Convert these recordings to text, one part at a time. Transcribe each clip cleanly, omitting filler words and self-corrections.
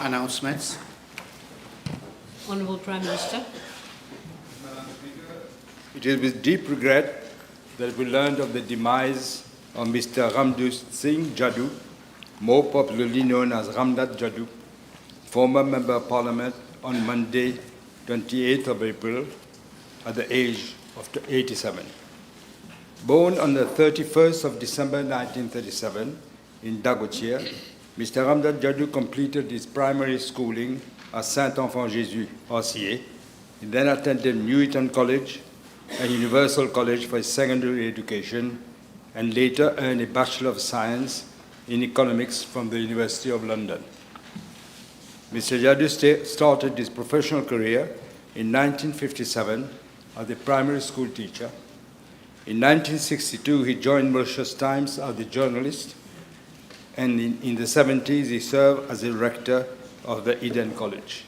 announcements. Honourable Prime Minister. It is with deep regret that we learned of the demise of Mr. Ramdas Singh Jadoo, more popularly known as Ramnath Jadoo, former Member of Parliament, on Monday, 28th of April, at the age of 87. Born on the 31st of December 1937 in Dagotier, Mr. Ramnath Jadoo completed his primary schooling at Saint-Enfant-Jésus, RCA. He then attended Newton College and Universal College for his secondary education, and later earned a Bachelor of Science in Economics from the University of London. Mr. Jadoo started his professional career in 1957 as a primary school teacher. In 1962, he joined Mauritius Times as a journalist, and in the 70s, he served as a rector of the Eden College.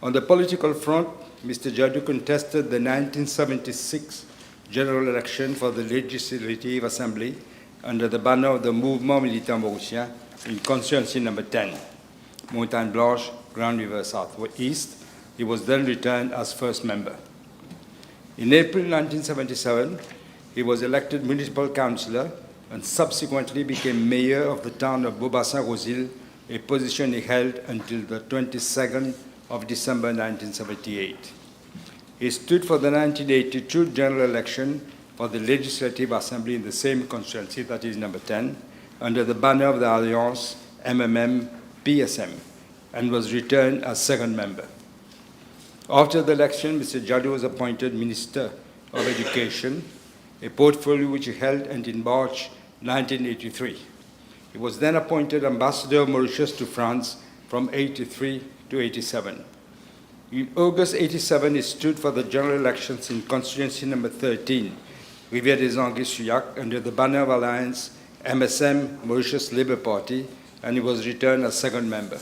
On the political front, Mr. Jadoo contested the 1976 general election for the Legislative Assembly under the banner of the Mouvement Militant Mauricien in constituency number 10, Montagne Blanche, Grand River South-East. He was then returned as first member. In April 1977, he was elected municipal councillor and subsequently became mayor of the town of Beaubassin-Rosil, a position he held until the 22nd of December 1978. He stood for the 1982 general election for the Legislative Assembly in the same constituency, that is number 10, under the banner of the Alliance MMM-PSM, and was returned as second member. After the election, Mr. Jadoo was appointed Minister of Education, a portfolio which he held until March 1983. He was then appointed Ambassador of Mauritius to France from 83 to 87. In August 87, he stood for the general elections in constituency number 13, Rivière des Anguilles-Souillac, under the banner of Alliance MSM Mauritius Labour Party, and he was returned as second member.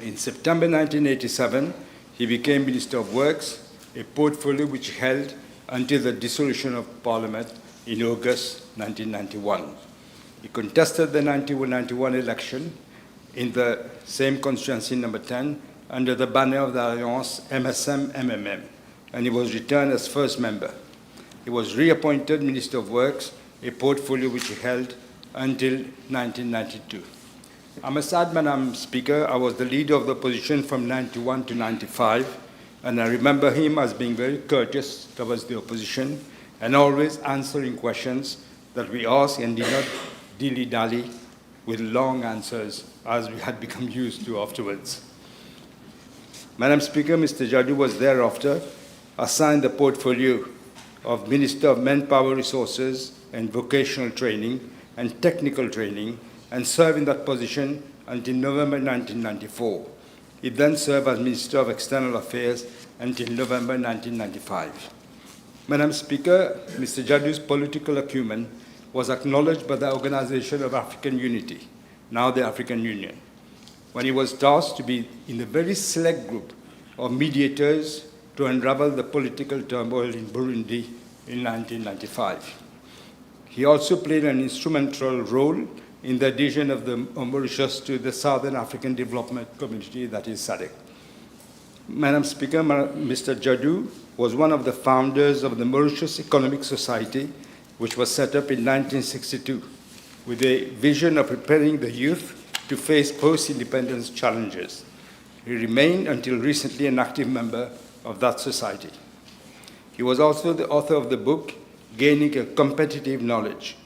In September 1987, he became Minister of Works, a portfolio which he held until the dissolution of Parliament in August 1991. He contested the 1991 election in the same constituency, number 10, under the banner of the Alliance MSM-MMM, and he was returned as first member. He was reappointed Minister of Works, a portfolio which he held until 1992. I must add, Madam Speaker, I was the leader of the opposition from 91 to 95, and I remember him as being very courteous towards the opposition and always answering questions that we asked, and did not dilly-dally with long answers as we had become used to afterwards. Madam Speaker, Mr. Jadoo was thereafter assigned the portfolio of Minister of Manpower Resources and Vocational Training and Technical Training, and served in that position until November 1994. He then served as Minister of External Affairs until November 1995. Madam Speaker, Mr. Jadoo's political acumen was acknowledged by the Organization of African Unity, now the African Union, when he was tasked to be in the very select group of mediators to unravel the political turmoil in Burundi in 1995. He also played an instrumental role in the adhesion of Mauritius to the Southern African Development Community, that is SADC. Madam Speaker, Mr. Jadoo was one of the founders of the Mauritius Economic Society, which was set up in 1962, with a vision of preparing the youth to face post-independence challenges. He remained until recently an active member of that society. He was also the author of the book, Gaining a Competitive Edge.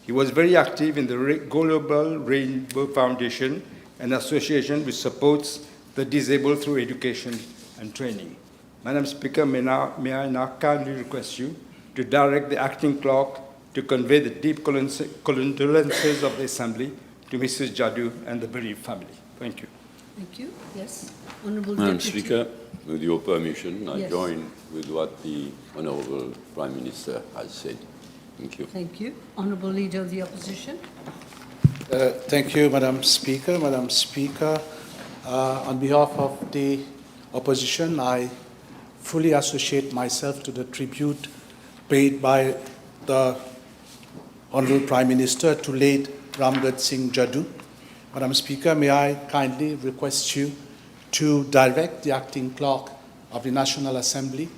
He was very active in the Global Rainbow Foundation, an association which supports the disabled through education and training. Madam Speaker, may I now kindly request you to direct the acting clerk to convey the deep condolences of the Assembly to Mrs. Jadoo and the bereaved family. Thank you. Thank you. Yes. Honourable Madam Deputy. Speaker, with your permission, I Yes. join with what the Honourable Prime Minister has said. Thank you. Thank you. Honourable Leader of the Opposition. Thank you, Madam Speaker. Madam Speaker, on behalf of the opposition, I fully associate myself to the tribute paid by the Honourable Prime Minister to late Ramnath Singh Jadoo. Madam Speaker, may I kindly request you to direct the acting clerk of the National Assembly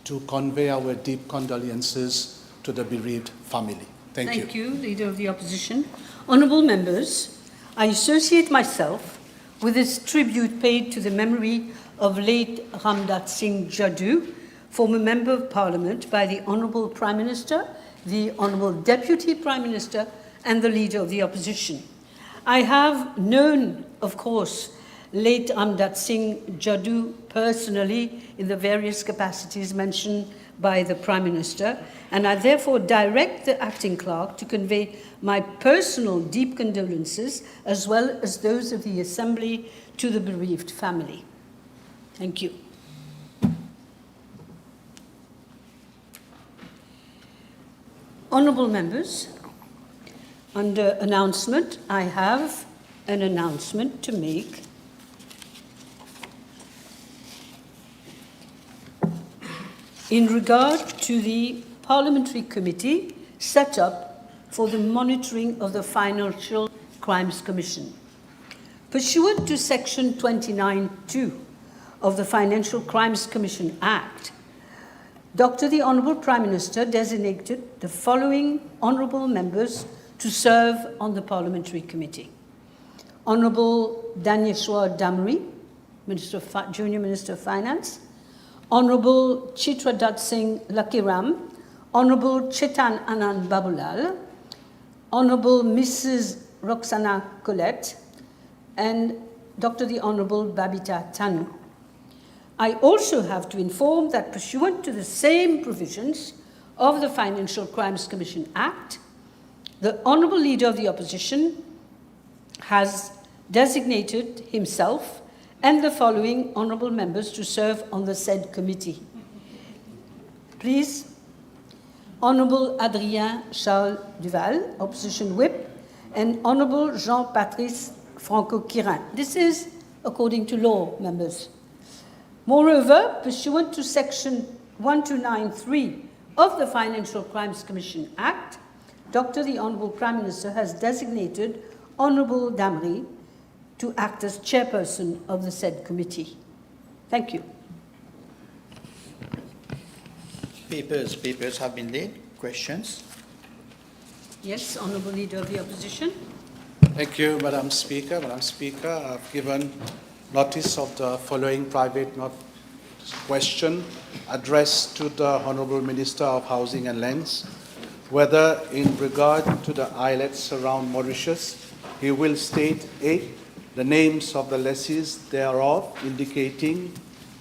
to convey our deep condolences to the bereaved family. Thank you. Thank you, Leader of the Opposition. Honourable members, I associate myself with this tribute paid to the memory of late Ramdat Singh Jadoo, former Member of Parliament, by the Honourable Prime Minister, the Honourable Deputy Prime Minister, and the Leader of the Opposition. I have known, of course, late Ramdat Singh Jadoo personally in the various capacities mentioned by the Prime Minister, and I therefore direct the acting clerk to convey my personal deep condolences as well as those of the Assembly to the bereaved family. Thank you. Honourable members, under announcement, I have an announcement to make. In regard to the Parliamentary Committee set up for the monitoring of the Financial Crimes Commission. Pursuant to Section 29(2) of the Financial Crimes Commission Act, the Honourable Prime Minister designated the following honourable members to serve on the Parliamentary Committee. Honourable Danyeshwar Damri, Junior Minister of Finance, Honourable Chitradat Singh Lakiram, Honourable Chetan Anand Babulal, Honourable Mrs. Roxana Colette, and the Honourable Babita Tanu. I also have to inform that pursuant to the same provisions of the Financial Crimes Commission Act, the Honourable Leader of the Opposition has designated himself and the following honourable members to serve on the said committee. Please, Honourable Adrien Charles Duval, Opposition Whip, and Honourable Jean-Patrice Franco-Quirin. This is according to law, members. Moreover, pursuant to Section 1293 of the Financial Crimes Commission Act, the Honourable Prime Minister has designated Honourable Damri to act as chairperson of the said committee. Thank you. Papers have been laid. Questions? Yes, Honourable Leader of the Opposition. Thank you, Madam Speaker. Madam Speaker, I've given notice of the following private question addressed to the Honourable Minister of Housing and Lands, whether in regard to the islets around Mauritius, he will state A, the names of the lessees thereof, indicating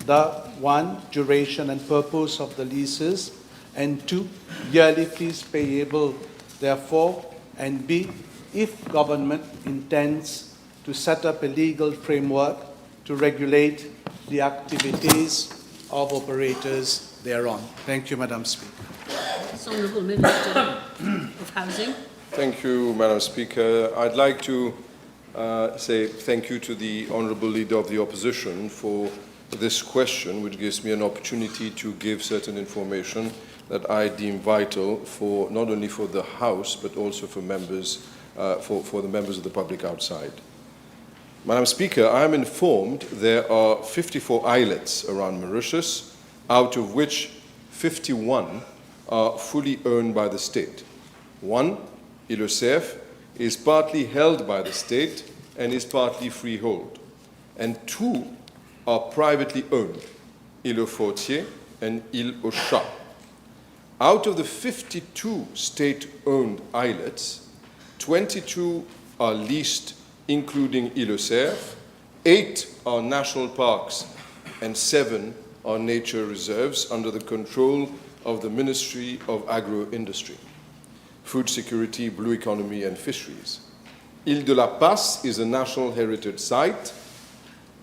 the 1, duration and purpose of the leases, and 2, yearly fees payable therefore, and B, if government intends to set up a legal framework to regulate the activities of operators thereon. Thank you, Madam Speaker. Yes, Honourable Minister of Housing. Thank you, Madam Speaker. I'd like to say thank you to the Honourable Leader of the Opposition for this question, which gives me an opportunity to give certain information that I deem vital for not only for the House but also for members, for the members of the public outside. Madam Speaker, I am informed there are 54 islets around Mauritius, out of which 51 are fully owned by the state. 1, Île-aux-Cerfs, is partly held by the state and is partly freehold. And 2 are privately owned, Île-aux-Fortiers and Île-aux-Chats. Out of the 52 state-owned islets, 22 are leased, including Île-aux-Cerfs, 8 are national parks, and 7 are nature reserves under the control of the Ministry of Agro-Industry, Food Security, Blue Economy, and Fisheries. Île de la Passe is a National Heritage Site,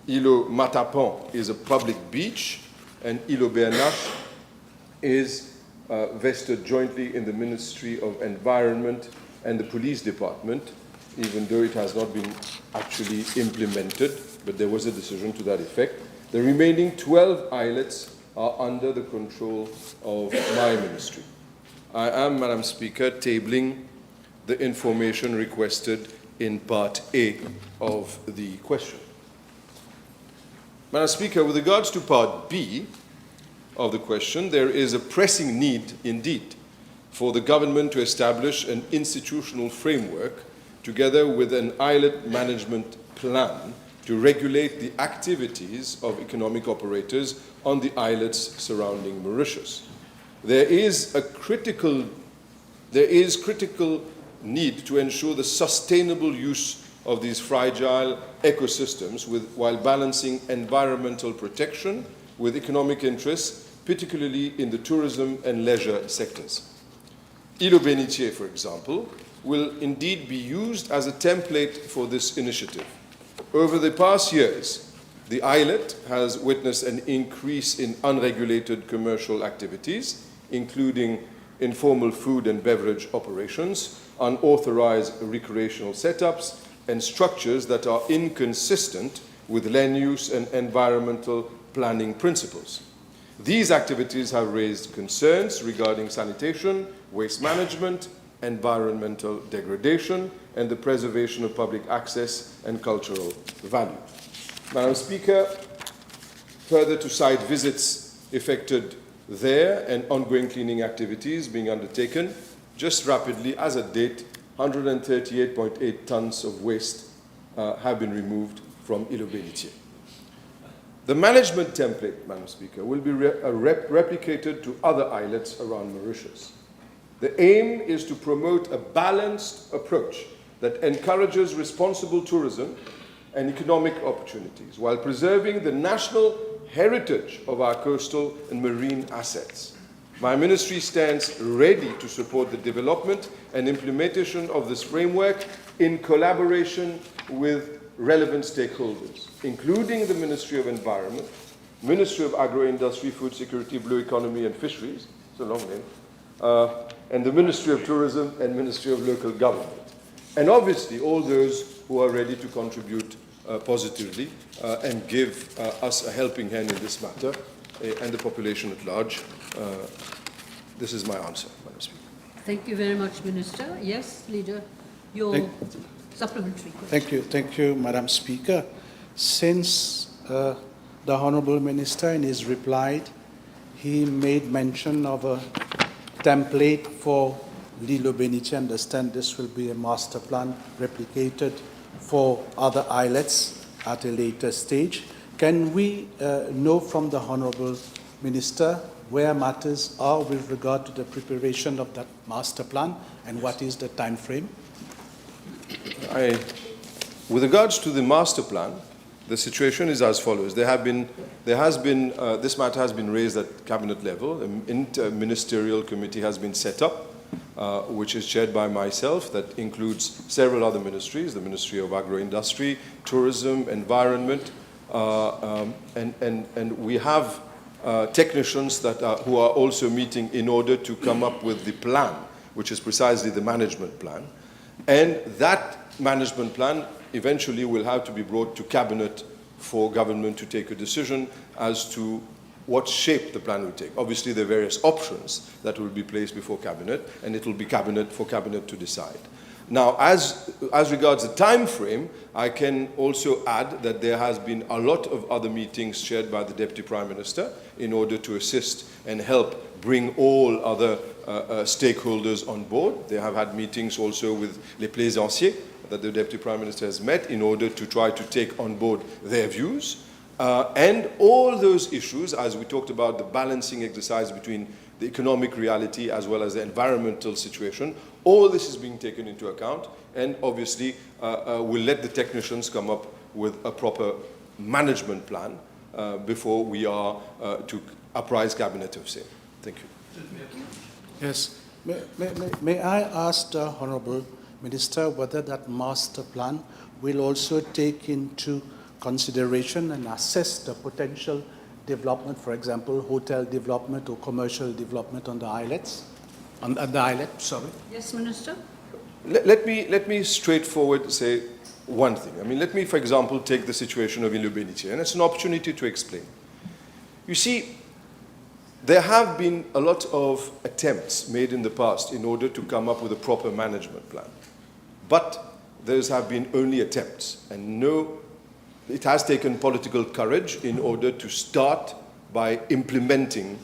Île Matapan is a public beach, and Île Bernache is vested jointly in the Ministry of Environment and the Police Department, even though it has not been actually implemented, but there was a decision to that effect. The remaining 12 islets are under the control of my ministry. I am, Madam Speaker, tabling the information requested in Part A of the question. Madam Speaker, with regards to Part B of the question, there is a pressing need indeed for the government to establish an institutional framework together with an islet management plan to regulate the activities of economic operators on the islets surrounding Mauritius. There is critical need to ensure the sustainable use of these fragile ecosystems while balancing environmental protection with economic interests, particularly in the tourism and leisure sectors. Île aux Bénitiers, for example, will indeed be used as a template for this initiative. Over the past years, the islet has witnessed an increase in unregulated commercial activities, including informal food and beverage operations, unauthorized recreational setups, and structures that are inconsistent with land use and environmental planning principles. These activities have raised concerns regarding sanitation, waste management, environmental degradation, and the preservation of public access and cultural value. Madam Speaker, further to site visits effected there and ongoing cleaning activities being undertaken, just rapidly, as at date, 138.8 tons of waste have been removed from Île aux Bénitiers. The management template, Madam Speaker, will be replicated to other islets around Mauritius. The aim is to promote a balanced approach that encourages responsible tourism and economic opportunities while preserving the national heritage of our coastal and marine assets. My ministry stands ready to support the development and implementation of this framework in collaboration with relevant stakeholders, including the Ministry of Environment, Ministry of Agro-Industry, Food Security, Blue Economy and Fisheries, it's a long name, and the Ministry of Tourism and Ministry of Local Government. And obviously all those who are ready to contribute positively and give us a helping hand in this matter and the population at large. This is my answer, Madam Speaker. Thank you very much, Minister. Yes, Leader, your supplementary question. Thank you, Madam Speaker. Since the Honourable Minister in his reply, he made mention of a template for Île aux Bénitiers. I understand this will be a master plan replicated for other islets at a later stage. Can we know from the Honourable Minister where matters are with regard to the preparation of that master plan and what is the time frame? With regards to the master plan, the situation is as follows. This matter has been raised at cabinet level. An inter-ministerial committee has been set up, which is chaired by myself, that includes several other ministries, the Ministry of Agro-Industry, Tourism, Environment, and we have technicians who are also meeting in order to come up with the plan, which is precisely the management plan. And that management plan eventually will have to be brought to cabinet for government to take a decision as to what shape the plan will take. Obviously, there are various options that will be placed before cabinet, and it will be for cabinet to decide. Now, as regards the time frame, I can also add that there has been a lot of other meetings chaired by the Deputy Prime Minister in order to assist and help bring all other stakeholders on board. They have had meetings also with les plaisanciers that the Deputy Prime Minister has met in order to try to take on board their views. And all those issues, as we talked about the balancing exercise between the economic reality as well as the environmental situation, all this is being taken into account, and obviously we'll let the technicians come up with a proper management plan before we are to apprise cabinet of same. Thank you. Yes. May I ask the Honourable Minister whether that master plan will also take into consideration and assess the potential development, for example, hotel development or commercial development on the islets? On the islet, sorry. Yes, Minister. Let me straightforward say one thing. I mean, let me, for example, take the situation of Île aux Bénitiers, and it's an opportunity to explain. You see, there have been a lot of attempts made in the past in order to come up with a proper management plan. But those have been only attempts, and no, it has taken political courage in order to start by implementing,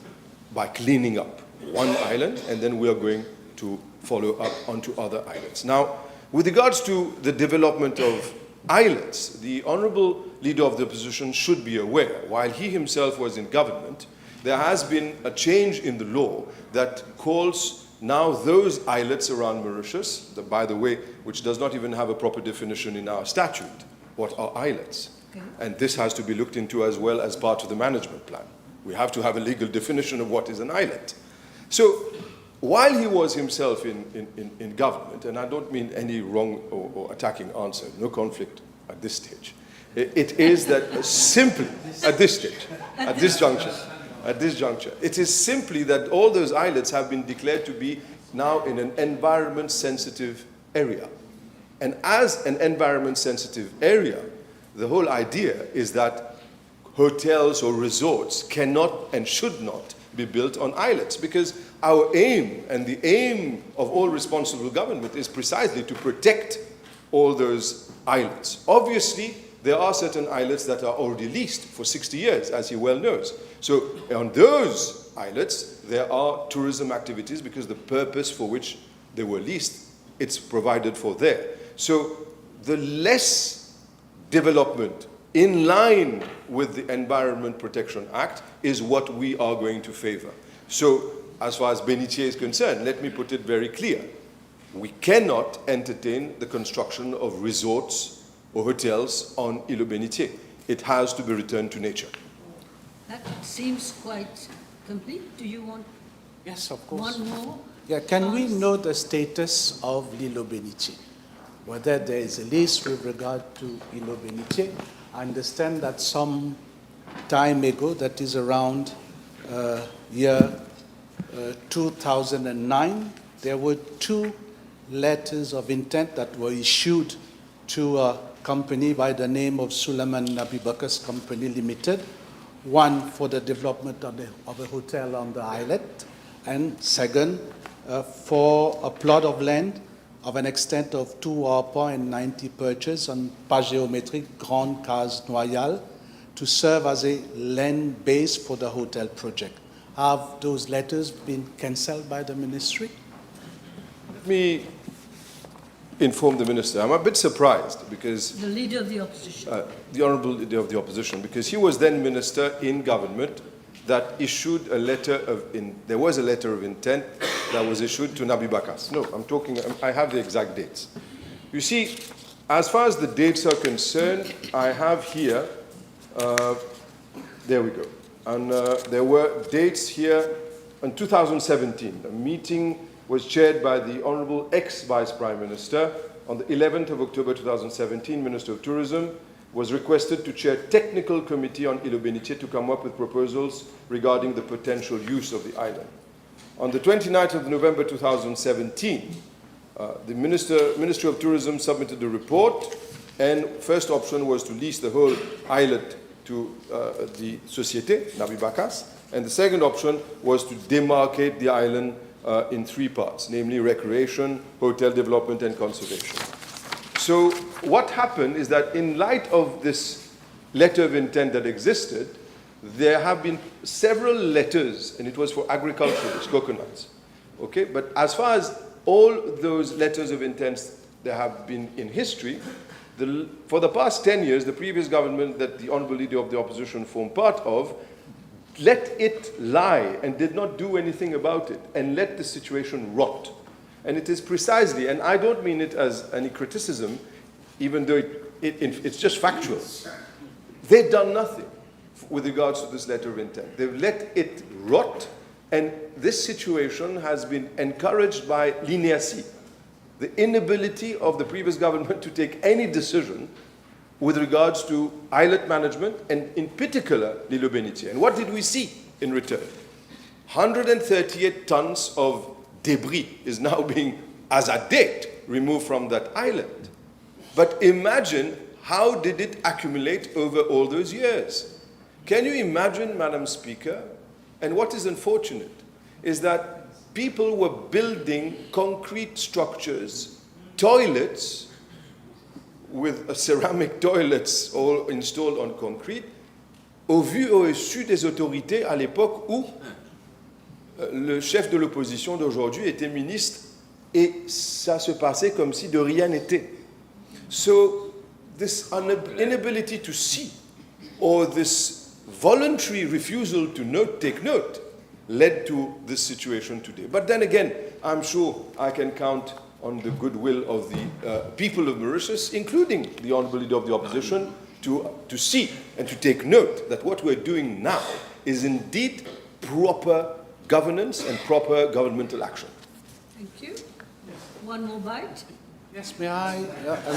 by cleaning up one island, and then we are going to follow up onto other islands. Now, with regards to the development of islets, the Honourable Leader of the Opposition should be aware, while he himself was in government, there has been a change in the law that calls now those islets around Mauritius, by the way, which does not even have a proper definition in our statute, what are islets? Okay. And this has to be looked into as well as part of the management plan. We have to have a legal definition of what is an islet. So, while he was himself in government, and I don't mean any wrong or attacking answer, no conflict at this stage, it is that simply, at this stage, at this juncture, it is simply that all those islets have been declared to be now in an environment-sensitive area. And as an environment-sensitive area, the whole idea is that hotels or resorts cannot and should not be built on islets, because our aim, and the aim of all responsible government, is precisely to protect all those islets. Obviously, there are certain islets that are already leased for 60 years, as he well knows. So on those islets, there are tourism activities because the purpose for which they were leased, it's provided for there. So the less development in line with the Environment Protection Act is what we are going to favor. So as far as Bénitier is concerned, let me put it very clear. We cannot entertain the construction of resorts or hotels on Île Bénitier. It has to be returned to nature. That seems quite complete. Do you want Yes, of course. one more? Yeah, can we know the status of l'Île Bénitier? Whether there is a list with regard to Île Bénitier? I understand that some time ago, that is around year 2009, there were 2 letters of intent that were issued to a company by the name of Suleiman Nabibakas Company Limited, one for the development of a hotel on the islet, and second, for a plot of land of an extent of 2 arpents and 90 perches on pas géométrique Grande Case Noyale to serve as a land base for the hotel project. Have those letters been cancelled by the ministry? Let me inform the Minister. I'm a bit surprised because The Leader of the Opposition. the Honourable Leader of the Opposition, because he was then Minister in government that issued a letter of, there was a letter of intent that was issued to Nabi Bakas. No, I have the exact dates. You see, as far as the dates are concerned, I have here, there we go. And there were dates here in 2017. A meeting was chaired by the Honourable ex-Vice Prime Minister on the 11th of October 2017, Minister of Tourism, was requested to chair technical committee on Île Bénitier to come up with proposals regarding the potential use of the island. On the 29th of November 2017, the Ministry of Tourism submitted a report, and first option was to lease the whole islet to the Société, Nabi Bakas, and the second option was to demarcate the island in 3 parts, namely recreation, hotel development, and conservation. So what happened is that in light of this letter of intent that existed, there have been several letters, and it was for agriculture, it's coconuts. Okay, but as far as all those letters of intent there have been in history, for the past 10 years, the previous government that the Honourable Leader of the Opposition formed part of let it lie and did not do anything about it and let the situation rot. And it is precisely, and I don't mean it as any criticism, even though it's just factual. They've done nothing with regards to this letter of intent. They've let it rot, and this situation has been encouraged by l'inertie, the inability of the previous government to take any decision with regards to islet management, and in particular, l'Île Bénitier. And what did we see in return? 138 tons of debris is now being, as at date, removed from that island. But imagine how did it accumulate over all those years? Can you imagine, Madam Speaker? And what is unfortunate is that people were building concrete structures, toilets, with ceramic toilets all installed on concrete, au vu et au su des autorités à l'époque où le chef de l'opposition d'aujourd'hui était ministre et ça se passait comme si de rien n'était. So this inability to see or this voluntary refusal to take note led to this situation today. But then again, I'm sure I can count on the goodwill of the people of Mauritius, including the Honourable Leader of the Opposition, to see and to take note that what we're doing now is indeed proper governance and proper governmental action. Thank you. One more bite. Yes, may I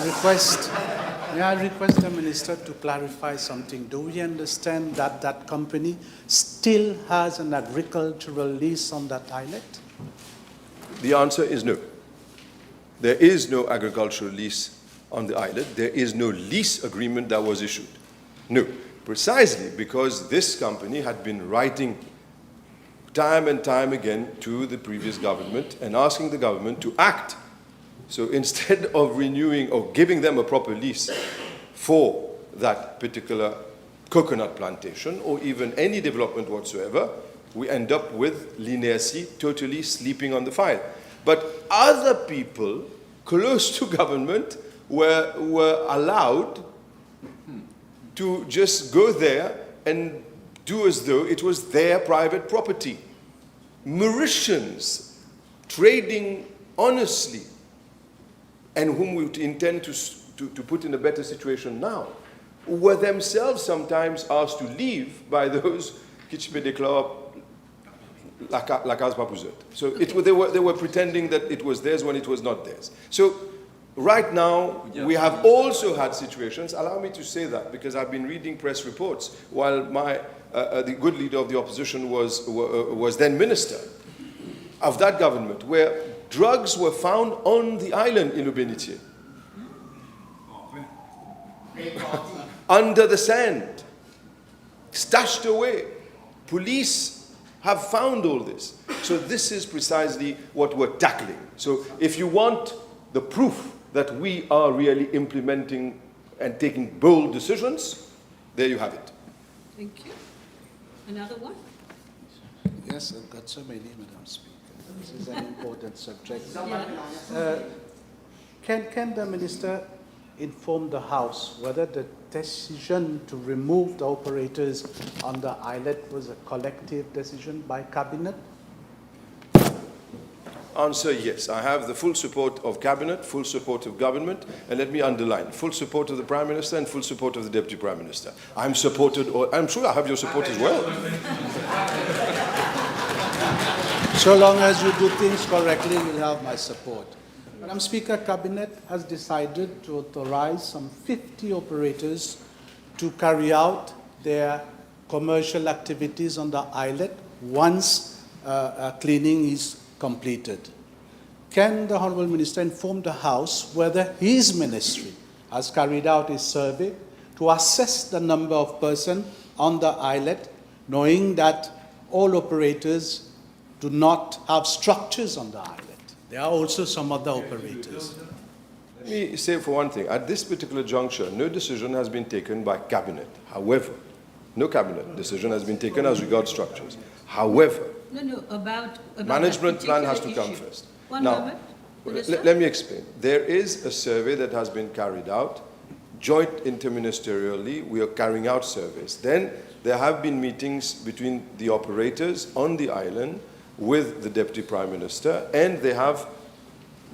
request the Minister to clarify something? Do we understand that that company still has an agricultural lease on that islet? The answer is no. There is no agricultural lease on the islet. There is no lease agreement that was issued. No, precisely because this company had been writing time and time again to the previous government and asking the government to act. So instead of renewing or giving them a proper lease for that particular coconut plantation or even any development whatsoever, we end up with l'INERCI totally sleeping on the file. But other people close to government were allowed to just go there and do as though it was their private property. Mauritians trading honestly and whom we intend to put in a better situation now were themselves sometimes asked to leave by those qui déclarent la case pas posée. So they were pretending that it was theirs when it was not theirs. So right now, we have also had situations, allow me to say that, because I've been reading press reports while the good leader of the opposition was then minister of that government, where drugs were found on the island in Ubenitie. Under the sand, stashed away. Police have found all this. So this is precisely what we're tackling. So if you want the proof that we are really implementing and taking bold decisions, there you have it. Thank you. Another one? Yes, I've got so many, Madam Speaker. This is an important subject. Yeah. Can the Minister inform the House whether the decision to remove the operators on the islet was a collective decision by Cabinet? Answer, yes. I have the full support of Cabinet, full support of government, and let me underline, full support of the Prime Minister and full support of the Deputy Prime Minister. I'm supported, or I'm sure I have your support as well. So long as you do things correctly, you'll have my support. Madam Speaker, Cabinet has decided to authorize some 50 operators to carry out their commercial activities on the islet once cleaning is completed. Can the Honourable Minister inform the House whether his ministry has carried out a survey to assess the number of persons on the islet, knowing that all operators do not have structures on the islet? There are also some other operators. Let me say for one thing, at this particular juncture, no decision has been taken by Cabinet. However, no Cabinet decision has been taken as regards structures. However, about management plan has to issue. come first. One now, moment. let me explain. There is a survey that has been carried out, joint interministerially. We are carrying out surveys. Then there have been meetings between the operators on the island with the Deputy Prime Minister, and they have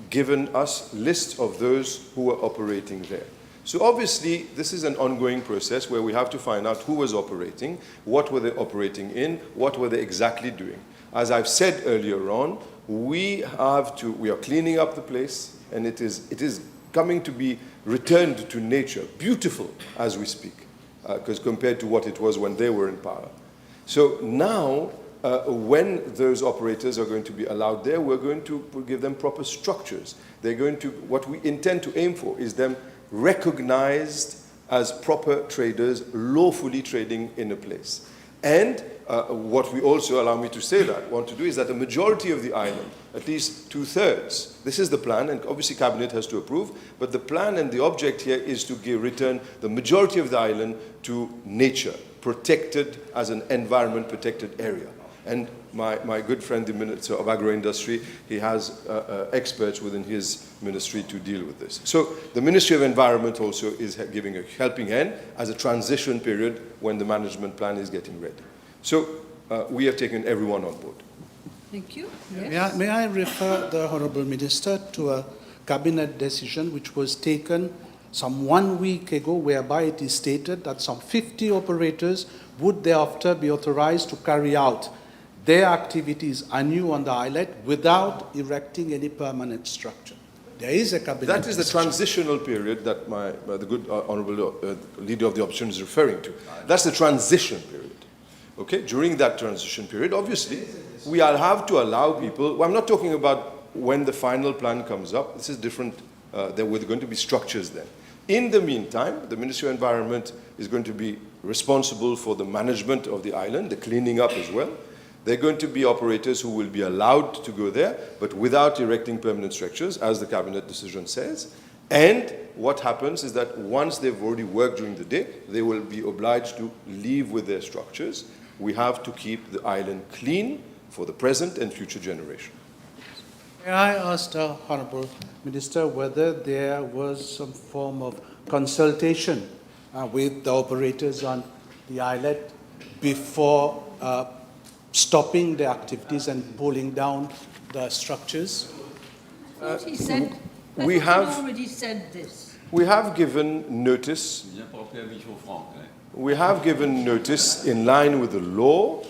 given us lists of those who were operating there. So obviously, this is an ongoing process where we have to find out who was operating, what were they operating in, what were they exactly doing. As I've said earlier on, we are cleaning up the place, and it is coming to be returned to nature, beautiful as we speak, because compared to what it was when they were in power. So now, when those operators are going to be allowed there, we're going to give them proper structures. They're going to, what we intend to aim for is them recognized as proper traders, lawfully trading in a place. And what we also, allow me to say that, want to do is that a majority of the island, at least 2/3, this is the plan, and obviously Cabinet has to approve, but the plan and the object here is to return the majority of the island to nature, protected as an environment protected area. And my good friend, the Minister of Agro-Industry, he has experts within his ministry to deal with this. So the Ministry of Environment also is giving a helping hand as a transition period when the management plan is getting ready. So we have taken everyone on board. Thank you. Yes. May I refer the Honourable Minister to a Cabinet decision which was taken some 1 week ago, whereby it is stated that some 50 operators would thereafter be authorized to carry out their activities anew on the islet without erecting any permanent structure. There is a Cabinet That is the decision. transitional period that the good Honourable Leader of the Opposition is referring to. That's the transition period. Okay, during that transition period, obviously, we will have to allow people, well, I'm not talking about when the final plan comes up, this is different, there were going to be structures then. In the meantime, the Ministry of Environment is going to be responsible for the management of the island, the cleaning up as well. There are going to be operators who will be allowed to go there, but without erecting permanent structures, as the Cabinet decision says. And what happens is that once they've already worked during the day, they will be obliged to leave with their structures. We have to keep the island clean for the present and future generation. May I ask the Honourable Minister whether there was some form of consultation with the operators on the islet before stopping the activities and pulling down the structures? I thought he said, we I thought have- he already said this. We have given notice. We have given notice in line with the law,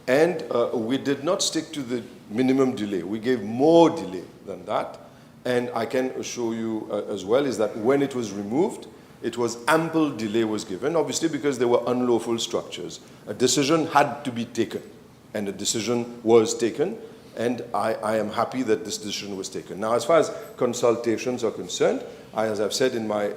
and we did not stick to the minimum delay. We gave more delay than that. And I can assure you as well is that when it was removed, it was ample delay was given, obviously because there were unlawful structures. A decision had to be taken, and a decision was taken, and I am happy that this decision was taken. Now, as far as consultations are concerned, as I've said in my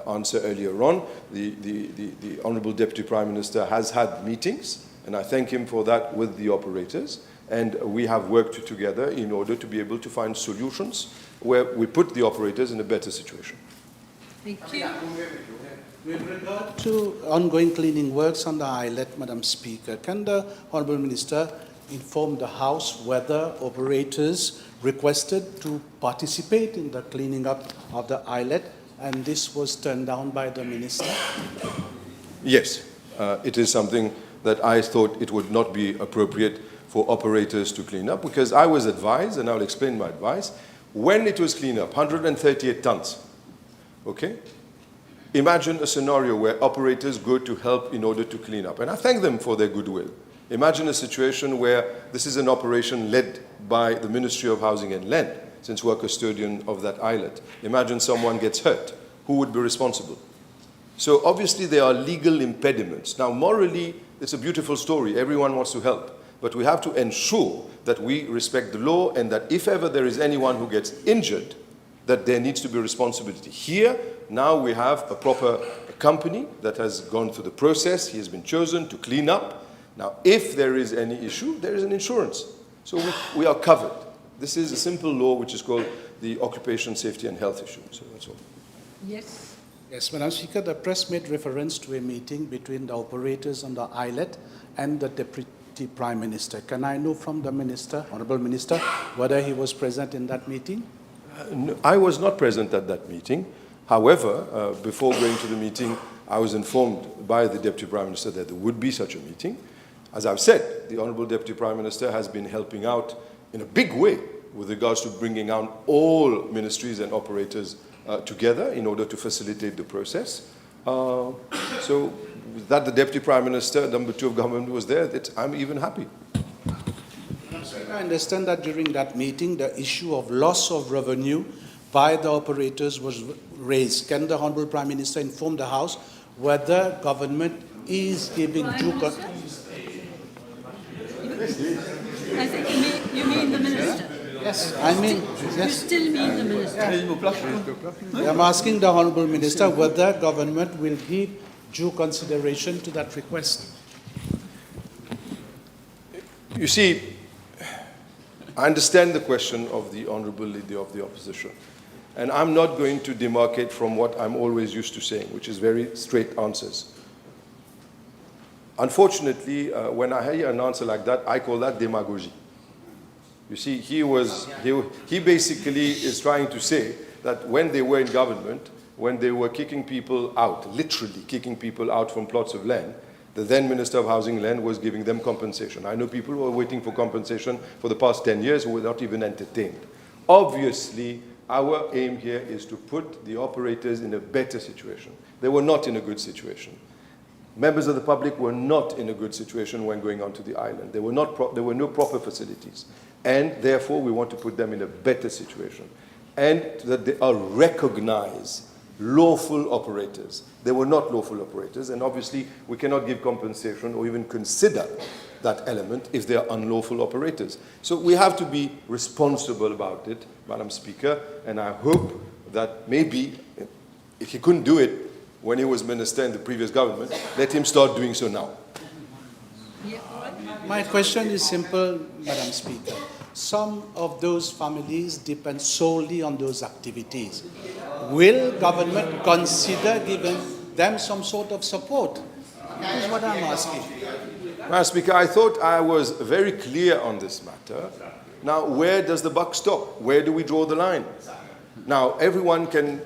answer earlier on, the Honourable Deputy Prime Minister has had meetings, and I thank him for that with the operators, and we have worked together in order to be able to find solutions where we put the operators in a better situation. Thank you. With regard to ongoing cleaning works on the islet, Madam Speaker, can the Honourable Minister inform the House whether operators requested to participate in the cleaning up of the islet, and this was turned down by the Minister? Yes, it is something that I thought it would not be appropriate for operators to clean up, because I was advised, and I'll explain my advice, when it was cleaned up, 138 tons, okay? Imagine a scenario where operators go to help in order to clean up, and I thank them for their goodwill. Imagine a situation where this is an operation led by the Ministry of Housing and Land, since we're custodian of that islet. Imagine someone gets hurt. Who would be responsible? So obviously there are legal impediments. Now morally, it's a beautiful story. Everyone wants to help. But we have to ensure that we respect the law, and that if ever there is anyone who gets injured, that there needs to be responsibility. Here, now we have a proper company that has gone through the process. He has been chosen to clean up. Now, if there is any issue, there is an insurance. So we are covered. This is a simple law which is called the Occupation Safety and Health Issue. So that's all. Yes. Yes, Madam Speaker, the press made reference to a meeting between the operators on the islet and the Deputy Prime Minister. Can I know from the Minister, Honourable Minister, whether he was present in that meeting? No, I was not present at that meeting. However, before going to the meeting, I was informed by the Deputy Prime Minister that there would be such a meeting. As I've said, the Honourable Deputy Prime Minister has been helping out in a big way with regards to bringing out all ministries and operators together in order to facilitate the process. So that the Deputy Prime Minister, number 2 of government, was there, I'm even happy. I understand that during that meeting, the issue of loss of revenue by the operators was raised. Can the Honourable Prime Minister inform the House whether government is giving due I think you mean the Minister. Yes, I mean, You yes. still mean the Minister. I'm asking the Honourable Minister whether government will give due consideration to that request. You see, I understand the question of the Honourable Leader of the Opposition. And I'm not going to demarcate from what I'm always used to saying, which is very straight answers. Unfortunately, when I hear an answer like that, I call that demagogy. You see, he basically is trying to say that when they were in government, when they were kicking people out, literally kicking people out from plots of land, the then Minister of Housing and Land was giving them compensation. I know people who are waiting for compensation for the past 10 years who were not even entertained. Obviously, our aim here is to put the operators in a better situation. They were not in a good situation. Members of the public were not in a good situation when going onto the island. There were no proper facilities. And therefore, we want to put them in a better situation. And that they are recognized lawful operators. They were not lawful operators, and obviously we cannot give compensation or even consider that element if they are unlawful operators. So we have to be responsible about it, Madam Speaker, and I hope that maybe, if he couldn't do it when he was minister in the previous government, let him start doing so now. Yeah, all right. My question is simple, Madam Speaker. Some of those families depend solely on those activities. Will government consider giving them some sort of support? That's what I'm asking. Madam Speaker, I thought I was very clear on this matter. Now, where does the buck stop? Where do we draw the line? Now, everyone can...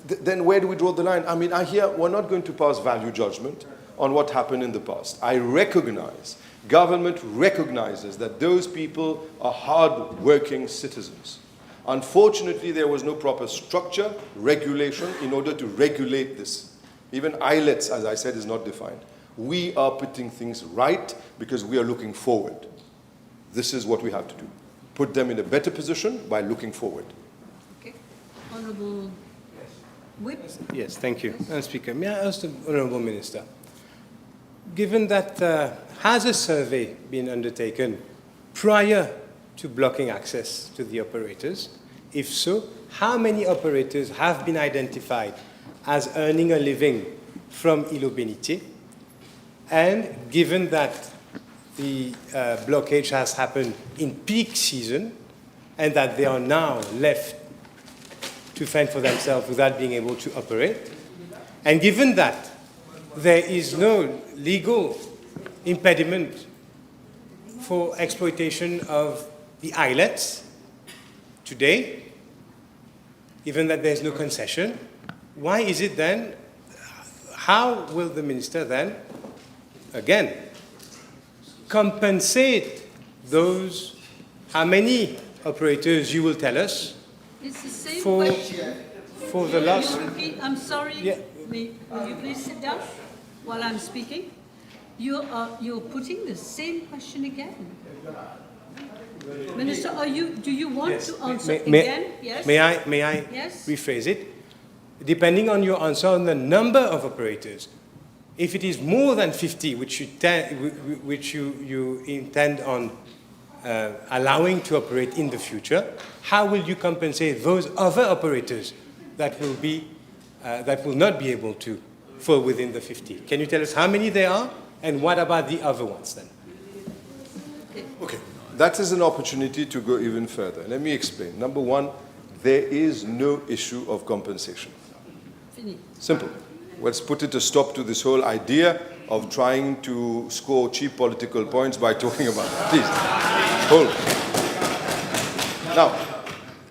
Then where do we draw the line? I mean, I hear we're not going to pass value judgment on what happened in the past. I recognize, government recognizes that those people are hard-working citizens. Unfortunately, there was no proper structure, regulation, in order to regulate this. Even islets, as I said, is not defined. We are putting things right because we are looking forward. This is what we have to do. Put them in a better position by looking forward. Okay. Honourable Whip. Yes, thank you. Madam Speaker, may I ask the Honourable Minister, given that has a survey been undertaken prior to blocking access to the operators? If so, how many operators have been identified as earning a living from Îlot Bénitier? And given that the blockage has happened in peak season and that they are now left to fend for themselves without being able to operate, and given that there is no legal impediment for exploitation of the islets today, even that there's no concession, why is it then, how will the minister then, again, compensate those, how many operators you will tell us It's the same for, question. for the last... Can you repeat? I'm sorry. Yeah. Will you please sit down while I'm speaking? You're putting the same question again. Minister, do you want to answer again? Yes. May I Yes. rephrase it? Depending on your answer on the number of operators, if it is more than 50, which you intend on allowing to operate in the future, how will you compensate those other operators that will not be able to fall within the 50? Can you tell us how many there are, and what about the other ones then? Okay, that is an opportunity to go even further. Let me explain. Number one, there is no issue of compensation. Simple. Let's put it a stop to this whole idea of trying to score cheap political points by talking about it. Please, hold. Now,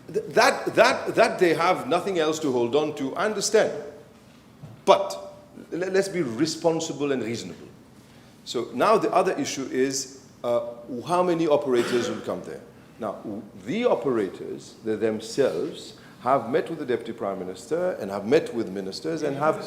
that they have nothing else to hold on to, I understand. But let's be responsible and reasonable. So now the other issue is how many operators will come there. Now, the operators, they themselves, have met with the Deputy Prime Minister and have met with ministers and have...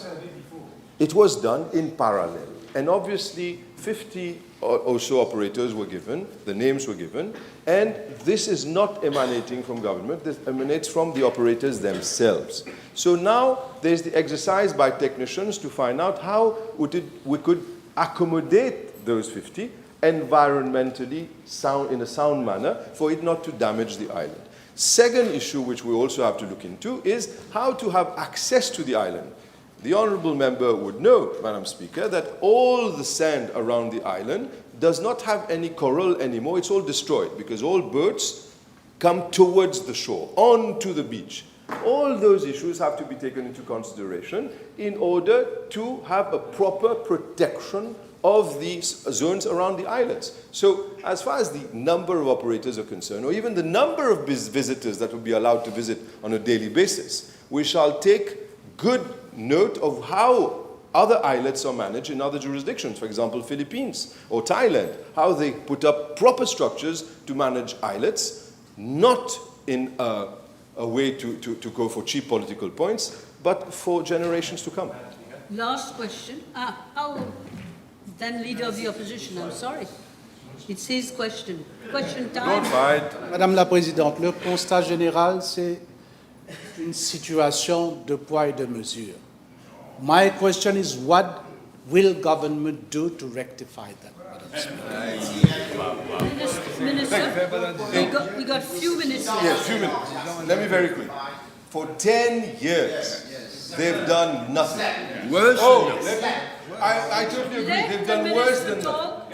It was done in parallel. And obviously, 50 or so operators were given, the names were given, and this is not emanating from government, this emanates from the operators themselves. So now there's the exercise by technicians to find out how we could accommodate those 50 environmentally in a sound manner for it not to damage the island. Second issue which we also have to look into is how to have access to the island. The Honourable Member would know, Madam Speaker, that all the sand around the island does not have any coral anymore. It's all destroyed because all boats come towards the shore, onto the beach. All those issues have to be taken into consideration in order to have a proper protection of these zones around the islets. So as far as the number of operators are concerned, or even the number of visitors that will be allowed to visit on a daily basis, we shall take good note of how other islets are managed in other jurisdictions, for example, Philippines or Thailand, how they put up proper structures to manage islets, not in a way to go for cheap political points, but for generations to come. Last question. Then Leader of the Opposition, I'm sorry. It's his question. Question time. Don't fight. Madame la Présidente, le constat général, c'est une situation de poids et de mesure. My question is, what will government do to rectify that, Madam Speaker? Minister, we got few minutes left. Yes, 2 minutes. Let me very quick. For 10 years, they've done nothing. Worse? I totally agree. They've done worse than that.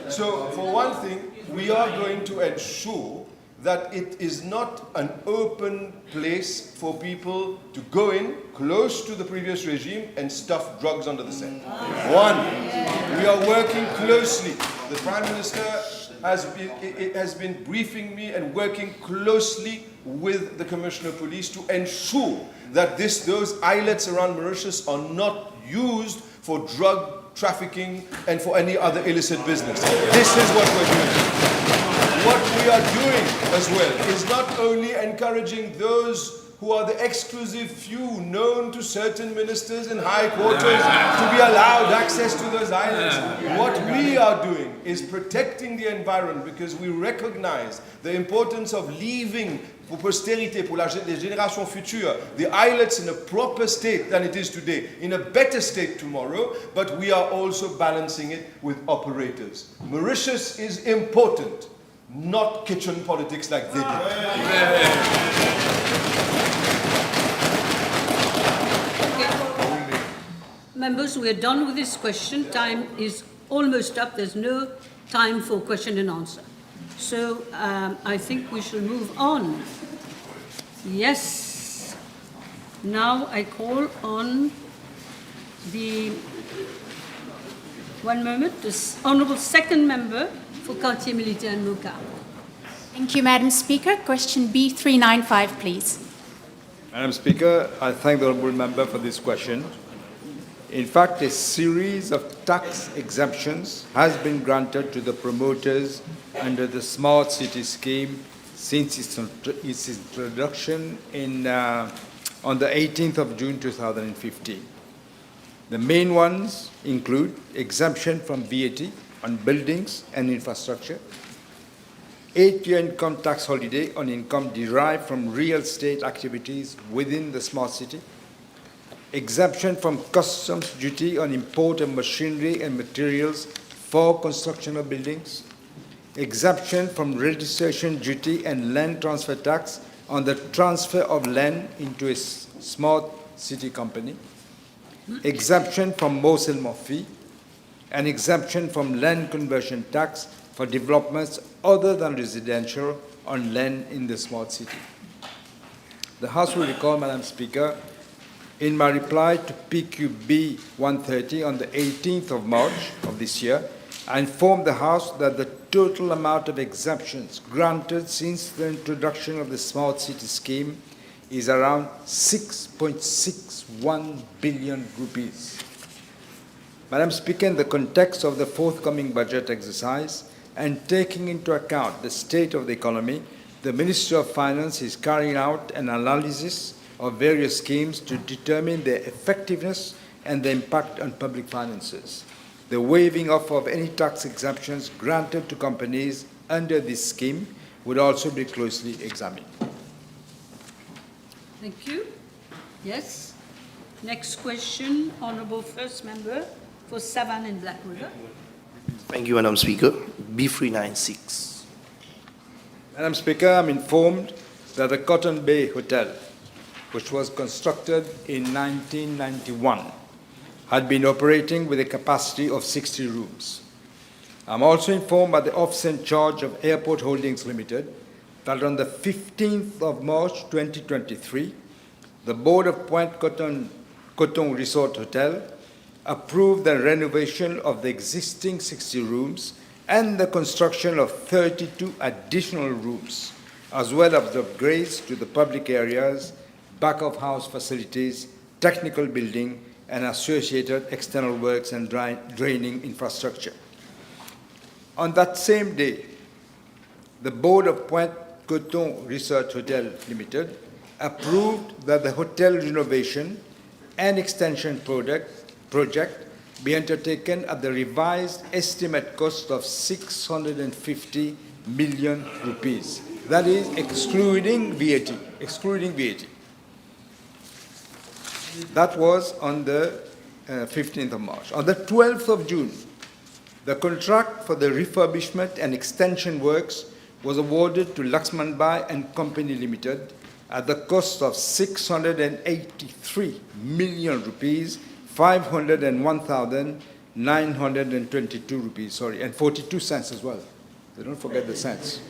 So, for one thing, we are going to ensure that it is not an open place for people to go in close to the previous regime and stuff drugs under the sand. One, we are working closely. The Prime Minister has been briefing me and working closely with the Commissioner of Police to ensure that those islets around Mauritius are not used for drug trafficking and for any other illicit business. This is what we're doing. What we are doing as well is not only encouraging those who are the exclusive few known to certain ministers in high quarters to be allowed access to those islands. What we are doing is protecting the environment because we recognize the importance of leaving pour postérité, pour les générations futures, the islets in a proper state than it is today, in a better state tomorrow, but we are also balancing it with operators. Mauritius is important, not kitchen politics like they did. Members, we are done with this question. Time is almost up. There's no time for question and answer. So I think we shall move on. Yes. Now I call on the, one moment, the Honourable Second Member for Quartier Militaire and Moka. Thank you, Madam Speaker. Question B395, please. Madam Speaker, I thank the Honourable Member for this question. In fact, a series of tax exemptions has been granted to the promoters under the Smart City Scheme since its introduction on the 18th of June 2015. The main ones include exemption from VAT on buildings and infrastructure, 8-year income tax holiday on income derived from real estate activities within the Smart City, exemption from customs duty on import of machinery and materials for construction of buildings, exemption from registration duty and land transfer tax on the transfer of land into a smart city company, exemption from Morcellement fee, and exemption from land conversion tax for developments other than residential on land in the smart city. The House will recall, Madam Speaker, in my reply to PQB 130 on the 18th of March of this year, I informed the House that the total amount of exemptions granted since the introduction of the Smart City Scheme is around 6.61 billion rupees. Madam Speaker, in the context of the forthcoming budget exercise and taking into account the state of the economy, the Ministry of Finance is carrying out an analysis of various schemes to determine their effectiveness and the impact on public finances. The waiving off of any tax exemptions granted to companies under this scheme would also be closely examined. Thank you. Yes. Next question, Honourable First Member for Savannah and Black River. Thank you, Madam Speaker. B396. Madam Speaker, I'm informed that the Cotton Bay Hotel, which was constructed in 1991, had been operating with a capacity of 60 rooms. I'm also informed by the officer in charge of Airport Holdings Limited that on the 15th of March 2023, the board of Point Coton Resort Hotel approved the renovation of the existing 60 rooms and the construction of 32 additional rooms, as well as upgrades to the public areas, back-of-house facilities, technical building, and associated external works and draining infrastructure. On that same day, the board of Point Coton Resort Hotel Limited approved that the hotel renovation and extension project be undertaken at the revised estimate cost of 650 million rupees. That is excluding VAT. That was on the 15th of March. On the 12th of June, the contract for the refurbishment and extension works was awarded to Laxman Bai and Company Limited at the cost of 683 million rupees, 501,922 rupees, and 42 cents as well. So don't forget the cents.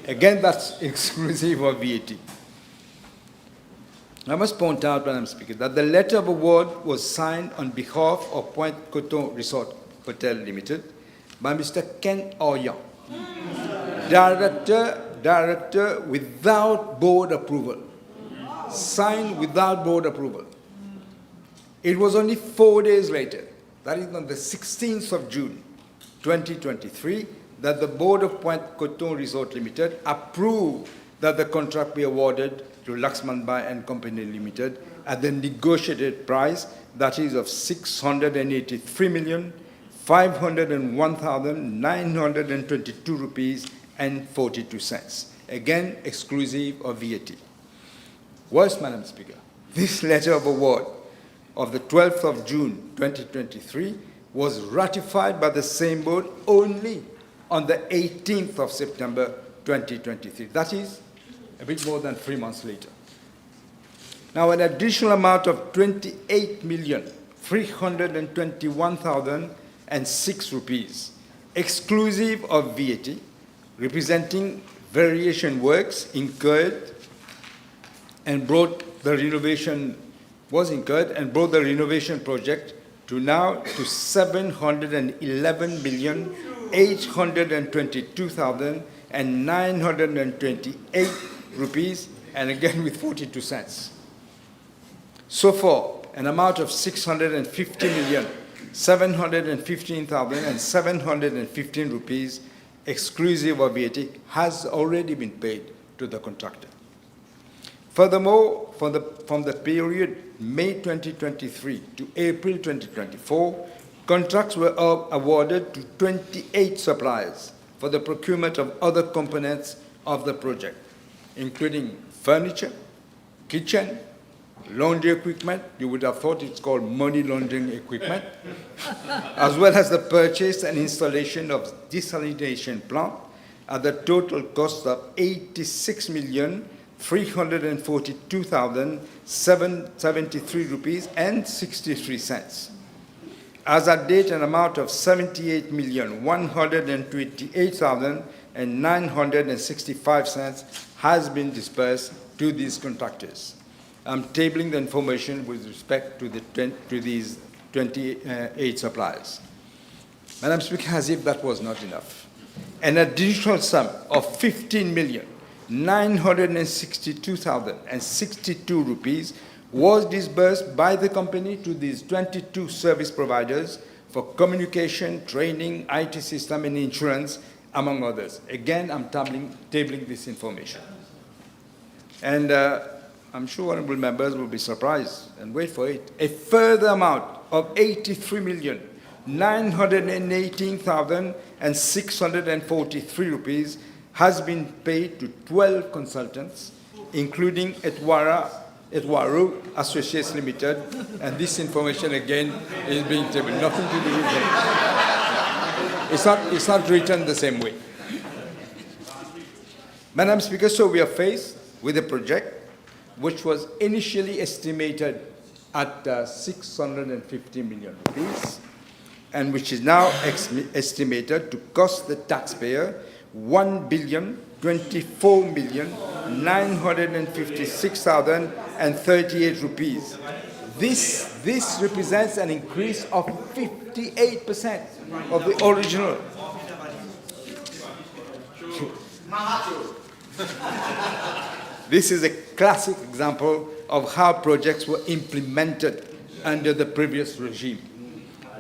Again, that's exclusive of VAT. I must point out, Madam Speaker, that the letter of award was signed on behalf of Point Coton Resort Hotel Limited by Mr. Ken Oyan, Director without board approval. Signed without board approval. It was only 4 days later, that is on the 16th of June, 2023, that the board of Point Coton Resort Limited approved that the contract be awarded to Laxman Bai and Company Limited at the negotiated price, that is of 683,501,922 rupees and 42 cents. Again, exclusive of VAT. Worse, Madam Speaker, this letter of award of the 12th of June 2023 was ratified by the same board only on the 18th of September 2023. That is a bit more than 3 months later. Now, an additional amount of 28,321,006 rupees, exclusive of VAT, representing variation works incurred and brought the renovation project to now to 711,822,928 rupees, and again with 42 cents. So far, an amount of 650,715,715 rupees, exclusive of VAT, has already been paid to the contractor. Furthermore, from the period May 2023 to April 2024, contracts were awarded to 28 suppliers for the procurement of other components of the project, including furniture, kitchen, laundry equipment. You would have thought it's called money laundering equipment, as well as the purchase and installation of desalination plant at the total cost of 86,342,773 rupees and 63 cents. As at date, an amount of 78,128,965 cents has been disbursed to these contractors. I'm tabling the information with respect to these 28 suppliers. Madam Speaker, as if that was not enough, an additional sum of 15,962,062 rupees was disbursed by the company to these 22 service providers for communication, training, IT system, and insurance, among others. Again, I'm tabling this information. And I'm sure honorable members will be surprised, and wait for it. A further amount of 83,918,643 rupees has been paid to 12 consultants, including Etwaru Associates Limited, and this information again is being tabled. Nothing to do with them. It's not written the same way. Madam Speaker, so we are faced with a project which was initially estimated at 650 million rupees, and which is now estimated to cost the taxpayer 1,024,956,038 rupees. This represents an increase of 58% of the original. This is a classic example of how projects were implemented under the previous regime.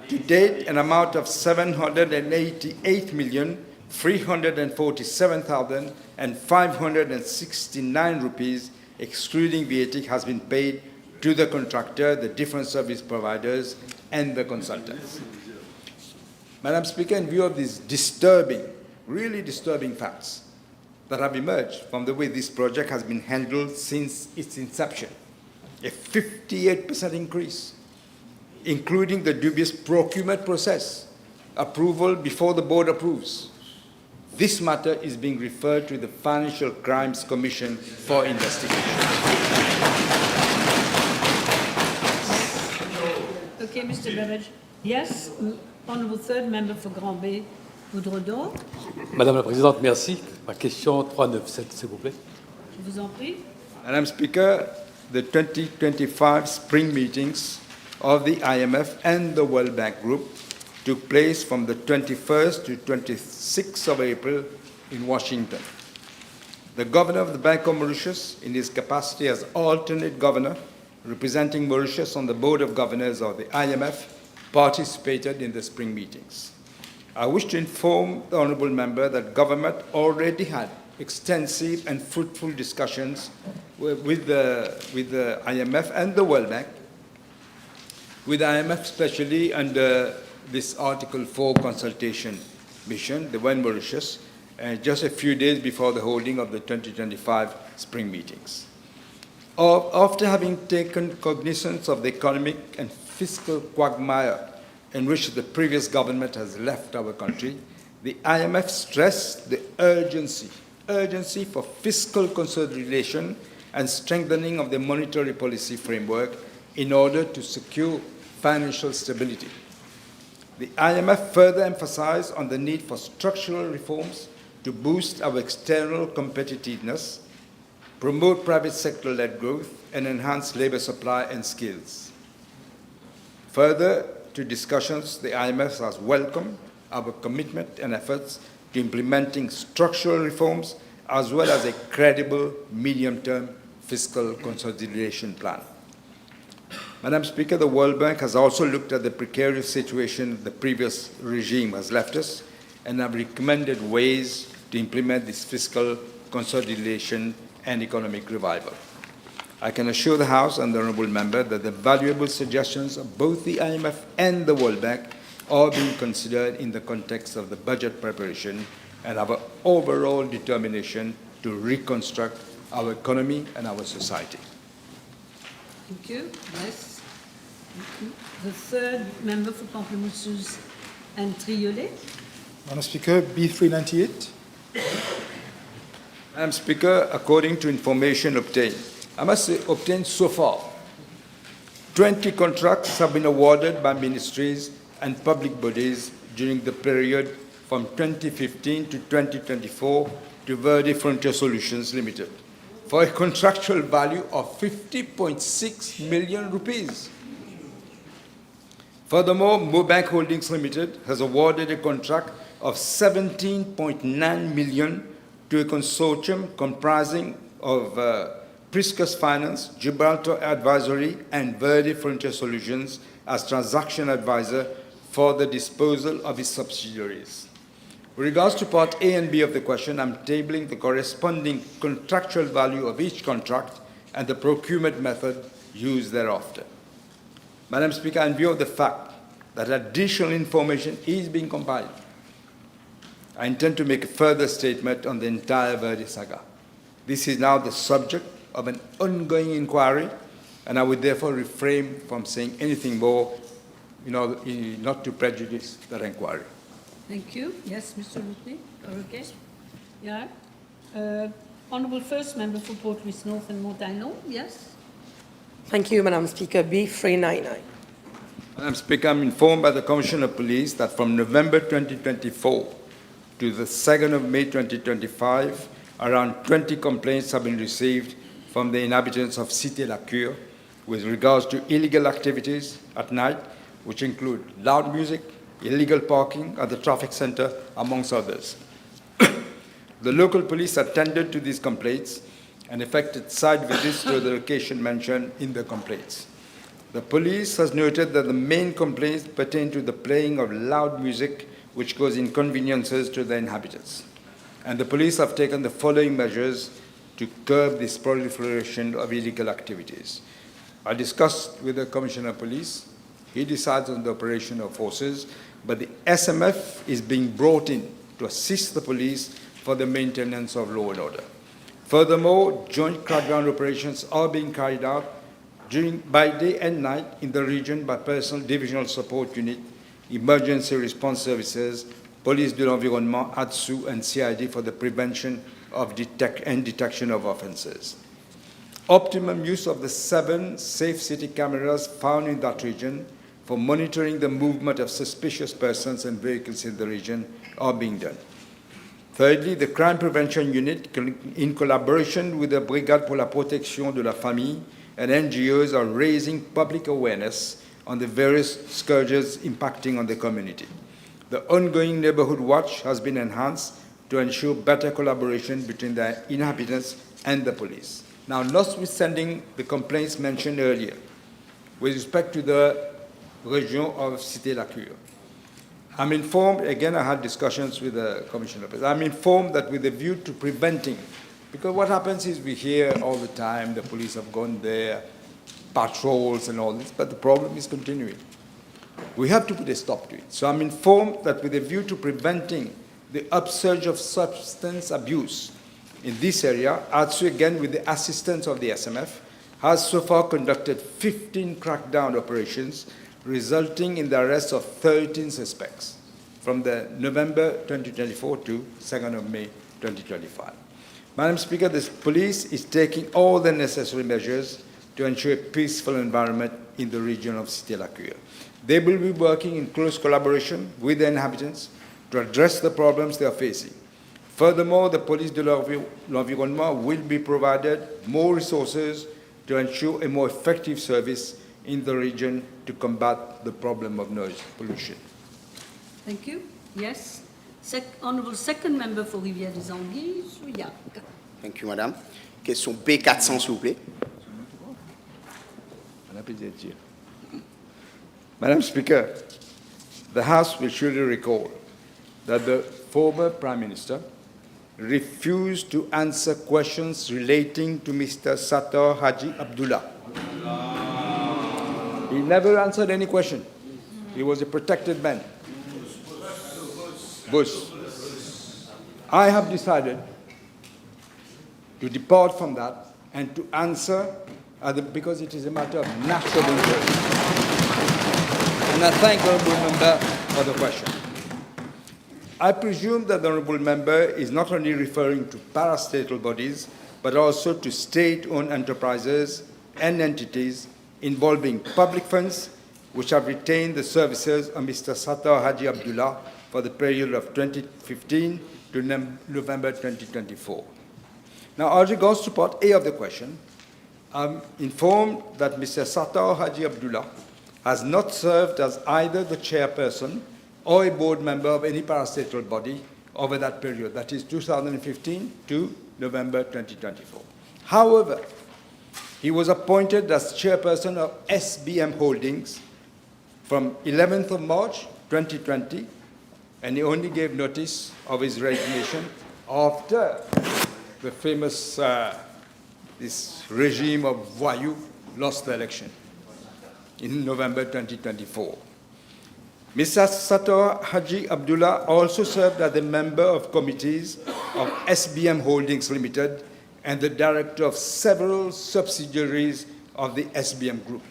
To date, an amount of 788,347,569 rupees, excluding VAT, has been paid to the contractor, the different service providers, and the consultants. Madam Speaker, in view of these disturbing, really disturbing facts that have emerged from the way this project has been handled since its inception, a 58% increase, including the dubious procurement process, approval before the board approves. This matter is being referred to the Financial Crimes Commission for investigation. Okay, Mr. Beveridge. Yes, Honourable Third Member for Grand Bay, Boudredon. Madame la Présidente, merci. Ma question 397, s'il vous plaît. Je vous en prie. Madam Speaker, the 2025 spring meetings of the IMF and the World Bank Group took place from the 21st to 26th of April in Washington. The Governor of the Bank of Mauritius, in his capacity as alternate governor, representing Mauritius on the Board of Governors of the IMF, participated in the spring meetings. I wish to inform the Honourable Member that government already had extensive and fruitful discussions with the IMF and the World Bank, with the IMF especially under this Article 4 consultation mission, the one Mauritius, just a few days before the holding of the 2025 spring meetings. After having taken cognizance of the economic and fiscal quagmire in which the previous government has left our country, the IMF stressed the urgency for fiscal consolidation and strengthening of the monetary policy framework in order to secure financial stability. The IMF further emphasized on the need for structural reforms to boost our external competitiveness, promote private sector-led growth, and enhance labor supply and skills. Further to discussions, the IMF has welcomed our commitment and efforts to implementing structural reforms as well as a credible medium-term fiscal consolidation plan. Madam Speaker, the World Bank has also looked at the precarious situation the previous regime has left us and have recommended ways to implement this fiscal consolidation and economic revival. I can assure the House and the Honourable Member that the valuable suggestions of both the IMF and the World Bank are being considered in the context of the budget preparation and our overall determination to reconstruct our economy and our society. Thank you. Yes. Thank you. The third member for Pamplemousses and Triolet. Madam Speaker, B398. Madam Speaker, according to information obtained, I must say obtained so far, 20 contracts have been awarded by ministries and public bodies during the period from 2015 to 2024 to Verde Frontier Solutions Limited for a contractual value of 50.6 million rupees. Furthermore, Mobank Holdings Limited has awarded a contract of 17.9 million to a consortium comprising of Priscus Finance, Gibraltar Advisory, and Verde Frontier Solutions as transaction advisor for the disposal of its subsidiaries. With regards to Part A and B of the question, I'm tabling the corresponding contractual value of each contract and the procurement method used thereafter. Madam Speaker, in view of the fact that additional information is being compiled, I intend to make a further statement on the entire Verde saga. This is now the subject of an ongoing inquiry, and I would therefore refrain from saying anything more, not to prejudice that inquiry. Thank you. Yes, Mr. Rutney. Okay. Yeah. Honourable First Member for Port Louis North and Montaigne. Yes. Thank you, Madam Speaker. B399. Madam Speaker, I'm informed by the Commissioner of Police that from November 2024 to the 2nd of May 2025, around 20 complaints have been received from the inhabitants of Cité-la-Cure with regards to illegal activities at night, which include loud music, illegal parking at the traffic center, amongst others. The local police attended to these complaints and effected site visits to the location mentioned in the complaints. The police has noted that the main complaints pertain to the playing of loud music, which cause inconveniences to the inhabitants. And the police have taken the following measures to curb this proliferation of illegal activities. I discussed with the Commissioner of Police. He decides on the operation of forces, but the SMF is being brought in to assist the police for the maintenance of law and order. Furthermore, joint crackdown operations are being carried out by day and night in the region by Personal Divisional Support Unit, Emergency Response Services, Police de l'Environnement, ADSU, and CID for the prevention of detection of offences. Optimum use of the 7 safe city cameras found in that region for monitoring the movement of suspicious persons and vehicles in the region are being done. Thirdly, the Crime Prevention Unit, in collaboration with the Brigade pour la Protection de la Famille and NGOs, are raising public awareness on the various scourges impacting on the community. The ongoing neighborhood watch has been enhanced to ensure better collaboration between the inhabitants and the police. Now, notwithstanding the complaints mentioned earlier with respect to the region of Cité-la-Cure, I'm informed, again I had discussions with the Commissioner, I'm informed that with a view to preventing, because what happens is we hear all the time the police have gone there, patrols and all this, but the problem is continuing. We have to put a stop to it. So I'm informed that with a view to preventing the upsurge of substance abuse in this area, ADSU, again with the assistance of the SMF, has so far conducted 15 crackdown operations, resulting in the arrest of 13 suspects from the November 2024 to 2nd of May 2025. Madam Speaker, the police is taking all the necessary measures to ensure a peaceful environment in the region of Cité-la-Cure. They will be working in close collaboration with the inhabitants to address the problems they are facing. Furthermore, the police de l'environnement will be provided more resources to ensure a more effective service in the region to combat the problem of noise pollution. Thank you. Yes. Honourable Second Member for Rivière des Anguilles, Souillac. Thank you, Madame. Question B400, s'il vous plaît. Madam Speaker, the House will surely recall that the former Prime Minister refused to answer questions relating to Mr. Sattar Haji Abdullah. He never answered any question. He was a protected man. Bush. I have decided to depart from that and to answer because it is a matter of national interest. And I thank the Honourable Member for the question. I presume that the Honourable Member is not only referring to parastatal bodies, but also to state-owned enterprises and entities involving public funds which have retained the services of Mr. Sattar Haji Abdullah for the period of 2015 to November 2024. Now, as regards to part A of the question, I'm informed that Mr. Sattar Haji Abdullah has not served as either the chairperson or a board member of any parastatal body over that period, that is 2015 to November 2024. However, he was appointed as chairperson of SBM Holdings from 11th of March 2020, and he only gave notice of his resignation after the famous this regime of voyous lost the election in November 2024. Mr. Sattar Haji Abdullah also served as a member of committees of SBM Holdings Limited and the director of several subsidiaries of the SBM Group.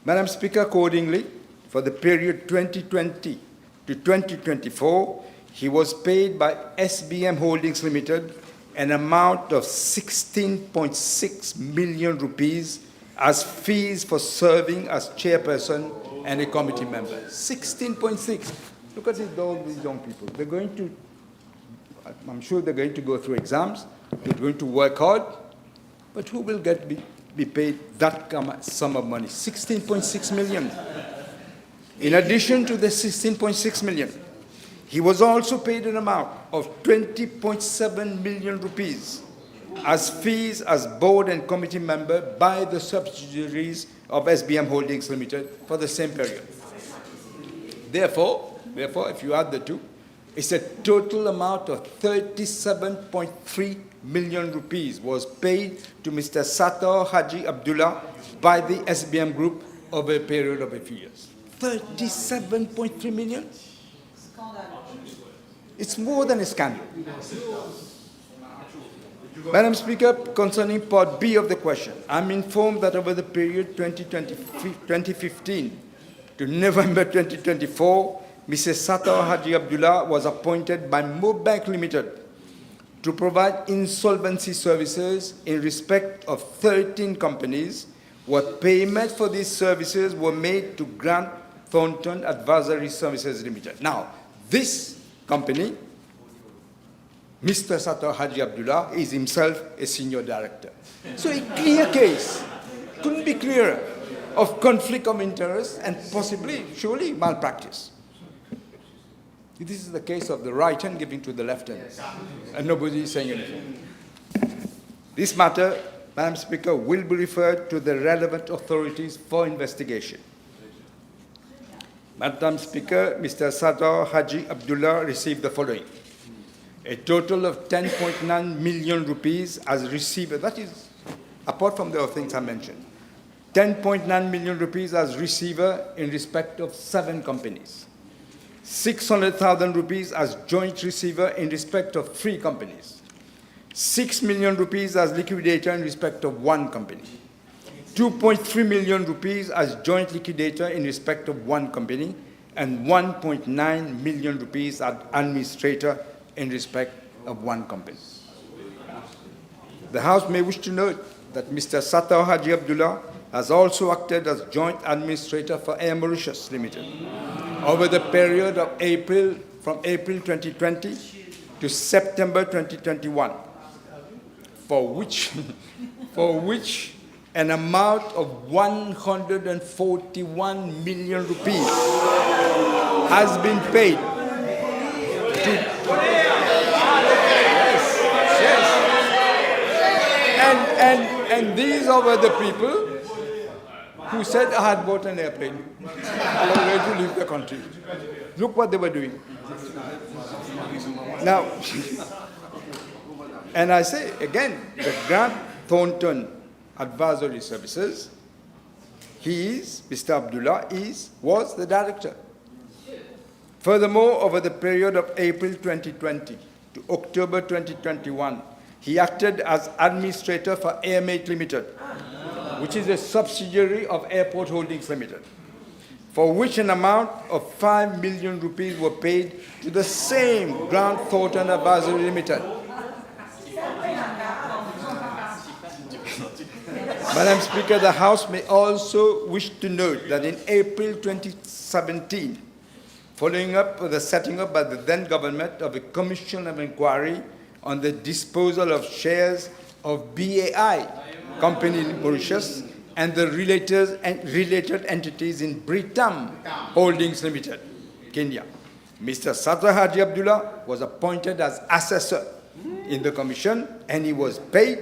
Madam Speaker, accordingly, for the period 2020 to 2024, he was paid by SBM Holdings Limited an amount of 16.6 million rupees as fees for serving as chairperson and a committee member. 16.6. Look at all these young people. They're going to, I'm sure they're going to go through exams. They're going to work hard. But who will be paid that sum of money? 16.6 million. In addition to the 16.6 million, he was also paid an amount of 20.7 million rupees as fees as board and committee member by the subsidiaries of SBM Holdings Limited for the same period. Therefore, if you add the two, it's a total amount of 37.3 million rupees was paid to Mr. Sattar Haji Abdullah by the SBM Group over a period of a few years. 37.3 million? It's more than a scandal. Madam Speaker, concerning Part B of the question, I'm informed that over the period 2015 to November 2024, Mrs. Sattar Haji Abdullah was appointed by Mobank Limited to provide insolvency services in respect of 13 companies, where payment for these services were made to Grant Thornton Advisory Services Limited. Now, this company, Mr. Sattar Haji Abdullah, is himself a senior director. So a clear case, couldn't be clearer, of conflict of interest and possibly, surely, malpractice. This is the case of the right hand giving to the left hand, and nobody is saying anything. This matter, Madam Speaker, will be referred to the relevant authorities for investigation. Madam Speaker, Mr. Sattar Haji Abdullah received the following: a total of 10.9 million rupees as receiver. That is, apart from the other things I mentioned, 10.9 million rupees as receiver in respect of 7 companies. 600,000 rupees as joint receiver in respect of 3 companies. 6 million rupees as liquidator in respect of 1 company. 2.3 million rupees as joint liquidator in respect of 1 company, and 1.9 million rupees as administrator in respect of 1 company. The House may wish to note that Mr. Sattar Haji Abdullah has also acted as joint administrator for Air Mauritius Limited over the period of from April 2020 to September 2021, for which an amount of 141 million rupees has been paid and these are the people who said I had bought an airplane. I was ready to leave the country. Look what they were doing. Now, and I say again, the Grant Thornton Advisory Services, Mr. Abdullah was the director. Furthermore, over the period of April 2020 to October 2021, he acted as administrator for Airmate Limited, which is a subsidiary of Airport Holdings Limited, for which an amount of 5 million rupees were paid to the same Grant Thornton Advisory Limited. Madam Speaker, the House may also wish to note that in April 2017, following up with the setting up by the then government of a commission of inquiry on the disposal of shares of BAI company in Mauritius and the related entities in Britam Holdings Limited, Kenya, Mr. Sattar Haji Abdullah was appointed as assessor in the commission, and he was paid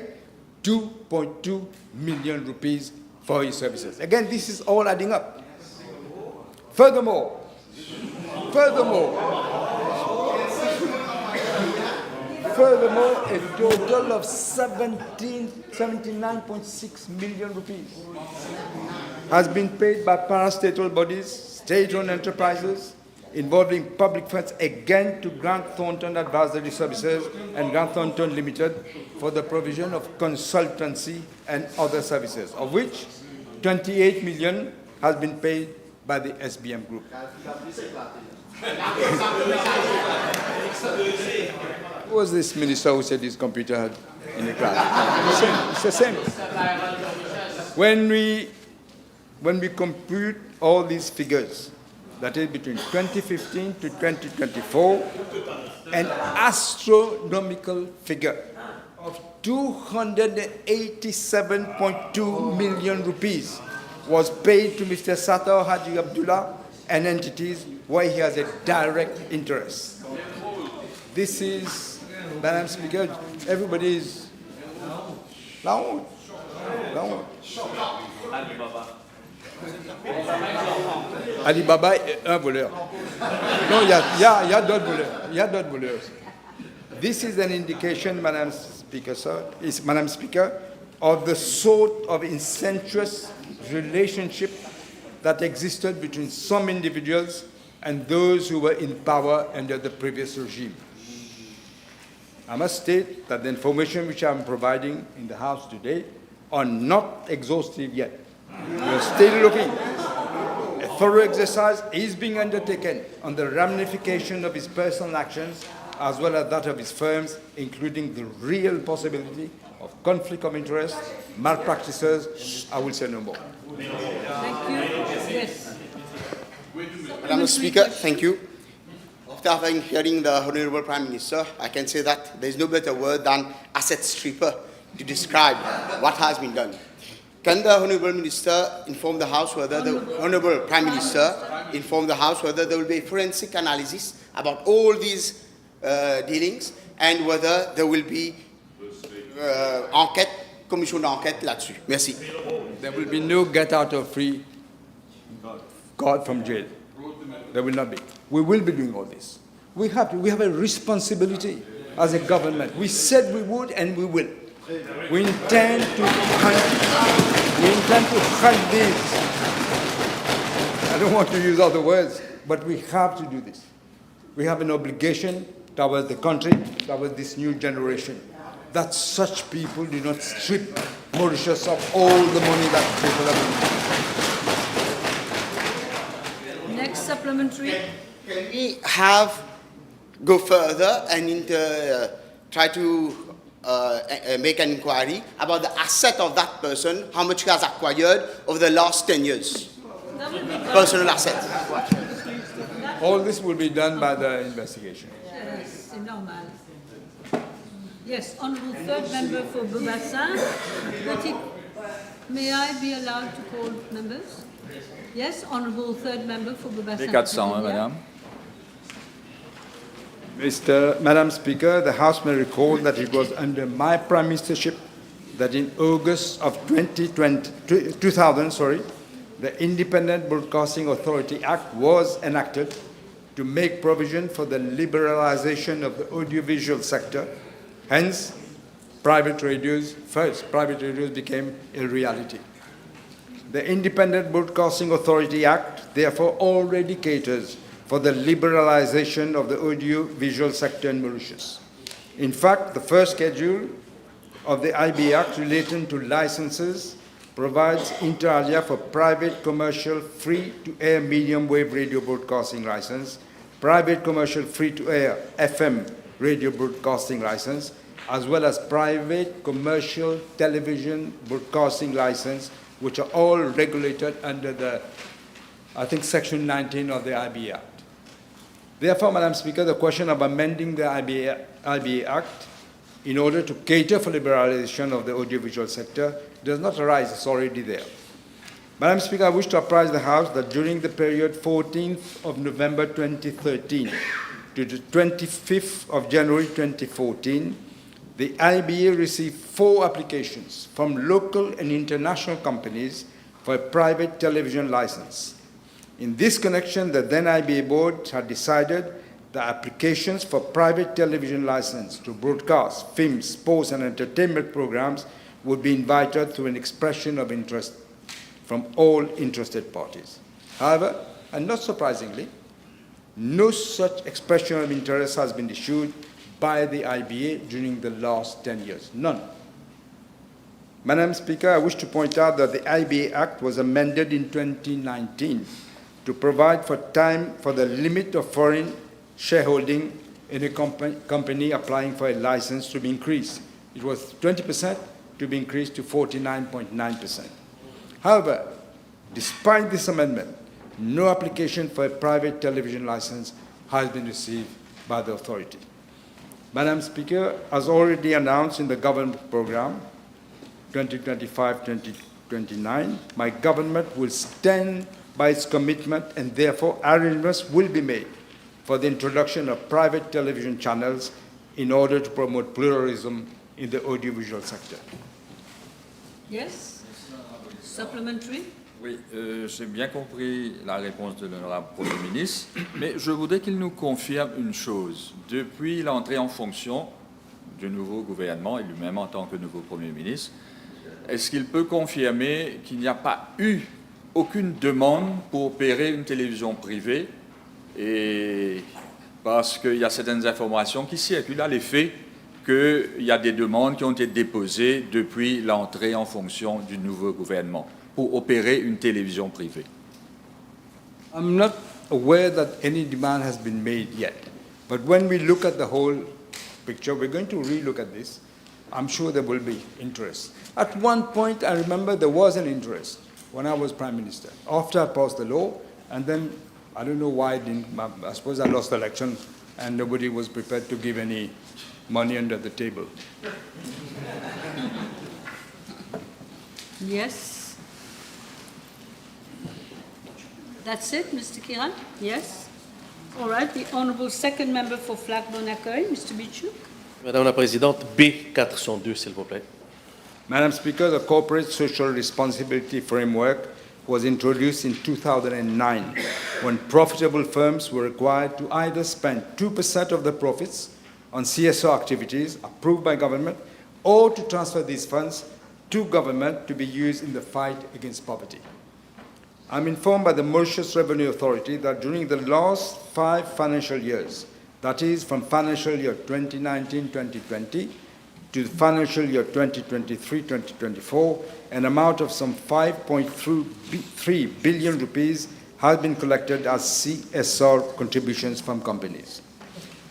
2.2 million rupees for his services. Again, this is all adding up. Furthermore, a total of 79.6 million rupees has been paid by parastatal bodies, state-owned enterprises, involving public funds, again to Grant Thornton Advisory Services and Grant Thornton Limited for the provision of consultancy and other services, of which 28 million has been paid by the SBM Group. Who was this minister who said his computer had in the class? It's the same. when we compute all these figures, that is between 2015 to 2024, an astronomical figure of 287.2 million rupees was paid to Mr. Sattar Haji Abdullah and entities where he has a direct interest. This is, Madam Speaker, everybody is... Loud. Alibaba est un voleur. Non, il y a d'autres voleurs. Il y a d'autres voleurs. This is an indication, Madam Speaker, of the sort of incestuous relationship that existed between some individuals and those who were in power under the previous regime. I must state that the information which I am providing in the House today are not exhaustive yet. We are still looking. A thorough exercise is being undertaken on the ramification of his personal actions as well as that of his firms, including the real possibility of conflict of interest, malpractices. I will say no more. Thank you. Yes. Madam Speaker, thank you. After hearing the Honourable Prime Minister, I can say that there is no better word than asset stripper to describe what has been done. Can the Honourable Minister inform the House whether the Honourable Prime Minister inform the House whether there will be a forensic analysis about all these dealings and whether there will be enquête, commission d'enquête là-dessus? Merci. There will be no get out of free card from jail. There will not be. We will be doing all this. We have a responsibility as a government. We said we would and we will. We intend to hunt this. I don't want to use other words, but we have to do this. We have an obligation towards the country, towards this new generation, that such people do not strip Mauritius of all the money that people have been. Next supplementary. Can we go further and try to make an inquiry about the asset of that person, how much he has acquired over the last 10 years? Personal asset. All this will be done by the investigation. Yes, c'est normal. Yes, Honourable Third Member for Bobassin. May I be allowed to call members? Yes, Honourable Third Member for Bobassin. P400, Madame. Madam Speaker, the House may recall that it was under my Prime Ministership that in August of 2000, the Independent Broadcasting Authority Act was enacted to make provision for the liberalization of the audiovisual sector. Hence, private radios became a reality. The Independent Broadcasting Authority Act therefore already caters for the liberalization of the audio-visual sector in Mauritius. In fact, the first schedule of the IB Act relating to licenses provides inter alia for private commercial free-to-air medium-wave radio broadcasting license, private commercial free-to-air FM radio broadcasting license, as well as private commercial television broadcasting license, which are all regulated under the, I think, Section 19 of the IB Act. Therefore, Madam Speaker, the question of amending the IBA Act in order to cater for liberalization of the audiovisual sector does not arise, it's already there. Madam Speaker, I wish to apprise the House that during the period 14th of November 2013 to the 25th of January 2014, the IBA received 4 applications from local and international companies for a private television license. In this connection, the then IBA board had decided the applications for private television license to broadcast films, sports, and entertainment programs would be invited through an expression of interest from all interested parties. However, and not surprisingly, no such expression of interest has been issued by the IBA during the last 10 years. None. Madam Speaker, I wish to point out that the IBA Act was amended in 2019 to provide for time for the limit of foreign shareholding in a company applying for a license to be increased. It was 20% to be increased to 49.9%. However, despite this amendment, no application for a private television license has been received by the authority. Madam Speaker, as already announced in the government program 2025-2029, my government will stand by its commitment, and therefore arrangements will be made for the introduction of private television channels in order to promote pluralism in the audiovisual sector. Yes? Supplementary? Oui, j'ai bien compris la réponse de l'honorable Premier ministre, mais je voudrais qu'il nous confirme une chose. Depuis l'entrée en fonction du nouveau gouvernement et lui-même en tant que nouveau Premier ministre, est-ce qu'il peut confirmer qu'il n'y a pas eu aucune demande pour opérer une télévision privée, et parce qu'il y a certaines informations qui circulent à l'effet qu'il y a des demandes qui ont été déposées depuis l'entrée en fonction du nouveau gouvernement pour opérer une télévision privée? I'm not aware that any demand has been made yet, but when we look at the whole picture, we're going to re-look at this. I'm sure there will be interest. At one point, I remember there was an interest when I was Prime Minister, after I passed the law, and then I don't know why I suppose I lost the election and nobody was prepared to give any money under the table. Yes. That's it, Mr. Kiran? Yes? All right, the Honourable Second Member for Flac-Bonaccueil, Mr. Bichou. Madame la Présidente, B402, s'il vous plaît. Madam Speaker, the Corporate Social Responsibility Framework was introduced in 2009 when profitable firms were required to either spend 2% of the profits on CSR activities approved by government or to transfer these funds to government to be used in the fight against poverty. I'm informed by the Mauritius Revenue Authority that during the last 5 financial years, that is from financial year 2019-2020 to financial year 2023-2024, an amount of some 5.3 billion rupees has been collected as CSR contributions from companies.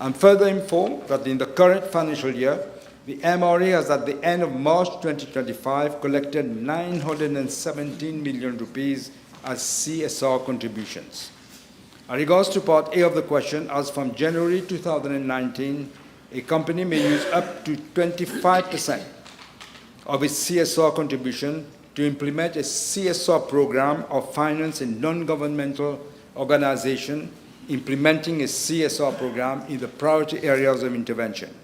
I'm further informed that in the current financial year, the MRA has at the end of March 2025 collected 917 million rupees as CSR contributions. In regards to Part A of the question, as from January 2019, a company may use up to 25% of its CSR contribution to implement a CSR program of finance in non-governmental organization implementing a CSR program in the priority areas of intervention.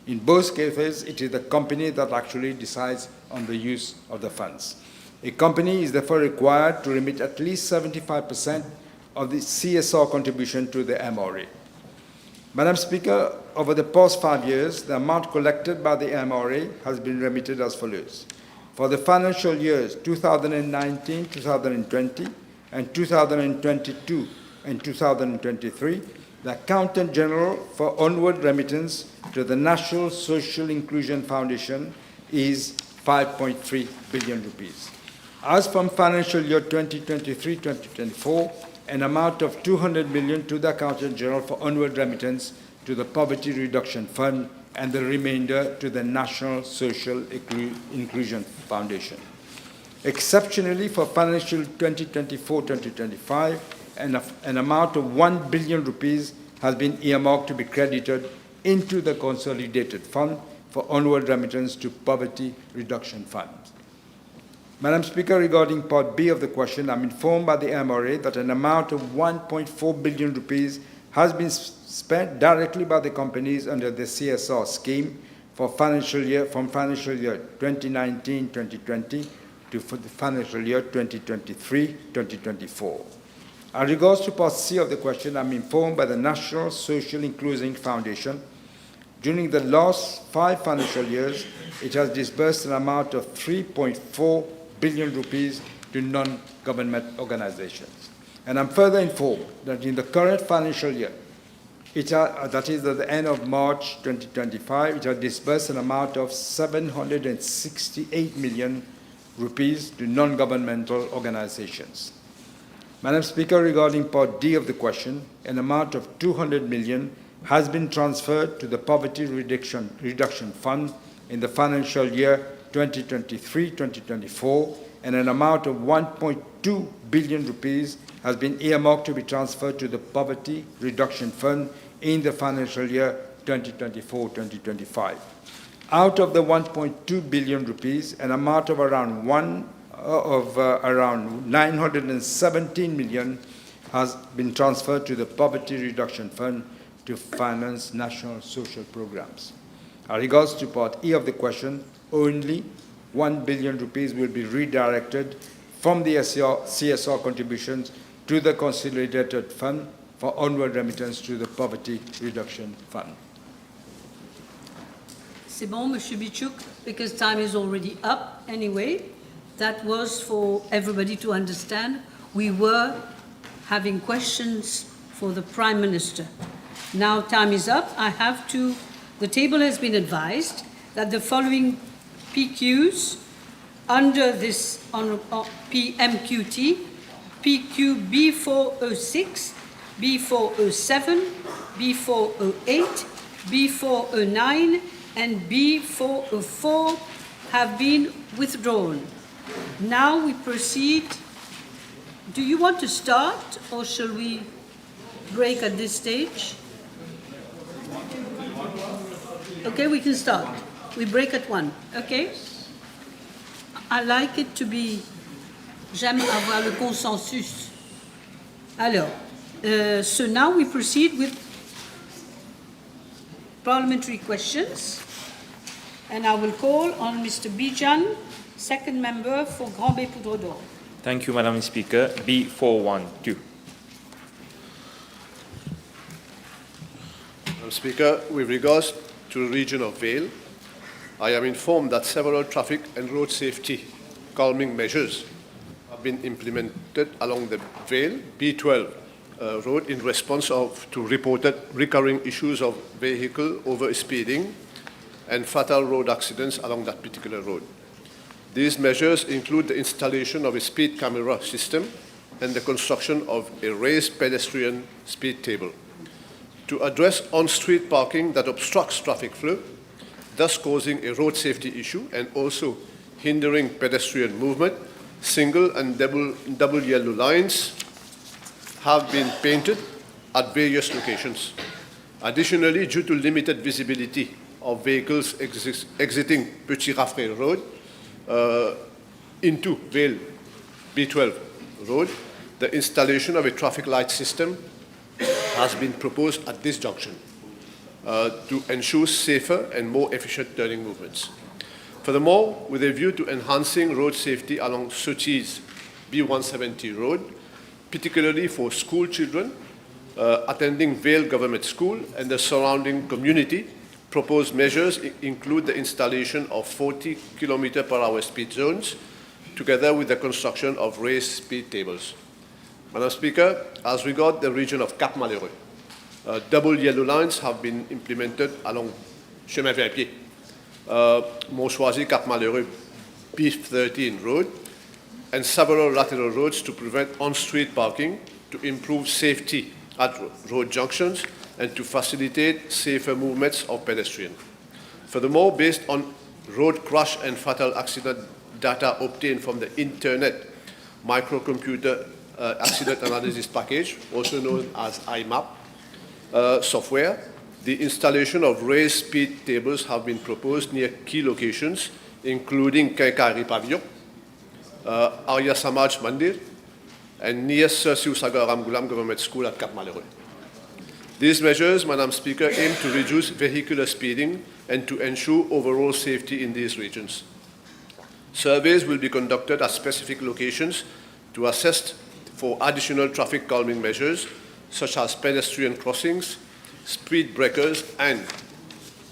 In both cases, it is the company that actually decides on the use of the funds. A company is therefore required to remit at least 75% of the CSR contribution to the MRA. Madam Speaker, over the past 5 years, the amount collected by the MRA has been remitted as follows. For the financial years 2019, 2020, and 2022 and 2023, the Accountant General for onward remittance to the National Social Inclusion Foundation is 5.3 billion rupees. As from financial year 2023-2024, an amount of 200 million to the Accountant General for onward remittance to the Poverty Reduction Fund and the remainder to the National Social Inclusion Foundation. Exceptionally, for financial 2024-2025, an amount of 1 billion rupees has been earmarked to be credited into the Consolidated Fund for onward remittance to Poverty Reduction Fund. Madam Speaker, regarding Part B of the question, I'm informed by the MRA that an amount of 1.4 billion rupees has been spent directly by the companies under the CSR scheme for financial year, from financial year 2019-2020 to for the financial year 2023-2024. As regards to Part C of the question, I'm informed by the National Social Inclusion Foundation. During the last 5 financial years, it has disbursed an amount of 3.4 billion rupees to non-government organizations. And I'm further informed that in the current financial year, that is at the end of March 2025, it has disbursed an amount of 768 million rupees to non-governmental organizations. Madam Speaker, regarding Part D of the question, an amount of 200 million has been transferred to the Poverty Reduction Fund in the financial year 2023-2024, and an amount of 1.2 billion rupees has been earmarked to be transferred to the Poverty Reduction Fund in the financial year 2024-2025. Out of the 1.2 billion rupees, an amount of around 917 million has been transferred to the Poverty Reduction Fund to finance national social programs. As regards to Part E of the question, only 1 billion rupees will be redirected from the CSR contributions to the Consolidated Fund for onward remittance to the Poverty Reduction Fund. C'est bon, Monsieur Bichuk, because time is already up anyway. That was for everybody to understand. We were having questions for the Prime Minister. Now time is up. The table has been advised that the following PQs under this PMQT, PQ B406, B407, B408, B409, and B404 have been withdrawn. Now we proceed. Do you want to start, or shall we break at this stage? Okay, we can start. We break at 1. Okay? I like it to be... J'aime avoir le consensus. Alors, so now we proceed with parliamentary questions. And I will call on Mr. Bijan, second member for Grand Bay Poudre d'Or. Thank you, Madam Speaker. B412. Madam Speaker, with regards to the region of Vale, I am informed that several traffic and road safety calming measures have been implemented along the Vale B12 road in response to reported recurring issues of vehicle over-speeding and fatal road accidents along that particular road. These measures include the installation of a speed camera system and the construction of a raised pedestrian speed table. To address on-street parking that obstructs traffic flow, thus causing a road safety issue and also hindering pedestrian movement, single and double yellow lines have been painted at various locations. Additionally, due to limited visibility of vehicles exiting Petit Raffray Road into Vale B12 Road, the installation of a traffic light system has been proposed at this junction to ensure safer and more efficient turning movements. Furthermore, with a view to enhancing road safety along Sochi's B170 Road, particularly for school children attending Vale Government School and the surrounding community, proposed measures include the installation of 40 km/h speed zones, together with the construction of raised speed tables. Madam Speaker, as regards the region of Cap Malheureux, double yellow lines have been implemented along Chemin Vert-Pied, Montchoisy Cap Malheureux B13 Road, and several lateral roads to prevent on-street parking, to improve safety at road junctions, and to facilitate safer movements of pedestrians. Furthermore, based on road crash and fatal accident data obtained from the Internet Microcomputer Accident Analysis Package, also known as IMAP software, the installation of raised speed tables have been proposed near key locations, including Kaikari Pavillon, Arya Samaj Mandir, and near Sir Siu Sagar Ramgulam Government School at Cap Malheureux. These measures, Madam Speaker, aim to reduce vehicular speeding and to ensure overall safety in these regions. Surveys will be conducted at specific locations to assess for additional traffic calming measures, such as pedestrian crossings, speed breakers, and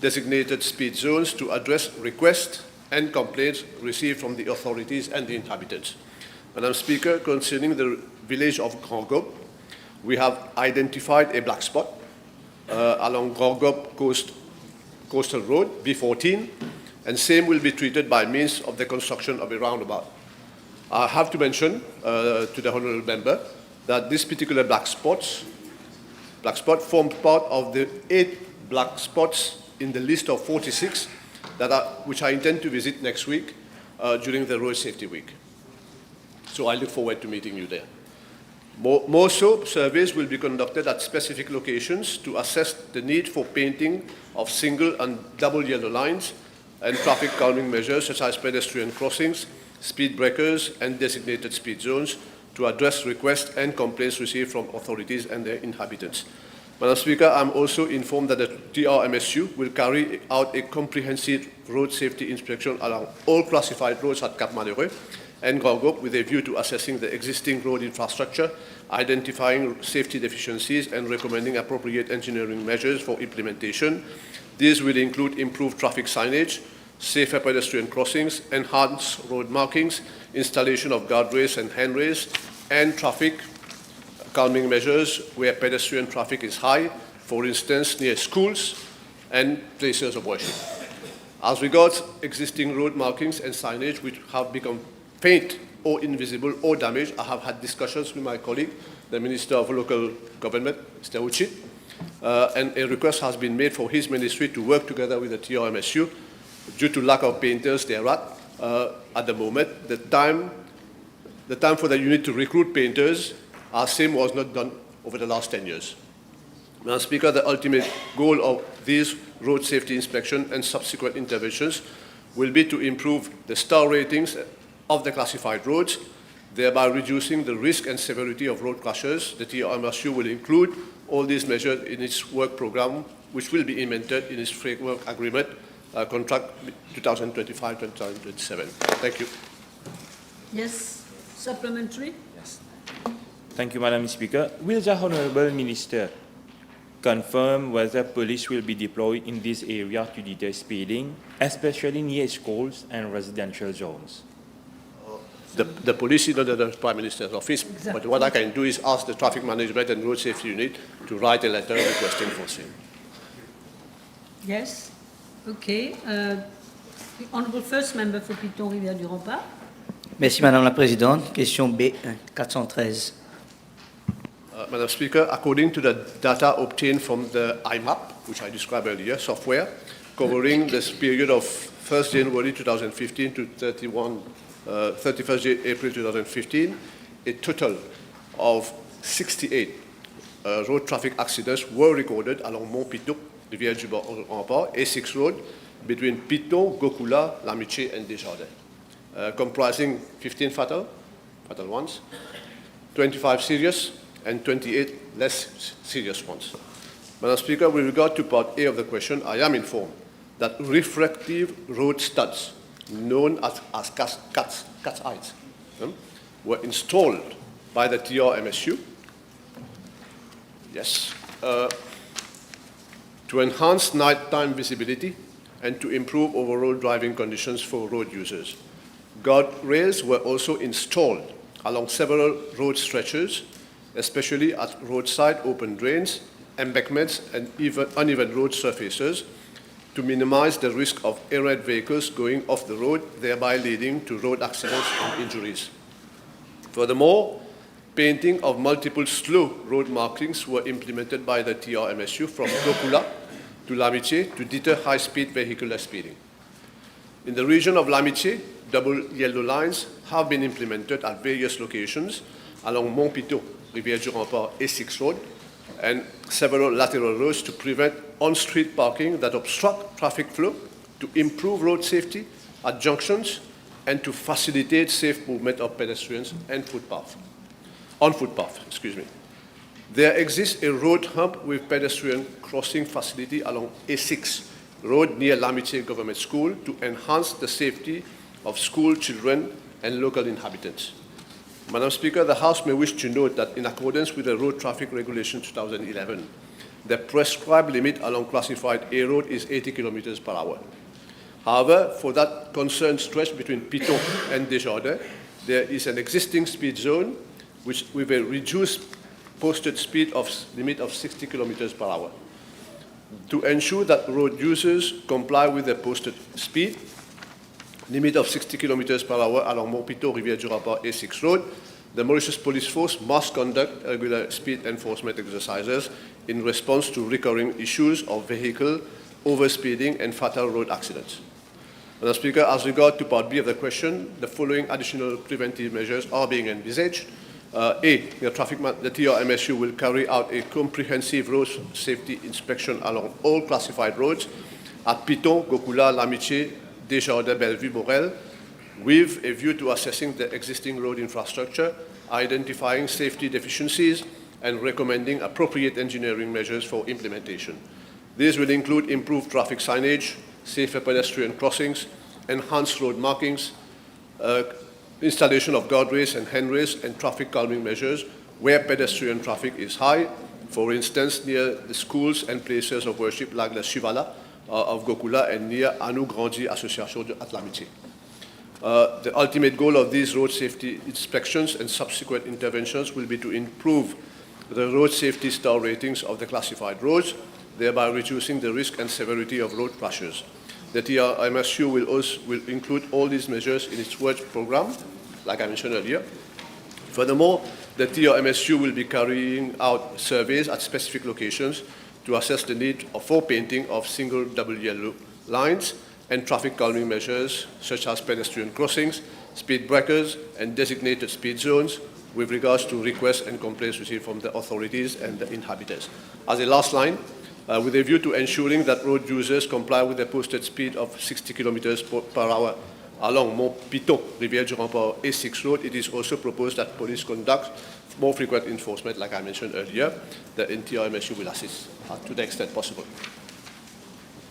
designated speed zones to address requests and complaints received from the authorities and the inhabitants. Madam Speaker, concerning the village of Grand Gobe, we have identified a black spot along Grand Gobe Coastal Road, B14, and same will be treated by means of the construction of a roundabout. I have to mention to the Honourable Member that this particular black spot formed part of the 8 black spots in the list of 46 which I intend to visit next week during the Road Safety Week. So I look forward to meeting you there. More so, surveys will be conducted at specific locations to assess the need for painting of single and double yellow lines and traffic calming measures such as pedestrian crossings, speed breakers, and designated speed zones to address requests and complaints received from authorities and their inhabitants. Madam Speaker, I'm also informed that the TRMSU will carry out a comprehensive road safety inspection along all classified roads at Cap Malheureux and Grand with a view to assessing the existing road infrastructure, identifying safety deficiencies, and recommending appropriate engineering measures for implementation. These will include improved traffic signage, safer pedestrian crossings, enhanced road markings, installation of guardrails and handrails, and traffic calming measures where pedestrian traffic is high, for instance, near schools and places of worship. As regards existing road markings and signage which have become faint or invisible or damaged, I have had discussions with my colleague, the Minister of Local Government, Mr. Uchit, and a request has been made for his ministry to work together with the TRMSU due to lack of painters there at the moment. The time for the unit to recruit painters, as same was not done over the last 10 years. Madam Speaker, the ultimate goal of these road safety inspection and subsequent interventions will be to improve the star ratings of the classified roads, thereby reducing the risk and severity of road crashes. The TRMSU will include all these measures in its work program, which will be implemented in its framework agreement contract 2025-2027. Thank you. Yes, supplementary. Yes. Thank you, Madam Speaker. Will the Honourable Minister confirm whether police will be deployed in this area to deter speeding, especially near schools and residential zones? The police is under the Prime Minister's office, exactly. But what I can do is ask the Traffic Management and Road Safety Unit to write a letter requesting for same. Yes. Okay. The Honourable First Member for Piton-Rivière-du-Rempart. Merci Madame la Présidente. Question B 413. Madam Speaker, according to the data obtained from the IMAP, which I described earlier, software, covering this period of 1st January 2015 to 31st April 2015, a total of 68 road traffic accidents were recorded along Mont-Piton, Rivière-du-Rempart, A6 Road, between Piton, Gokula, L'Amitié, and Desjardins, comprising 15 fatal ones, 25 serious, and 28 less serious ones. Madam Speaker, with regard to Part A of the question, I am informed that refractive road studs, known as cat's eyes, were installed by the TRMSU, yes, to enhance nighttime visibility and to improve overall driving conditions for road users. Guardrails were also installed along several road stretches, especially at roadside open drains, embankments, and even uneven road surfaces, to minimize the risk of errant vehicles going off the road, thereby leading to road accidents and injuries. Furthermore, painting of multiple slow road markings were implemented by the TRMSU from Gokula to L'Amitié to deter high-speed vehicular speeding. In the region of L'Amitié, double yellow lines have been implemented at various locations along Mont-Piton, Rivière-du-Rempart, A6 Road, and several lateral roads to prevent on-street parking that obstruct traffic flow, to improve road safety at junctions, and to facilitate safe movement of pedestrians and on footpath. There exists a road hump with pedestrian crossing facility along A6 Road near L'Amitié Government School to enhance the safety of school children and local inhabitants. Madam Speaker, the House may wish to note that in accordance with the Road Traffic Regulation 2011, the prescribed limit along classified A road is 80 kilometers per hour. However, for that concerned stretch between Piton and Desjardins, there is an existing speed zone with a reduced posted speed limit of 60 kilometers per hour. To ensure that road users comply with the posted speed limit of 60 kilometers per hour along Mont-Piton, Rivière-du-Rempart, A6 Road, the Mauritius Police Force must conduct regular speed enforcement exercises in response to recurring issues of vehicle overspeeding and fatal road accidents. Madam Speaker, as regard to Part B of the question, the following additional preventive measures are being envisaged. A, the TRMSU will carry out a comprehensive road safety inspection along all classified roads at Piton, Gokula, L'Amitié, Desjardins, Bellevue, Morel, with a view to assessing the existing road infrastructure, identifying safety deficiencies, and recommending appropriate engineering measures for implementation. These will include improved traffic signage, safer pedestrian crossings, enhanced road markings, installation of guardrails and handrails, and traffic calming measures where pedestrian traffic is high, for instance, near the schools and places of worship like the Shivala of Gokula and near Anu Grandi Association at L'Amitié. The ultimate goal of these road safety inspections and subsequent interventions will be to improve the road safety star ratings of the classified roads, thereby reducing the risk and severity of road crashes. The TRMSU will include all these measures in its work program, like I mentioned earlier. Furthermore, the TRMSU will be carrying out surveys at specific locations to assess the need for painting of single double yellow lines and traffic calming measures such as pedestrian crossings, speed breakers, and designated speed zones with regards to requests and complaints received from the authorities and the inhabitants. As a last line, with a view to ensuring that road users comply with the posted speed of 60 kilometers per hour along Mont-Piton, Rivière-du-Rempart A6 road, it is also proposed that police conduct more frequent enforcement, like I mentioned earlier. The TRMSU will assist to the extent possible.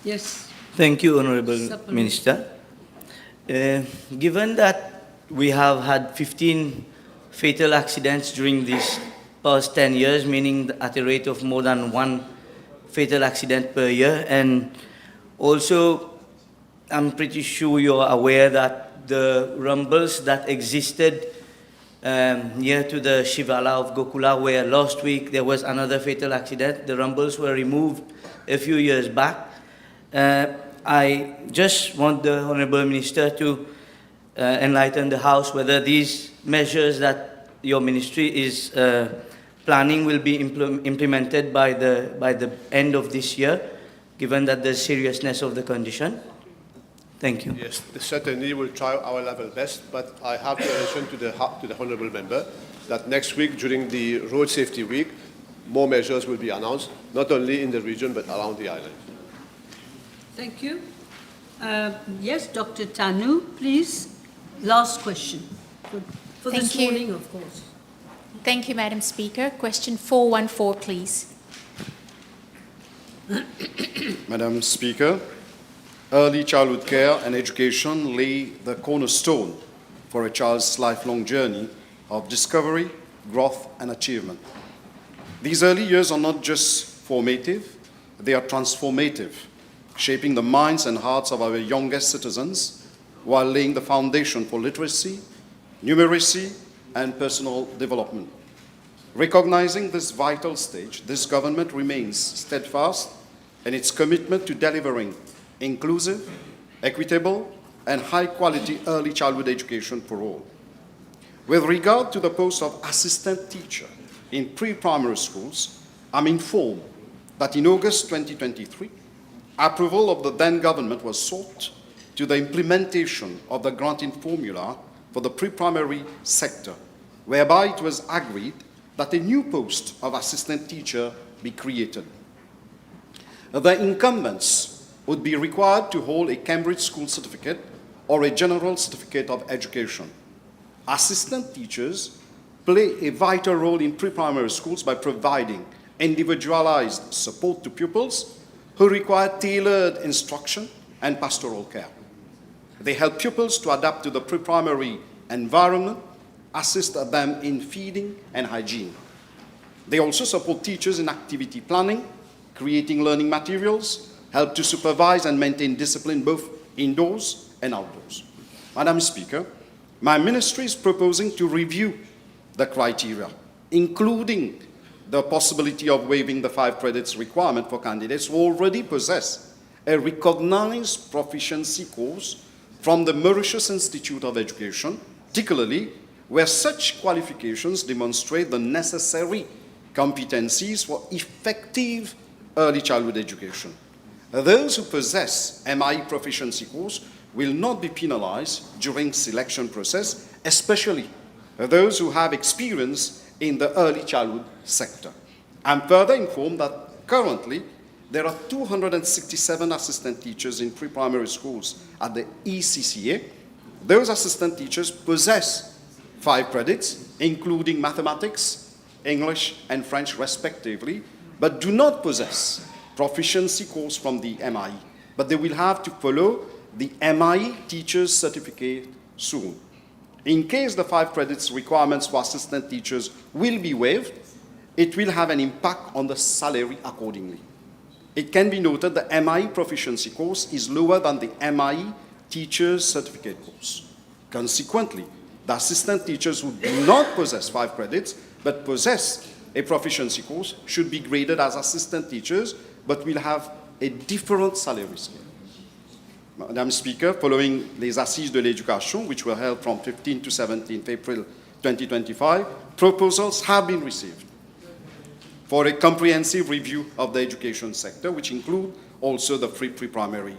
Yes. Thank you, Honourable Minister. Given that we have had 15 fatal accidents during these past 10 years, meaning at a rate of more than 1 fatal accident per year, and also I'm pretty sure you're aware that the rumbles that existed near to the Shivala of Gokula, where last week there was another fatal accident. The rumbles were removed a few years back. I just want the Honourable Minister to enlighten the House whether these measures that your ministry is planning will be implemented by the end of this year, given that the seriousness of the condition. Thank you. Yes, certainly we'll try our level best, but I have to mention to the Honourable Member that next week, during the Road Safety Week, more measures will be announced, not only in the region, but around the island. Thank you. Yes, Dr. Tanu, please. Last question for this morning, of course. Thank you, Madam Speaker. Question 414, please. Madam Speaker, early childhood care and education lay the cornerstone for a child's lifelong journey of discovery, growth, and achievement. These early years are not just formative, they are transformative, shaping the minds and hearts of our youngest citizens while laying the foundation for literacy, numeracy, and personal development. Recognizing this vital stage, this government remains steadfast in its commitment to delivering inclusive, equitable, and high-quality early childhood education for all. With regard to the post of assistant teacher in pre-primary schools, I'm informed that in August 2023, approval of the then government was sought to the implementation of the granting formula for the pre-primary sector, whereby it was agreed that a new post of assistant teacher be created. The incumbents would be required to hold a Cambridge School Certificate or a General Certificate of Education. Assistant teachers play a vital role in pre-primary schools by providing individualized support to pupils who require tailored instruction and pastoral care. They help pupils to adapt to the pre-primary environment, assist them in feeding and hygiene. They also support teachers in activity planning, creating learning materials, help to supervise and maintain discipline both indoors and outdoors. Madam Speaker, my ministry is proposing to review the criteria, including the possibility of waiving the 5 credits requirement for candidates who already possess a recognized proficiency course from the Mauritius Institute of Education, particularly where such qualifications demonstrate the necessary competencies for effective early childhood education. Those who possess MIE proficiency course will not be penalized during selection process, especially those who have experience in the early childhood sector. I'm further informed that currently there are 267 assistant teachers in pre-primary schools at the ECCA. Those assistant teachers possess 5 credits, including mathematics, English, and French respectively, but do not possess proficiency course from the MIE. But they will have to follow the MIE Teacher's Certificate soon. In case the 5 credits requirements for assistant teachers will be waived, it will have an impact on the salary accordingly. It can be noted the MIE proficiency course is lower than the MIE Teacher's Certificate course. Consequently, the assistant teachers who do not possess 5 credits but possess a proficiency course should be graded as assistant teachers but will have a different salary scale. Madam Speaker, following les Assises de l'Éducation, which were held from 15 to 17 April 2025, proposals have been received for a comprehensive review of the education sector, which include also the free pre-primary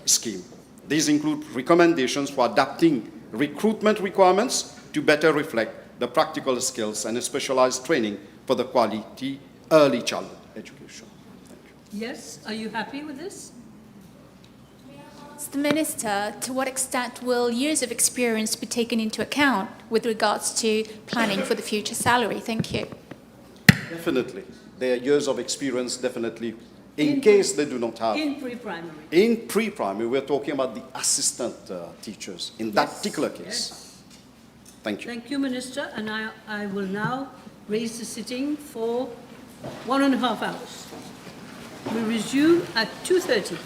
scheme. These include recommendations for adapting recruitment requirements to better reflect the practical skills and a specialized training for the quality early childhood education. Yes, are you happy with this? The Minister, to what extent will years of experience be taken into account with regards to planning for the future salary? Thank you. Definitely. Their years of experience, definitely, in case they do not have. In pre-primary. In pre-primary, we're talking about the assistant teachers in that particular case. Yes. Thank you. Thank you, Minister. And I will now raise the sitting for 1.5 hours. We resume at 2:30.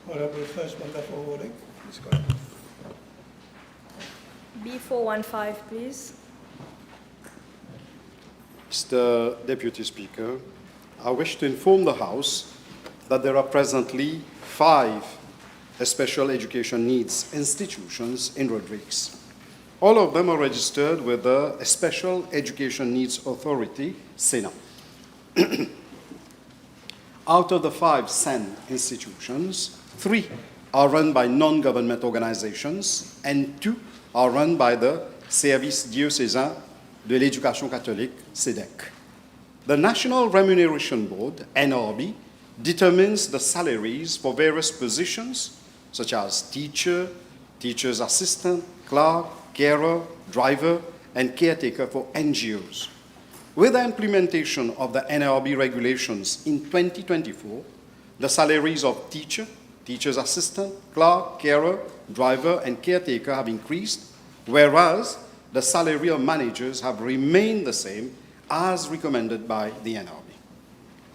Honourable First Member for voting. Please go ahead. B415, please. Mr. Deputy Speaker, I wish to inform the House that there are presently 5 special education needs institutions in Rodrigues. All of them are registered with the Special Education Needs Authority, SENA. Out of the 5 SEN institutions, 3 are run by non-government organizations and 2 are run by the Service diocésain de l'éducation catholique, SEDEC. The National Remuneration Board, NRB, determines the salaries for various positions such as teacher, teacher's assistant, clerk, carer, driver, and caretaker for NGOs. With the implementation of the NRB regulations in 2024, the salaries of teacher, teacher's assistant, clerk, carer, driver, and caretaker have increased, whereas the salary of managers have remained the same as recommended by the NRB.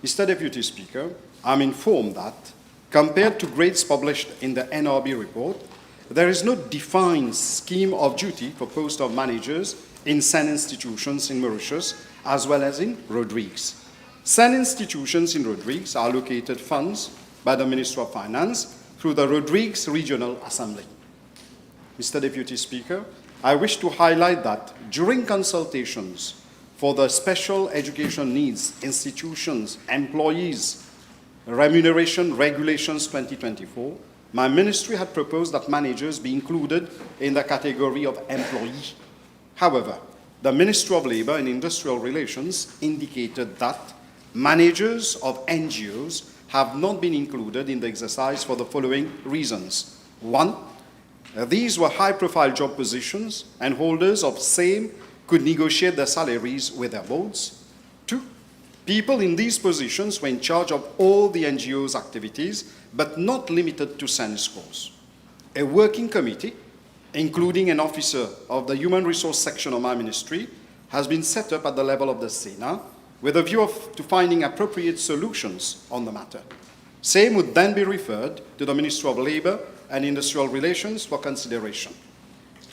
Mr. Deputy Speaker, I'm informed that, compared to grades published in the NRB report, there is no defined scheme of duty for posts of managers in SEN institutions in Mauritius, as well as in Rodrigues. SEN institutions in Rodrigues are allocated funds by the Ministry of Finance through the Rodrigues Regional Assembly. Mr. Deputy Speaker, I wish to highlight that during consultations for the Special Education Needs Institutions Employees Remuneration Regulations 2024, my ministry had proposed that managers be included in the category of employee. However, the Ministry of Labour and Industrial Relations indicated that managers of NGOs have not been included in the exercise for the following reasons. 1, these were high-profile job positions and holders of same could negotiate their salaries with their boards. 2, people in these positions were in charge of all the NGO's activities, but not limited to SEN schools. A working committee, including an officer of the Human Resource section of my ministry, has been set up at the level of the SENA with a view to finding appropriate solutions on the matter. Same would then be referred to the Ministry of Labour and Industrial Relations for consideration.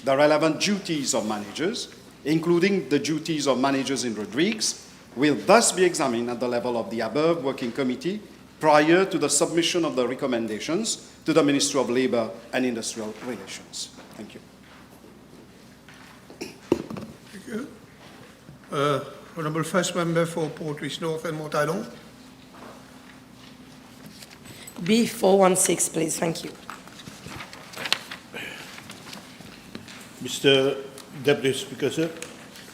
The relevant duties of managers, including the duties of managers in Rodrigues, will thus be examined at the level of the above working committee prior to the submission of the recommendations to the Ministry of Labour and Industrial Relations. Thank you. Thank you. Honourable First Member for Port-Louis North and Mortaillon. B416, please. Thank you. Mr. Deputy Speaker, sir,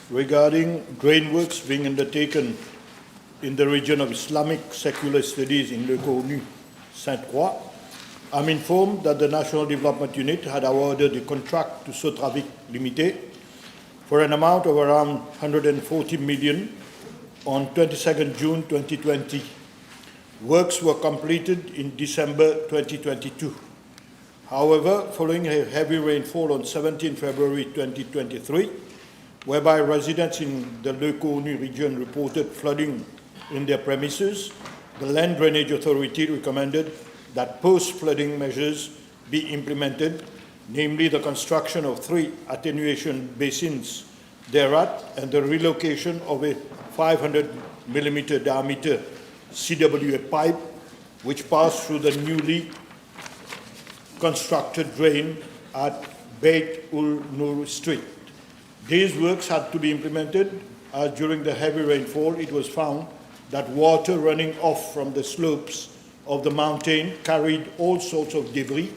regarding drain works being undertaken in the region of Islamic Secular Studies in Le Cournu, Sainte-Croix, I'm informed that the National Development Unit had awarded a contract to Sotravic Limited for an amount of around 140 million on 22nd June 2020. Works were completed in December 2022. However, following a heavy rainfall on 17 February 2023, whereby residents in the Le Cournu region reported flooding in their premises, the Land Drainage Authority recommended that post-flooding measures be implemented, namely the construction of 3 attenuation basins thereat and the relocation of a 500 millimeter diameter CWA pipe which passed through the newly constructed drain at Beit ul Nur Street. These works had to be implemented as during the heavy rainfall it was found that water running off from the slopes of the mountain carried all sorts of debris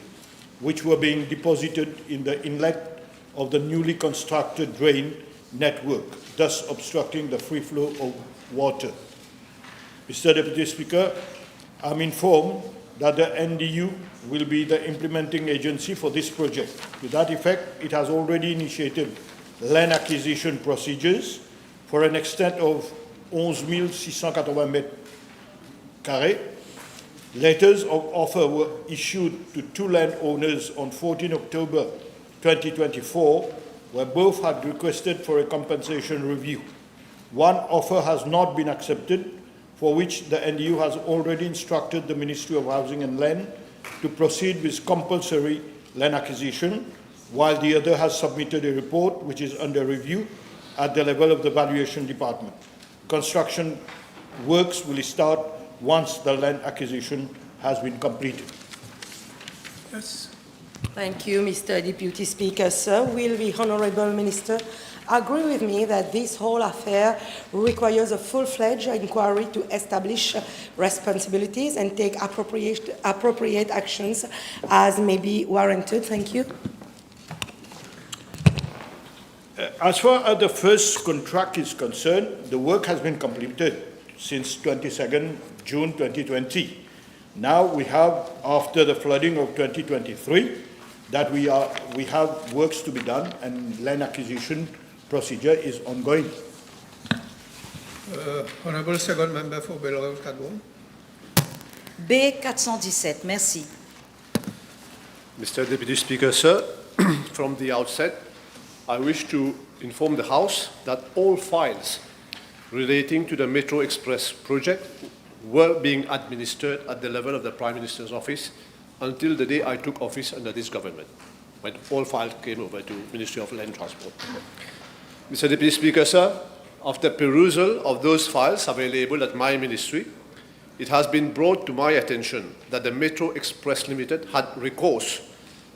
which were being deposited in the inlet of the newly constructed drain network, thus obstructing the free flow of water. Mr. Deputy Speaker, I'm informed that the NDU will be the implementing agency for this project. To that effect, it has already initiated land acquisition procedures for an extent of 11,680 mètres carrés. Letters of offer were issued to two landowners on 14 October 2024, where both had requested for a compensation review. One offer has not been accepted, for which the NDU has already instructed the Ministry of Housing and Land to proceed with compulsory land acquisition, while the other has submitted a report which is under review at the level of the Valuation Department. Construction works will start once the land acquisition has been completed. Yes. Thank you, Mr. Deputy Speaker. Sir, will the Honourable Minister agree with me that this whole affair requires a full-fledged inquiry to establish responsibilities and take appropriate actions as may be warranted? Thank you. As far as the first contract is concerned, the work has been completed since 22nd June 2020. Now we have, after the flooding of 2023, that we have works to be done, and land acquisition procedure is ongoing. Honourable Second Member for Belleau-Cadbourne. B417, merci. Mr. Deputy Speaker, sir, from the outset, I wish to inform the House that all files relating to the Metro Express project were being administered at the level of the Prime Minister's office until the day I took office under this government, when all files came over to Ministry of Land Transport. Mr. Deputy Speaker, sir, after perusal of those files available at my ministry, it has been brought to my attention that the Metro Express Limited had recourse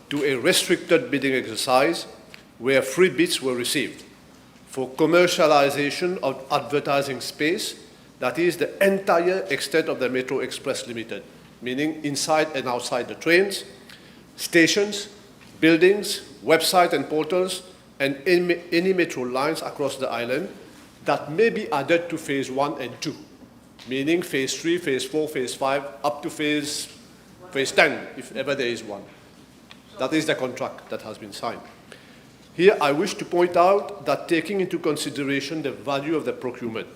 to a restricted bidding exercise where free bids were received for commercialization of advertising space, that is the entire extent of the Metro Express Limited, meaning inside and outside the trains, stations, buildings, websites and portals, and any metro lines across the island that may be added to phase 1 and 2, meaning phase 3, phase 4, phase 5, up to phase 10, if ever there is one. That is the contract that has been signed. Here, I wish to point out that taking into consideration the value of the procurement,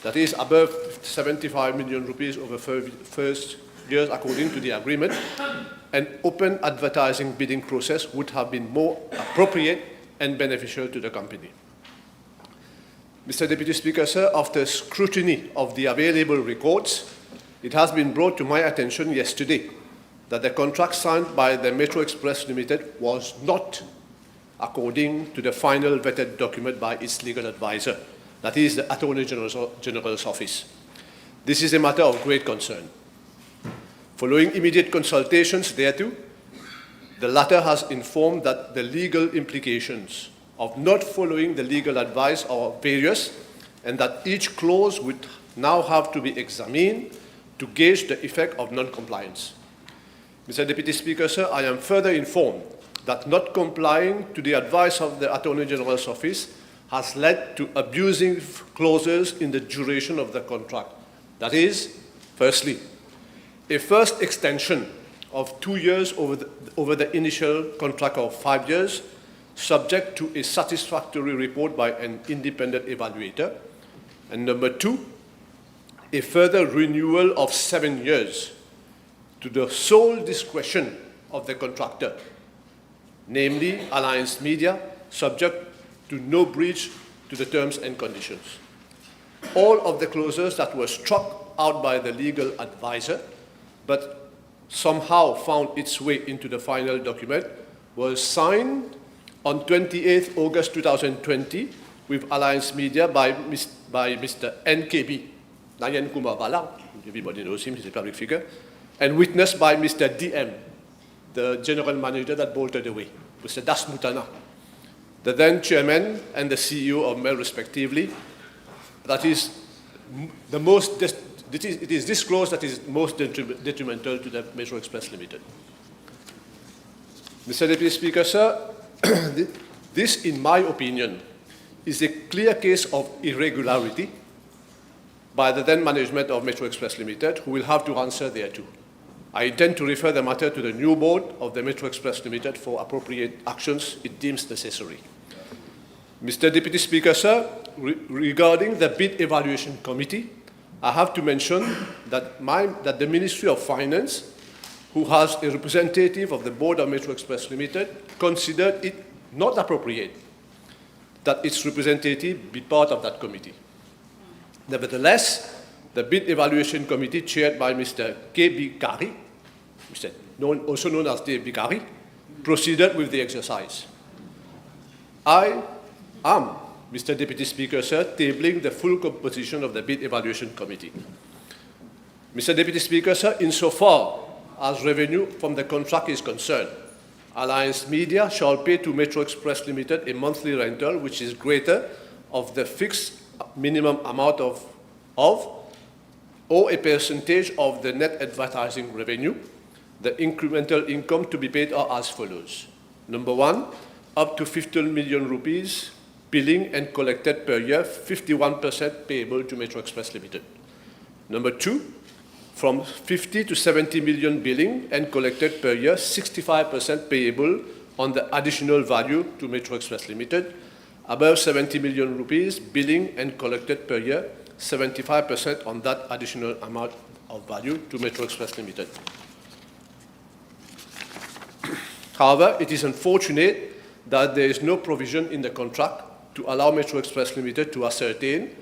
that is above 75 million rupees over first years according to the agreement, an open advertising bidding process would have been more appropriate and beneficial to the company. Mr. Deputy Speaker, sir, after scrutiny of the available records, it has been brought to my attention yesterday that the contract signed by the Metro Express Limited was not according to the final vetted document by its legal advisor, that is the Attorney-General's office. This is a matter of great concern. Following immediate consultations thereto, the latter has informed that the legal implications of not following the legal advice are various, and that each clause would now have to be examined to gauge the effect of non-compliance. Mr. Deputy Speaker, sir, I am further informed that not complying to the advice of the Attorney General's office has led to abusive clauses in the duration of the contract. That is, firstly, a first extension of 2 years over the initial contract of 5 years, subject to a satisfactory report by an independent evaluator. And number 2, a further renewal of 7 years to the sole discretion of the contractor, namely Alliance Media, subject to no breach to the terms and conditions. All of the clauses that were struck out by the legal advisor, but somehow found its way into the final document, was signed on 28th August 2020 with Alliance Media by Mr. NKB, Nayan Kumar Bala, everybody knows him, he's a public figure, and witnessed by Mr. DM, the general manager that bolted away, Mr. Das Mutana, the then chairman and the CEO of MEL respectively. That is the most, it is this clause that is most detrimental to the Metro Express Limited. Mr. Deputy Speaker, sir, this, in my opinion, is a clear case of irregularity by the then management of Metro Express Limited, who will have to answer thereto. I intend to refer the matter to the new board of the Metro Express Limited for appropriate actions it deems necessary. Mr. Deputy Speaker, sir, regarding the bid evaluation committee, I have to mention that the Ministry of Finance, who has a representative of the board of Metro Express Limited, considered it not appropriate that its representative be part of that committee. Nevertheless, the bid evaluation committee chaired by Mr. K.B. Gary, also known as Dave Bigari, proceeded with the exercise. I am, Mr. Deputy Speaker, sir, tabling the full composition of the bid evaluation committee. Mr. Deputy Speaker, sir, insofar as revenue from the contract is concerned, Alliance Media shall pay to Metro Express Limited a monthly rental which is greater of the fixed minimum amount of or a percentage of the net advertising revenue. The incremental income to be paid are as follows. Number one, up to 15 million rupees billing and collected per year, 51% payable to Metro Express Limited. Number two, from 50 to 70 million billing and collected per year, 65% payable on the additional value to Metro Express Limited. Above 70 million rupees billing and collected per year, 75% on that additional amount of value to Metro Express Limited. However, it is unfortunate that there is no provision in the contract to allow Metro Express Limited to ascertain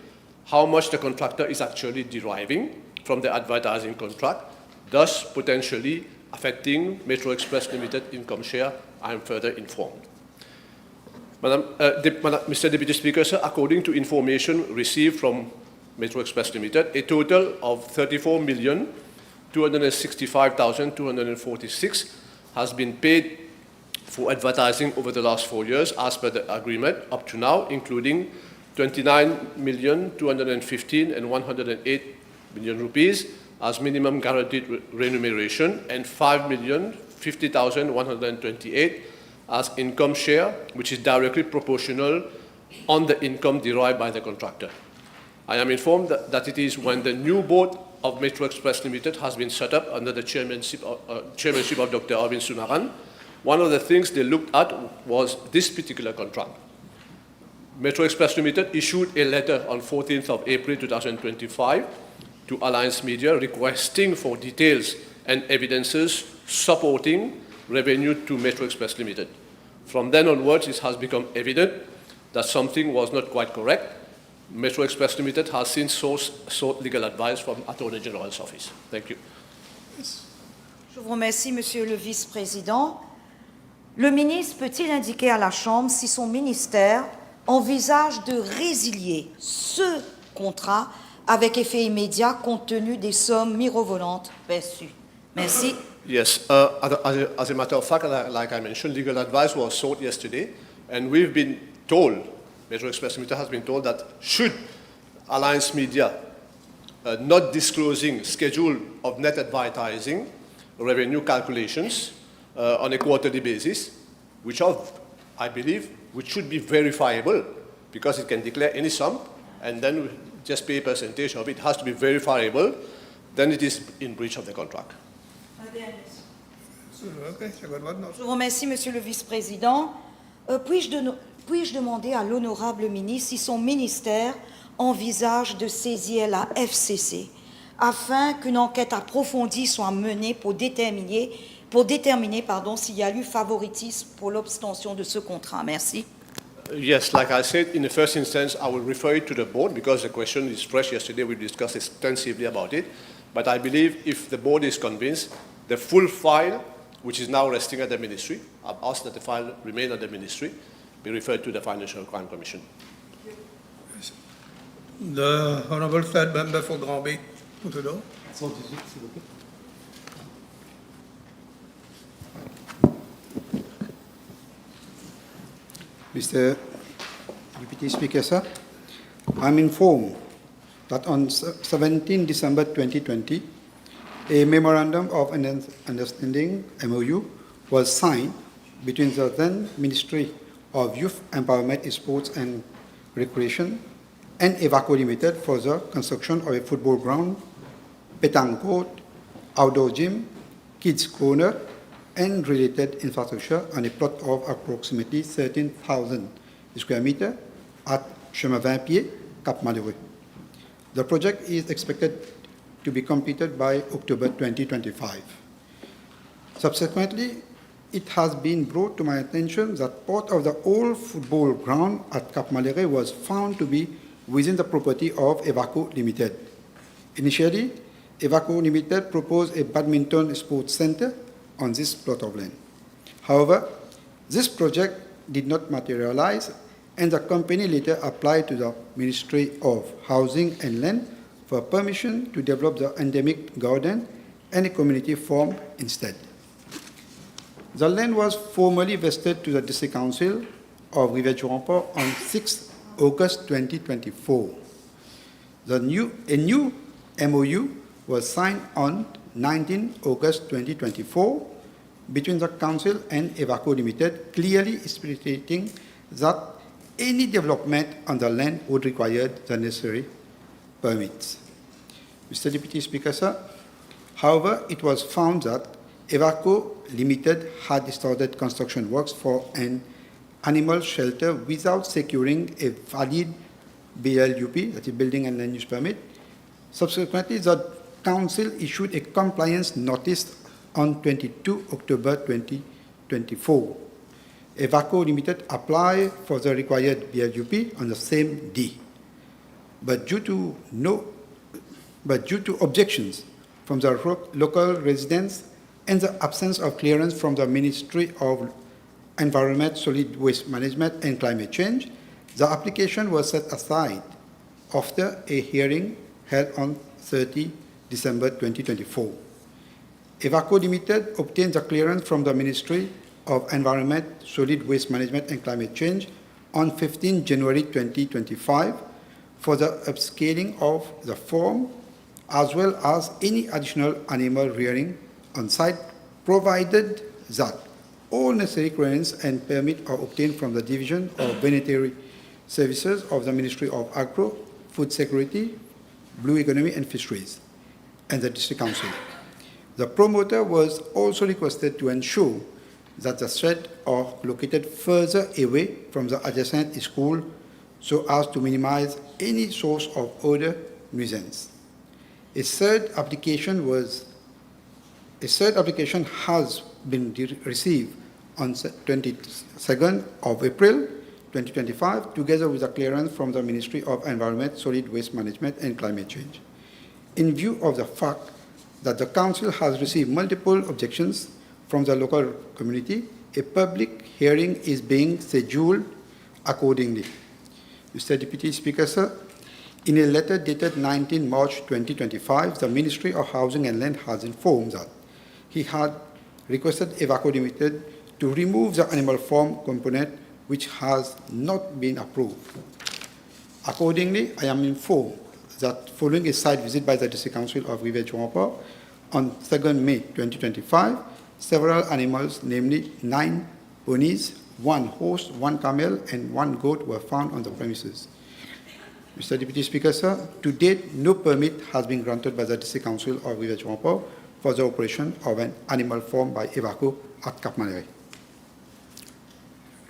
how much the contractor is actually deriving from the advertising contract, thus potentially affecting Metro Express Limited income share, I am further informed. Mr. Deputy Speaker, sir, according to information received from Metro Express Limited, a total of 34,265,246 has been paid for advertising over the last 4 years as per the agreement up to now, including 29,215 and 108 million rupees as minimum guaranteed remuneration and 5,050,128 as income share, which is directly proportional on the income derived by the contractor. I am informed that it is when the new board of Metro Express Limited has been set up under the chairmanship of Dr. Arvind Sunaran. One of the things they looked at was this particular contract. Metro Express Limited issued a letter on 14th of April 2025 to Alliance Media requesting for details and evidences supporting revenue to Metro Express Limited. From then onwards, it has become evident that something was not quite correct. Metro Express Limited has since sought legal advice from Attorney-General's office. Thank you. Je vous remercie, Monsieur le Vice-président. Le ministre peut-il indiquer à la Chambre si son ministère envisage de résilier ce contrat avec effet immédiat compte tenu des sommes mirobolantes perçues? Merci. Yes, as a matter of fact, like I mentioned, legal advice was sought yesterday, and we've been told, Metro Express Limited has been told that should Alliance Media not disclosing schedule of net advertising revenue calculations on a quarterly basis, which I believe, which should be verifiable because it can declare any sum and then just pay a percentage of it, has to be verifiable, then it is in breach of the contract. Je vous remercie, Monsieur le Vice-président. Puis-je demander à l'honorable ministre si son ministère envisage de saisir la FCC afin qu'une enquête approfondie soit menée pour déterminer s'il y a eu favoritisme pour l'obtention de ce contrat? Merci. Yes, like I said, in the first instance, I will refer it to the board because the question is fresh. Yesterday we discussed extensively about it. But I believe if the board is convinced, the full file, which is now resting at the ministry, I've asked that the file remain at the ministry, be referred to the Financial Crime Commission. The Honourable Third Member for Grand Bay, Poutoudo. Mr. Deputy Speaker, sir, I'm informed that on 17 December 2020, a Memorandum of Understanding, MOU, was signed between the then Ministry of Youth Empowerment, Sports and Recreation and Evaco Limited for the construction of a football ground, pétanque court, outdoor gym, kids corner, and related infrastructure on a plot of approximately 13,000 square meters at Chemin 20 Pieds, Cap Malheureux. The project is expected to be completed by October 2025. Subsequently, it has been brought to my attention that part of the old football ground at Cap Malheureux was found to be within the property of Evaco Limited. Initially, Evaco Limited proposed a badminton sports center on this plot of land. However, this project did not materialize, and the company later applied to the Ministry of Housing and Land for permission to develop the endemic garden and a community farm instead. The land was formally vested to the District Council of Rivière-du-Rempart on 6 August 2024. A new MOU was signed on 19 August 2024 between the Council and Evaco Limited, clearly stipulating that any development on the land would require the necessary permits. Mr. Deputy Speaker, sir, however, it was found that Evaco Limited had started construction works for an animal shelter without securing a valid BLUP, that is Building and Land Use Permit. Subsequently, the Council issued a compliance notice on 22 October 2024. Evaco Limited applied for the required BLUP on the same day. But due to objections from the local residents and the absence of clearance from the Ministry of Environment, Solid Waste Management and Climate Change, the application was set aside after a hearing held on 30 December 2024. Evaco Limited obtained the clearance from the Ministry of Environment, Solid Waste Management and Climate Change on 15 January 2025 for the upscaling of the farm as well as any additional animal rearing on site, provided that all necessary clearance and permits are obtained from the Division of Veterinary Services of the Ministry of Agro, Food Security, Blue Economy and Fisheries, and the District Council. The promoter was also requested to ensure that the sheds are located further away from the adjacent school so as to minimize any source of odor nuisance. A third application has been received on 22nd of April 2025, together with a clearance from the Ministry of Environment, Solid Waste Management and Climate Change. In view of the fact that the Council has received multiple objections from the local community, a public hearing is being scheduled accordingly. Mr. Deputy Speaker, sir, in a letter dated 19 March 2025, the Ministry of Housing and Land has informed that he had requested Evaco Limited to remove the animal farm component, which has not been approved. Accordingly, I am informed that following a site visit by the District Council of Rivière-du-Rempart on 2nd May 2025, several animals, namely 9 ponies, 1 horse, 1 camel, and 1 goat were found on the premises. Mr. Deputy Speaker, sir, to date, no permit has been granted by the District Council of Rivière-du-Rempart for the operation of an animal farm by Evaco at Cap Malheureux.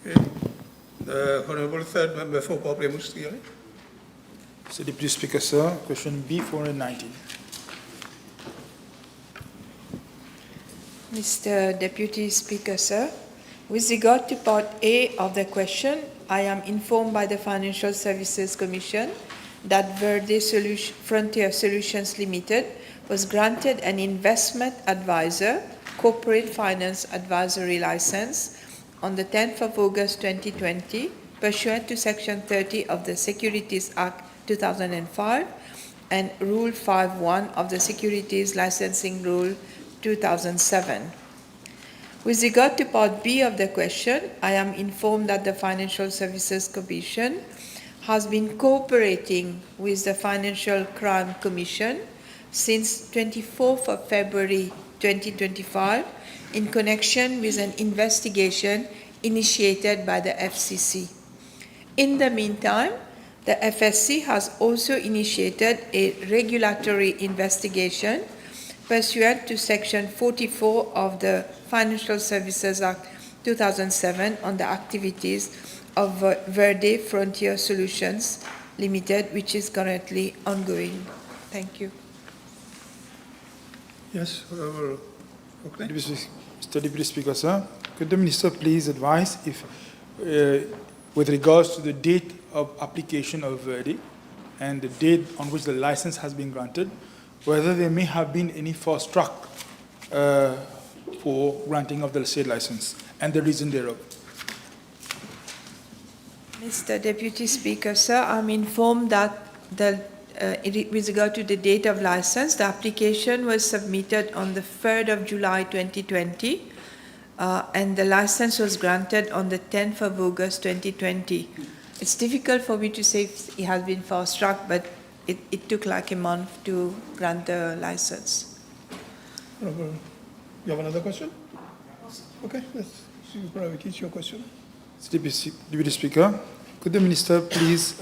Okay. The Honourable Third Member for Parliamentary Questions. Mr. Deputy Speaker, sir, question B419. Mr. Deputy Speaker, sir, with regard to Part A of the question, I am informed by the Financial Services Commission that Verde Frontier Solutions Limited was granted an investment advisor, corporate finance advisory license on the 10th of August 2020, pursuant to Section 30 of the Securities Act 2005 and Rule 5.1 of the Securities Licensing Rule 2007. With regard to Part B of the question, I am informed that the Financial Services Commission has been cooperating with the Financial Crime Commission since 24th of February 2025 in connection with an investigation initiated by the FCC. In the meantime, the FSC has also initiated a regulatory investigation pursuant to Section 44 of the Financial Services Act 2007 on the activities of Verde Frontier Solutions Limited, which is currently ongoing. Thank you. Yes, Honourable Oakley. Mr. Deputy Speaker, sir, could the Minister please advise if, with regards to the date of application of Verde and the date on which the license has been granted, whether there may have been any fast track for granting of the said license and the reason thereof? Mr. Deputy Speaker, sir, I'm informed that with regard to the date of license, the application was submitted on the 3rd of July 2020, and the license was granted on the 10th of August 2020. It's difficult for me to say if it has been fast-tracked, but it took like a month to grant the license. You have another question? Okay, let's see if it's your question. Deputy Speaker, could the Minister please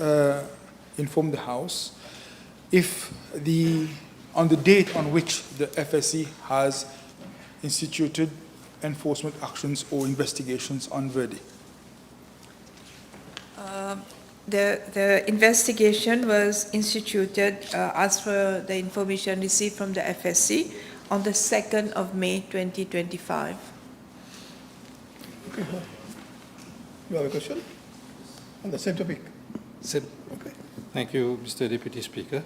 inform the House if on the date on which the FSC has instituted enforcement actions or investigations on Verde? The investigation was instituted as per the information received from the FSC on the 2nd of May 2025. Okay. You have a question on the same topic? Same. Okay. Thank you, Mr. Deputy Speaker.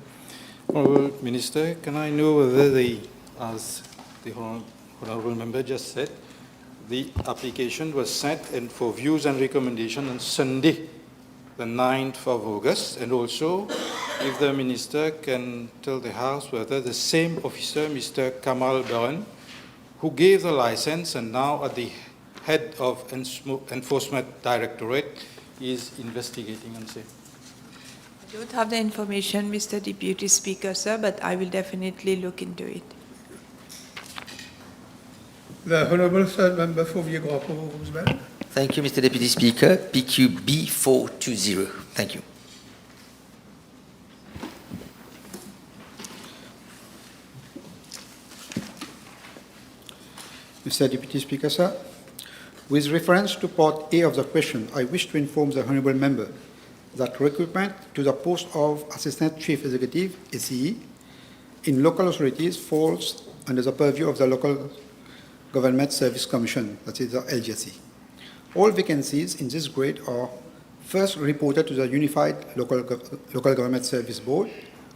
Honourable Minister, can I know whether as the Honourable Member just said, the application was sent and for views and recommendation on Sunday, the 9th of August, and also if the Minister can tell the House whether the same officer, Mr. Kamal Baran, who gave the license and now at the head of Enforcement Directorate, is investigating and say. I don't have the information, Mr. Deputy Speaker, sir, but I will definitely look into it. The Honourable Third Member for Vieux-Grand-Port-Roosevelt. Thank you, Mr. Deputy Speaker. PQB 420. Thank you. Mr. Deputy Speaker, sir, with reference to Part A of the question, I wish to inform the Honourable Member that recruitment to the post of Assistant Chief Executive, ACE, in local authorities falls under the purview of the Local Government Service Commission, that is the LGSC. All vacancies in this grade are first reported to the Unified Local Government Service Board,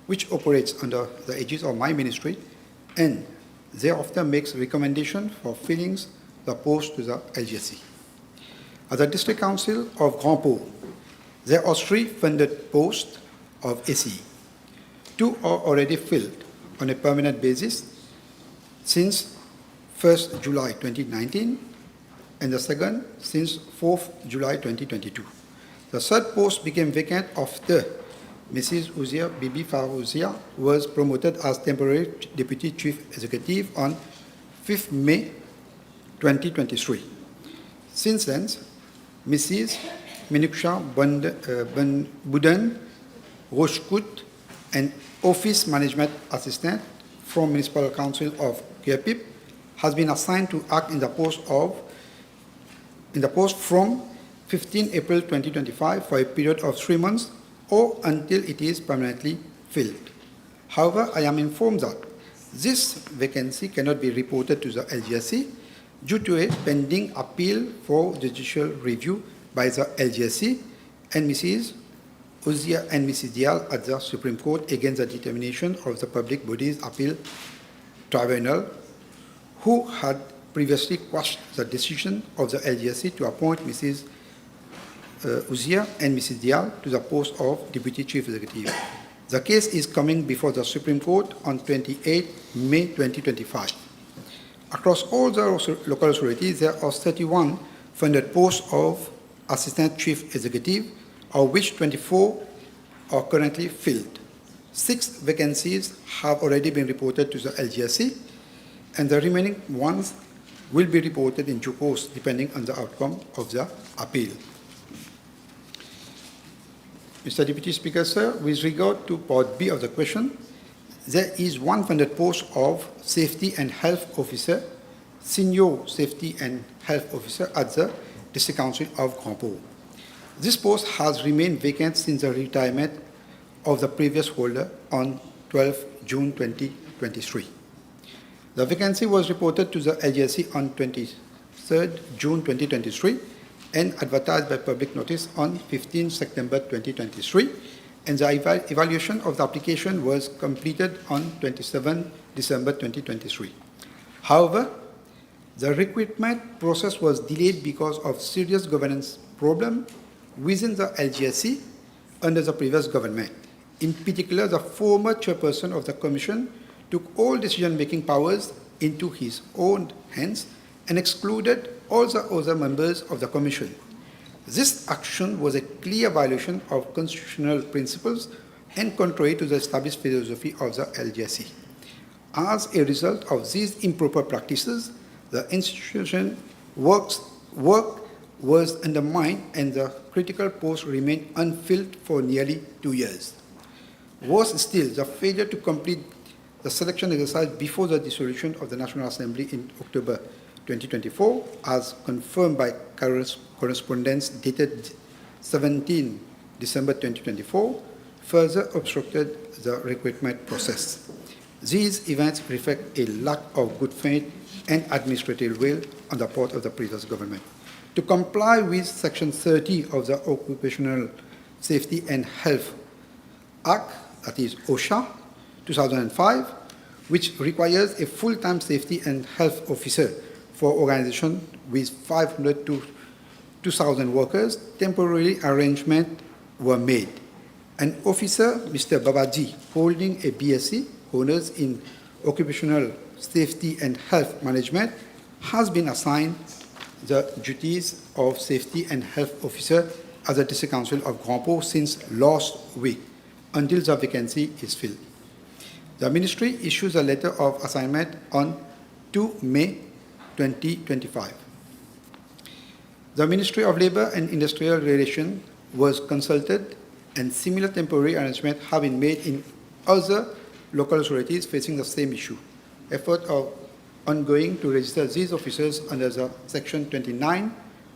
which operates under the aegis of my ministry, and thereafter makes recommendation for filling the post to the LGSC. At the District Council of Grand-Port, there are 3 funded posts of ACE. 2 are already filled on a permanent basis since 1st July 2019, and the second since 4th July 2022. The third post became vacant after Mrs. Uzia Bibi Farouzia was promoted as temporary Deputy Chief Executive on 5th May 2023. Since then, Mrs. Minuksha Buden Rochkut, an Office Management Assistant from Municipal Council of Kirpip, has been assigned to act in the post from 15 April 2025 for a period of 3 months or until it is permanently filled. However, I am informed that this vacancy cannot be reported to the LGSC due to a pending appeal for judicial review by the LGSC and Mrs. Uzia and Mrs. Dial at the Supreme Court against the determination of the Public Bodies Appeal Tribunal, who had previously quashed the decision of the LGSC to appoint Mrs. Uzia and Mrs. Dial to the post of Deputy Chief Executive. The case is coming before the Supreme Court on 28 May 2025. Across all the local authorities, there are 31 funded posts of Assistant Chief Executive, of which 24 are currently filled. 6 vacancies have already been reported to the LGSC, and the remaining ones will be reported in due course, depending on the outcome of the appeal. Mr. Deputy Speaker, sir, with regard to Part B of the question, there is one funded post of Safety and Health Officer, Senior Safety and Health Officer at the District Council of Grand Port. This post has remained vacant since the retirement of the previous holder on 12 June 2023. The vacancy was reported to the LGSC on 23rd June 2023 and advertised by public notice on 15 September 2023, and the evaluation of the application was completed on 27 December 2023. However, the recruitment process was delayed because of serious governance problems within the LGSC under the previous government. In particular, the former chairperson of the commission took all decision-making powers into his own hands and excluded all the other members of the commission. This action was a clear violation of constitutional principles and contrary to the established philosophy of the LGSC. As a result of these improper practices, the institution work was undermined and the critical post remained unfilled for nearly 2 years. Worse still, the failure to complete the selection exercise before the dissolution of the National Assembly in October 2024, as confirmed by correspondence dated 17 December 2024, further obstructed the recruitment process. These events reflect a lack of good faith and administrative will on the part of the previous government. To comply with Section 30 of the Occupational Safety and Health Act, that is OSHA 2005, which requires a full-time safety and health officer for organizations with 500 to 2,000 workers, temporary arrangements were made. An officer, Mr. Babaji, holding a BSc, Honours in Occupational Safety and Health Management, has been assigned the duties of Safety and Health Officer at the District Council of Grand Port since last week, until the vacancy is filled. The Ministry issues a letter of assignment on 2 May 2025. The Ministry of Labour and Industrial Relations was consulted, and similar temporary arrangements have been made in other local authorities facing the same issue. Efforts are ongoing to register these officers under the Section 29,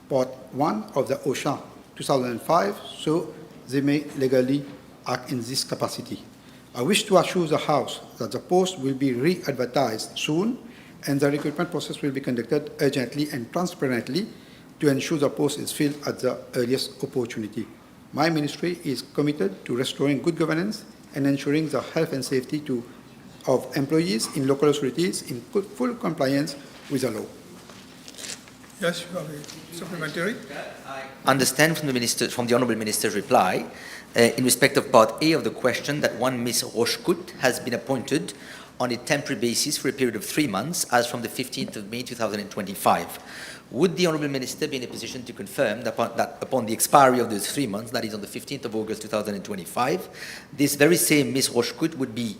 Part 1 of the OSHA 2005, so they may legally act in this capacity. I wish to assure the House that the post will be re-advertised soon and the recruitment process will be conducted urgently and transparently to ensure the post is filled at the earliest opportunity. My ministry is committed to restoring good governance and ensuring the health and safety of employees in local authorities in full compliance with the law. Yes, you have a supplementary. Understand from the Honourable Minister's reply, in respect of Part A of the question, that one Ms. Rochecout has been appointed on a temporary basis for a period of 3 months, as from the 15th of May 2025. Would the Honourable Minister be in a position to confirm that upon the expiry of those 3 months, that is on the 15th of August 2025, this very same Ms. Rochecout would be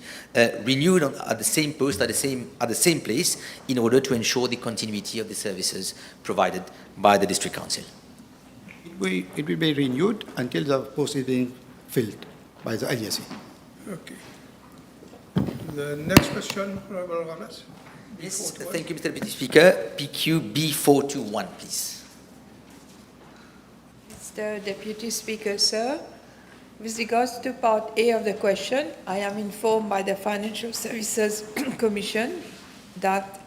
renewed at the same post, at the same place, in order to ensure the continuity of the services provided by the District Council? It will be renewed until the post is being filled by the LGSC. Okay. The next question, Honourable Ramas. Yes, thank you, Mr. Deputy Speaker. PQ B421, please. Mr. Deputy Speaker, sir, with regards to Part A of the question, I am informed by the Financial Services Commission that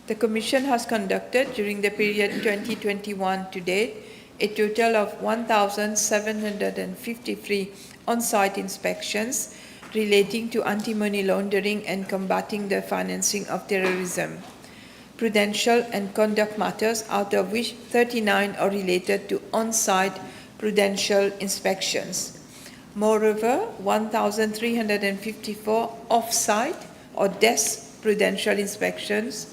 the Commission has conducted during the period 2021 to date a total of 1,753 on-site inspections relating to anti-money laundering and combating the financing of terrorism, prudential and conduct matters, out of which 39 are related to on-site prudential inspections. Moreover, 1,354 off-site or desk prudential inspections,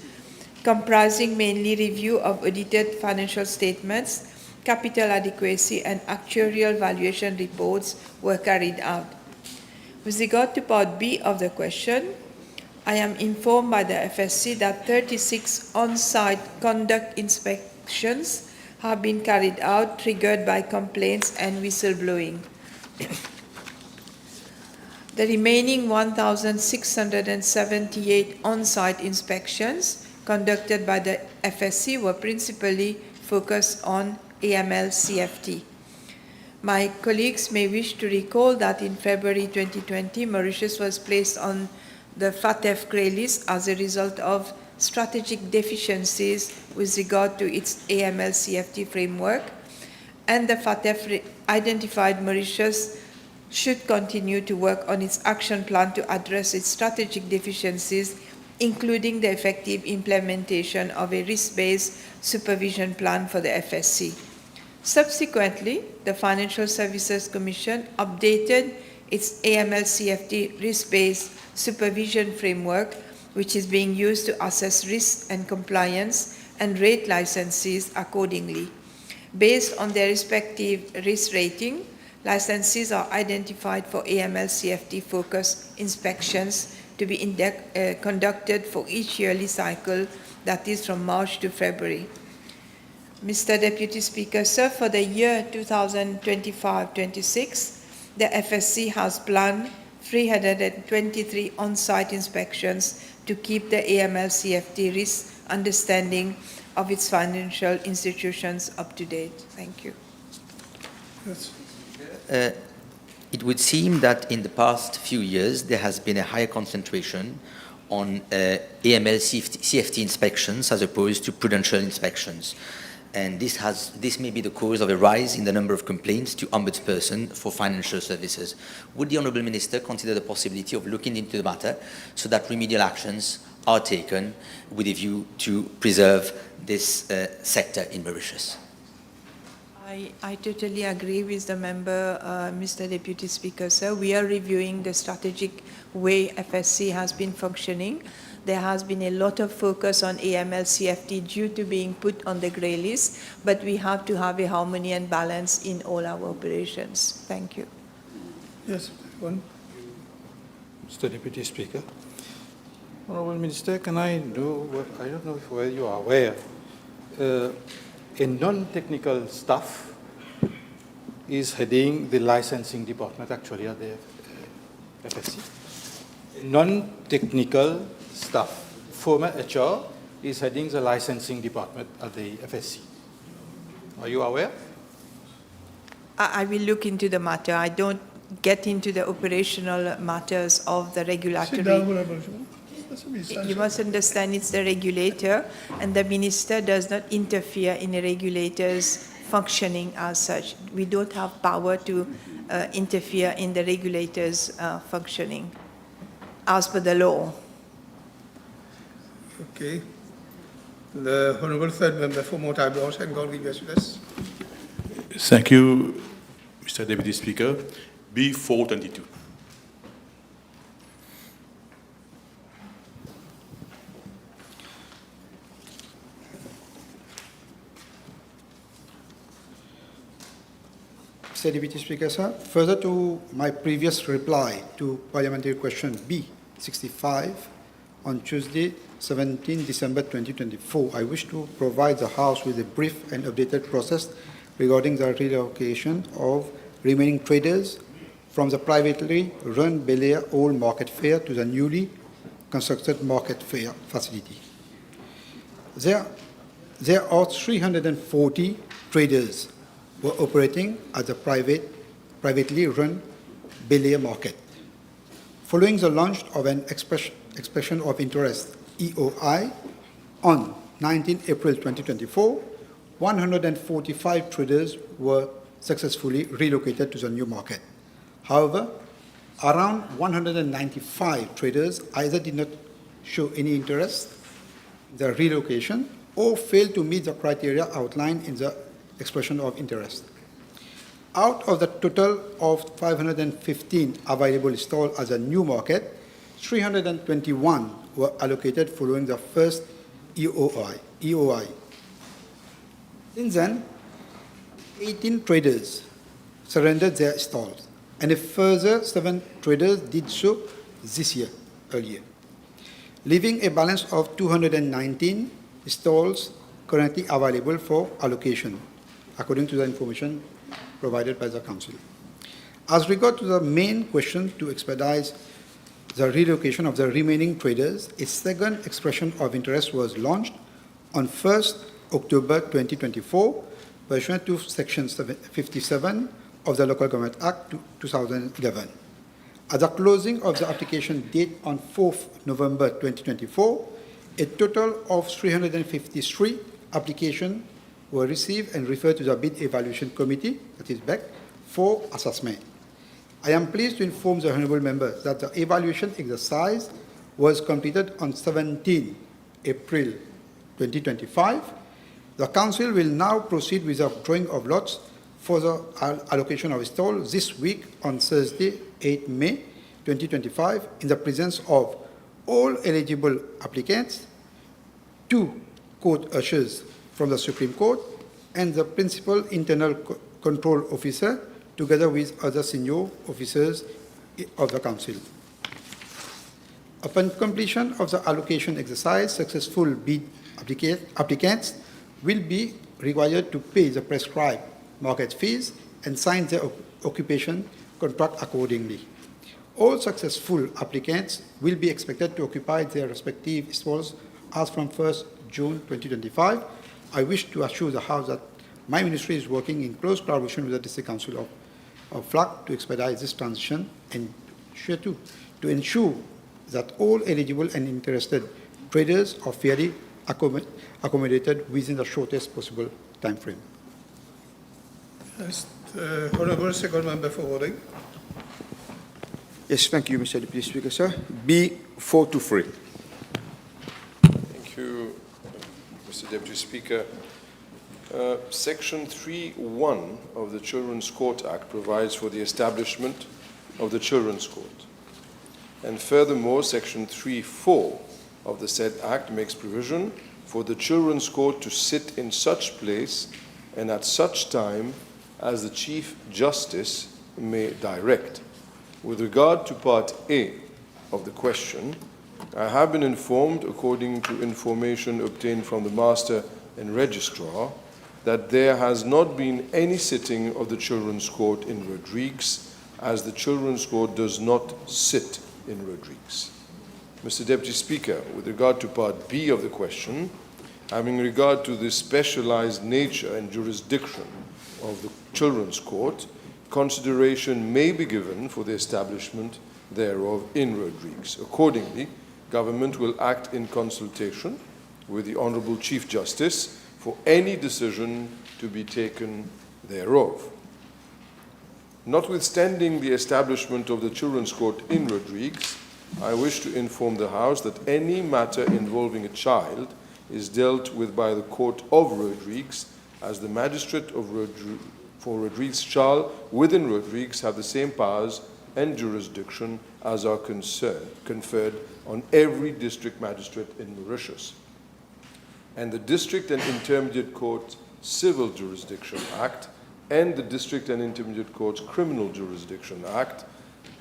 comprising mainly review of audited financial statements, capital adequacy and actuarial valuation reports, were carried out. With regard to Part B of the question, I am informed by the FSC that 36 on-site conduct inspections have been carried out, triggered by complaints and whistleblowing. The remaining 1,678 on-site inspections conducted by the FSC were principally focused on AML CFT. My colleagues may wish to recall that in February 2020, Mauritius was placed on the FATF grey list as a result of strategic deficiencies with regard to its AML CFT framework, and the FATF identified Mauritius should continue to work on its action plan to address its strategic deficiencies, including the effective implementation of a risk-based supervision plan for the FSC. Subsequently, the Financial Services Commission updated its AML CFT risk-based supervision framework, which is being used to assess risk and compliance and rate licensees accordingly. Based on their respective risk rating, licensees are identified for AML CFT focused inspections to be conducted for each yearly cycle, that is from March to February. Mr. Deputy Speaker, sir, for the year 2025-26, the FSC has planned 323 on-site inspections to keep the AML CFT risk understanding of its financial institutions up to date. Thank you. Yes. It would seem that in the past few years there has been a higher concentration on AML CFT inspections as opposed to prudential inspections. And this may be the cause of a rise in the number of complaints to Ombudsperson for Financial Services. Would the Honourable Minister consider the possibility of looking into the matter so that remedial actions are taken with a view to preserve this sector in Mauritius? I totally agree with the member, Mr. Deputy Speaker, sir. We are reviewing the strategic way FSC has been functioning. There has been a lot of focus on AML CFT due to being put on the grey list, but we have to have a harmony and balance in all our operations. Thank you. Yes, one. Mr. Deputy Speaker. Honourable Minister, can I know, I don't know whether you are aware, a non-technical staff is heading the licensing department actually at the FSC. Non-technical staff, former HR, is heading the licensing department at the FSC. Are you aware? I will look into the matter. I don't get into the operational matters of the regulatory. You must understand it's the regulator, and the minister does not interfere in a regulator's functioning as such. We don't have power to interfere in the regulator's functioning as per the law. Okay. The Honourable Third Member for Montaigne and Golgi. Thank you, Mr. Deputy Speaker. B422. Mr. Deputy Speaker, sir, further to my previous reply to Parliamentary Question B65 on Tuesday, 17 December 2024, I wish to provide the House with a brief and updated process regarding the relocation of remaining traders from the privately run Belair Old Market Fair to the newly constructed Market Fair facility. There are 340 traders who are operating at the privately run Belair Market. Following the launch of an expression of interest, EOI, on 19 April 2024, 145 traders were successfully relocated to the new market. However, around 195 traders either did not show any interest in the relocation or failed to meet the criteria outlined in the expression of interest. Out of the total of 515 available stalls as a new market, 321 were allocated following the first EOI. Since then, 18 traders surrendered their stalls, and a further 7 traders did so this year, earlier, leaving a balance of 219 stalls currently available for allocation, according to the information provided by the Council. As regard to the main question to expedite the relocation of the remaining traders, a second expression of interest was launched on 1st October 2024, pursuant to Section 57 of the Local Government Act 2011. At the closing of the application date on 4th November 2024, a total of 353 applications were received and referred to the Bid Evaluation Committee, that is BEC, for assessment. I am pleased to inform the honourable members that the evaluation exercise was completed on 17 April 2025. The Council will now proceed with the drawing of lots for the allocation of stalls this week on Thursday, 8 May 2025, in the presence of all eligible applicants, 2 court ushers from the Supreme Court, and the principal internal control officer, together with other senior officers of the Council. Upon completion of the allocation exercise, successful bid applicants will be required to pay the prescribed market fees and sign their occupation contract accordingly. All successful applicants will be expected to occupy their respective stalls as from 1st June 2025. I wish to assure the House that my ministry is working in close collaboration with the District Council of FLAC to expedite this transition and to ensure that all eligible and interested traders are fairly accommodated within the shortest possible time frame. Yes, Honourable Second Member for voting. Yes, thank you, Mr. Deputy Speaker, sir. B423. Thank you, Mr. Deputy Speaker. Section 3.1 of the Children's Court Act provides for the establishment of the Children's Court. And furthermore, Section 3.4 of the said Act makes provision for the Children's Court to sit in such place and at such time as the Chief Justice may direct. With regard to Part A of the question, I have been informed, according to information obtained from the Master and Registrar, that there has not been any sitting of the Children's Court in Rodrigues, as the Children's Court does not sit in Rodrigues. Mr. Deputy Speaker, with regard to Part B of the question, having regard to the specialized nature and jurisdiction of the Children's Court, consideration may be given for the establishment thereof in Rodrigues. Accordingly, Government will act in consultation with the Honourable Chief Justice for any decision to be taken thereof. Notwithstanding the establishment of the Children's Court in Rodrigues, I wish to inform the House that any matter involving a child is dealt with by the Court of Rodrigues, as the magistrate for Rodrigues shall, within Rodrigues, have the same powers and jurisdiction as are conferred on every district magistrate in Mauritius. And the District and Intermediate Court Civil Jurisdiction Act and the District and Intermediate Courts Criminal Jurisdiction Act,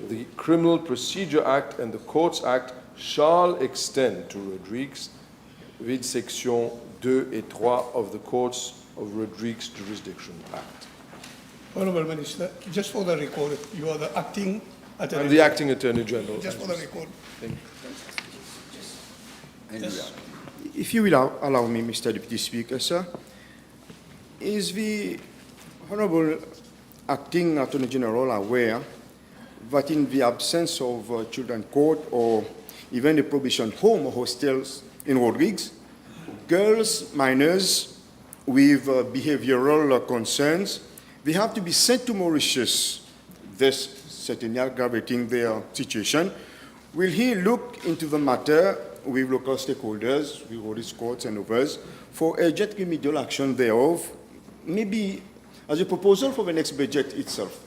the Criminal Procedure Act and the Courts Act shall extend to Rodrigues with Section 2 et 3 of the Courts of Rodrigues Jurisdiction Act. Honourable Minister, just for the record, you are the acting Attorney I'm the Acting Attorney General. Just for the record. Thank you. Yes. If you will allow me, Mr. Deputy Speaker, sir, is the Honourable Acting Attorney General aware that in the absence of children's court or even a probation home or hostels in Rodrigues, girls, minors with behavioral concerns, they have to be sent to Mauritius, thus certainly aggravating their situation? Will he look into the matter with local stakeholders, with all his courts and others, for urgent remedial action thereof, maybe as a proposal for the next budget itself?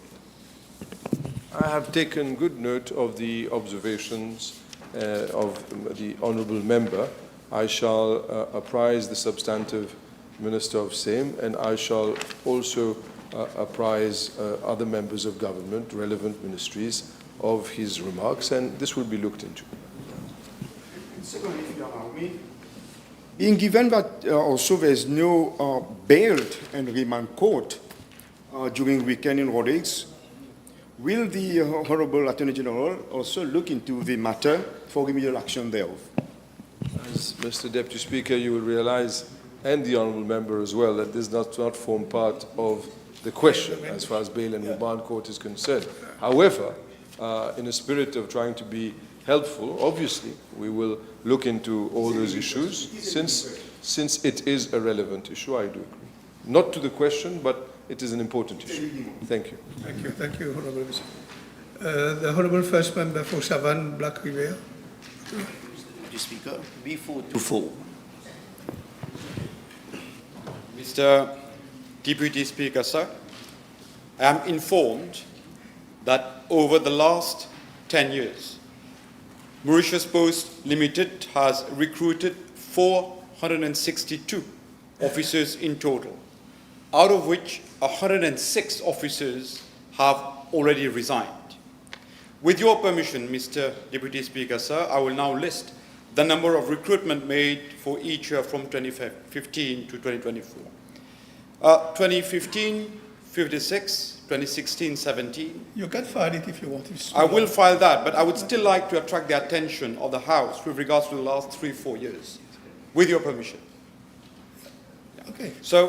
I have taken good note of the observations of the Honourable Member. I shall apprise the substantive Minister of Same, and I shall also apprise other members of government, relevant ministries, of his remarks, and this will be looked into. Secondly, if you allow me, being given that also there is no bail and remand court during weekend in Rodrigues, will the Honourable Attorney-General also look into the matter for remedial action thereof? As Mr. Deputy Speaker, you will realize, and the Honourable Member as well, that this does not form part of the question as far as bail and remand court is concerned. However, in a spirit of trying to be helpful, obviously, we will look into all those issues since it is a relevant issue, I do agree. Not to the question, but it is an important issue. Thank you. Thank you, Honourable Minister. The Honourable First Member for Savane, Black River. Mr. Speaker, B424. Mr. Deputy Speaker, sir, I am informed that over the last 10 years, Mauritius Post Limited has recruited 462 officers in total, out of which 106 officers have already resigned. With your permission, Mr. Deputy Speaker, sir, I will now list the number of recruitment made for each year from 2015 to 2024. 2015, 56, 2016, 17. You can file it if you want. I will file that, but I would still like to attract the attention of the House with regards to the last 3-4 years, with your permission. Okay. So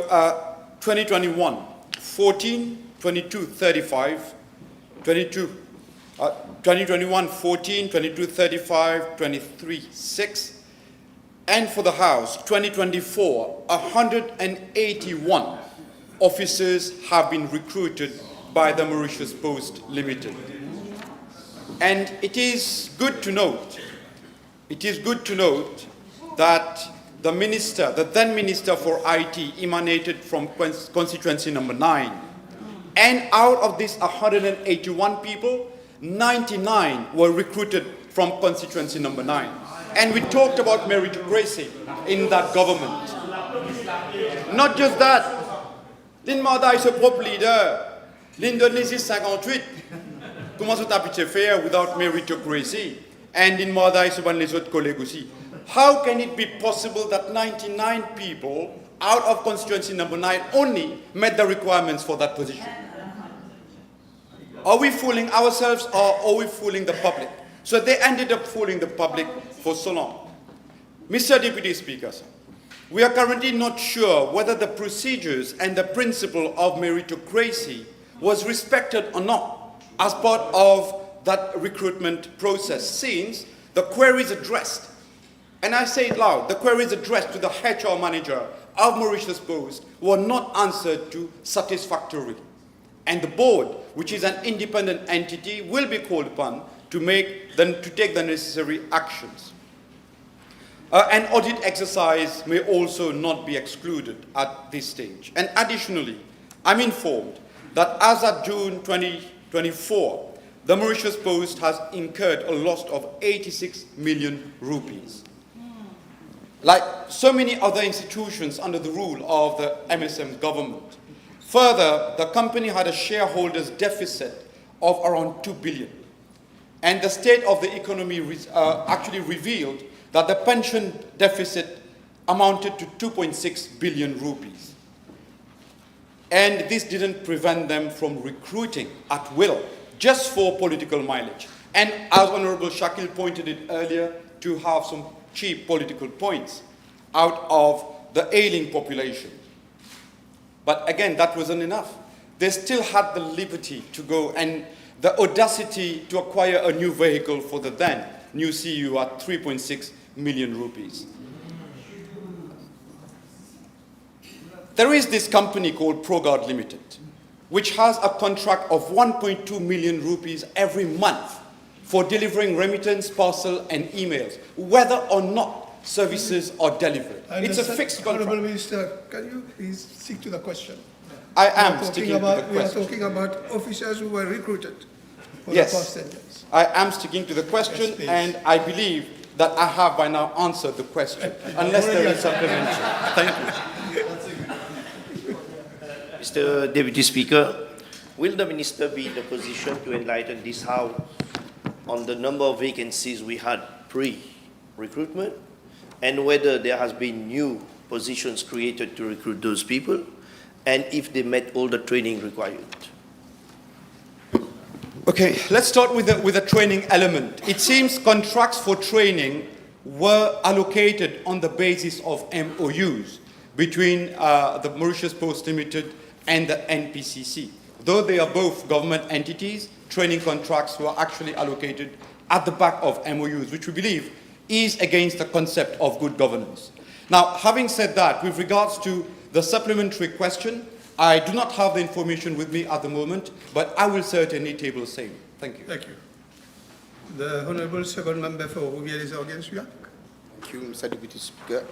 2021, 14, 22, 35, 2021, 14, 22, 35, 23, 6. And for the House, 2024, 181 officers have been recruited by the Mauritius Post Limited. And it is good to note that the minister, the then Minister for IT, emanated from constituency number 9. And out of these 181 people, 99 were recruited from constituency number 9. And we talked about meritocracy in that government. Not just that, l'Inmada est ce propre leader, l'Indonésie 58, comment ça peut se faire without meritocracy? And l'Inmada est ce ban les autres collègues aussi. How can it be possible that 99 people out of constituency number 9 only met the requirements for that position? Are we fooling ourselves or are we fooling the public? So they ended up fooling the public for so long. Mr. Deputy Speaker, sir, we are currently not sure whether the procedures and the principle of meritocracy was respected or not as part of that recruitment process, since the queries addressed, and I say it loud, the queries addressed to the HR manager of Mauritius Post were not answered to satisfactorily. And the board, which is an independent entity, will be called upon to take the necessary actions. An audit exercise may also not be excluded at this stage. And additionally, I'm informed that as of June 2024, the Mauritius Post has incurred a loss of 86 million rupees. Like so many other institutions under the rule of the MSM government. Further, the company had a shareholders deficit of around 2 billion. And the state of the economy actually revealed that the pension deficit amounted to 2.6 billion rupees. And this didn't prevent them from recruiting at will, just for political mileage. And as Honourable Shakil pointed it earlier, to have some cheap political points out of the ailing population. But again, that wasn't enough. They still had the liberty to go and the audacity to acquire a new vehicle for the then new CEO at 3.6 million rupees. There is this company called ProGuard Limited, which has a contract of 1.2 million rupees every month for delivering remittance, parcel, and emails, whether or not services are delivered. It's a fixed contract. Honourable Minister, can you please stick to the question? I am sticking to the question. We are talking about officers who were recruited for Yes, the past 10 years. I am sticking to the question, Yes, and I believe that I have by now answered the question, unless there is supplementary. Thank you. Mr. Deputy Speaker, will the Minister be in a position to enlighten this House on the number of vacancies we had pre-recruitment and whether there has been new positions created to recruit those people and if they met all the training required? Okay, let's start with the training element. It seems contracts for training were allocated on the basis of MOUs between the Mauritius Post Limited and the NPCC. Though they are both government entities, training contracts were actually allocated at the back of MOUs, which we believe is against the concept of good governance. Now, having said that, with regards to the supplementary question, I do not have the information with me at the moment, but I will certainly table the same. Thank you. Thank you. The Honourable Second Member for Rouvière-les-Orgues, celui-là. Thank you, Mr. Deputy Speaker.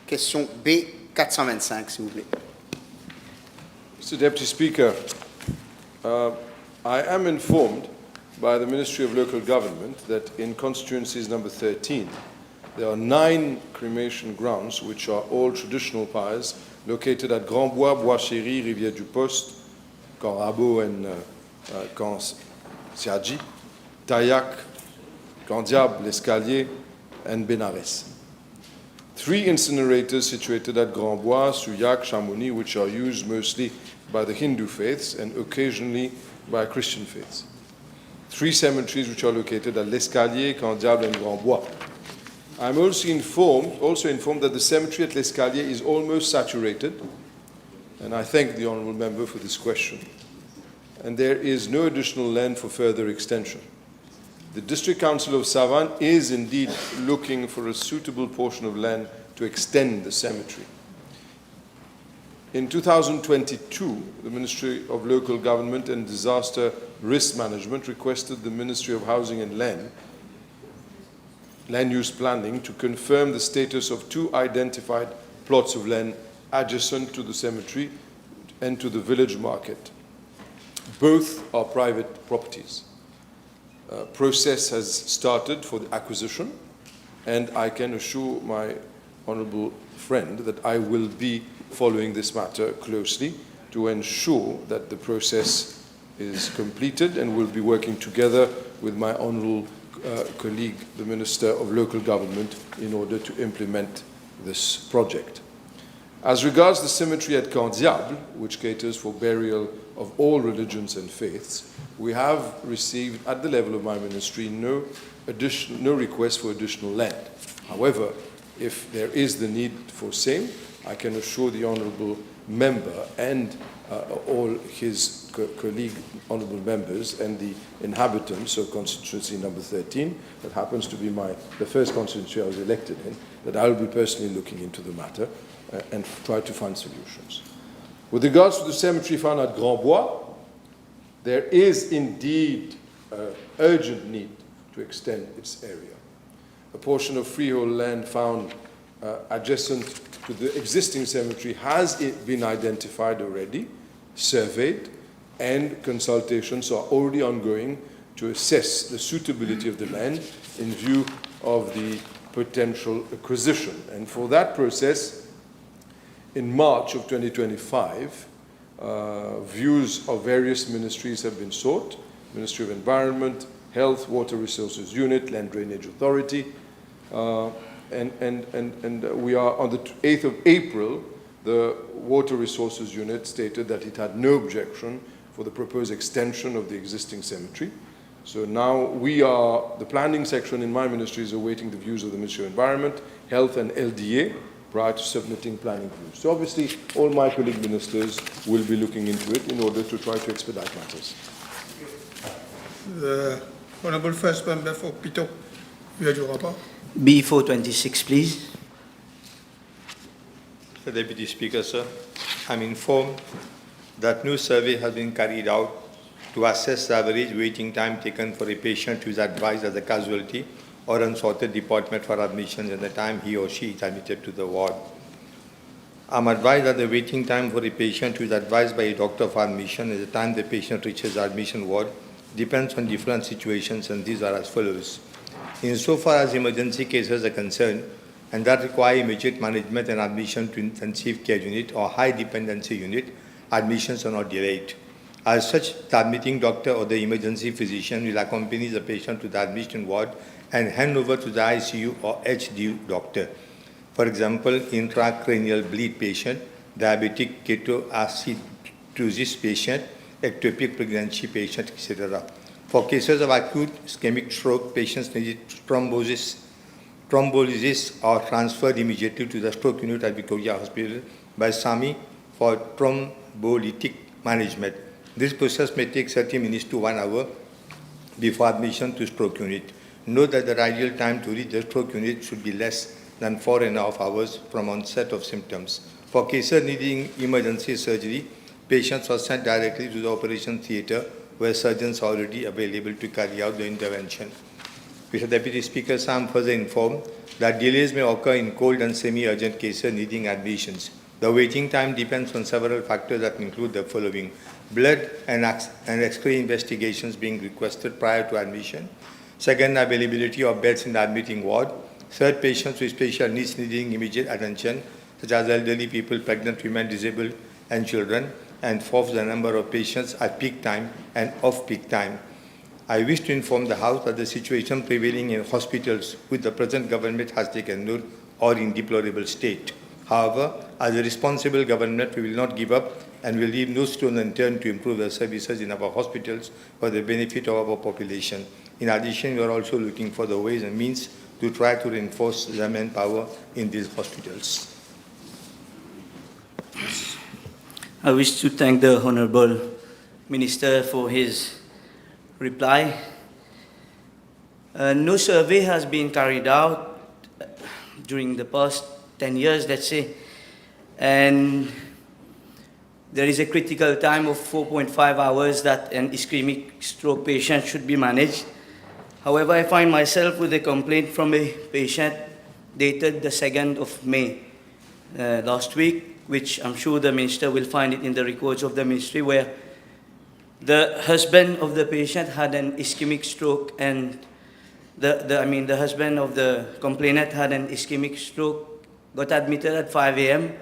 Question B425, s'il vous plaît. Mr. Deputy Speaker, I am informed by the Ministry of Local Government that in constituencies number 13, there are 9 cremation grounds which are all traditional pyres located at Grand-Bois, Bois-Chéry, Rivière-du-Post, Camp Rabot and Camp Siadji, Taillac, Camp Diable, L'Escalier and Benares. 3 incinerators situated at Grand-Bois, Souillac, Chamonix, which are used mostly by the Hindu faiths and occasionally by Christian faiths. 3 cemeteries which are located at L'Escalier, Camp Diable and Grand-Bois. I'm also informed that the cemetery at L'Escalier is almost saturated, and I thank the Honourable Member for this question. And there is no additional land for further extension. The District Council of Savane is indeed looking for a suitable portion of land to extend the cemetery. In 2022, the Ministry of Local Government and Disaster Risk Management requested the Ministry of Housing and Land Use Planning to confirm the status of 2 identified plots of land adjacent to the cemetery and to the village market. Both are private properties. Process has started for the acquisition, and I can assure my honourable friend that I will be following this matter closely to ensure that the process is completed, and will be working together with my honourable colleague, the Minister of Local Government, in order to implement this project. As regards the cemetery at Camp Diable, which caters for burial of all religions and faiths, we have received at the level of my ministry no request for additional land. However, if there is the need for same, I can assure the honourable member and all his colleague honourable members and the inhabitants of constituency number 13, that happens to be the first constituency I was elected in, that I will be personally looking into the matter and try to find solutions. With regards to the cemetery found at Grand-Bois, there is indeed an urgent need to extend its area. A portion of freehold land found adjacent to the existing cemetery has been identified already, surveyed, and consultations are already ongoing to assess the suitability of the land in view of the potential acquisition. And for that process, in March of 2025, views of various ministries have been sought: Ministry of Environment, Health, Water Resources Unit, Land Drainage Authority, and we are on the 8th of April, the Water Resources Unit stated that it had no objection for the proposed extension of the existing cemetery. So now the planning section in my ministry is awaiting the views of the Ministry of Environment, Health and LDA prior to submitting planning views. So obviously all my colleague ministers will be looking into it in order to try to expedite matters. The Honourable First Member for Pito, you have your rapport. B426, please. Mr. Deputy Speaker, sir, I'm informed that no survey has been carried out to assess the average waiting time taken for a patient who is advised as a casualty or unsorted department for admission at the time he or she is admitted to the ward. I'm advised that the waiting time for a patient who is advised by a doctor for admission at the time the patient reaches the admission ward depends on different situations, and these are as follows. Insofar as emergency cases are concerned, and that require immediate management and admission to intensive care unit or high dependency unit, admissions are not delayed. As such, the admitting doctor or the emergency physician will accompany the patient to the admission ward and hand over to the ICU or HDU doctor. For example, intracranial bleed patient, diabetic ketoacidosis patient, ectopic pregnancy patient, etc. For cases of acute ischemic stroke, patients needed thrombolysis are transferred immediately to the stroke unit at Victoria Hospital by SAMI for thrombolytic management. This process may take 30 minutes to 1 hour before admission to stroke unit. Note that the ideal time to reach the stroke unit should be less than 4.5 hours from onset of symptoms. For cases needing emergency surgery, patients are sent directly to the operation theatre where surgeons are already available to carry out the intervention. Mr. Deputy Speaker, I am further informed that delays may occur in cold and semi-urgent cases needing admissions. The waiting time depends on several factors that include the following: blood and X-ray investigations being requested prior to admission. Second, availability of beds in the admitting ward. Third, patients with special needs needing immediate attention, such as elderly people, pregnant women, disabled, and children. And fourth, the number of patients at peak time and off-peak time. I wish to inform the House that the situation prevailing in hospitals with the present government has taken note or in deplorable state. However, as a responsible government, we will not give up and will leave no stone unturned to improve the services in our hospitals for the benefit of our population. In addition, we are also looking for the ways and means to try to reinforce the manpower in these hospitals. I wish to thank the Honourable Minister for his reply. No survey has been carried out during the past 10 years, let's say, and there is a critical time of 4.5 hours that an ischemic stroke patient should be managed. However, I find myself with a complaint from a patient dated the 2nd of May last week, which I'm sure the Minister will find it in the records of the Ministry, where the husband of the patient had an ischemic stroke, and the husband of the complainant had an ischemic stroke, got admitted at 5 a.m.,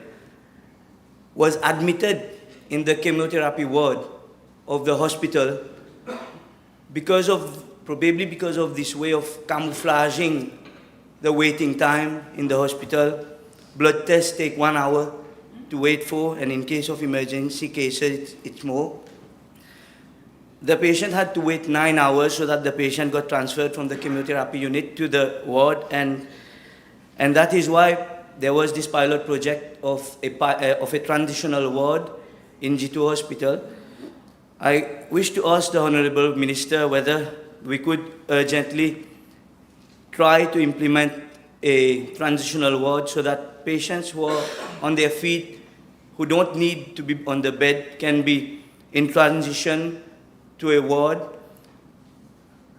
was admitted in the chemotherapy ward of the hospital probably because of this way of camouflaging the waiting time in the hospital. Blood tests take 1 hour to wait for, and in case of emergency cases, it's more. The patient had to wait 9 hours so that the patient got transferred from the chemotherapy unit to the ward, and that is why there was this pilot project of a transitional ward in G2 Hospital. I wish to ask the Honourable Minister whether we could urgently try to implement a transitional ward so that patients who are on their feet, who don't need to be on the bed, can be in transition to a ward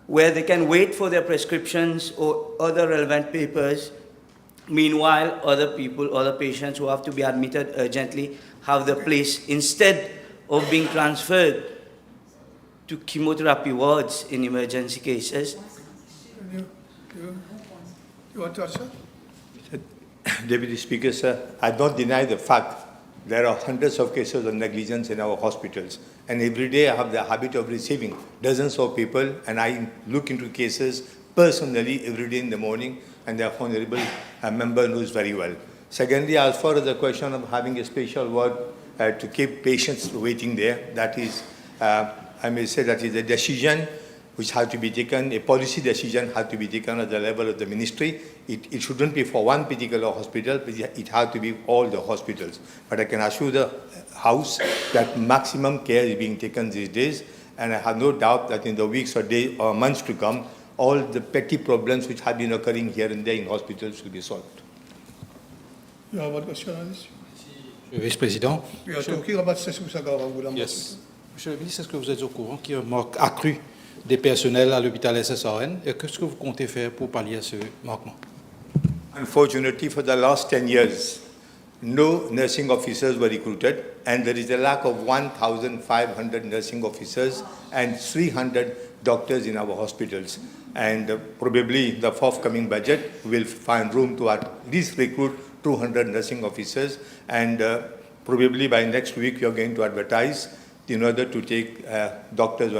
where they can wait for their prescriptions or other relevant papers. Meanwhile, other patients who have to be admitted urgently have the place, instead of being transferred to chemotherapy wards in emergency cases. You want to answer? Deputy Speaker, sir, I don't deny the fact there are hundreds of cases of negligence in our hospitals, and every day I have the habit of receiving dozens of people, and I look into cases personally every day in the morning, and the Honourable member knows very well. Secondly, as far as the question of having a special ward to keep patients waiting there, that is, I may say that is a decision which has to be taken, a policy decision has to be taken at the level of the ministry. It shouldn't be for one particular hospital, but it has to be all the hospitals. But I can assure the House that maximum care is being taken these days, and I have no doubt that in the weeks or days or months to come, all the petty problems which have been occurring here and there in hospitals will be solved. You have one question on this? Vice-président. We are talking about Yes. Monsieur le ministre, est-ce que vous êtes au courant qu'il y a un manque accru des personnels à l'hôpital SSRN, et qu'est-ce que vous comptez faire pour pallier à ce manquement? Unfortunately, for the last 10 years, no nursing officers were recruited, and there is a lack of 1,500 nursing officers and 300 doctors in our hospitals. And probably the forthcoming budget will find room to at least recruit 200 nursing officers, and probably by next week we are going to advertise in order to take doctors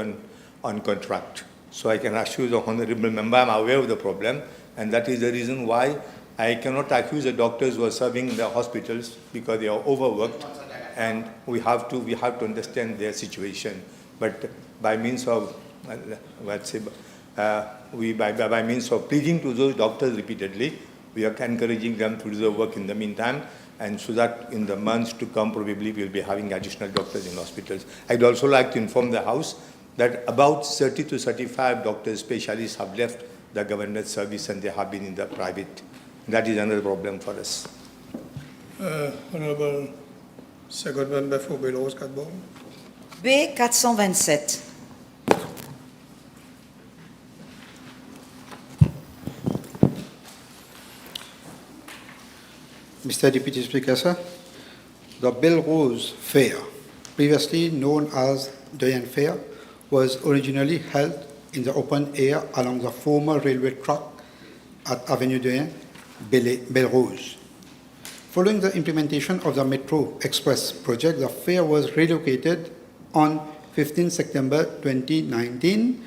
on contract. So I can assure the Honourable Member I am aware of the problem, and that is the reason why I cannot accuse the doctors who are serving in the hospitals because they are overworked, and we have to understand their situation. But by means of by means of pleading to those doctors repeatedly, we are encouraging them to do the work in the meantime, and so that in the months to come, probably we'll be having additional doctors in hospitals. I'd also like to inform the House that about 30 to 35 doctors, specialists have left the government service and they have been in the private. That is another problem for us. Honourable Second Member for Belrose Cadbourne. B 427. Mr. Deputy Speaker, sir, the Belrose Fair, previously known as Doyen Fair, was originally held in the open air along the former railway track at Avenue Doyen, Belrose. Following the implementation of the Metro Express project, the fair was relocated on 15 September 2019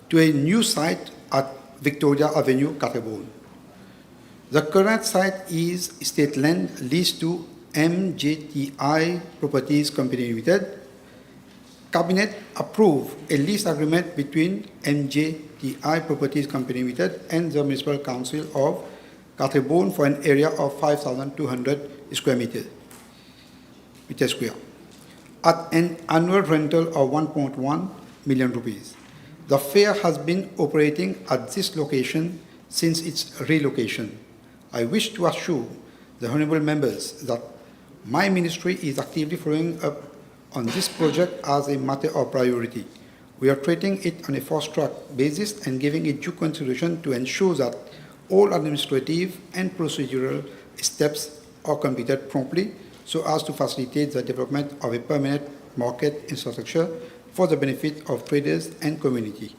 to a new site at Victoria Avenue, Catterbourne. The current site is state land leased to MJTI Properties Company Limited. Cabinet approved a lease agreement between MJTI Properties Company Limited and the Municipal Council of Catterbourne for an area of 5,200 square meters square at an annual rental of 1.1 million rupees. The fair has been operating at this location since its relocation. I wish to assure the honourable members that my ministry is actively following up on this project as a matter of priority. We are treating it on a fast-track basis and giving it due consideration to ensure that all administrative and procedural steps are completed promptly so as to facilitate the development of a permanent market infrastructure for the benefit of traders and community.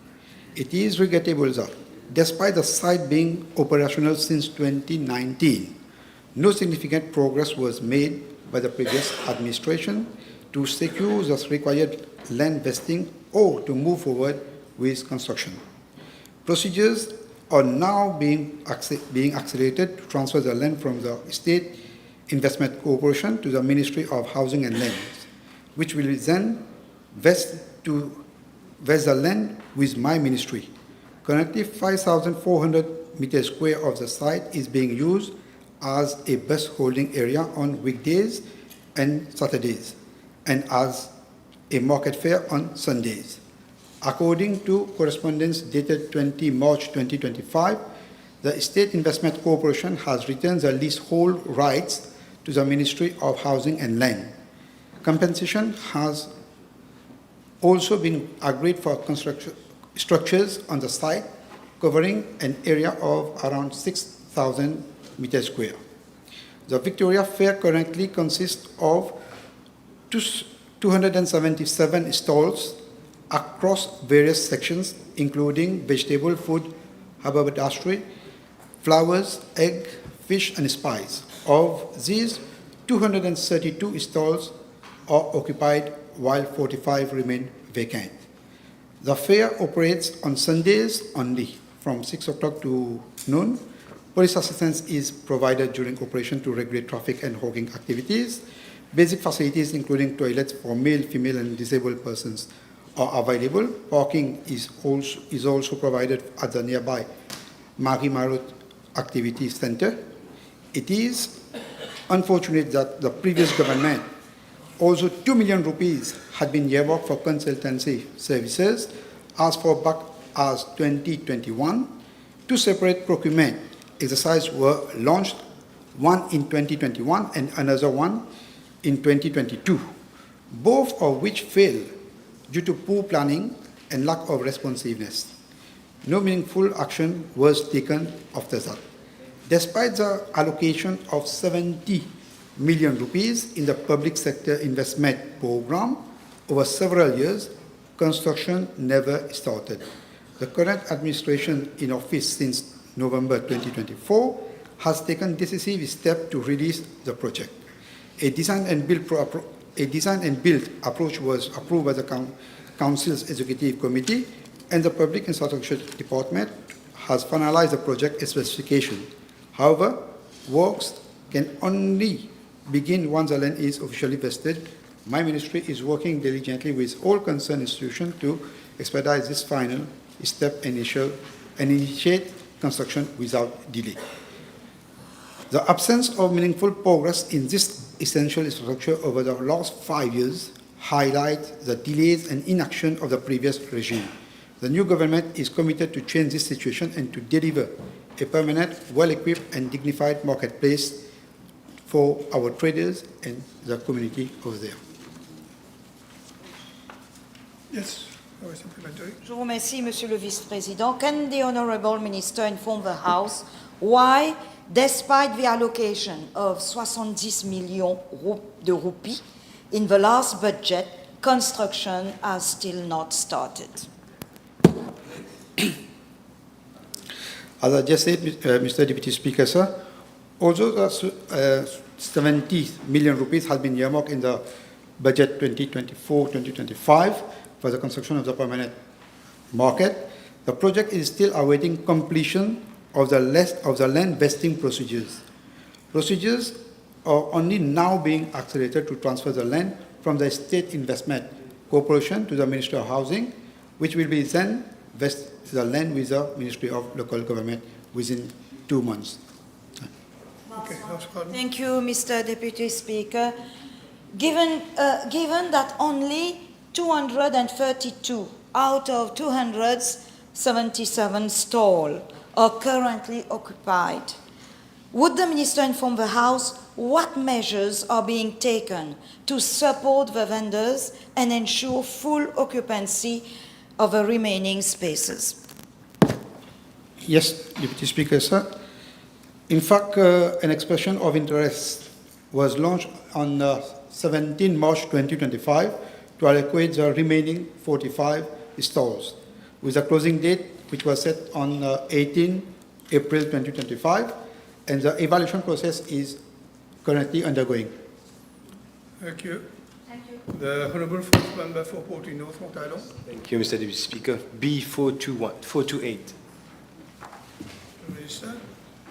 It is regrettable that, despite the site being operational since 2019, no significant progress was made by the previous administration to secure the required land vesting or to move forward with construction. Procedures are now being accelerated to transfer the land from the State Investment Corporation to the Ministry of Housing and Lands, which will then vest the land with my ministry. Currently, 5,400 meters square of the site is being used as a bus holding area on weekdays and Saturdays, and as a market fair on Sundays. According to correspondence dated 20 March 2025, the State Investment Corporation has returned the leasehold rights to the Ministry of Housing and Land. Compensation has also been agreed for construction structures on the site covering an area of around 6,000 meters square. The Victoria Fair currently consists of 277 stalls across various sections, including vegetable, food, haberdashery, flowers, egg, fish, and spice. Of these, 232 stalls are occupied while 45 remain vacant. The fair operates on Sundays only from 6 o'clock to noon. Police assistance is provided during operation to regulate traffic and hawking activities. Basic facilities including toilets for male, female, and disabled persons are available. Parking is also provided at the nearby Marie Marot Activity Center. It is unfortunate that the previous government, also 2 million rupees had been earmarked for consultancy services as far back as 2021. Two separate procurement exercises were launched, one in 2021 and another one in 2022, both of which failed due to poor planning and lack of responsiveness. No meaningful action was taken after that. Despite the allocation of 70 million rupees in the public sector investment program over several years, construction never started. The current administration in office since November 2024 has taken decisive steps to release the project. A design and build approach was approved by the Council's Executive Committee, and the Public Infrastructure Department has finalized the project specification. However, works can only begin once the land is officially vested My ministry is working diligently with all concerned institutions to expedite this final step and initiate construction without delay. The absence of meaningful progress in this essential infrastructure over the last 5 years highlights the delays and inaction of the previous regime. The new government is committed to change this situation and to deliver a permanent, well-equipped and dignified marketplace for our traders and the community over there. Yes, supplementary. Je vous remercie, Monsieur le Vice-président. Can the Honourable Minister inform the House why, despite the allocation of 70 millions de roupies in the last budget, construction has still not started? As I just said, Mr. Deputy Speaker, sir, although the 70 million rupees has been earmarked in the budget 2024-2025 for the construction of the permanent market, the project is still awaiting completion of the land vesting procedures. Procedures are only now being accelerated to transfer the land from the State Investment Corporation to the Ministry of Housing, which will be then vest the land with the Ministry of Local Government within 2 months. Okay, Thank you, Mr. Deputy Speaker. Given that only 232 out of 277 stalls are currently occupied, would the Minister inform the House what measures are being taken to support the vendors and ensure full occupancy of the remaining spaces? Yes, Deputy Speaker, sir. In fact, an expression of interest was launched on 17 March 2025 to allocate the remaining 45 stalls, with a closing date which was set on 18 April 2025, and the evaluation process is currently undergoing. Thank you. Thank you. The Honourable Fourth Member for Porty North, Mount Island. Thank you, Mr. Deputy Speaker. B428. Minister.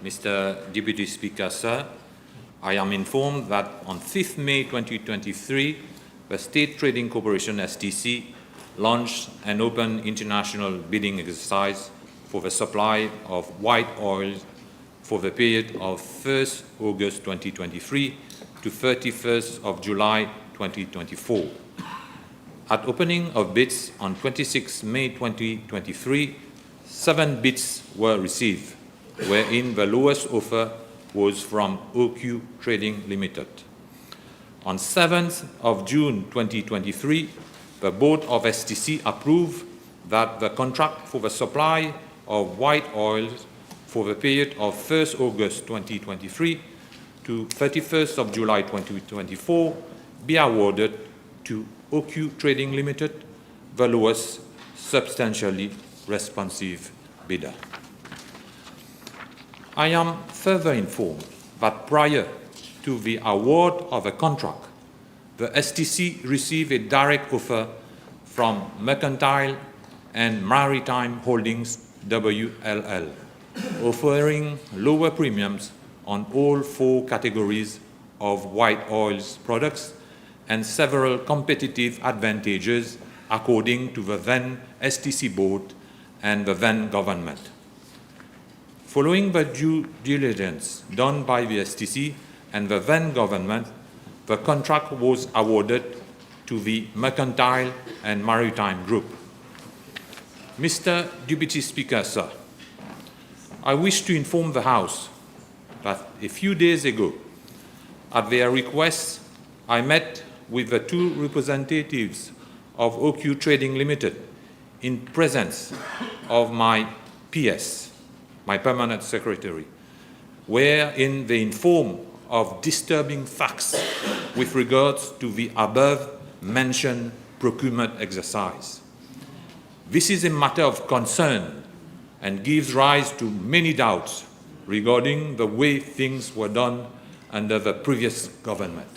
Mr. Deputy Speaker, sir, I am informed that on 5th May 2023, the State Trading Corporation STC launched an open international bidding exercise for the supply of white oil for the period of 1st August 2023 to 31st of July 2024. At opening of bids on 26 May 2023, 7 bids were received, wherein the lowest offer was from OQ Trading Limited. On 7th of June 2023, the Board of STC approved that the contract for the supply of white oil for the period of 1st August 2023 to 31st of July 2024 be awarded to OQ Trading Limited, the lowest substantially responsive bidder. I am further informed that prior to the award of a contract, the STC received a direct offer from Mercantile and Maritime Holdings WLL, offering lower premiums on all 4 categories of white oils products and several competitive advantages according to the then STC board and the then government. Following the due diligence done by the STC and the then government, the contract was awarded to the Mercantile and Maritime Group. Mr. Deputy Speaker, sir, I wish to inform the House that a few days ago, at their request, I met with the 2 representatives of OQ Trading Limited in presence of my PS, my permanent secretary, wherein they inform of disturbing facts with regards to the above-mentioned procurement exercise. This is a matter of concern and gives rise to many doubts regarding the way things were done under the previous government.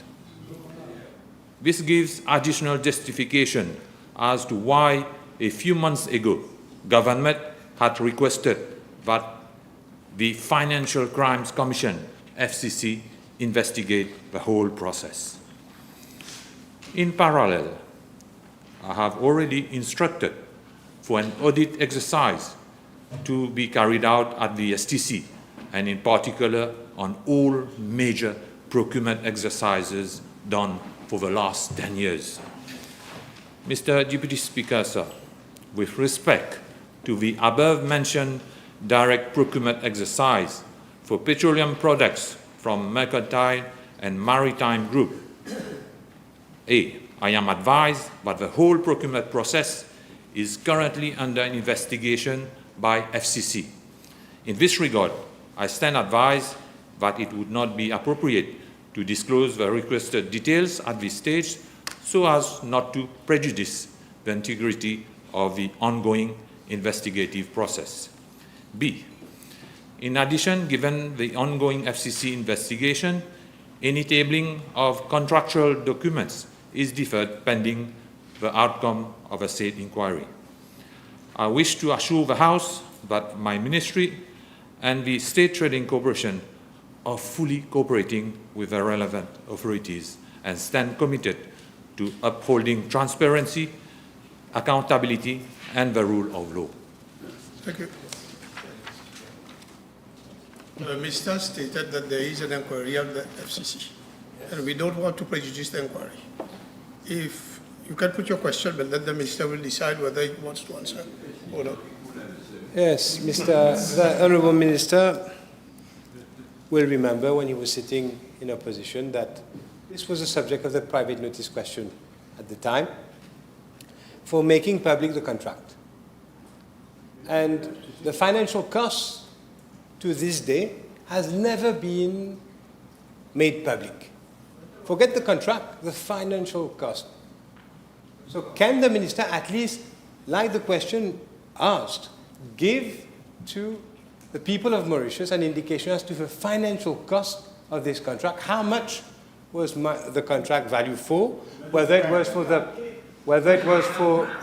This gives additional justification as to why a few months ago, government had requested that the Financial Crimes Commission, FCC, investigate the whole process. In parallel, I have already instructed for an audit exercise to be carried out at the STC, and in particular on all major procurement exercises done for the last 10 years. Mr. Deputy Speaker, sir, with respect to the above-mentioned direct procurement exercise for petroleum products from Mercantile and Maritime Group, A, I am advised that the whole procurement process is currently under investigation by FCC. In this regard, I stand advised that it would not be appropriate to disclose the requested details at this stage so as not to prejudice the integrity of the ongoing investigative process. B, in addition, given the ongoing FCC investigation, any tabling of contractual documents is deferred pending the outcome of a said inquiry. I wish to assure the House that my ministry and the State Trading Corporation are fully cooperating with the relevant authorities and stand committed to upholding transparency, accountability, and the rule of law. Thank you. The Minister stated that there is an inquiry of the FCC, and we don't want to prejudice the inquiry. If you can put your question, but then the Minister will decide whether he wants to answer or not. Yes, the Honourable Minister will remember when he was sitting in opposition that this was the subject of the private notice question at the time for making public the contract. And the financial cost to this day has never been made public. Forget the contract, the financial cost. So can the Minister at least, like the question asked, give to the people of Mauritius an indication as to the financial cost of this contract? How much was the contract value for? Whether it was for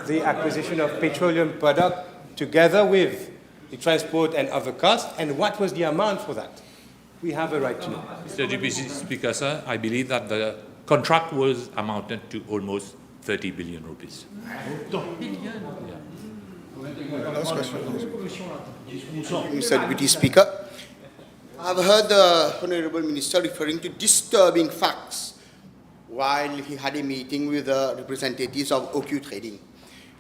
the acquisition of petroleum product together with the transport and other costs, and what was the amount for that? We have a right to know. Mr. Deputy Speaker, sir, I believe that the contract was amounted to almost 30 billion rupees. Last question. Mr. Deputy Speaker, I've heard the Honourable Minister referring to disturbing facts while he had a meeting with the representatives of OQ Trading.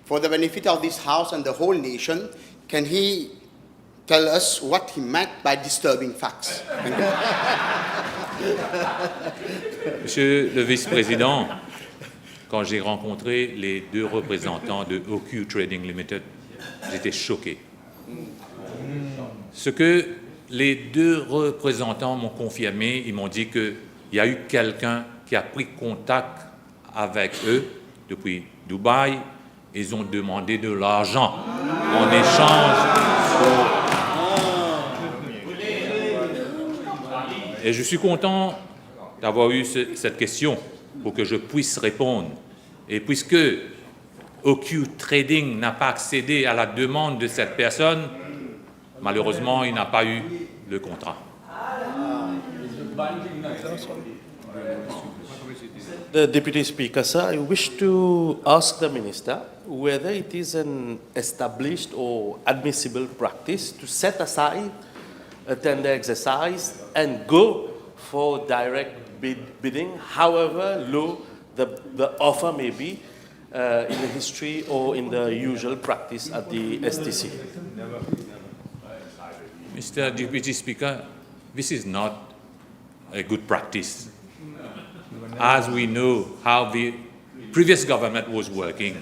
For the benefit of this House and the whole nation, can he tell us what he meant by disturbing facts? Thank you. Monsieur le Vice-président, quand j'ai rencontré les deux représentants de OQ Trading Limited, j'étais choqué. Ce que les deux représentants m'ont confirmé, ils m'ont dit qu'il y a eu quelqu'un qui a pris contact avec eux depuis Dubaï. Ils ont demandé de l'argent en échange. Et je suis content d'avoir eu cette question pour que je puisse répondre. Et puisque OQ Trading n'a pas accédé à la demande de cette personne, malheureusement, il n'a pas eu le contrat. The Deputy Speaker, sir, I wish to ask the Minister whether it is an established or admissible practice to set aside a tender exercise and go for direct bidding, however low the offer may be in the history or in the usual practice at the STC. Mr. Deputy Speaker, this is not a good practice. As we know how the previous government was working,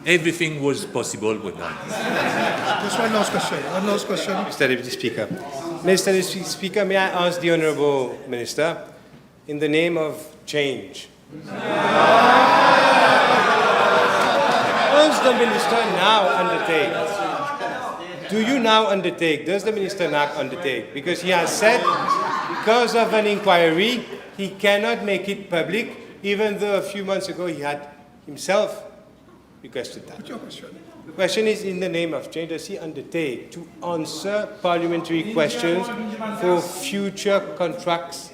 everything was possible with them. Just one last question. One last question. Mr. Deputy Speaker. Mr. Deputy Speaker, may I ask the Honourable Minister, in the name of change, does the Minister now undertake? Do you now undertake? Does the Minister now undertake? Because he has said, because of an inquiry, he cannot make it public, even though a few months ago he had himself requested that. The question is, in the name of change, does he undertake to answer parliamentary questions for future contracts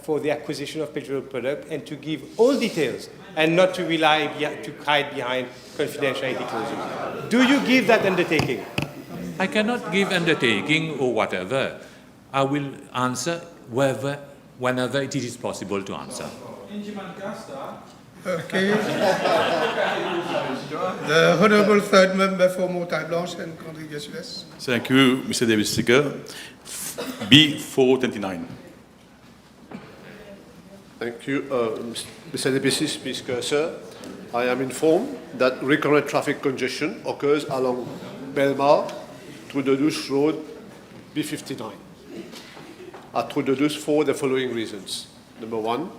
for the acquisition of petroleum product and to give all details and not to rely to hide behind confidentiality clauses. Do you give that undertaking? I cannot give undertaking or whatever. I will answer whenever it is possible to answer. Okay. The Honourable Third Member for Montagne Blanche and Condé-Sud-Est. Thank you, Mr. Deputy Speaker. B429. Thank you, Mr. Deputy Speaker, sir. I am informed that recurrent traffic congestion occurs along Belmar, Trou-de-Douce Road, B59. At Trou-de-Douce for the following reasons. Number one,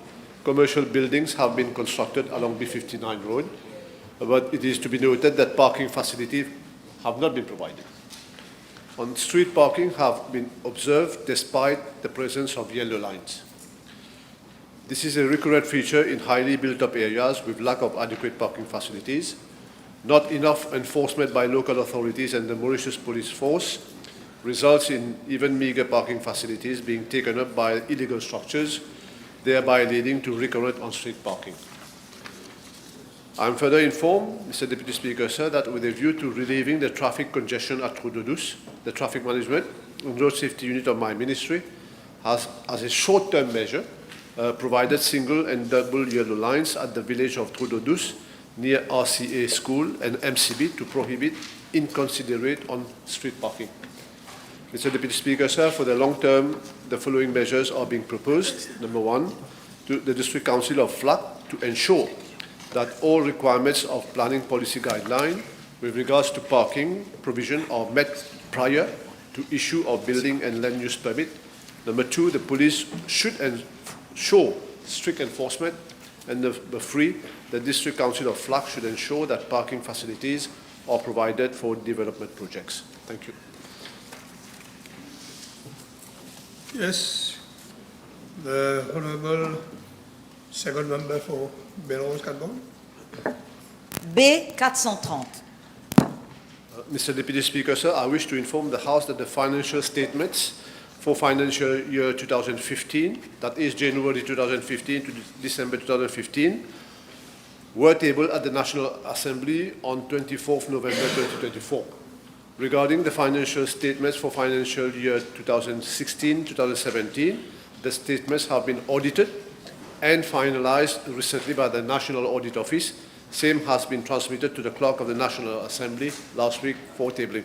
commercial buildings have been constructed along B59 road, but it is to be noted that parking facilities have not been provided. On-street parking have been observed despite the presence of yellow lines. This is a recurrent feature in highly built-up areas with lack of adequate parking facilities, not enough enforcement by local authorities and the Mauritius Police Force results in even meager parking facilities being taken up by illegal structures, thereby leading to recurrent on-street parking. I am further informed, Mr. Deputy Speaker, sir, that with a view to relieving the traffic congestion at Trou-de-Douce, the Traffic Management and Road Safety Unit of my ministry has, as a short-term measure, provided single and double yellow lines at the village of Trou-de-Douce near RCA School and MCB to prohibit inconsiderate on-street parking. Mr. Deputy Speaker, sir, for the long term, the following measures are being proposed. Number one, to the District Council of FLAC to ensure that all requirements of planning policy guideline with regards to parking provision are met prior to issue of building and land use permit. Number two, the police should ensure strict enforcement. And number three, the District Council of FLAC should ensure that parking facilities are provided for development projects. Thank you. Yes, the Honourable Second Member for Belrose-Cadbon. B430. Mr. Deputy Speaker, sir, I wish to inform the House that the financial statements for financial year 2015, that is January 2015 to December 2015, were tabled at the National Assembly on 24th November 2024. Regarding the financial statements for financial year 2016-2017, the statements have been audited and finalized recently by the National Audit Office. Same has been transmitted to the Clerk of the National Assembly last week for tabling.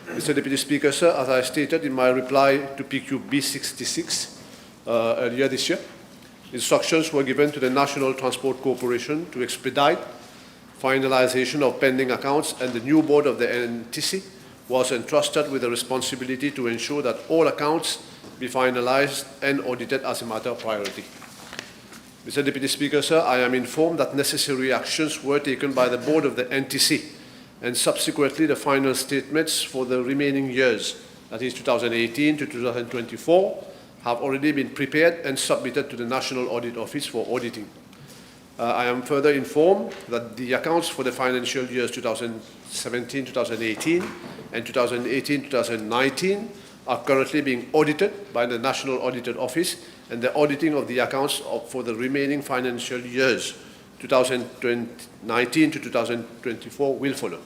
Mr. Deputy Speaker, sir, as I stated in my reply to PQ B66 earlier this year, instructions were given to the National Transport Corporation to expedite finalization of pending accounts, and the new board of the NTC was entrusted with the responsibility to ensure that all accounts be finalized and audited as a matter of priority. Mr. Deputy Speaker, sir, I am informed that necessary actions were taken by the board of the NTC, and subsequently the final statements for the remaining years, that is 2018 to 2024, have already been prepared and submitted to the National Audit Office for auditing. I am further informed that the accounts for the financial years 2017-2018 and 2018-2019 are currently being audited by the National Audit Office, and the auditing of the accounts for the remaining financial years 2019 to 2024 will follow.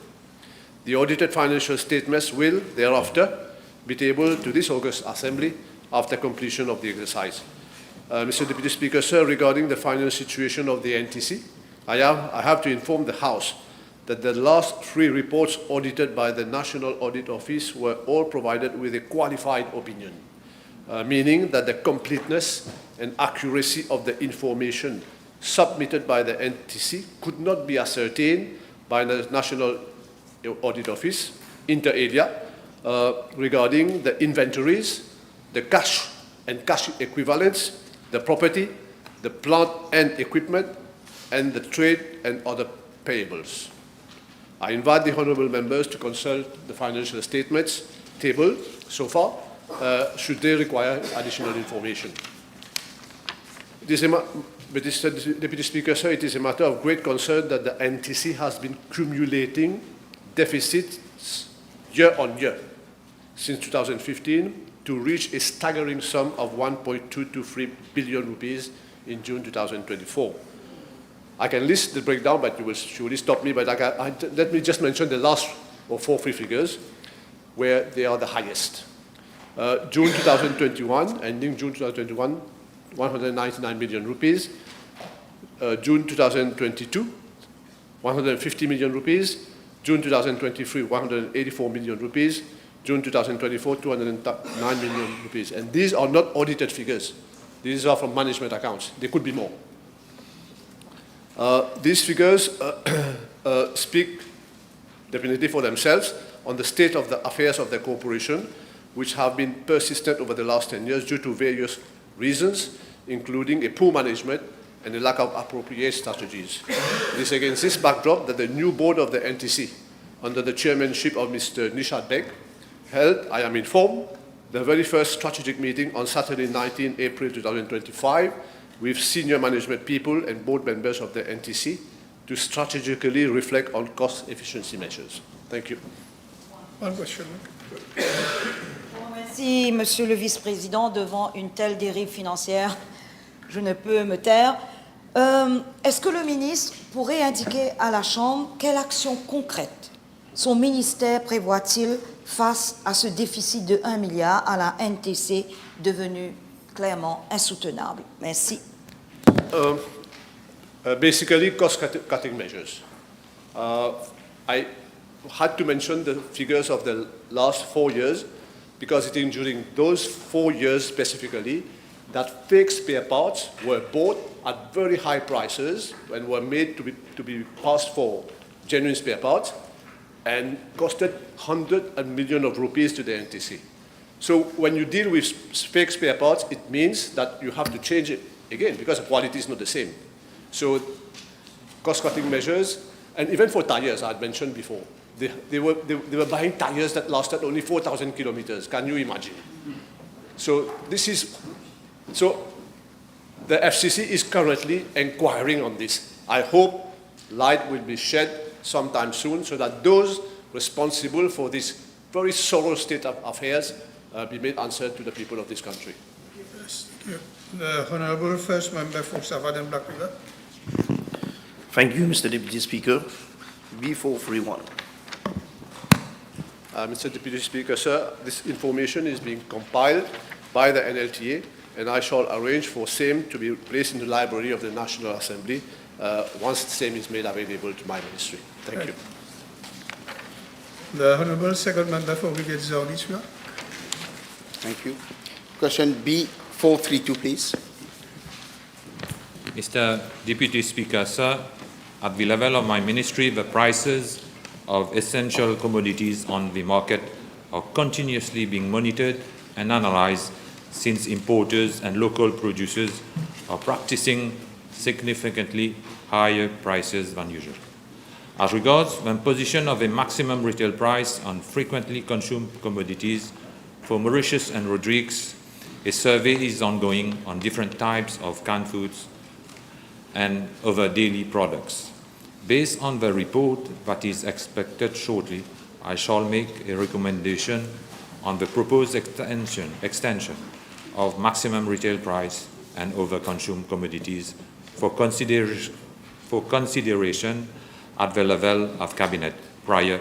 The audited financial statements will thereafter be tabled to this August Assembly after completion of the exercise. Mr. Deputy Speaker, sir, regarding the final situation of the NTC, I have to inform the House that the last 3 reports audited by the National Audit Office were all provided with a qualified opinion, meaning that the completeness and accuracy of the information submitted by the NTC could not be ascertained by the National Audit Office, inter alia, regarding the inventories, the cash and cash equivalents, the property, the plant and equipment, and the trade and other payables. I invite the honourable members to consult the financial statements tabled so far, should they require additional information. Mr. Deputy Speaker, sir, it is a matter of great concern that the NTC has been accumulating deficits year on year since 2015 to reach a staggering sum of 1.223 billion rupees in June 2024. I can list the breakdown, but you will surely stop me. But let me just mention the last or four figures, where they are the highest. June 2021, ending June 2021, 199 million rupees. June 2022, 150 million rupees. June 2023, 184 million rupees. June 2024, 209 million rupees. And these are not audited figures. These are from management accounts. There could be more. These figures speak definitely for themselves on the state of the affairs of the corporation, which have been persistent over the last 10 years due to various reasons, including a poor management and a lack of appropriate strategies. It is against this backdrop that the new board of the NTC, under the chairmanship of Mr. Nishad Beg, held, I am informed, the very first strategic meeting on Saturday, 19 April 2025, with senior management people and board members of the NTC to strategically reflect on cost efficiency measures. Thank you. One question. Merci, Monsieur le Vice-président. Devant une telle dérive financière, je ne peux me taire. Est-ce que le ministre pourrait indiquer à la Chambre quelle action concrète son ministère prévoit-il face à ce déficit de 1 milliard à la NTC devenu clairement insoutenable? Merci. Basically, cost-cutting measures. I had to mention the figures of the last 4 years because it is during those 4 years specifically that fake spare parts were bought at very high prices and were made to be passed for genuine spare parts and costed hundreds of millions of rupees to the NTC. So when you deal with fake spare parts, it means that you have to change it again because the quality is not the same. So cost-cutting measures, and even for tires, I had mentioned before, they were buying tires that lasted only 4,000 kilometers. Can you imagine? So the FCC is currently inquiring on this. I hope light will be shed sometime soon so that those responsible for this very sorrow state of affairs be made answer to the people of this country. Yes, thank you. The Honourable First Member for Savannah Black River. Thank you, Mr. Deputy Speaker. B431. Mr. Deputy Speaker, sir, this information is being compiled by the NLTA, and I shall arrange for same to be placed in the library of the National Assembly once the same is made available to my ministry. Thank you. The Honourable Second Member for Brigade Zauliswa. Thank you. Question B432, please. Mr. Deputy Speaker, sir, at the level of my ministry, the prices of essential commodities on the market are continuously being monitored and analyzed since importers and local producers are practicing significantly higher prices than usual. As regards the imposition of a maximum retail price on frequently consumed commodities, for Mauritius and Rodrigues, a survey is ongoing on different types of canned foods and other daily products. Based on the report that is expected shortly, I shall make a recommendation on the proposed extension of maximum retail price and other consumed commodities for consideration at the level of Cabinet prior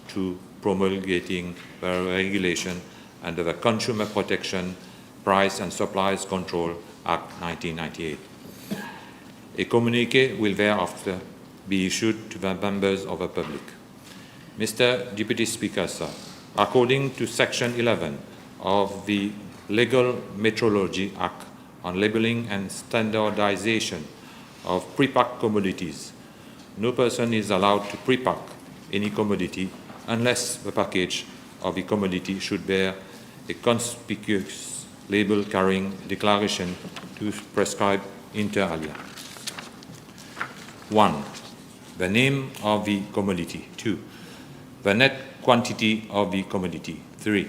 to promulgating the regulation under the Consumer Protection, Price and Supplies Control Act 1998. A communiqué will thereafter be issued to the members of the public. Mr. Deputy Speaker, sir, according to Section 11 of the Legal Metrology Act on Labeling and Standardization of Prepacked Commodities, no person is allowed to prepack any commodity unless the package of the commodity should bear a conspicuous label carrying declaration to prescribe inter alia. 1. The name of the commodity. 2. The net quantity of the commodity. 3.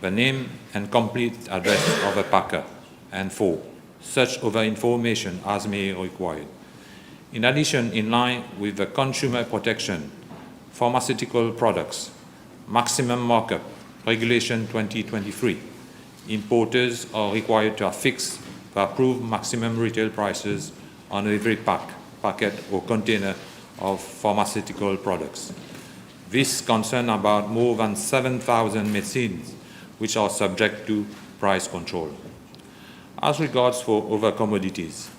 The name and complete address of the packer. And 4. Such other information as may be required. In addition, in line with the Consumer Protection, Pharmaceutical Products, Maximum Markup, Regulation 2023, Importers are required to affix the approved maximum retail prices on every packet or container of pharmaceutical products. This concerns about more than 7,000 medicines which are subject to price control. As regards for other commodities,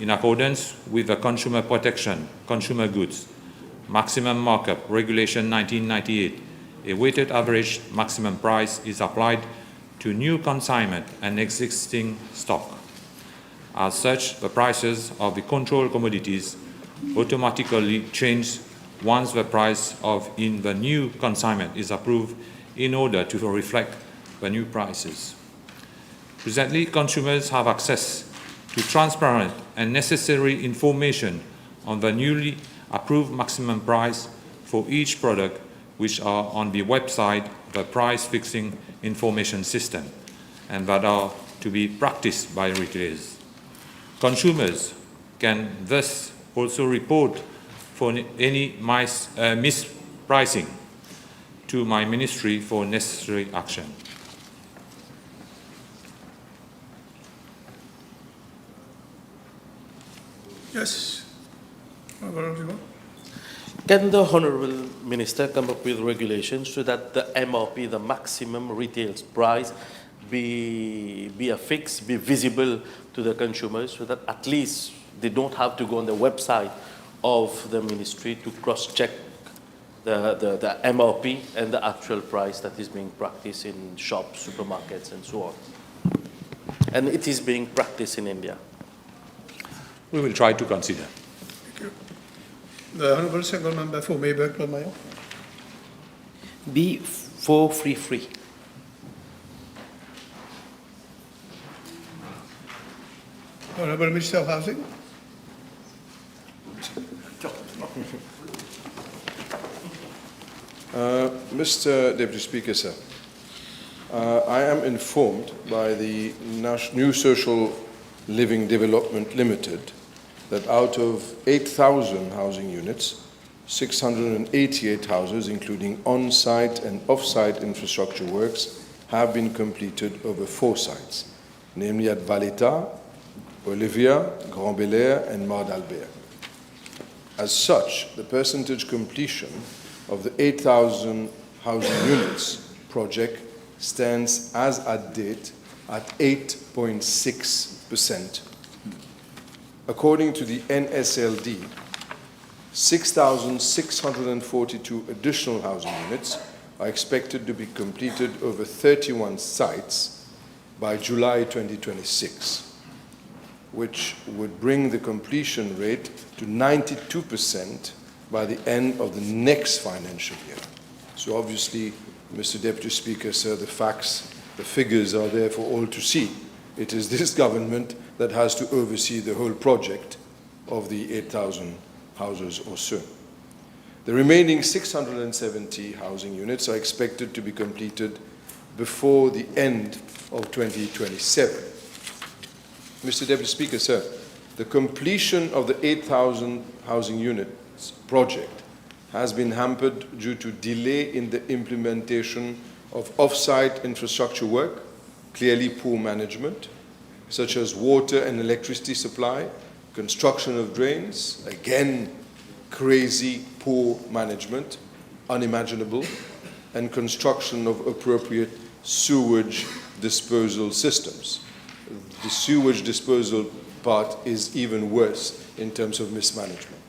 in accordance with the Consumer Protection, Consumer Goods, Maximum Markup Regulation 1998, a weighted average maximum price is applied to new consignment and existing stock. As such, the prices of the controlled commodities automatically change once the price in the new consignment is approved in order to reflect the new prices. Presently, consumers have access to transparent and necessary information on the newly approved maximum price for each product, which are on the website, the price fixing information system, and that are to be practiced by retailers. Consumers can thus also report for any mispricing to my ministry for necessary action. Yes. Can the Honourable Minister come up with regulations so that the MRP, the maximum retail price, be affixed, be visible to the consumers, so that at least they don't have to go on the website of the ministry to cross-check the MRP and the actual price that is being practiced in shops, supermarkets, and so on. And it is being practiced in India. We will try to consider. Thank you. The Honourable Second Member for Mayberg-Plamayon. B433. Honourable Minister of Housing. Mr. Deputy Speaker, sir, I am informed by the New Social Living Development Limited that out of 8,000 housing units, 688 houses, including on-site and off-site infrastructure works, have been completed over 4 sites, namely at Valletta, Olivia, Grand Bel-Air, and Mar d'Albert. As such, the percentage completion of the 8,000 housing units project stands as at date at 8.6%. According to the NSLD, 6,642 additional housing units are expected to be completed over 31 sites by July 2026, which would bring the completion rate to 92% by the end of the next financial year. So obviously, Mr. Deputy Speaker, sir, the facts, the figures are there for all to see. It is this government that has to oversee the whole project of the 8,000 houses or so. The remaining 670 housing units are expected to be completed before the end of 2027. Mr. Deputy Speaker, sir, the completion of the 8,000 housing units project has been hampered due to delay in the implementation of off-site infrastructure work, clearly poor management, such as water and electricity supply, construction of drains, again, crazy poor management, unimaginable, and construction of appropriate sewage disposal systems. The sewage disposal part is even worse in terms of mismanagement.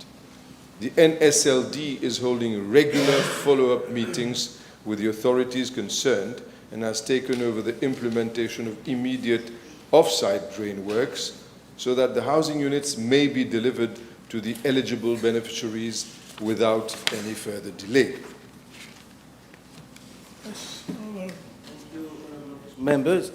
The NSLD is holding regular follow-up meetings with the authorities concerned and has taken over the implementation of immediate off-site drain works so that the housing units may be delivered to the eligible beneficiaries without any further delay. Members,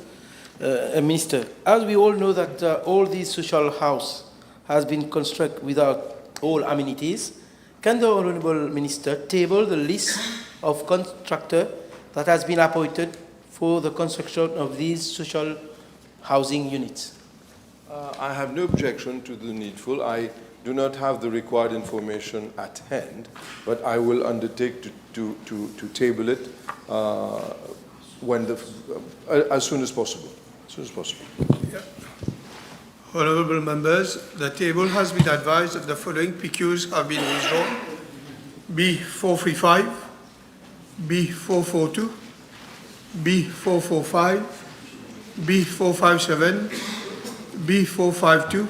Minister, as we all know that all these social house has been constructed without all amenities, can the Honourable Minister table the list of contractors that has been appointed for the construction of these social housing units? I have no objection to the needful. I do not have the required information at hand, but I will undertake to table it as soon as possible. As soon as possible. Honourable members, the table has been advised that the following PQs have been withdrawn: B435, B442, B445, B457, B452,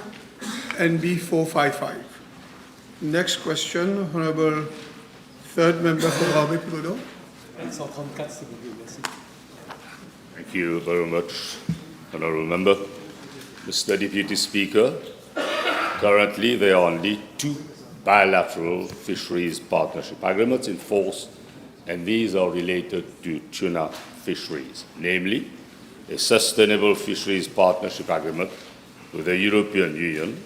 and B455. Next question, Honourable Third Member for Rabé-Ploudon. Thank you very much, Honourable Member. Mr. Deputy Speaker, currently there are only 2 bilateral fisheries partnership agreements in force, and these are related to tuna fisheries, namely a sustainable fisheries partnership agreement with the European Union,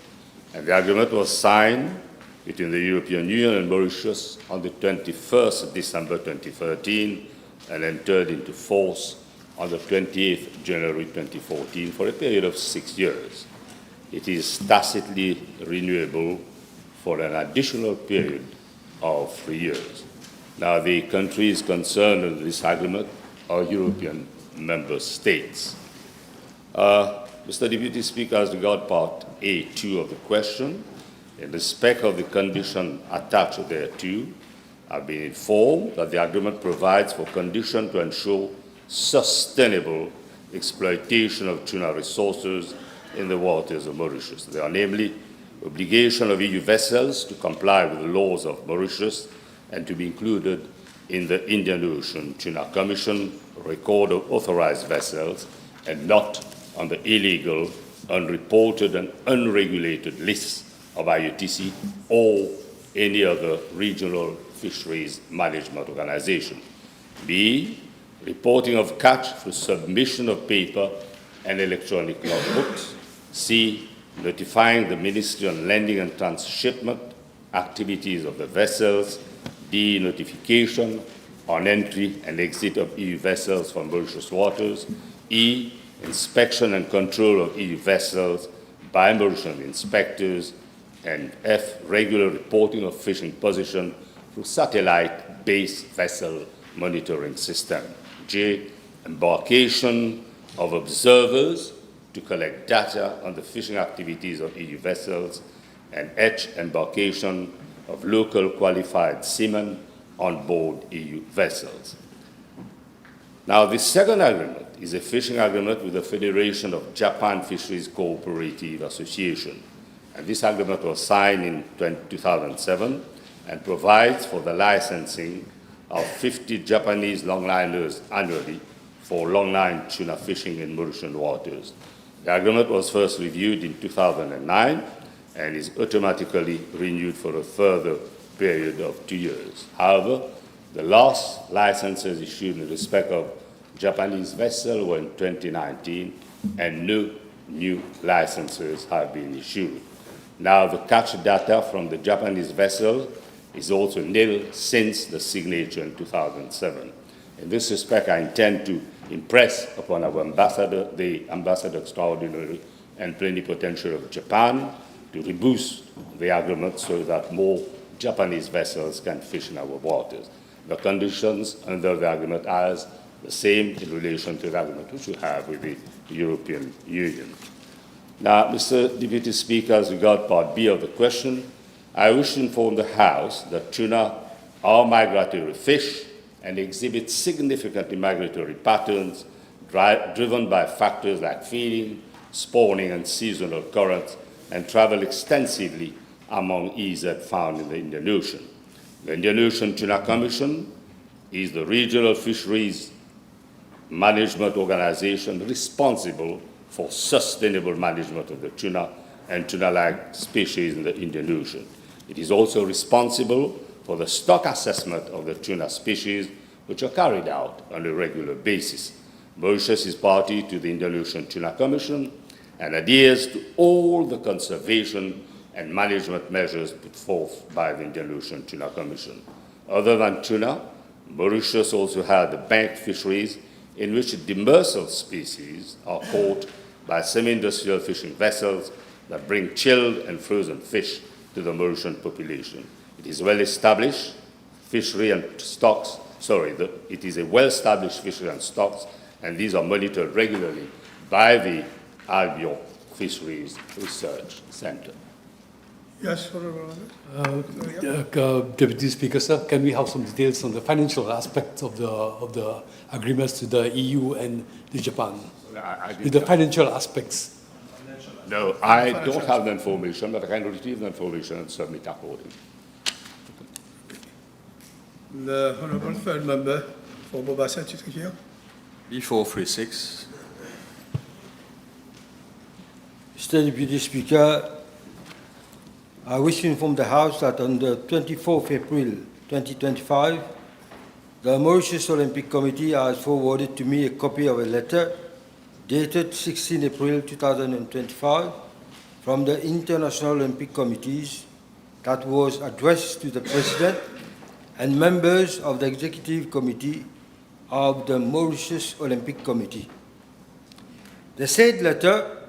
and the agreement was signed between the European Union and Mauritius on the 21st of December 2013 and entered into force on the 28th January 2014 for a period of 6 years. It is tacitly renewable for an additional period of 3 years. Now, the countries concerned in this agreement are European member states. Mr. Deputy Speaker, as regards Part A2 of the question, in respect of the condition attached thereto, I've been informed that the agreement provides for conditions to ensure sustainable exploitation of tuna resources in the waters of Mauritius. There are namely obligation of EU vessels to comply with the laws of Mauritius and to be included in the Indian Ocean Tuna Commission record of authorized vessels and not on the illegal, unreported and unregulated lists of IUTC or any other regional fisheries management organization. B, reporting of catch through submission of paper and electronic logbooks. C, notifying the Ministry on landing and transshipment activities of the vessels. D, notification on entry and exit of EU vessels from Mauritius waters. E, inspection and control of EU vessels by Mauritian inspectors. And F, regular reporting of fishing position through satellite-based vessel monitoring system. J, embarkation of observers to collect data on the fishing activities of EU vessels. And H, embarkation of local qualified seamen on board EU vessels. Now, the second agreement is a fishing agreement with the Federation of Japan Fisheries Cooperative Association. And this agreement was signed in 2007 and provides for the licensing of 50 Japanese longliners annually for longline tuna fishing in Mauritian waters. The agreement was first reviewed in 2009 and is automatically renewed for a further period of 2 years. However, the last licenses issued in respect of Japanese vessels were in 2019, and no new licenses have been issued. Now, the catch data from the Japanese vessel is also nil since the signature in 2007. In this respect, I intend to impress upon our ambassador, the Ambassador Extraordinary and Plenipotentiary of Japan, to reboost the agreement so that more Japanese vessels can fish in our waters. The conditions under the agreement are the same in relation to the agreement which we have with the European Union. Now, Mr. Deputy Speaker, as regards Part B of the question, I wish to inform the House that tuna are migratory fish and exhibit significant migratory patterns driven by factors like feeding, spawning, and seasonal currents, and travel extensively among EEZ found in the Indian Ocean. The Indian Ocean Tuna Commission is the regional fisheries management organization responsible for sustainable management of the tuna and tuna-like species in the Indian Ocean. It is also responsible for the stock assessment of the tuna species, which are carried out on a regular basis. Mauritius is party to the Indian Ocean Tuna Commission and adheres to all the conservation and management measures put forth by the Indian Ocean Tuna Commission. Other than tuna, Mauritius also had the bank fisheries in which demersal species are caught by semi-industrial fishing vessels that bring chilled and frozen fish to the Mauritian population. It is well established fishery and it is a well-established fishery and stocks, and these are monitored regularly by the Albion Fisheries Research Center. Yes, Honourable. Deputy Speaker, sir, can we have some details on the financial aspects of the agreements to the EU and the Japan? The financial aspects. No, I don't have the information, but I can retrieve the information and submit accordingly. The Honourable Third Member for Bobassa Chitrikir. B436. Mr. Deputy Speaker, I wish to inform the House that on the 24th April 2025, the Mauritius Olympic Committee has forwarded to me a copy of a letter dated 16 April 2025 from the International Olympic Committees that was addressed to the President and members of the Executive Committee of the Mauritius Olympic Committee. The said letter,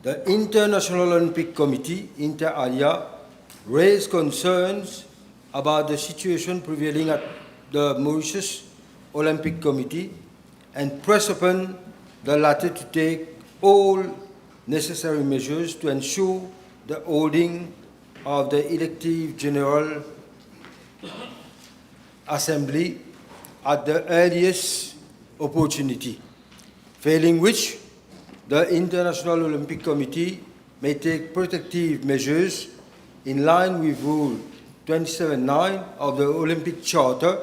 the International Olympic Committee, inter alia, raised concerns about the situation prevailing at the Mauritius Olympic Committee and pressed upon the latter to take all necessary measures to ensure the holding of the elective General Assembly at the earliest opportunity, failing which the International Olympic Committee may take protective measures in line with Rule 27.9 of the Olympic Charter,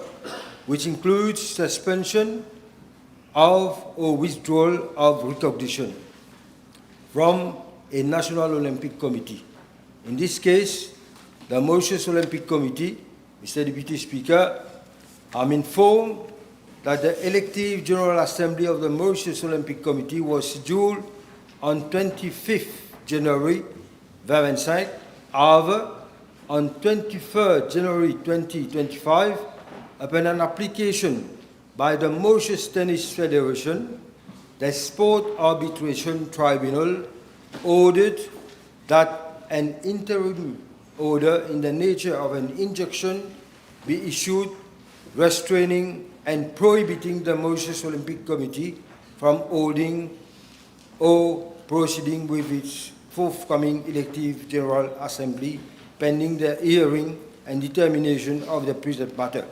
which includes suspension of or withdrawal of recognition from a National Olympic Committee. In this case, the Mauritius Olympic Committee, Mr. Deputy Speaker, I'm informed that the elective General Assembly of the Mauritius Olympic Committee was scheduled on 25th January 2025. However, on 23rd January 2025, upon an application by the Mauritius Tennis Federation, the Sport Arbitration Tribunal ordered that an interim order in the nature of an injunction be issued restraining and prohibiting the Mauritius Olympic Committee from holding or proceeding with its forthcoming elective General Assembly pending the hearing and determination of the present matter.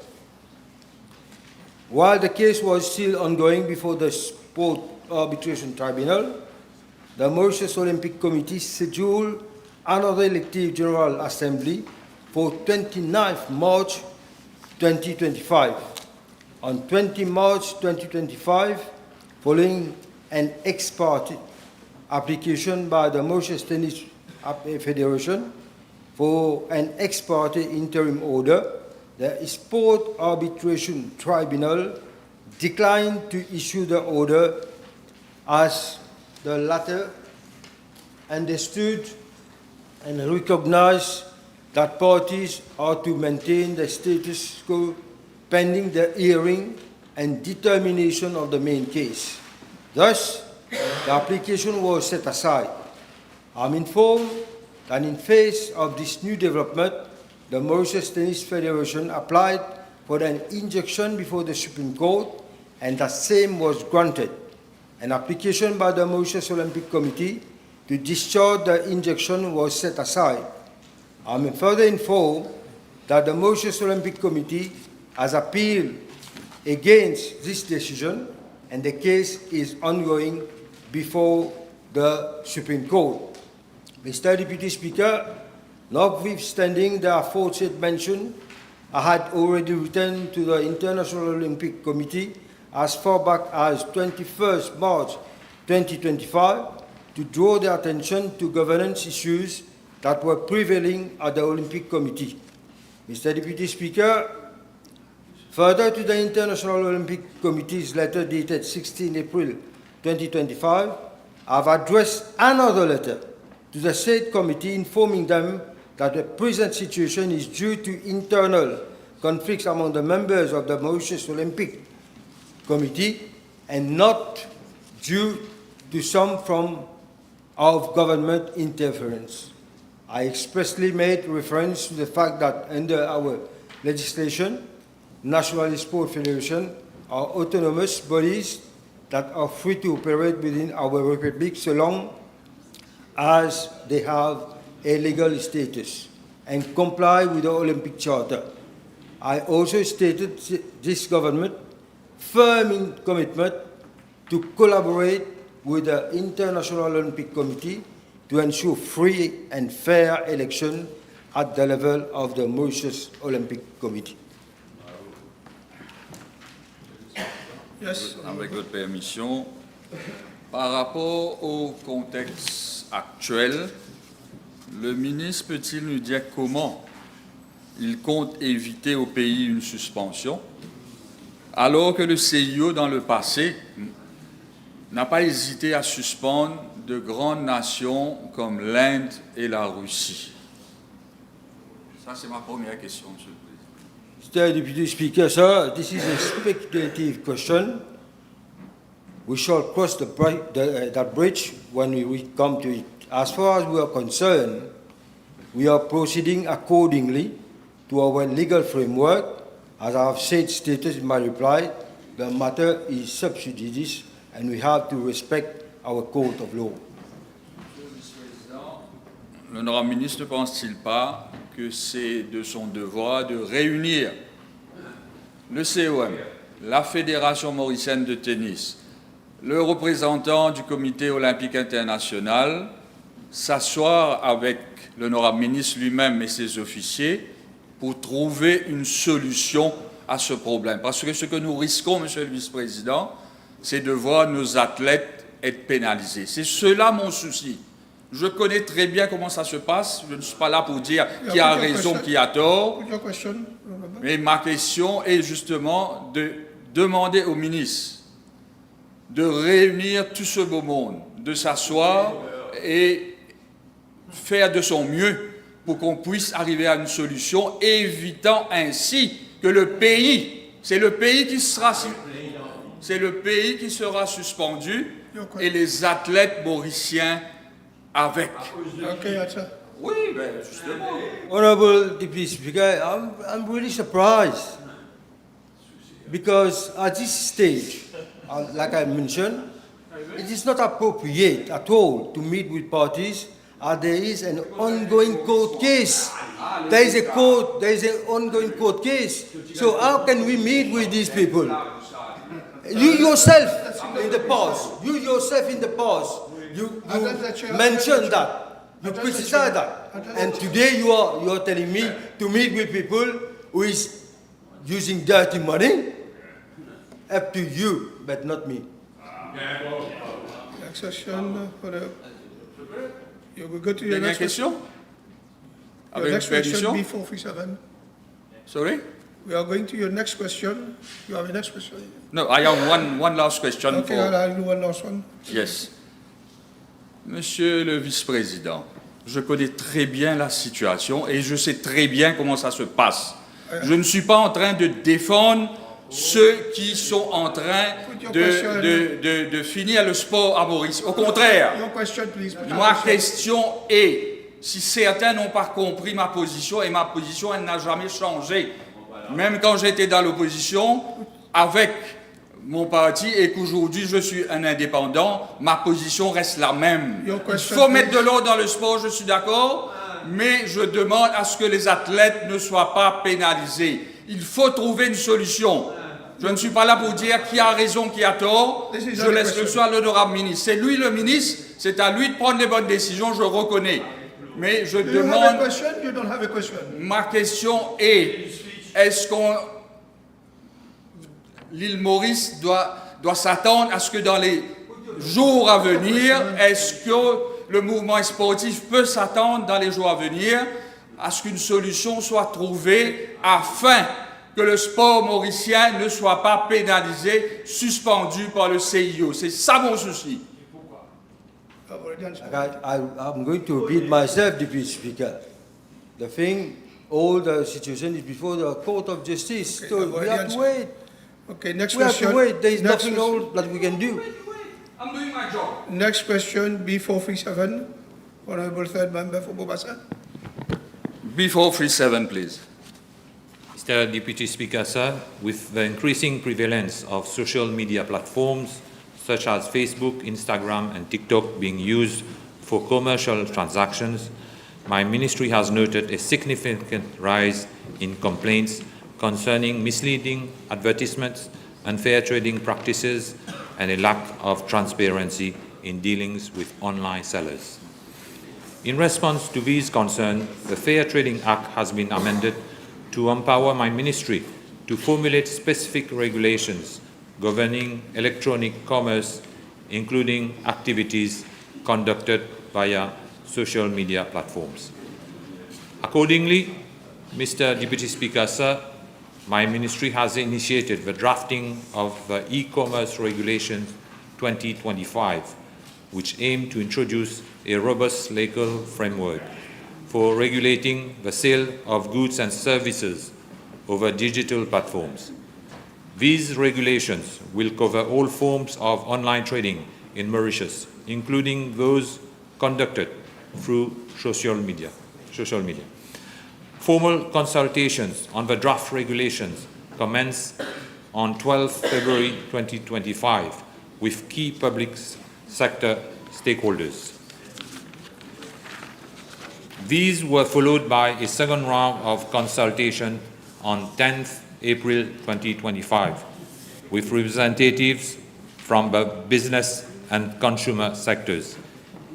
While the case was still ongoing before the Sport Arbitration Tribunal, the Mauritius Olympic Committee scheduled another elective General Assembly for 29th March 2025. On 20 March 2025, following an ex parte application by the Mauritius Tennis Federation for an ex parte interim order, the Sport Arbitration Tribunal declined to issue the order as the latter understood and recognized that parties are to maintain the status quo pending the hearing and determination of the main case. Thus, the application was set aside. I'm informed that in face of this new development, the Mauritius Tennis Federation applied for an injunction before the Supreme Court, and the same was granted. An application by the Mauritius Olympic Committee to discharge the injunction was set aside. I'm further informed that the Mauritius Olympic Committee has appealed against this decision, and the case is ongoing before the Supreme Court. Mr. Deputy Speaker, notwithstanding the aforesaid mention, I had already returned to the International Olympic Committee as far back as 21st March 2025 to draw their attention to governance issues that were prevailing at the Olympic Committee. Mr. Deputy Speaker, further to the International Olympic Committee's letter dated 16 April 2025, I have addressed another letter to the said committee informing them that the present situation is due to internal conflicts among the members of the Mauritius Olympic Committee and not due to some form of government interference. I expressly made reference to the fact that under our legislation, national sport federations are autonomous bodies that are free to operate within our republic so long as they have a legal status and comply with the Olympic Charter. I also stated this government firm in commitment to collaborate with the International Olympic Committee to ensure free and fair election at the level of the Mauritius Olympic Committee. Yes. Avec votre permission, par rapport au contexte actuel, le ministre peut-il nous dire comment il compte éviter au pays une suspension, alors que le CIO, dans le passé, n'a pas hésité à suspendre de grandes nations comme l'Inde et la Russie? Ça, c'est ma première question, Monsieur le Président. Mr. Deputy Speaker, sir, this is a speculative question. We shall cross that bridge when we come to it. As far as we are concerned, we are proceeding accordingly to our legal framework. As I have stated in my reply, the matter is sub judice and we have to respect our code of law. L'honorable ministre ne pense-t-il pas que c'est de son devoir de réunir le COM, la Fédération mauricienne de tennis, le représentant du Comité olympique international, s'asseoir avec l'honorable ministre lui-même et ses officiers pour trouver une solution à ce problème? Parce que ce que nous risquons, Monsieur le Vice-président, c'est de voir nos athlètes être pénalisés. C'est cela mon souci. Je connais très bien comment ça se passe. Je ne suis pas là pour dire qui a raison, qui a tort. Mais ma question est justement de demander au ministre de réunir tout ce beau monde, de s'asseoir et faire de son mieux pour qu'on puisse arriver à une solution, évitant ainsi que le pays, c'est le pays qui sera suspendu et les athlètes mauriciens avec. Oui, ben justement. Honourable Deputy Speaker, I'm really surprised because at this stage, like I mentioned, it is not appropriate at all to meet with parties as there is an ongoing court case. There is an ongoing court case. So how can we meet with these people? You yourself in the past, you mentioned that, you criticized that, and today you are telling me to meet with people who is using dirty money. Up to you, but not me. Next question. You will go to your next question. Your next question before 37. Sorry? We are going to your next question. You have a next question? No, I have one last question. Okay, I'll do one last one. Yes. Monsieur le Vice-président, je connais très bien la situation et je sais très bien comment ça se passe. Je ne suis pas en train de défendre ceux qui sont en train de finir le sport à Maurice. Au contraire, ma question est, si certains n'ont pas compris ma position, et ma position, elle n'a jamais changé, même quand j'étais dans l'opposition, avec mon parti, et qu'aujourd'hui je suis un indépendant, ma position reste la même. Il faut mettre de l'ordre dans le sport, je suis d'accord, mais je demande à ce que les athlètes ne soient pas pénalisés. Il faut trouver une solution. Je ne suis pas là pour dire qui a raison, qui a tort. Je laisse le soin à l'honorable ministre. C'est lui le ministre, c'est à lui de prendre les bonnes décisions, je reconnais. Mais je demande... Ma question est, est-ce qu'on... L'île Maurice doit s'attendre à ce que dans les jours à venir, est-ce que le mouvement sportif peut s'attendre dans les jours à venir à ce qu'une solution soit trouvée afin que le sport mauricien ne soit pas pénalisé, suspendu par le CIO. C'est ça mon souci. I'm going to repeat myself, Deputy Speaker. The thing, all the situation is before the Court of Justice. Okay, so we have to wait. Okay, next we question. Have to wait. There is nothing else that we can do. I'm doing my job. Next question, B437. Honourable Third Member for Bobasa. B437, please. Mr. Deputy Speaker, sir, with the increasing prevalence of social media platforms such as Facebook, Instagram, and TikTok being used for commercial transactions, my ministry has noted a significant rise in complaints concerning misleading advertisements, unfair trading practices, and a lack of transparency in dealings with online sellers. In response to these concerns, the Fair Trading Act has been amended to empower my ministry to formulate specific regulations governing electronic commerce, including activities conducted via social media platforms. Accordingly, Mr. Deputy Speaker, sir, my ministry has initiated the drafting of the E-Commerce Regulations 2025, which aim to introduce a robust legal framework for regulating the sale of goods and services over digital platforms. These regulations will cover all forms of online trading in Mauritius, including those conducted through social media. Formal consultations on the draft regulations commence on 12 February 2025 with key public sector stakeholders. These were followed by a second round of consultation on 10th April 2025 with representatives from the business and consumer sectors,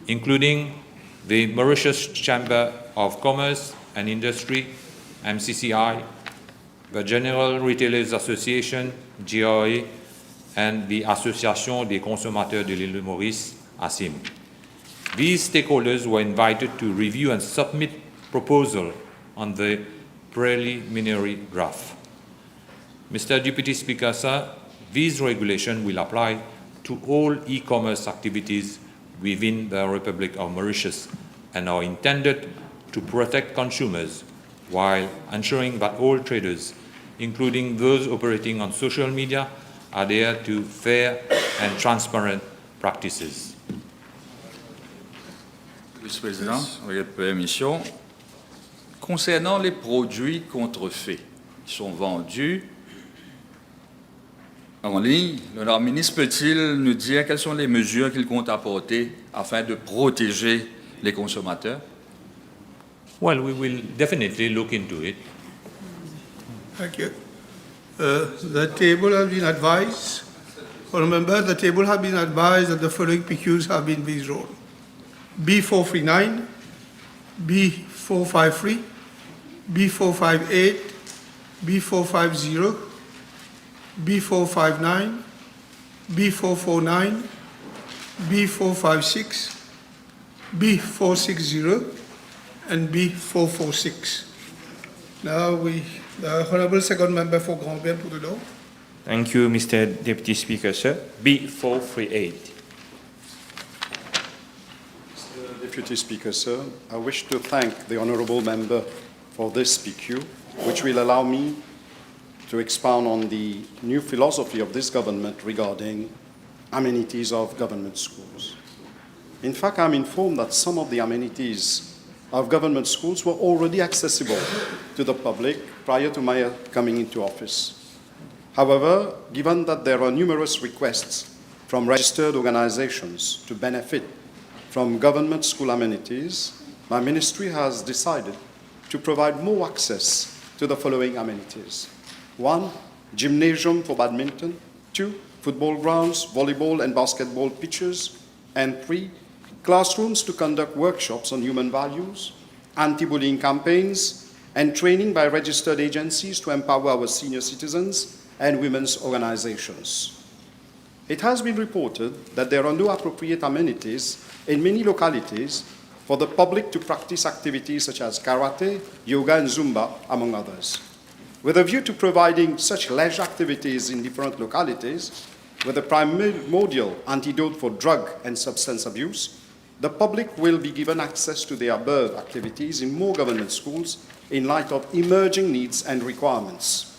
including the Mauritius Chamber of Commerce and Industry, MCCI, the General Retailers Association, GRA, and the Association des Consommateurs de l'île de Maurice, ASIM. These stakeholders were invited to review and submit proposals on the preliminary draft. Mr. Deputy Speaker, sir, these regulations will apply to all e-commerce activities within the Republic of Mauritius and are intended to protect consumers while ensuring that all traders, including those operating on social media, adhere to fair and transparent practices. Vice-président, avec votre permission, concernant les produits contrefaits qui sont vendus en ligne, l'honorable ministre peut-il nous dire quelles sont les mesures qu'il compte apporter afin de protéger les consommateurs? Well, we will definitely look into it. Thank you. The table has been advised. Remember, the table has been advised that the following PQs have been withdrawn. B439, B453, B458, B450, B459, B449, B456, B460, and B446. Now the Honourable Second Member for Grand-Bien pour the law. Thank you, Mr. Deputy Speaker, sir. B438. Mr. Deputy Speaker, sir, I wish to thank the Honourable Member for this PQ, which will allow me to expound on the new philosophy of this government regarding amenities of government schools. In fact, I'm informed that some of the amenities of government schools were already accessible to the public prior to my coming into office. However, given that there are numerous requests from registered organizations to benefit from government school amenities, my ministry has decided to provide more access to the following amenities. 1, gymnasium for badminton. 2, football grounds, volleyball and basketball pitches. And 3, classrooms to conduct workshops on human values, anti-bullying campaigns, and training by registered agencies to empower our senior citizens and women's organizations. It has been reported that there are no appropriate amenities in many localities for the public to practice activities such as karate, yoga, and Zumba, among others. With a view to providing such leisure activities in different localities, with a primordial antidote for drug and substance abuse, the public will be given access to the above activities in more government schools in light of emerging needs and requirements.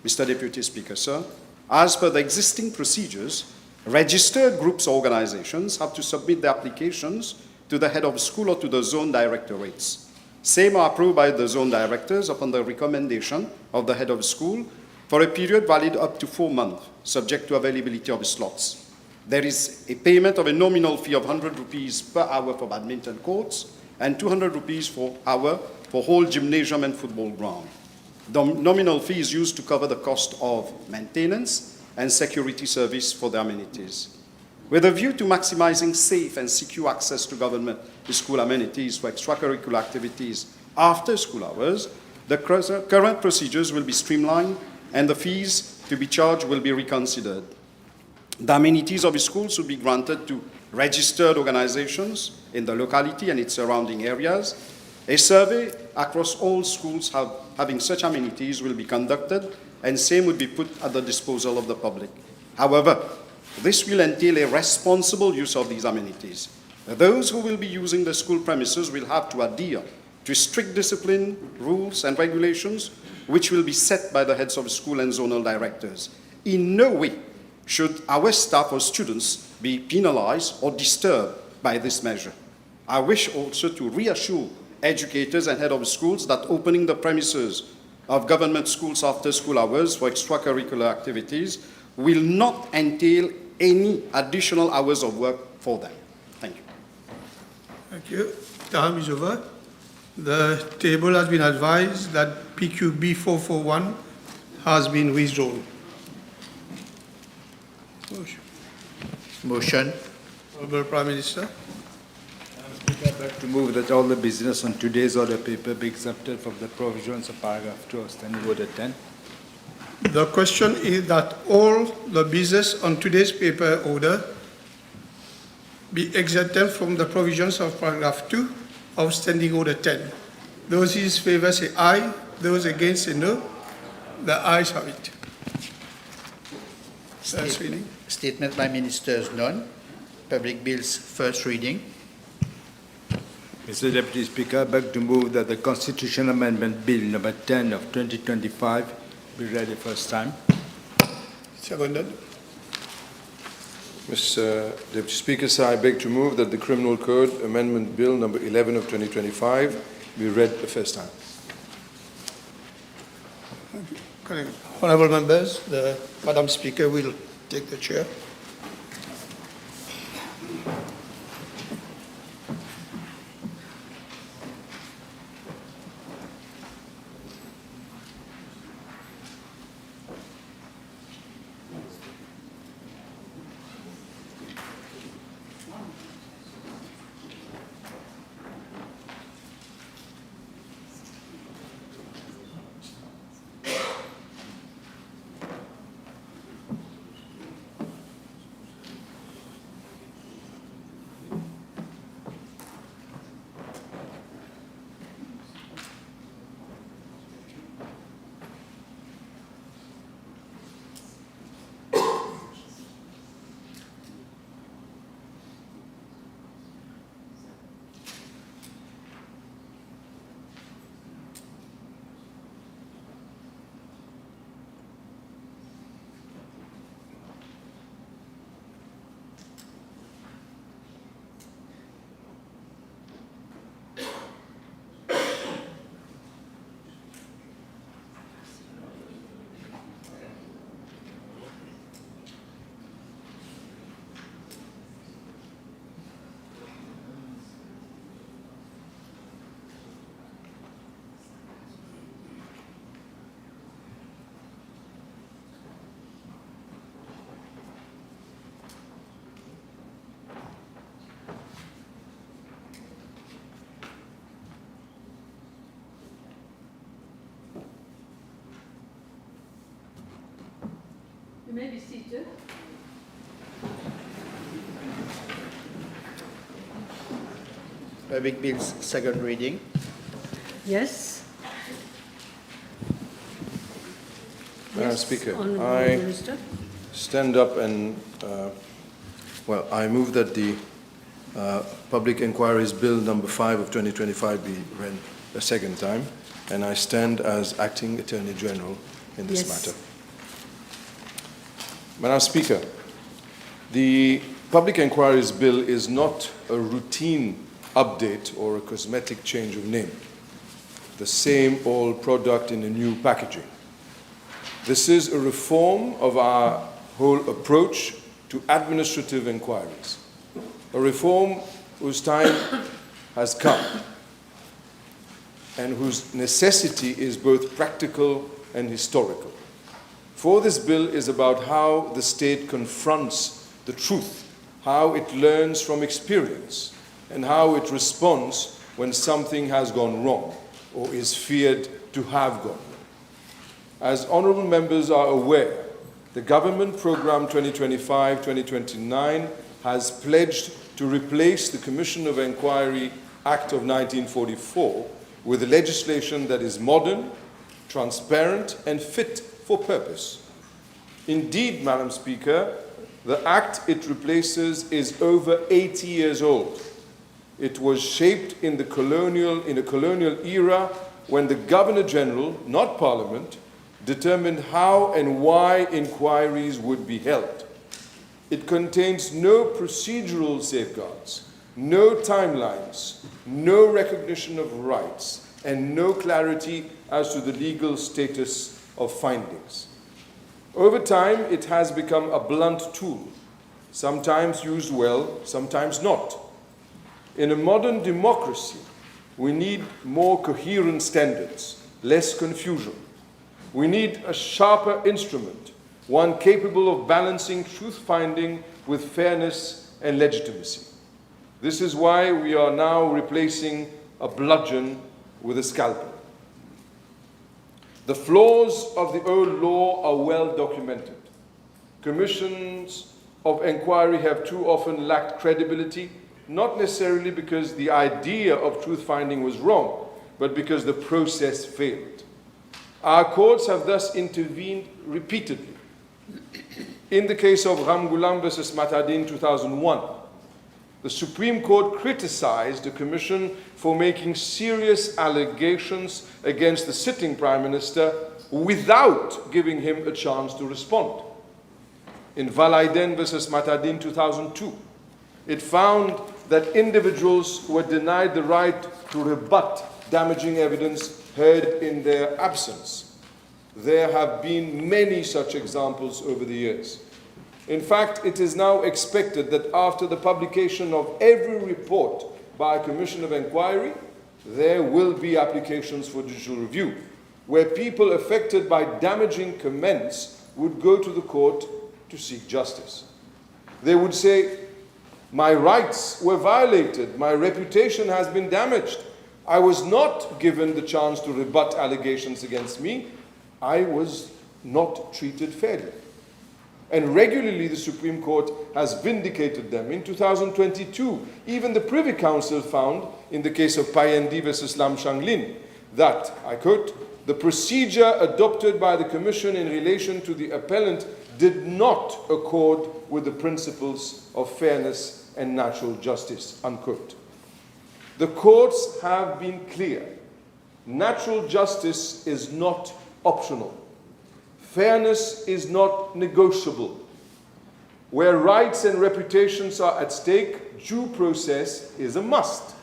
Mr. Deputy Speaker, sir, as per the existing procedures, registered groups or organizations have to submit their applications to the head of school or to the zone directorates. Same are approved by the zone directors upon the recommendation of the head of school for a period valid up to 4 months, subject to availability of slots. There is a payment of a nominal fee of 100 rupees per hour for badminton courts and 200 rupees per hour for whole gymnasium and football ground. The nominal fee is used to cover the cost of maintenance and security service for the amenities. With a view to maximizing safe and secure access to government school amenities for extracurricular activities after school hours, the current procedures will be streamlined and the fees to be charged will be reconsidered. The amenities of schools will be granted to registered organizations in the locality and its surrounding areas. A survey across all schools having such amenities will be conducted, and same would be put at the disposal of the public. However, this will entail a responsible use of these amenities. Those who will be using the school premises will have to adhere to strict discipline, rules, and regulations, which will be set by the heads of school and zonal directors. In no way should our staff or students be penalized or disturbed by this measure. I wish also to reassure educators and head of schools that opening the premises of government schools after school hours for extracurricular activities will not entail any additional hours of work for them. Thank you. Thank you. Time is over. The table has been advised that PQB 441 has been withdrawn. Motion. Honourable Prime Minister. I'd like to move that all the business on today's order paper be exempted from the provisions of paragraph 2 of Standing Order 10. The question is that all the business on today's paper order be exempted from the provisions of paragraph 2 of Standing Order 10. Those in favour say aye, those against say no. The ayes have it. First reading. Statement by Ministers none. Public Bills first reading. Mr. Deputy Speaker, I beg to move that the Constitution Amendment Bill number 10 of 2025 be read the first time. Seconded. Mr. Deputy Speaker, sir, I beg to move that the Criminal Code Amendment Bill number 11 of 2025 be read the first time. Correct. Honourable members, the Madam Speaker will take the chair. You may be seated. Public Bills second reading. Yes. Madam Yes, Speaker, Honourable I Minister. stand up and, I move that the Public Inquiries Bill number 5 of 2025 be read a second time, and I stand as Acting Attorney-General in this Yes. matter. Madam Speaker, the Public Inquiries Bill is not a routine update or a cosmetic change of name. the same old product in a new packaging. This is a reform of our whole approach to administrative inquiries, a reform whose time has come and whose necessity is both practical and historical. For this bill is about how the state confronts the truth, how it learns from experience, and how it responds when something has gone wrong or is feared to have gone wrong. As honourable members are aware, the Government Programme 2025-2029 has pledged to replace the Commission of Inquiry Act of 1944 with a legislation that is modern, transparent and fit for purpose. Indeed, Madam Speaker, the Act it replaces is over 80 years old. It was shaped in a colonial era when the Governor-General, not Parliament, determined how and why inquiries would be held. It contains no procedural safeguards, no timelines, no recognition of rights, and no clarity as to the legal status of findings. Over time, it has become a blunt tool, sometimes used well, sometimes not. In a modern democracy, we need more coherent standards, less confusion. We need a sharper instrument, one capable of balancing truth-finding with fairness and legitimacy. This is why we are now replacing a bludgeon with a scalpel. The flaws of the old law are well documented. Commissions of inquiry have too often lacked credibility, not necessarily because the idea of truth-finding was wrong, but because the process failed. Our courts have thus intervened repeatedly. In the case of Ramgoolam versus Matadin 2001, the Supreme Court criticized the Commission for making serious allegations against the sitting Prime Minister without giving him a chance to respond. In Valaiden versus Matadin 2002, it found that individuals were denied the right to rebut damaging evidence heard in their absence. There have been many such examples over the years. In fact, it is now expected that after the publication of every report by a Commission of Inquiry, there will be applications for judicial review, where people affected by damaging comments would go to the court to seek justice. They would say, my rights were violated, my reputation has been damaged, I was not given the chance to rebut allegations against me, I was not treated fairly. And regularly the Supreme Court has vindicated them. In 2022, even the Privy Council found, in the case of Payendi versus Lam Shanglin, that, I quote, the procedure adopted by the Commission in relation to the appellant did not accord with the principles of fairness and natural justice, unquote. The courts have been clear. Natural justice is not optional. Fairness is not negotiable. Where rights and reputations are at stake, due process is a must.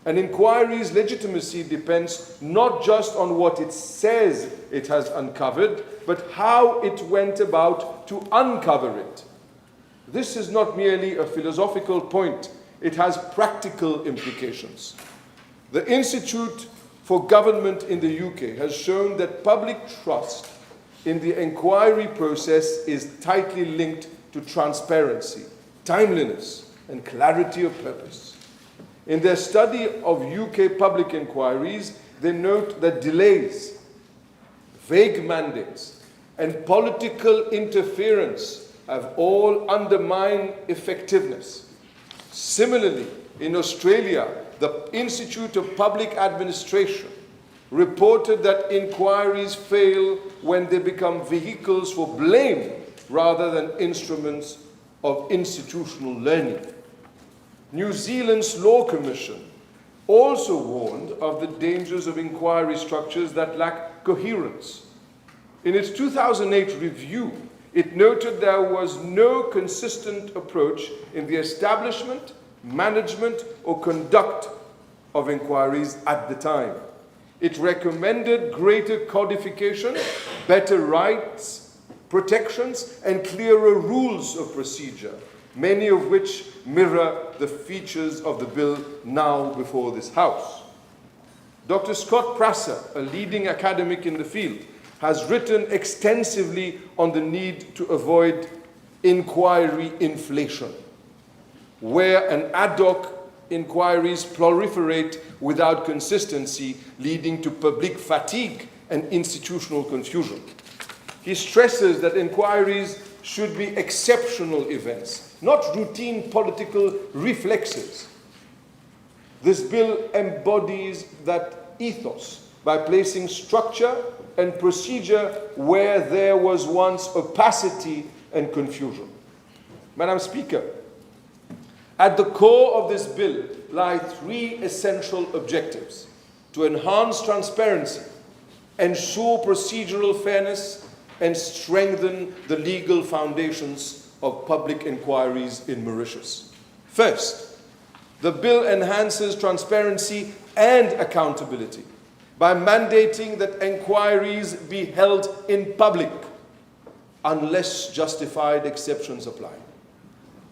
An inquiry's legitimacy depends not just on what it says it has uncovered, but how it went about to uncover it. This is not merely a philosophical point, it has practical implications. The Institute for Government in the UK has shown that public trust in the inquiry process is tightly linked to transparency, timeliness, and clarity of purpose. In their study of UK public inquiries, they note that delays, vague mandates, and political interference have all undermined effectiveness. Similarly, in Australia, the Institute of Public Administration reported that inquiries fail when they become vehicles for blame rather than instruments of institutional learning. New Zealand's Law Commission also warned of the dangers of inquiry structures that lack coherence. In its 2008 review, it noted there was no consistent approach in the establishment, management, or conduct of inquiries at the time. It recommended greater codification, better rights, protections, and clearer rules of procedure, many of which mirror the features of the bill now before this House. Dr. Scott Prasser, a leading academic in the field, has written extensively on the need to avoid inquiry inflation, where an ad hoc inquiries proliferate without consistency, leading to public fatigue and institutional confusion. He stresses that inquiries should be exceptional events, not routine political reflexes. This bill embodies that ethos by placing structure and procedure where there was once opacity and confusion. Madam Speaker, at the core of this bill lie three essential objectives: to enhance transparency, ensure procedural fairness, and strengthen the legal foundations of public inquiries in Mauritius. First, the bill enhances transparency and accountability by mandating that inquiries be held in public unless justified exceptions apply,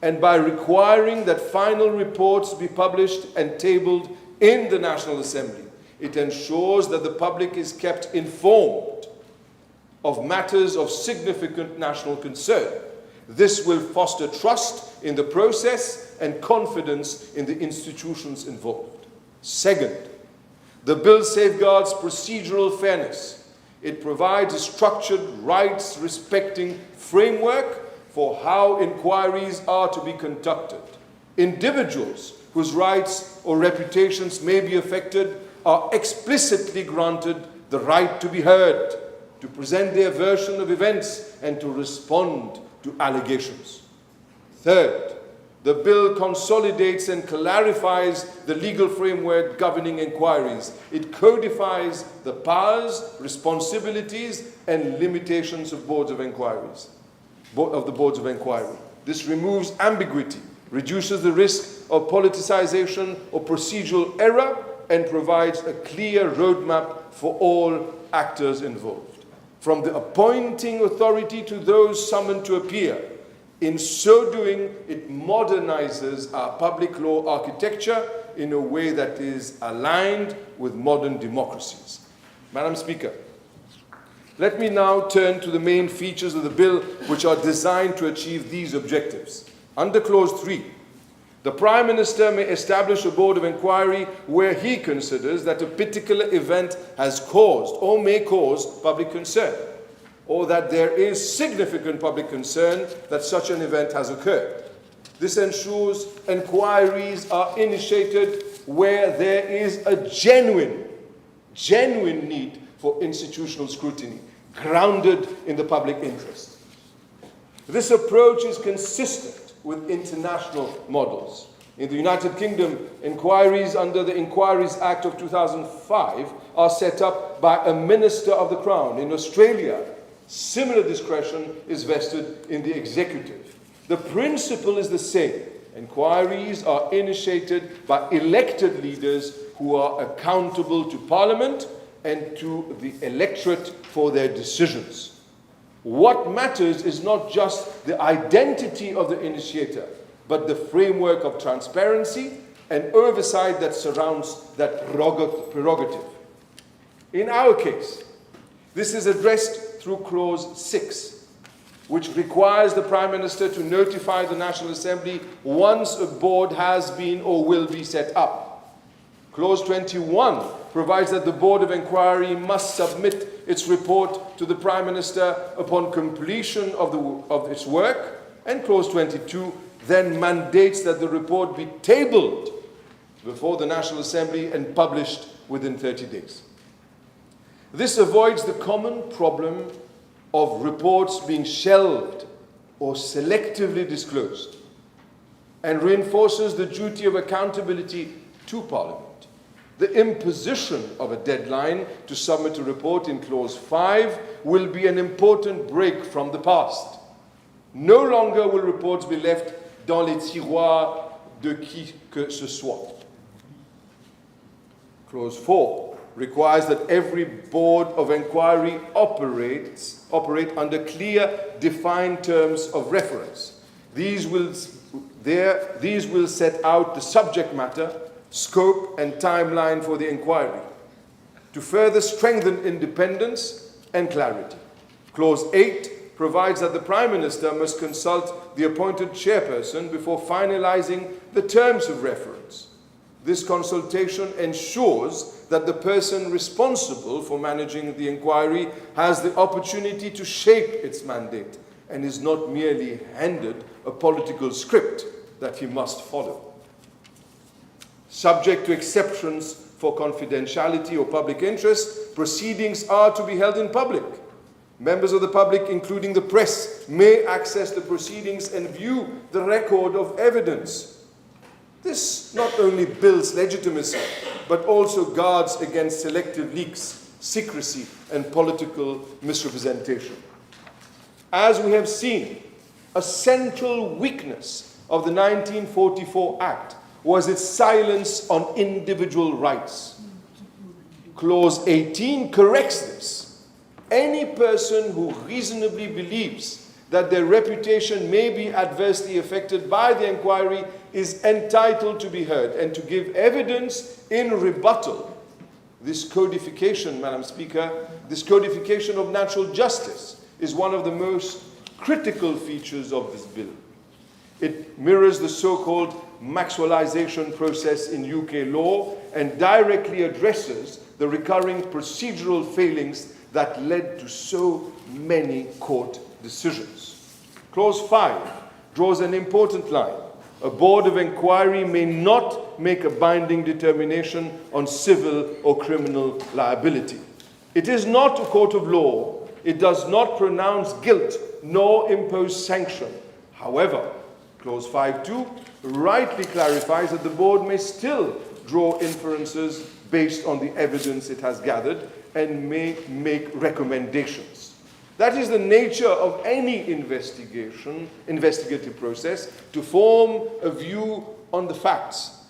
and by requiring that final reports be published and tabled in the National Assembly. It ensures that the public is kept informed of matters of significant national concern. This will foster trust in the process and confidence in the institutions involved. Second, the bill safeguards procedural fairness. It provides a structured, rights-respecting framework for how inquiries are to be conducted. Individuals whose rights or reputations may be affected are explicitly granted the right to be heard, to present their version of events, and to respond to allegations. Third, the bill consolidates and clarifies the legal framework governing inquiries. It codifies the powers, responsibilities, and limitations of boards of inquiries, of the boards of inquiry. This removes ambiguity, reduces the risk of politicization or procedural error, and provides a clear roadmap for all actors involved, from the appointing authority to those summoned to appear. In so doing, it modernizes our public law architecture in a way that is aligned with modern democracies. Madam Speaker, let me now turn to the main features of the bill which are designed to achieve these objectives. Under Clause 3, the Prime Minister may establish a board of inquiry where he considers that a particular event has caused or may cause public concern, or that there is significant public concern that such an event has occurred. This ensures inquiries are initiated where there is a genuine need for institutional scrutiny, grounded in the public interest. This approach is consistent with international models. In the United Kingdom, inquiries under the Inquiries Act of 2005 are set up by a Minister of the Crown. In Australia, similar discretion is vested in the executive. The principle is the same. Inquiries are initiated by elected leaders who are accountable to Parliament and to the electorate for their decisions. What matters is not just the identity of the initiator, but the framework of transparency and oversight that surrounds that prerogative. In our case, this is addressed through Clause 6, which requires the Prime Minister to notify the National Assembly once a board has been or will be set up. Clause 21 provides that the Board of Inquiry must submit its report to the Prime Minister upon completion of its work, and Clause 22 then mandates that the report be tabled before the National Assembly and published within 30 days. This avoids the common problem of reports being shelved or selectively disclosed, and reinforces the duty of accountability to Parliament. The imposition of a deadline to submit a report in Clause 5 will be an important break from the past. No longer will reports be left dans les tiroirs de qui que ce soit. Clause 4 requires that every board of inquiry operate under clear, defined terms of reference. These will set out the subject matter, scope, and timeline for the inquiry to further strengthen independence and clarity. Clause 8 provides that the Prime Minister must consult the appointed chairperson before finalizing the terms of reference. This consultation ensures that the person responsible for managing the inquiry has the opportunity to shape its mandate and is not merely handed a political script that he must follow. Subject to exceptions for confidentiality or public interest, proceedings are to be held in public. Members of the public, including the press, may access the proceedings and view the record of evidence. This not only builds legitimacy, but also guards against selective leaks, secrecy, and political misrepresentation. As we have seen, a central weakness of the 1944 Act was its silence on individual rights. Clause 18 corrects this. Any person who reasonably believes that their reputation may be adversely affected by the inquiry is entitled to be heard and to give evidence in rebuttal. This codification, Madam Speaker, this codification of natural justice is one of the most critical features of this bill. It mirrors the so-called Maxwellization process in UK law and directly addresses the recurring procedural failings that led to so many court decisions. Clause 5 draws an important line. A board of inquiry may not make a binding determination on civil or criminal liability. It is not a court of law. It does not pronounce guilt nor impose sanction. However, Clause 5.2 rightly clarifies that the board may still draw inferences based on the evidence it has gathered and may make recommendations. That is the nature of any investigative process, to form a view on the facts.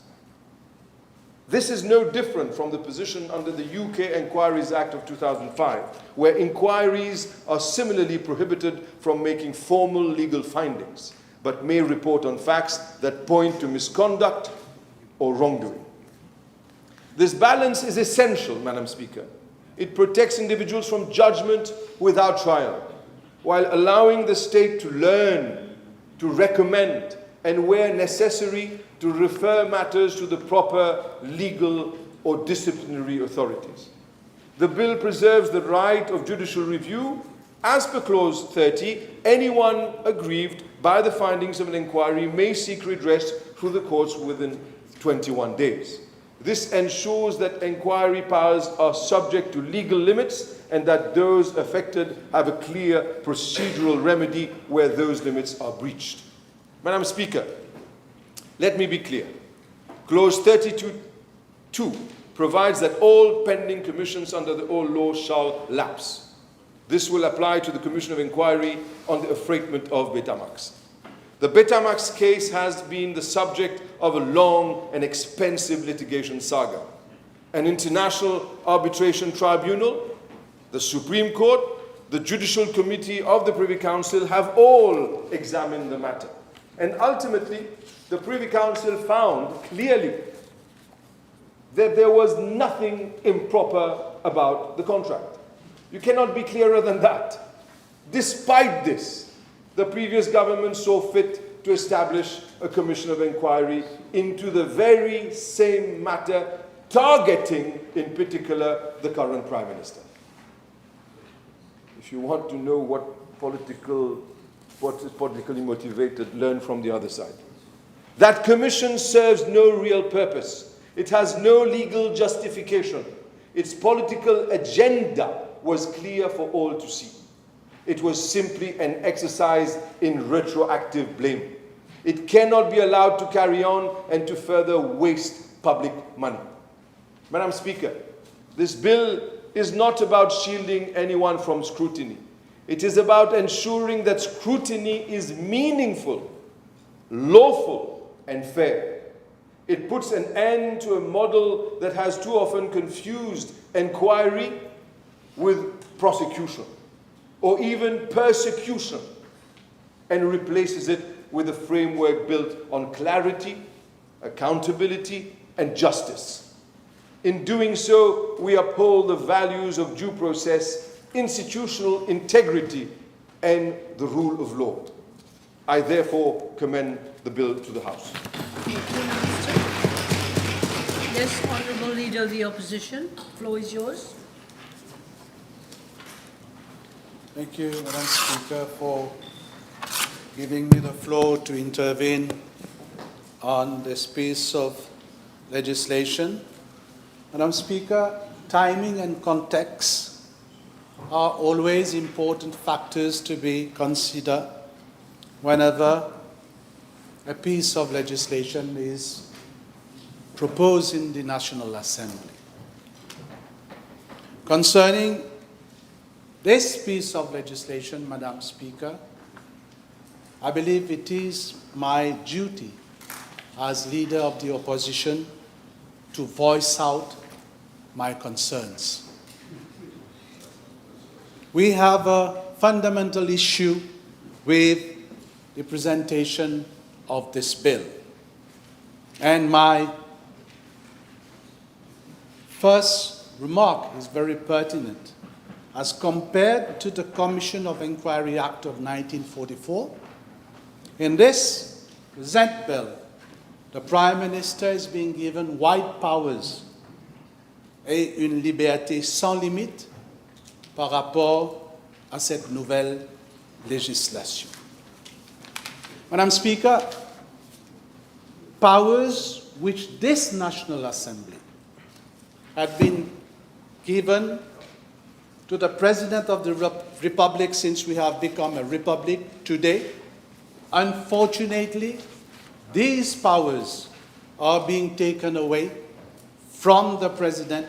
This is no different from the position under the UK Inquiries Act of 2005, where inquiries are similarly prohibited from making formal legal findings, but may report on facts that point to misconduct or wrongdoing. This balance is essential, Madam Speaker. It protects individuals from judgment without trial, while allowing the state to learn, to recommend, and where necessary, to refer matters to the proper legal or disciplinary authorities. The bill preserves the right of judicial review. As per Clause 30, anyone aggrieved by the findings of an inquiry may seek redress through the courts within 21 days. This ensures that inquiry powers are subject to legal limits and that those affected have a clear procedural remedy where those limits are breached. Madam Speaker, let me be clear. Clause 32(2) provides that all pending commissions under the old law shall lapse. This will apply to the Commission of Inquiry on the affreightment of Betamax. The Betamax case has been the subject of a long and expensive litigation saga. An international arbitration tribunal, the Supreme Court, the Judicial Committee of the Privy Council have all examined the matter. And ultimately, the Privy Council found clearly that there was nothing improper about the contract. You cannot be clearer than that. Despite this, the previous government saw fit to establish a commission of inquiry into the very same matter, targeting in particular the current Prime Minister. If you want to know what is politically motivated, learn from the other side. That commission serves no real purpose. It has no legal justification. Its political agenda was clear for all to see. It was simply an exercise in retroactive blame. It cannot be allowed to carry on and to further waste public money. Madam Speaker, this bill is not about shielding anyone from scrutiny. It is about ensuring that scrutiny is meaningful, lawful, and fair. It puts an end to a model that has too often confused inquiry with prosecution or even persecution and replaces it with a framework built on clarity, accountability, and justice. In doing so, we uphold the values of due process, institutional integrity, and the rule of law. I therefore commend the bill to the House. Yes, Honourable Leader of the Opposition, the floor is yours. Thank you, Madam Speaker, for giving me the floor to intervene on this piece of legislation. Madam Speaker, timing and context are always important factors to be considered whenever a piece of legislation is proposed in the National Assembly. Concerning this piece of legislation, Madam Speaker, I believe it is my duty as leader of the opposition to voice out my concerns. We have a fundamental issue with the presentation of this bill. And my first remark is very pertinent. As compared to the Commission of Inquiry Act of 1944, in this present bill, the Prime Minister is being given wide powers et une liberté sans limite par rapport à cette nouvelle législation. Madam Speaker, powers which this National Assembly had been given to the President of the Republic since we have become a republic today, unfortunately, these powers are being taken away from the President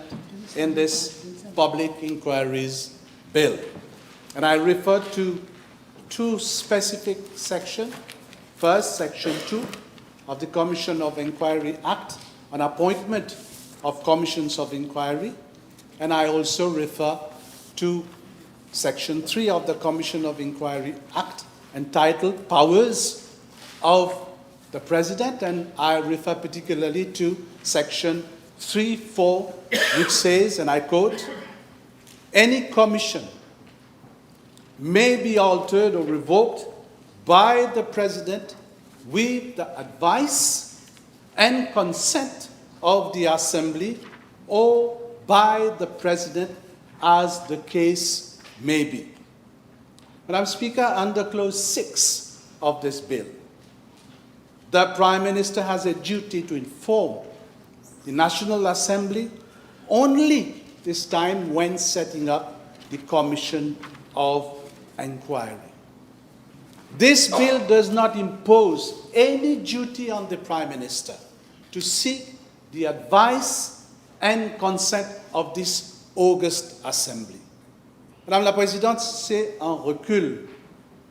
in this public inquiries bill. And I refer to two specific sections. First, Section 2 of the Commission of Inquiry Act on appointment of commissions of inquiry. And I also refer to Section 3 of the Commission of Inquiry Act entitled Powers of the President, and I refer particularly to Section 3.4, which says, and I quote, "Any commission may be altered or revoked by the President with the advice and consent of the Assembly or by the President as the case may be." Madam Speaker, under Clause 6 of this bill, the Prime Minister has a duty to inform the National Assembly only this time when setting up the Commission of Inquiry. This bill does not impose any duty on the Prime Minister to seek the advice and consent of this august Assembly. Madame la Présidente, c'est un recul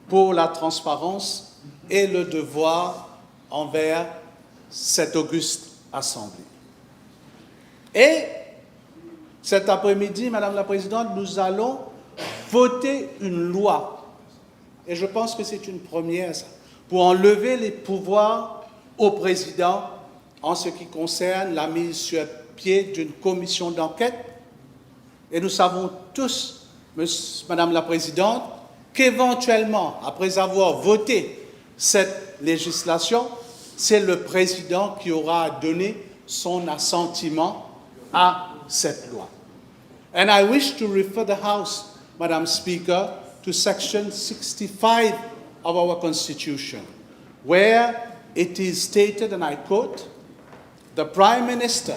pour la transparence et le devoir envers cette auguste Assemblée. Et cet après-midi, Madame la Présidente, nous allons voter une loi, et je pense que c'est une première, pour enlever les pouvoirs au Président en ce qui concerne la mise sur pied d'une commission d'enquête. Et nous savons tous, Madame la Présidente, qu'éventuellement, après avoir voté cette législation, c'est le Président qui aura donné son assentiment à cette loi. And I wish to refer the House, Madam Speaker, to Section 65 of our Constitution, where it is stated, and I quote, "The Prime Minister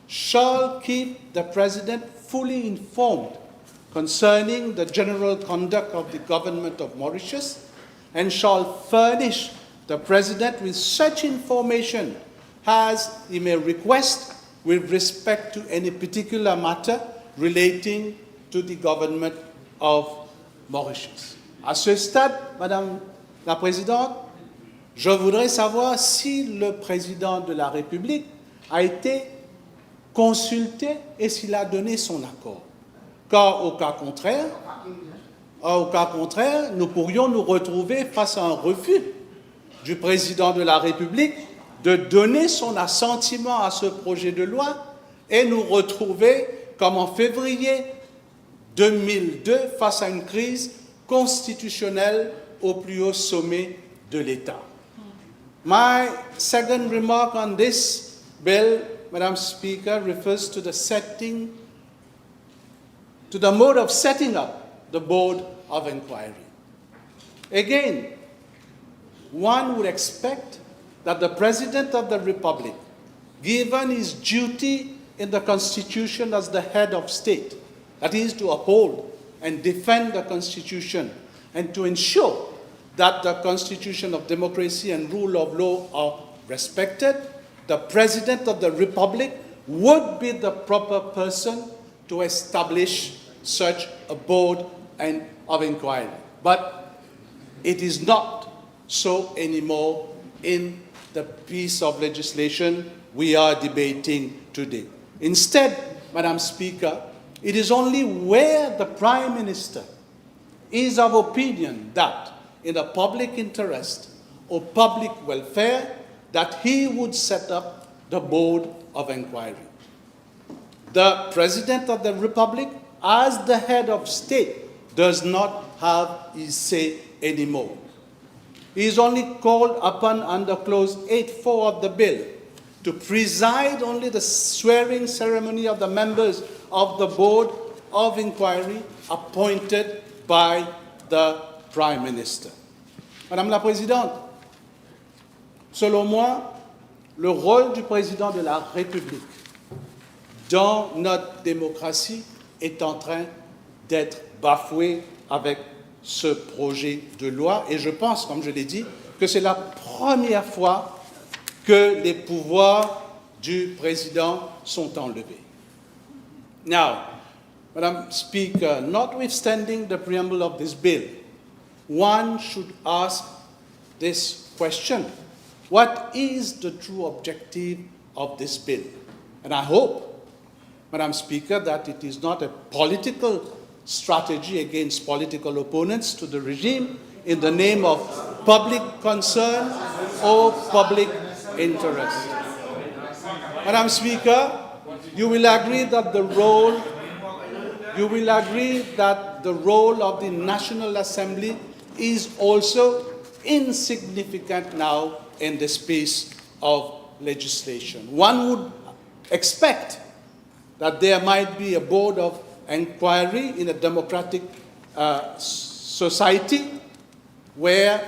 shall keep the President fully informed concerning the general conduct of the government of Mauritius and shall furnish the President with such information as he may request with respect to any particular matter relating to the government of Mauritius." À ce stade, Madame la Présidente, je voudrais savoir si le Président de la République a été consulté et s'il a donné son accord. Car au cas contraire, nous pourrions nous retrouver face à un refus du président de la République de donner son assentiment à ce projet de loi et nous retrouver, comme en février 2002, face à une crise constitutionnelle au plus haut sommet de l'État. My second remark on this bill, Madam Speaker, refers to the mode of setting up the Board of Inquiry. Again, one would expect that the President of the Republic, given his duty in the Constitution as the head of state, that is to uphold and defend the Constitution and to ensure that the Constitution of democracy and rule of law are respected, the President of the Republic would be the proper person to establish such a board of inquiry. But it is not so anymore in the piece of legislation we are debating today. Instead, Madam Speaker, it is only where the Prime Minister is of opinion that in the public interest or public welfare that he would set up the Board of Inquiry. The President of the Republic, as the head of state, does not have his say anymore. He is only called upon under Clause 8.4 of the bill to preside only the swearing ceremony of the members of the Board of Inquiry appointed by the Prime Minister. Madame la Présidente, selon moi, le rôle du Président de la République dans notre démocratie est en train d'être bafoué avec ce projet de loi et je pense, comme je l'ai dit, que c'est la première fois que les pouvoirs du Président sont enlevés. Now, Madam Speaker, notwithstanding the preamble of this bill, one should ask this question: what is the true objective of this bill? And I hope, Madam Speaker, that it is not a political strategy against political opponents to the regime in the name of public concern or public interest. Madam Speaker, you will agree that the role of the National Assembly is also insignificant now in this piece of legislation. One would expect that there might be a board of inquiry in a democratic society where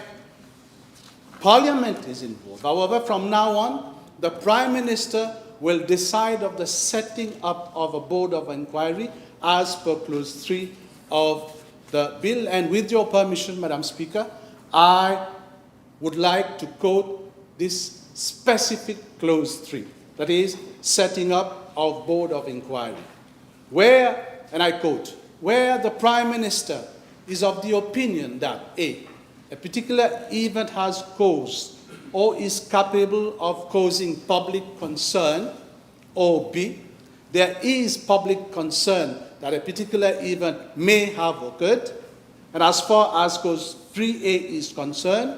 Parliament is involved. However, from now on, the Prime Minister will decide of the setting up of a board of inquiry as per Clause 3 of the bill. And with your permission, Madam Speaker, I would like to quote this specific Clause 3, that is, setting up of board of inquiry, where, and I quote, where the Prime Minister is of the opinion that A particular event has caused or is capable of causing public concern, or B, there is public concern that a particular event may have occurred, and as far as Clause 3A is concerned,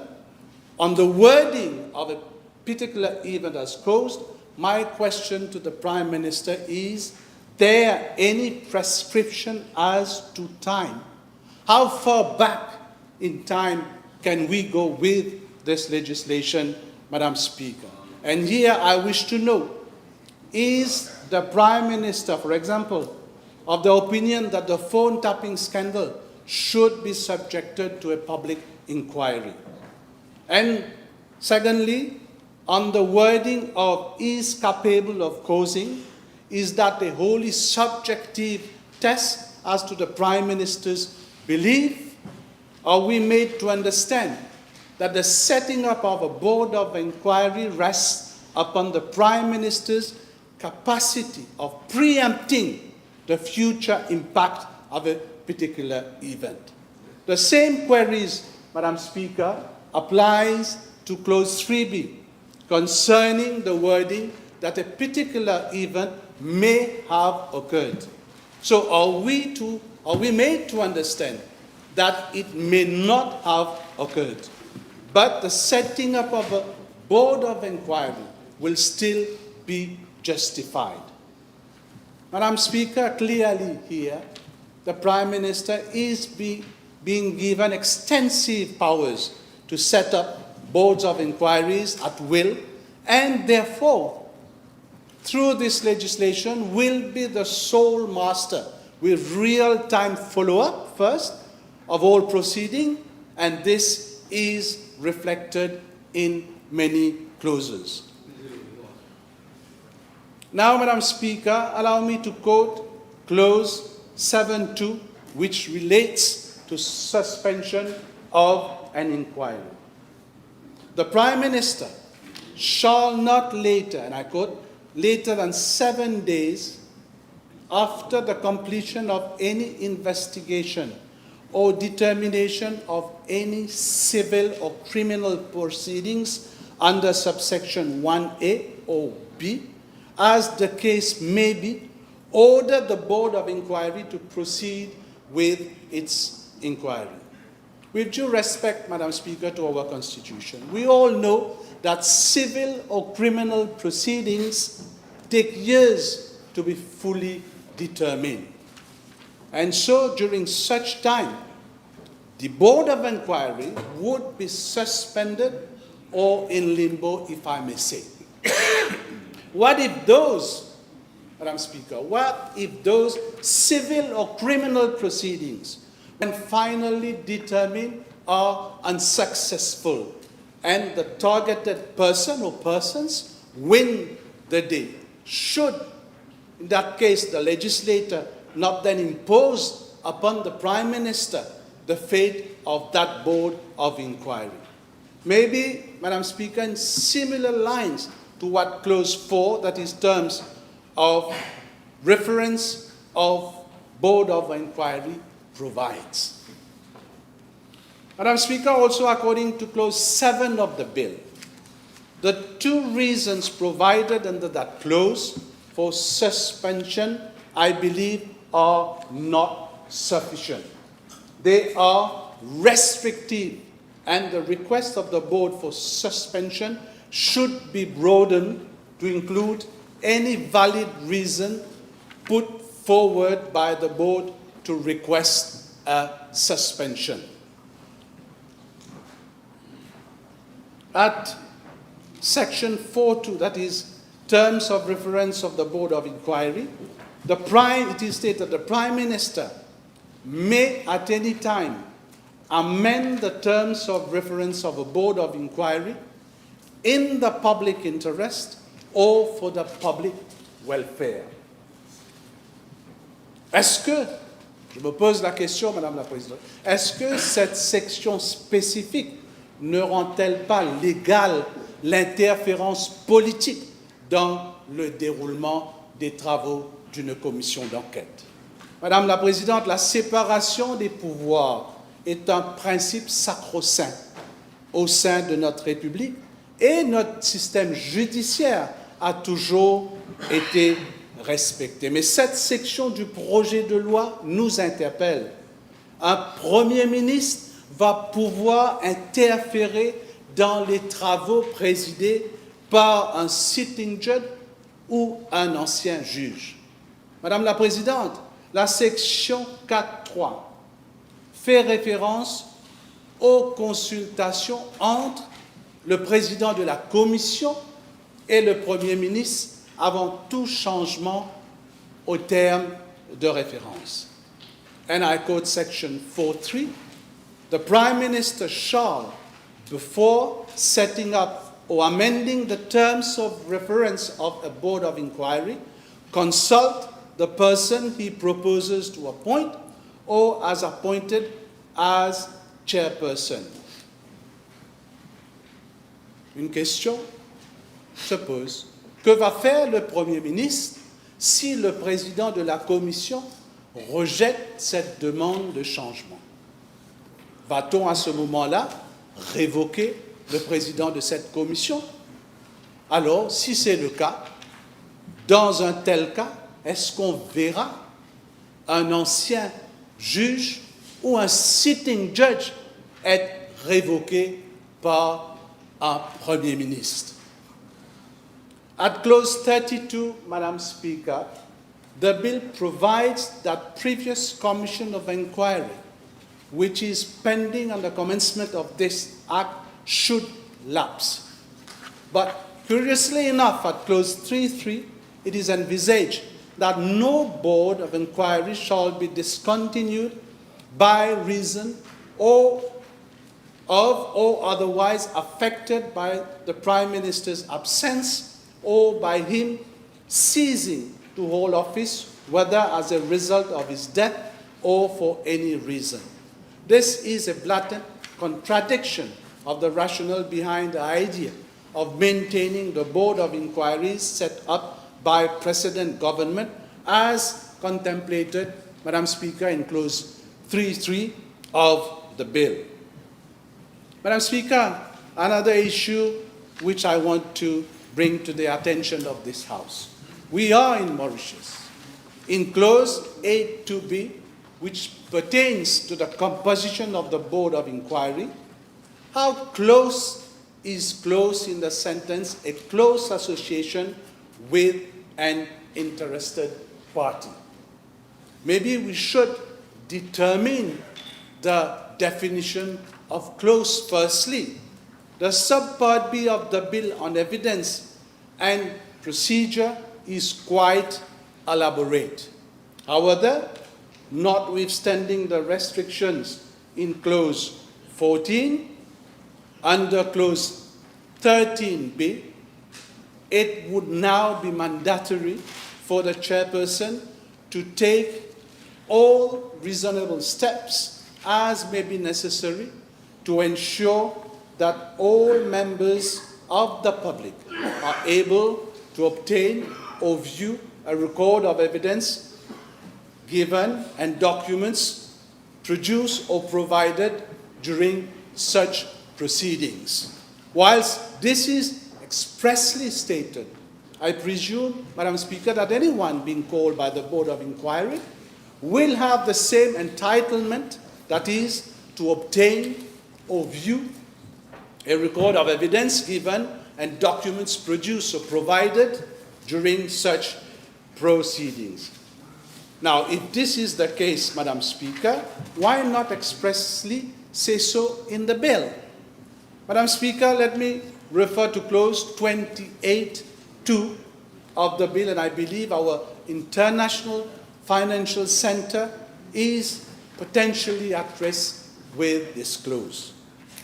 on the wording of a particular event as caused, my question to the Prime Minister is there any prescription as to time? How far back in time can we go with this legislation, Madam Speaker? And here I wish to know, is the Prime Minister, for example, of the opinion that the phone tapping scandal should be subjected to a public inquiry? And secondly, on the wording of is capable of causing, is that a wholly subjective test as to the Prime Minister's belief? Are we made to understand that the setting up of a board of inquiry rests upon the Prime Minister's capacity of preempting the future impact of a particular event? The same queries, Madam Speaker, applies to Clause 3B concerning the wording that a particular event may have occurred. So are we made to understand that it may not have occurred, but the setting up of a board of inquiry will still be justified? Madam Speaker, clearly here, the Prime Minister is being given extensive powers to set up boards of inquiries at will, and therefore, through this legislation, will be the sole master with real-time follow-up first of all proceeding, and this is reflected in many clauses. Now, Madam Speaker, allow me to quote clause 7.2, which relates to suspension of an inquiry. The Prime Minister shall not later, and I quote, later than 7 days after the completion of any investigation or determination of any civil or criminal proceedings under subsection 1A or B, as the case may be, order the Board of Inquiry to proceed with its inquiry. With due respect, Madam Speaker, to our Constitution, we all know that civil or criminal proceedings take years to be fully determined. And so, during such time, the Board of Inquiry would be suspended or in limbo, if I may say. What if those, Madam Speaker, what if those civil or criminal proceedings, when finally determined, are unsuccessful and the targeted person or persons win the day? Should, in that case, the legislator not then impose upon the Prime Minister the fate of that Board of Inquiry? Maybe, Madam Speaker, in similar lines to what clause 4, that is terms of reference of Board of Inquiry, provides. Madam Speaker, also according to clause 7 of the bill, the two reasons provided under that clause for suspension, I believe, are not sufficient. They are restrictive, and the request of the board for suspension should be broadened to include any valid reason put forward by the board to request a suspension. At section 4.2, that is terms of reference of the Board of Inquiry, it is stated the Prime Minister may at any time amend the terms of reference of a Board of Inquiry in the public interest or for the public welfare. Est-ce que, je me pose la question, Madame la Présidente, est-ce que cette section spécifique ne rend-elle pas légale l'interférence politique dans le déroulement des travaux d'une commission d'enquête? Madame la Présidente, la séparation des pouvoirs est un principe sacro-saint au sein de notre République et notre système judiciaire a toujours été respecté. Mais cette section du projet de loi nous interpelle. Un Premier ministre va pouvoir interférer dans les travaux présidés par un sitting judge ou un ancien juge. Madame la Présidente, la section 4.3 fait référence aux consultations entre le président de la Commission et le Premier ministre avant tout changement au terme de référence. And I quote section 4.3, the Prime Minister shall, before setting up or amending the terms of reference of a Board of Inquiry, consult the person he proposes to appoint or as appointed as chairperson. Une question se pose. Que va faire le Premier ministre si le président de la Commission rejette cette demande de changement? Va-t-on à ce moment-là révoquer le président de cette commission? Alors, si c'est le cas, dans un tel cas, est-ce qu'on verra un ancien juge ou un sitting judge être révoqué par un Premier ministre? At clause 32, Madam Speaker, the bill provides that previous commission of inquiry, which is pending on the commencement of this act, should lapse. But curiously enough, at clause 3.3, it is envisaged that no board of inquiry shall be discontinued by reason or otherwise affected by the Prime Minister's absence or by him ceasing to hold office, whether as a result of his death or for any reason. This is a blatant contradiction of the rationale behind the idea of maintaining the Board of Inquiries set up by precedent government as contemplated, Madam Speaker, in clause 3.3 of the bill. Madam Speaker, another issue which I want to bring to the attention of this House. We are in Mauritius. In clause 8.2b, which pertains to the composition of the Board of Inquiry, how close is close in the sentence a close association with an interested party? Maybe we should determine the definition of close firstly. The subpart B of the bill on evidence and procedure is quite elaborate. However, notwithstanding the restrictions in clause 14, under clause 13b, it would now be mandatory for the chairperson to take all reasonable steps as may be necessary to ensure that all members of the public are able to obtain or view a record of evidence given and documents produced or provided during such proceedings. Whilst this is expressly stated, I presume, Madam Speaker, that anyone being called by the Board of Inquiry will have the same entitlement, that is, to obtain or view a record of evidence given and documents produced or provided during such proceedings. Now, if this is the case, Madam Speaker, why not expressly say so in the bill? Madam Speaker, let me refer to clause 28.2 of the bill, and I believe our International Financial Center is potentially at risk with this clause.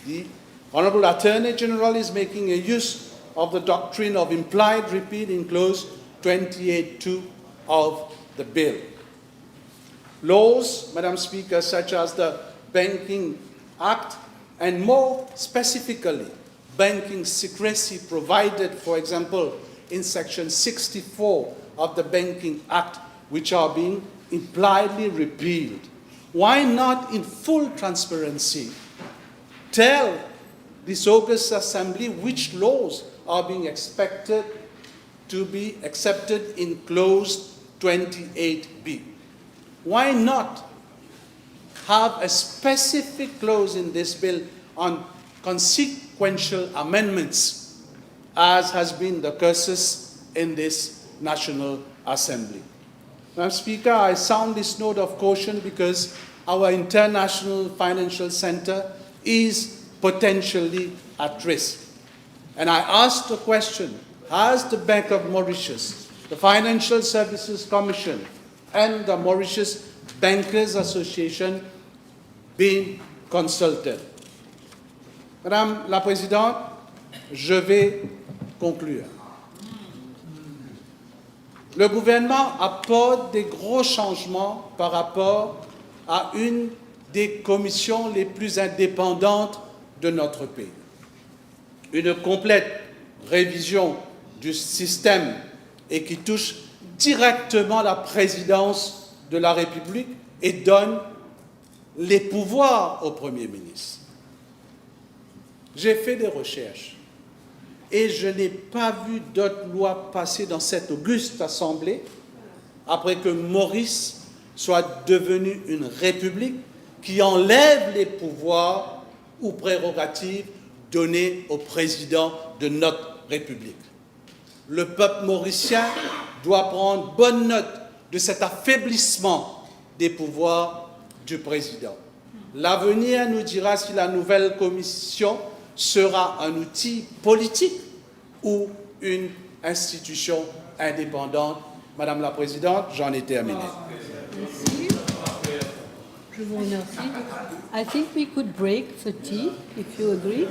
The Honourable Attorney-General is making a use of the doctrine of implied repeat in clause 28.2 of the bill. Laws, Madam Speaker, such as the Banking Act, and more specifically, banking secrecy provided, for example, in Section 64 of the Banking Act, which are being impliedly repealed. Why not, in full transparency, tell this August Assembly which laws are being expected to be accepted in clause 28b? Why not have a specific clause in this bill on consequential amendments, as has been the cursus in this National Assembly? Madam Speaker, I sound this note of caution because our International Financial Center is potentially at risk. And I ask the question, has the Bank of Mauritius, the Financial Services Commission, and the Mauritius Bankers Association been consulted? Madame la Présidente, je vais conclure. Le gouvernement apporte des gros changements par rapport à une des commissions les plus indépendantes de notre pays. Une complète révision du système et qui touche directement la présidence de la République et donne les pouvoirs au Premier ministre. J'ai fait des recherches Et je n'ai pas vu d'autres lois passer dans cette auguste Assemblée après que Maurice soit devenu une république qui enlève les pouvoirs ou prérogatives donnés au président de notre République. Le peuple mauricien doit prendre bonne note de cet affaiblissement des pouvoirs du président. L'avenir nous dira si la nouvelle commission sera un outil politique ou une institution indépendante. Madame la Présidente, j'en ai terminé. Merci. Je vous remercie. I think we could break for tea, if you agree.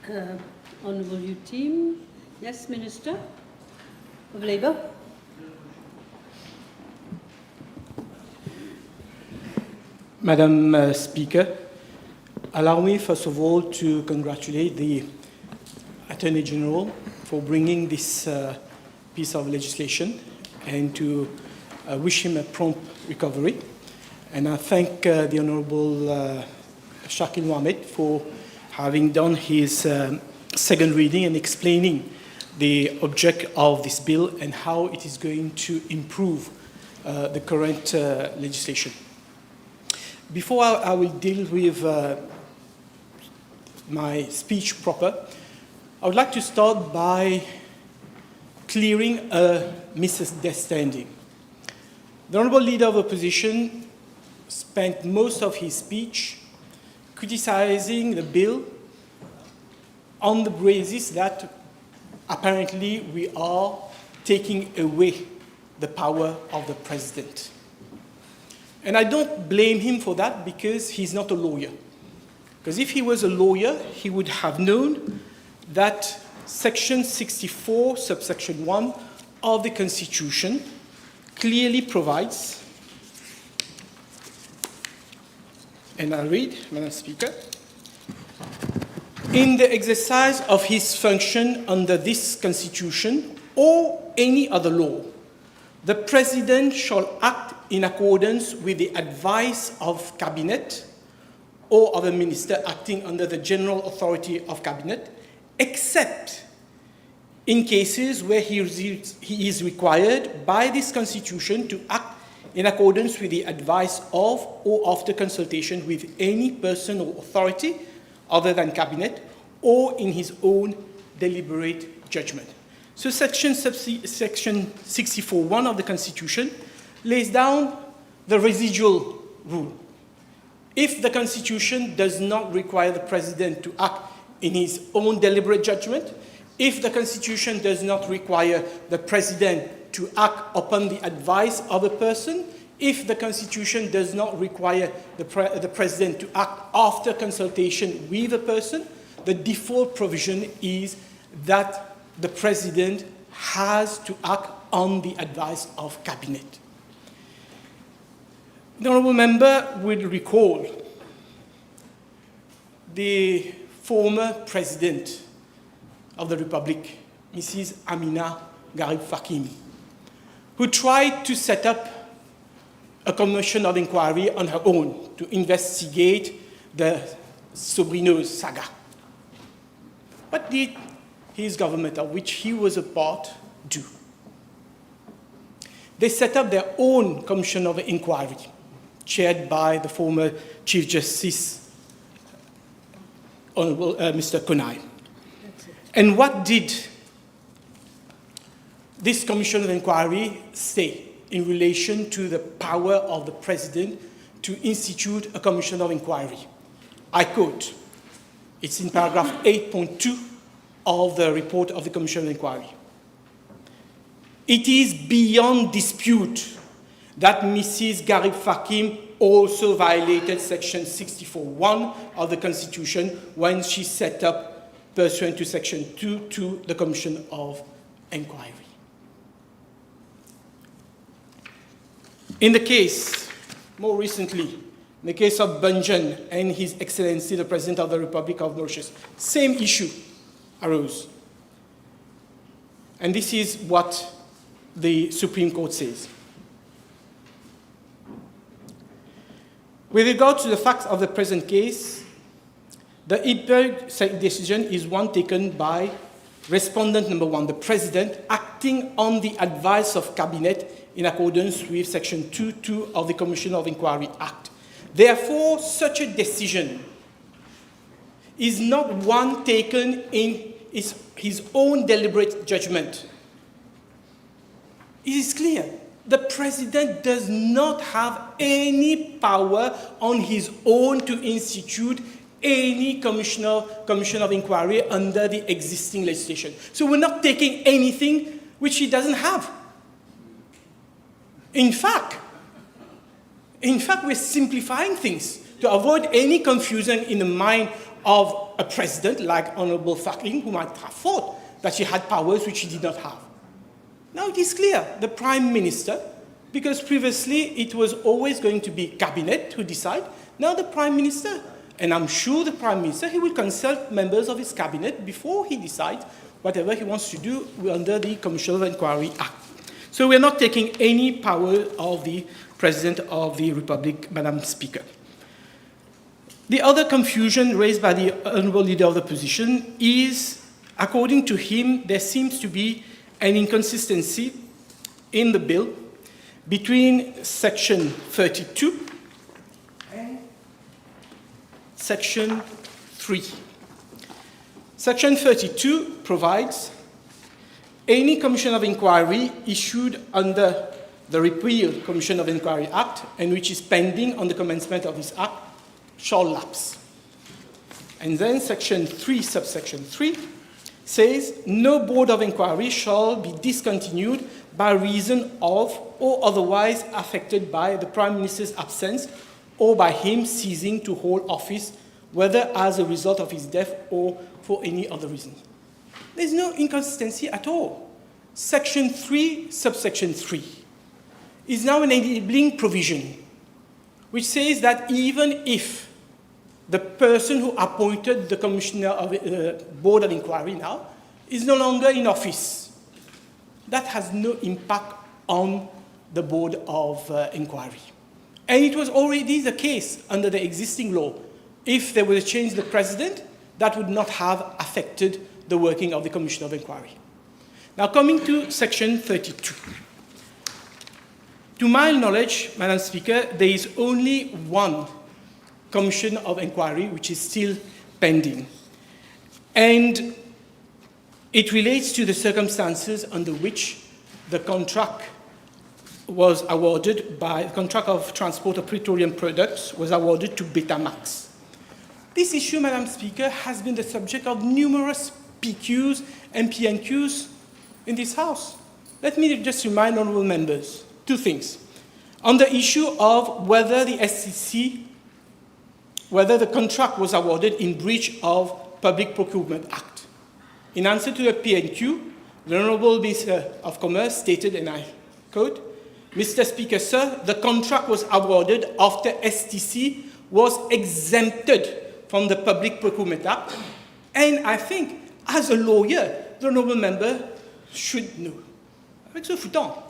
Honourable U team. Yes, Minister of Labour. Madam Speaker, allow me first of all to congratulate the Attorney-General for bringing this piece of legislation and to wish him a prompt recovery. And I thank the Honourable Shakil Mohammed for having done his second reading and explaining the object of this bill and how it is going to improve the current legislation. Before I will deal with my speech proper, I would like to start by clearing a misunderstanding. The Honourable Leader of Opposition spent most of his speech criticizing the bill on the basis that apparently we are taking away the power of the President. And I don't blame him for that because he's not a lawyer. Because if he was a lawyer, he would have known that Section 64, subsection 1 of the Constitution clearly provides, and I read, Madam Speaker, in the exercise of his function under this Constitution or any other law, the President shall act in accordance with the advice of Cabinet or of a minister acting under the general authority of Cabinet, except in cases where he is required by this Constitution to act in accordance with the advice of or after consultation with any person or authority other than Cabinet or in his own deliberate judgment. So Section 64(1) of the Constitution lays down the residual rule. If the Constitution does not require the President to act in his own deliberate judgment, if the Constitution does not require the President to act upon the advice of a person, if the Constitution does not require the President to act after consultation with a person, the default provision is that the President has to act on the advice of Cabinet. The Honourable Member will recall the former President of the Republic, Mrs. Amina Garib Fakim, who tried to set up a commission of inquiry on her own to investigate the Sobrinos saga. What did his government, of which he was a part, do? They set up their own commission of inquiry, chaired by the former Chief Justice, Honourable Mr. Konai. And what did this commission of inquiry say in relation to the power of the President to institute a commission of inquiry? I quote, it's in paragraph 8.2 of the report of the Commission of Inquiry. It is beyond dispute that Mrs. Garib Fakim also violated Section 64(1) of the Constitution when she set up, pursuant to Section 2.2, the Commission of Inquiry. In the case, more recently, in the case of Bunjan and His Excellency the President of the Republic of Mauritius, same issue arose. And this is what the Supreme Court says. With regard to the facts of the present case, the IPERG decision is one taken by respondent number 1, the President, acting on the advice of Cabinet in accordance with Section 2.2 of the Commission of Inquiry Act. Therefore, such a decision is not one taken in his own deliberate judgment. It is clear. The President does not have any power on his own to institute any commission of inquiry under the existing legislation. So we're not taking anything which he doesn't have. In fact, we're simplifying things to avoid any confusion in the mind of a president like Honourable Fakling, who might have thought that she had powers which she did not have. Now it is clear, the Prime Minister, because previously it was always going to be Cabinet who decide, now the Prime Minister. And I'm sure the Prime Minister, he will consult members of his Cabinet before he decides whatever he wants to do under the Commission of Inquiry Act. So we're not taking any power of the President of the Republic, Madam Speaker. The other confusion raised by the Honourable Leader of the Opposition is, according to him, there seems to be an inconsistency in the bill between Section 32 and Section 3. Section 32 provides any commission of inquiry issued under the Repeal Commission of Inquiry Act and which is pending on the commencement of this act shall lapse. And then Section 3, subsection 3, says no board of inquiry shall be discontinued by reason of or otherwise affected by the Prime Minister's absence or by him ceasing to hold office, whether as a result of his death or for any other reason. There's no inconsistency at all. Section 3, subsection 3, is now an enabling provision which says that even if the person who appointed the Commissioner of Board of Inquiry now is no longer in office, that has no impact on the Board of Inquiry. And it was already the case under the existing law. If there was a change in the President, that would not have affected the working of the Commission of Inquiry. Now coming to Section 32. To my knowledge, Madam Speaker, there is only one Commission of Inquiry which is still pending. And it relates to the circumstances under which the contract was awarded by, the contract of transport of petroleum products was awarded to Betamax. This issue, Madam Speaker, has been the subject of numerous PQs and PNQs in this House. Let me just remind honourable members two things. On the issue of whether the SCC, whether the contract was awarded in breach of Public Procurement Act. In answer to the PNQ, the Honourable Minister of Commerce stated, and I quote, "Mr. Speaker, sir, the contract was awarded after STC was exempted from the Public Procurement Act." And I think, as a lawyer, the Honourable Member should know.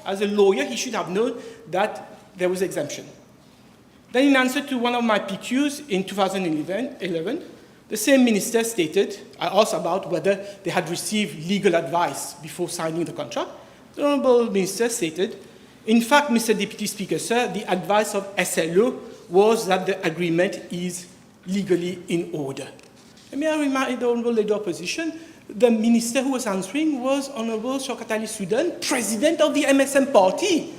As a lawyer, he should have known that there was exemption. Then in answer to one of my PQs in 2011, the same minister stated, I asked about whether they had received legal advice before signing the contract. The Honourable Minister stated, "In fact, Mr. Deputy Speaker, sir, the advice of SLO was that the agreement is legally in order." And may I remind the Honourable Leader of Opposition, the minister who was answering was Honourable Shokatali Sudan, President of the MSM party.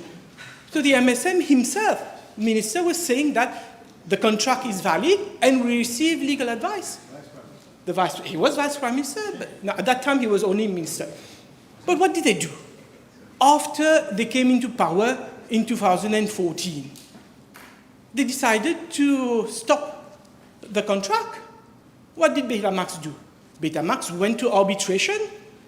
So the MSM himself, minister, was saying that the contract is valid and we receive legal advice. He was Vice Prime Minister, but at that time he was only minister. But what did they do? After they came into power in 2014, they decided to stop the contract. What did Betamax do? Betamax went to arbitration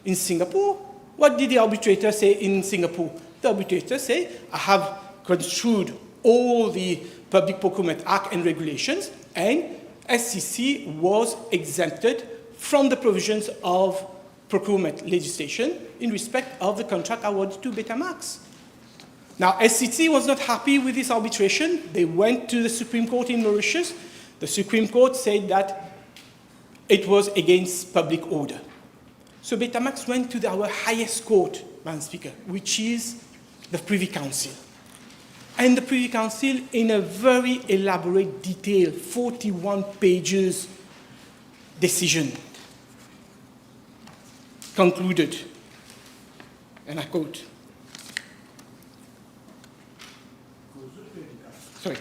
in Singapore. What did the arbitrator say in Singapore? The arbitrator said, I have construed all the Public Procurement Act and regulations, and SCC was exempted from the provisions of procurement legislation in respect of the contract awarded to Betamax. Now, SCC was not happy with this arbitration. They went to the Supreme Court in Mauritius. The Supreme Court said that it was against public order. So Betamax went to our highest court, Madam Speaker, which is the Privy Council. And the Privy Council, in a very elaborate detail, 41 pages decision, concluded, and I quote,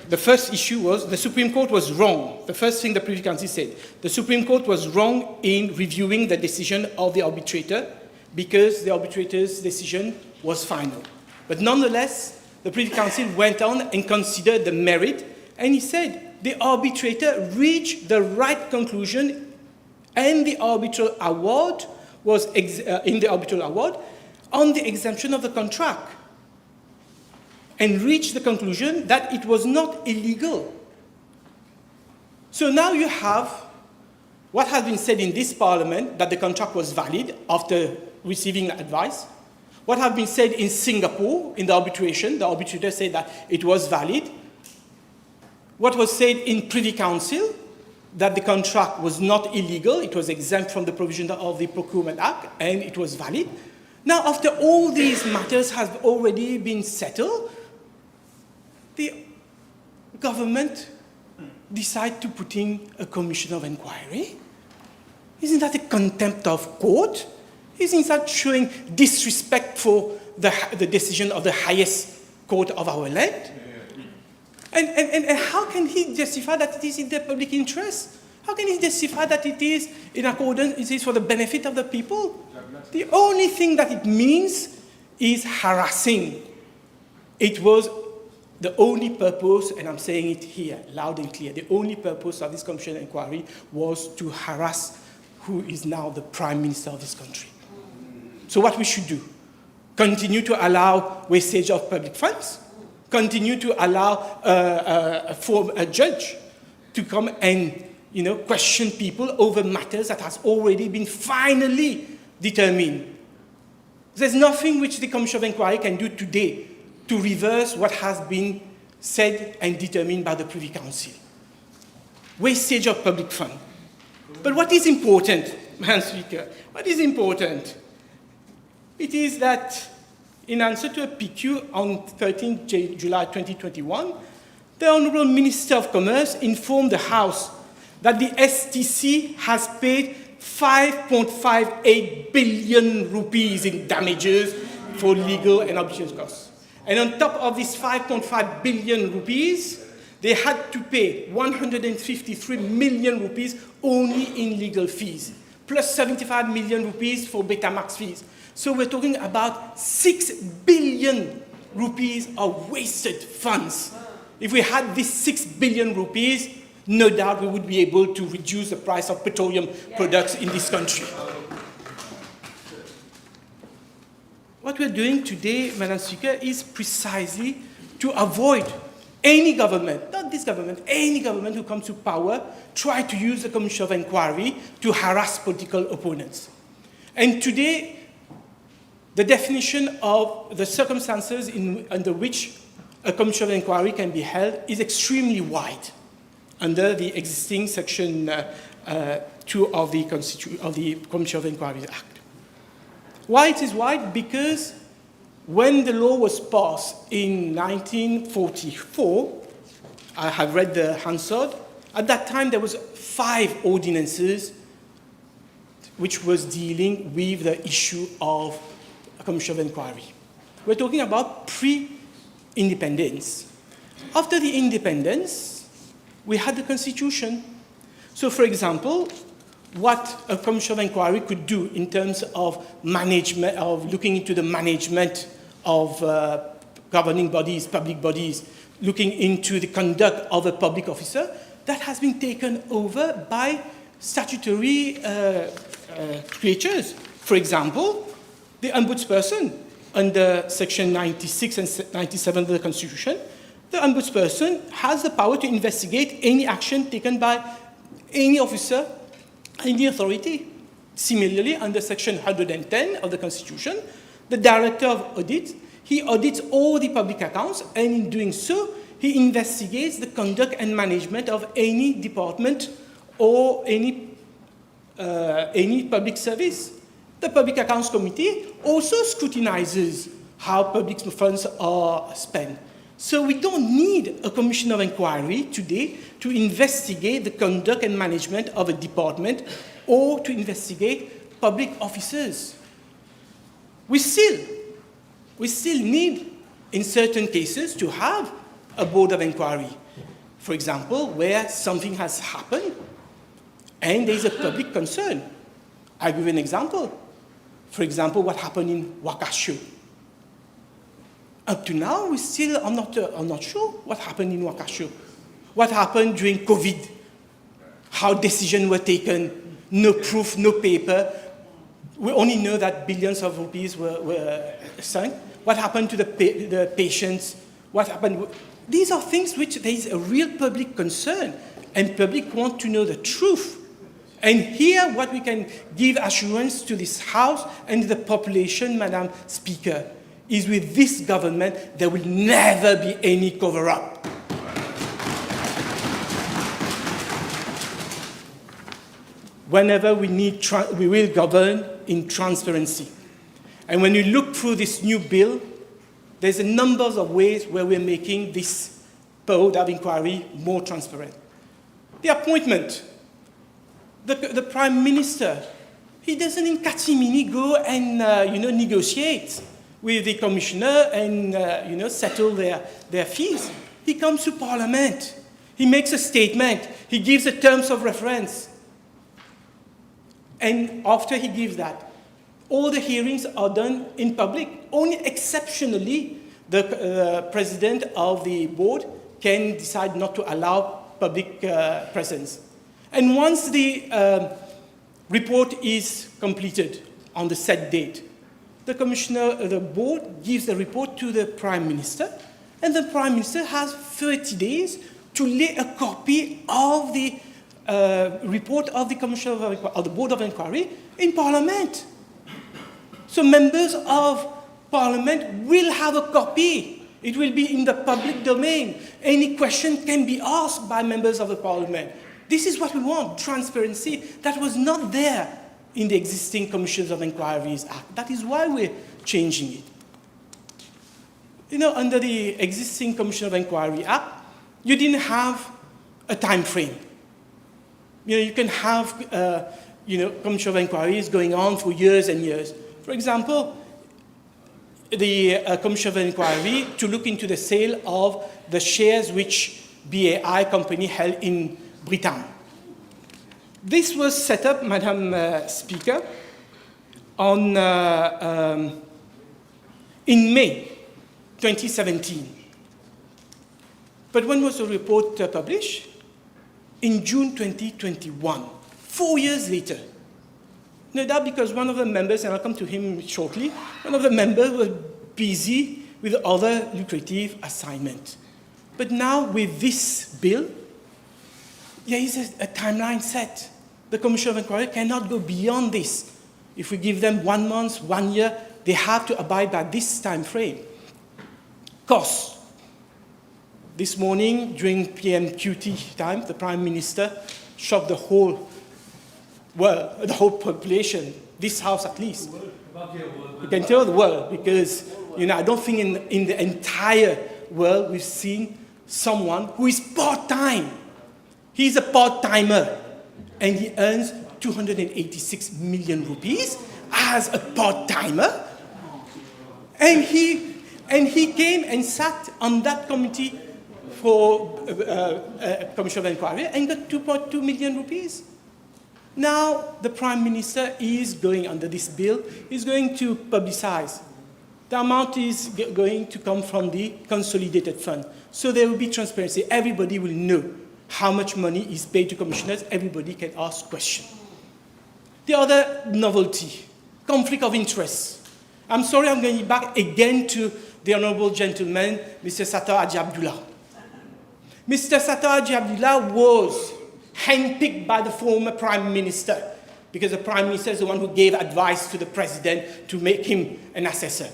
the first issue was the Supreme Court was wrong. The first thing the Privy Council said, the Supreme Court was wrong in reviewing the decision of the arbitrator because the arbitrator's decision was final. But nonetheless, the Privy Council went on and considered the merit, and he said the arbitrator reached the right conclusion And the arbitral award was, in the arbitral award, on the exemption of the contract, and reached the conclusion that it was not illegal. So now you have what has been said in this parliament, that the contract was valid after receiving advice. What has been said in Singapore in the arbitration, the arbitrator said that it was valid. What was said in Privy Council, that the contract was not illegal, it was exempt from the provision of the Procurement Act, and it was valid. Now, after all these matters have already been settled, the government decided to put in a commission of inquiry. Isn't that a contempt of court? Isn't that showing disrespect for the decision of the highest court of our land? And how can he justify that it is in the public interest? How can he justify that it is in accordance, it is for the benefit of the people? The only thing that it means is harassing. It was the only purpose, and I'm saying it here loud and clear, the only purpose of this commission inquiry was to harass who is now the Prime Minister of this country. So what we should do? Continue to allow wastage of public funds? Continue to allow a judge to come and question people over matters that has already been finally determined? There's nothing which the Commission of Inquiry can do today to reverse what has been said and determined by the Privy Council. Wastage of public funds. But what is important, Madam Speaker, what is important? It is that in answer to a PQ on 13 July 2021, the Honourable Minister of Commerce informed the House that the STC has paid 5.58 billion rupees in damages for legal and arbitration costs. And on top of this 5.5 billion rupees, they had to pay 153 million rupees only in legal fees, plus 75 million rupees for Betamax fees. So we're talking about 6 billion rupees of wasted funds. If we had these 6 billion rupees, no doubt we would be able to reduce the price of petroleum products in this country. What we're doing today, Madam Speaker, is precisely to avoid any government, not this government, any government who comes to power, try to use the Commission of Inquiry to harass political opponents. And today, the definition of the circumstances under which a Commission of Inquiry can be held is extremely wide under the existing Section 2 of the Commission of Inquiry Act. Why it is wide? Because when the law was passed in 1944, I have read the Hansard, at that time there was 5 ordinances which was dealing with the issue of a Commission of Inquiry. We're talking about pre-independence. After the independence, we had the Constitution. So, for example, what a Commission of Inquiry could do in terms of management, of looking into the management of governing bodies, public bodies, looking into the conduct of a public officer, that has been taken over by statutory creatures. For example, the ombudsperson under Section 96 and 97 of the Constitution, the ombudsperson has the power to investigate any action taken by any officer in the authority. Similarly, under Section 110 of the Constitution, the Director of Audit, he audits all the public accounts, and in doing so, he investigates the conduct and management of any department or any public service. The Public Accounts Committee also scrutinizes how public funds are spent. So we don't need a Commission of Inquiry today to investigate the conduct and management of a department or to investigate public officers. We still need, in certain cases, to have a board of inquiry. For example, where something has happened and there is a public concern. I'll give you an example. For example, what happened in Wakasho. Up to now, we still are not sure what happened in Wakasho. What happened during COVID? How decisions were taken? No proof, no paper. We only know that billions of rupees were sunk. What happened to the patients? What happened? These are things which there is a real public concern, and public want to know the truth. And here, what we can give assurance to this House and the population, Madam Speaker, is with this government, there will never be any cover-up. Whenever we need, we will govern in transparency. And when you look through this new bill, there's a number of ways where we're making this board of inquiry more transparent. The appointment. The Prime Minister, he doesn't in catimini go and negotiate with the Commissioner and settle their fees. He comes to Parliament. He makes a statement. He gives the terms of reference. And after he gives that, all the hearings are done in public. Only exceptionally, the president of the board can decide not to allow public presence. And once the report is completed on the set date, the board gives the report to the Prime Minister, and the Prime Minister has 30 days to lay a copy of the report of the Commissioner of the Board of Inquiry in Parliament. So members of Parliament will have a copy. It will be in the public domain. Any question can be asked by members of the Parliament. This is what we want, transparency. That was not there in the existing Commissions of Inquiries Act. That is why we're changing it. Under the existing Commission of Inquiry Act, you didn't have a time frame. You can have, Commission of Inquiries going on for years and years. For example, the Commission of Inquiry to look into the sale of the shares which BAI company held in Britain. This was set up, Madam Speaker, in May 2017. But when was the report published? In June 2021, 4 years later. No doubt because one of the members, and I'll come to him shortly, one of the members was busy with other lucrative assignments. But now with this bill, there is a timeline set. The Commission of Inquiry cannot go beyond this. If we give them 1 month, 1 year, they have to abide by this time frame. Costs. This morning, during PMQT time, the Prime Minister shocked the whole world, the whole population, this House at least. You can tell the world because, I don't think in the entire world we've seen someone who is part-time. He's a part-timer, and he earns 286 million rupees as a part-timer. And he came and sat on that committee for Commission of Inquiry and got 2.2 million rupees. Now the Prime Minister is going, under this bill, is going to publicize. The amount is going to come from the consolidated fund. So there will be transparency. Everybody will know how much money is paid to commissioners. Everybody can ask questions. The other novelty, conflict of interest. I'm sorry, I'm going back again to the Honourable Gentleman, Mr. Sattar Haji Abdullah. Mr. Sattar Haji Abdullah was handpicked by the former Prime Minister because the Prime Minister is the one who gave advice to the President to make him an assessor.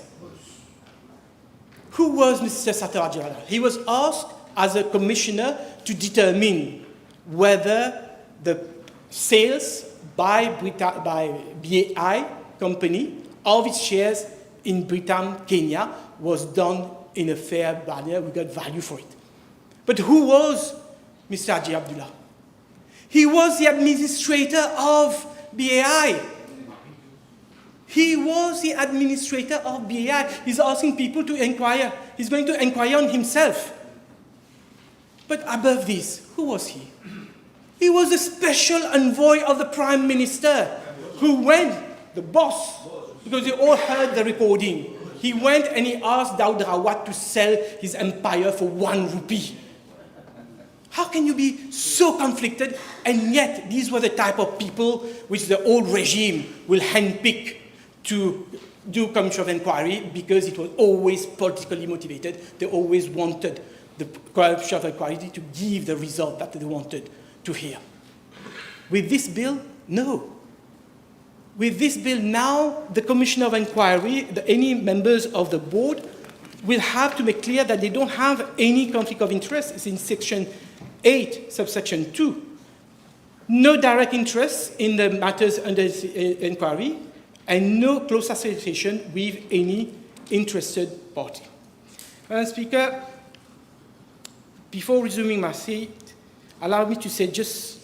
Who was Mr. Sattar Haji Abdullah? He was asked as a commissioner to determine whether the sales by BAI company of its shares in Britain, Kenya, was done in a fair manner. We got value for it. But who was Mr. Haji Abdullah? He was the administrator of BAI. He was the administrator of BAI. He's asking people to inquire. He's going to inquire on himself. But above this, who was he? He was the special envoy of the Prime Minister who went, the boss, because you all heard the recording. He went and he asked Daud Rawat to sell his empire for 1 rupee. How can you be so conflicted? And yet, these were the type of people which the old regime will handpick to do commission of inquiry because it was always politically motivated. They always wanted the commission of inquiry to give the result that they wanted to hear. With this bill, no. With this bill now, the commission of inquiry, any members of the board will have to make clear that they don't have any conflict of interest. It's in section 8, subsection 2. No direct interest in the matters under inquiry, and no close association with any interested party. Madam Speaker, before resuming my seat, allow me to say just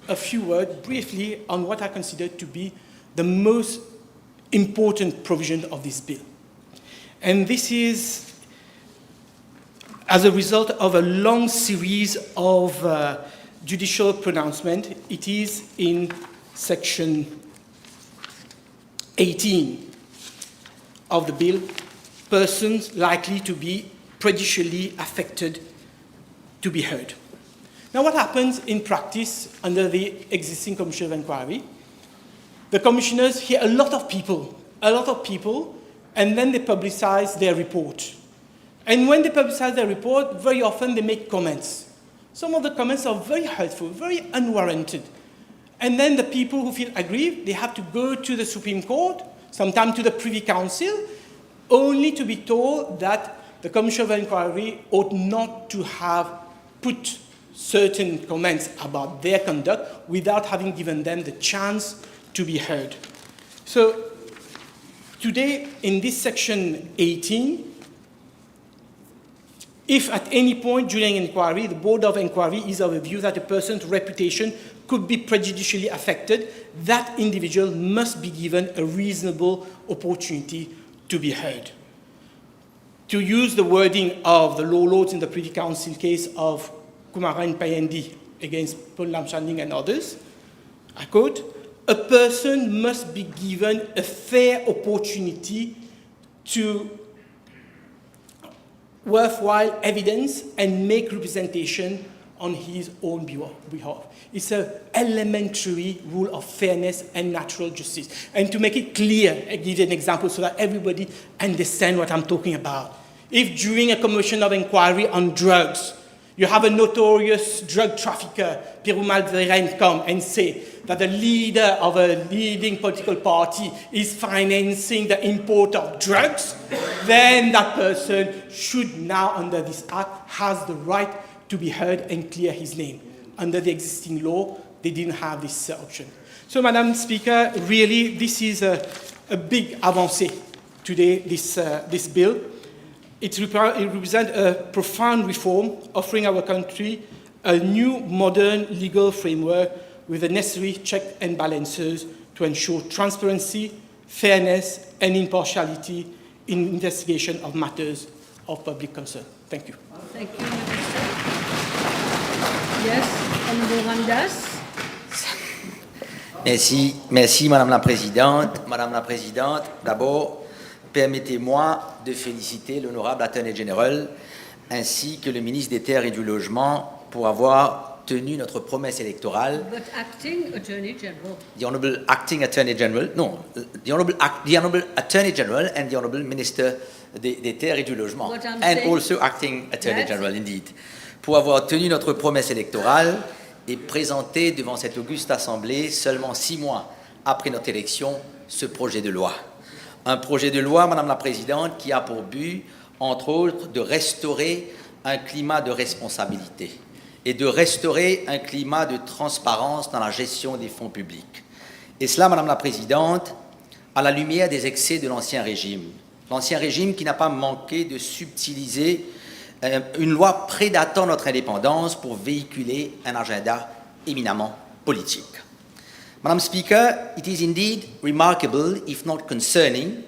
a few words briefly on what I consider to be the most important provision of this bill. And this is as a result of a long series of judicial pronouncements. It is in section 18 of the bill, persons likely to be prejudicially affected to be heard. Now, what happens in practice under the existing commission of inquiry? The commissioners hear a lot of people, and then they publicize their report. And when they publicize their report, very often they make comments. Some of the comments are very hurtful, very unwarranted. And then the people who feel aggrieved, they have to go to the Supreme Court, sometimes to the Privy Council, only to be told that the Commission of Inquiry ought not to have put certain comments about their conduct without having given them the chance to be heard. So today, in this section 18, if at any point during inquiry, the Board of Inquiry is of a view that a person's reputation could be prejudicially affected, that individual must be given a reasonable opportunity to be heard. To use the wording of the law lords in the Privy Council case of Kumara and Payendi against Paul Lamchanding and others, I quote, "A person must be given a fair opportunity to worthwhile evidence and make representation on his own behalf." It's an elementary rule of fairness and natural justice. And to make it clear, I give you an example so that everybody understands what I'm talking about. If during a commission of inquiry on drugs, you have a notorious drug trafficker, Perumal Veren, come and say that the leader of a leading political party is financing the import of drugs, then that person should now, under this act, has the right to be heard and clear his name. Under the existing law, they didn't have this option. So, Madam Speaker, really, this is a big avancée today, this bill. It represents a profound reform, offering our country a new modern legal framework with the necessary checks and balances to ensure transparency, fairness, and impartiality in investigation of matters of public concern. Thank you. Thank you, Minister. Yes, Honourable Ramdas. Merci, Madame la Présidente. Madame la Présidente, d'abord, permettez-moi de féliciter l'Honourable Attorney-General ainsi que le ministre des Terres et du Logement pour avoir tenu notre promesse électorale. But acting Attorney General. The Honourable Acting Attorney-General, no, the Honourable Attorney-General and the Honourable Minister des Terres et du Logement. And also Acting Attorney-General, indeed. Pour avoir tenu notre promesse électorale et présenter devant cette auguste Assemblée, seulement 6 mois après notre élection, ce projet de loi. Un projet de loi, Madame la Présidente, qui a pour but, entre autres, de restaurer un climat de responsabilité et de restaurer un climat de transparence dans la gestion des fonds publics. Et cela, Madame la Présidente, à la lumière des excès de l'Ancien Régime. L'Ancien Régime qui n'a pas manqué de subtiliser une loi prédatant notre indépendance pour véhiculer un agenda éminemment politique. Madam Speaker, it is indeed remarkable, if not concerning,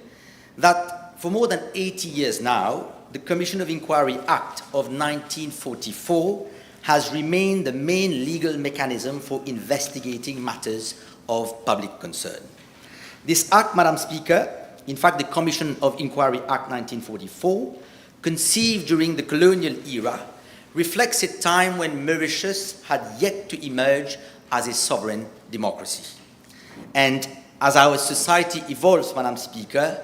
that for more than 80 years now, the Commission of Inquiry Act of 1944 has remained the main legal mechanism for investigating matters of public concern. This act, Madam Speaker, in fact the Commission of Inquiry Act 1944, conceived during the colonial era, reflects a time when Mauritius had yet to emerge as a sovereign democracy. And as our society evolves, Madam Speaker,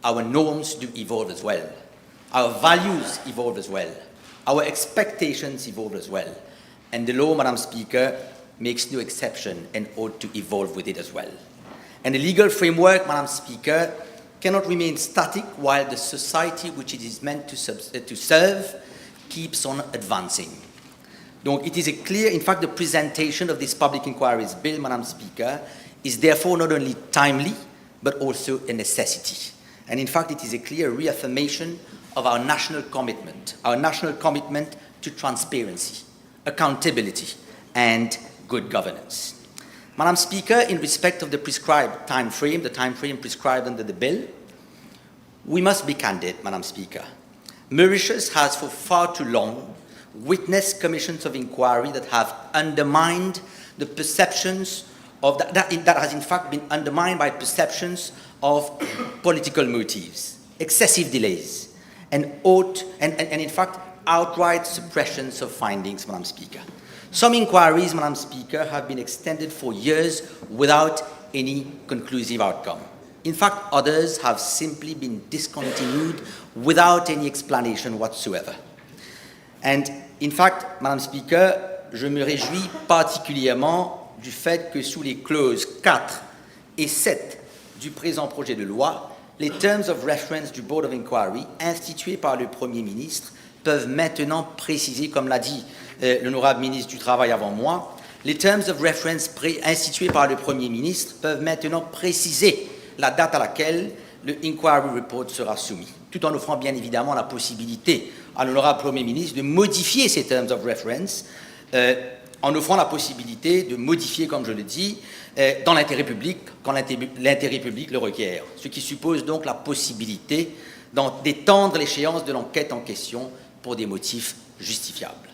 our norms do evolve as well. Our values evolve as well. Our expectations evolve as well. And the law, Madam Speaker, makes no exception and ought to evolve with it as well. And the legal framework, Madam Speaker, cannot remain static while the society which it is meant to serve keeps on advancing. Donc it is a clear, in fact, the presentation of this public inquiries bill, Madam Speaker, is therefore not only timely, but also a necessity. And in fact, it is a clear reaffirmation of our national commitment to transparency, accountability, and good governance. Madam Speaker, in respect of the prescribed time frame, the time frame prescribed under the bill, we must be candid, Madam Speaker. Mauritius has for far too long witnessed commissions of inquiry that have undermined the perceptions of that has in fact been undermined by perceptions of political motives, excessive delays, and in fact outright suppressions of findings, Madam Speaker. Some inquiries, Madam Speaker, have been extended for years without any conclusive outcome. In fact, others have simply been discontinued without any explanation whatsoever. And in fact, Madam Speaker, je me réjouis particulièrement du fait que sous les clauses 4 et 7 du présent projet de loi, les terms of reference du Board of Inquiry institués par le Premier ministre peuvent maintenant préciser, comme l'a dit l'honorable ministre du Travail avant moi, les terms of reference institués par le Premier ministre peuvent maintenant préciser la date à laquelle le Inquiry Report sera soumis, tout en offrant bien évidemment la possibilité à l'honorable Premier ministre de modifier ces terms of reference, en offrant la possibilité de modifier, comme je le dis, dans l'intérêt public, quand l'intérêt public le requiert, ce qui suppose donc la possibilité d'étendre l'échéance de l'enquête en question pour des motifs justifiables.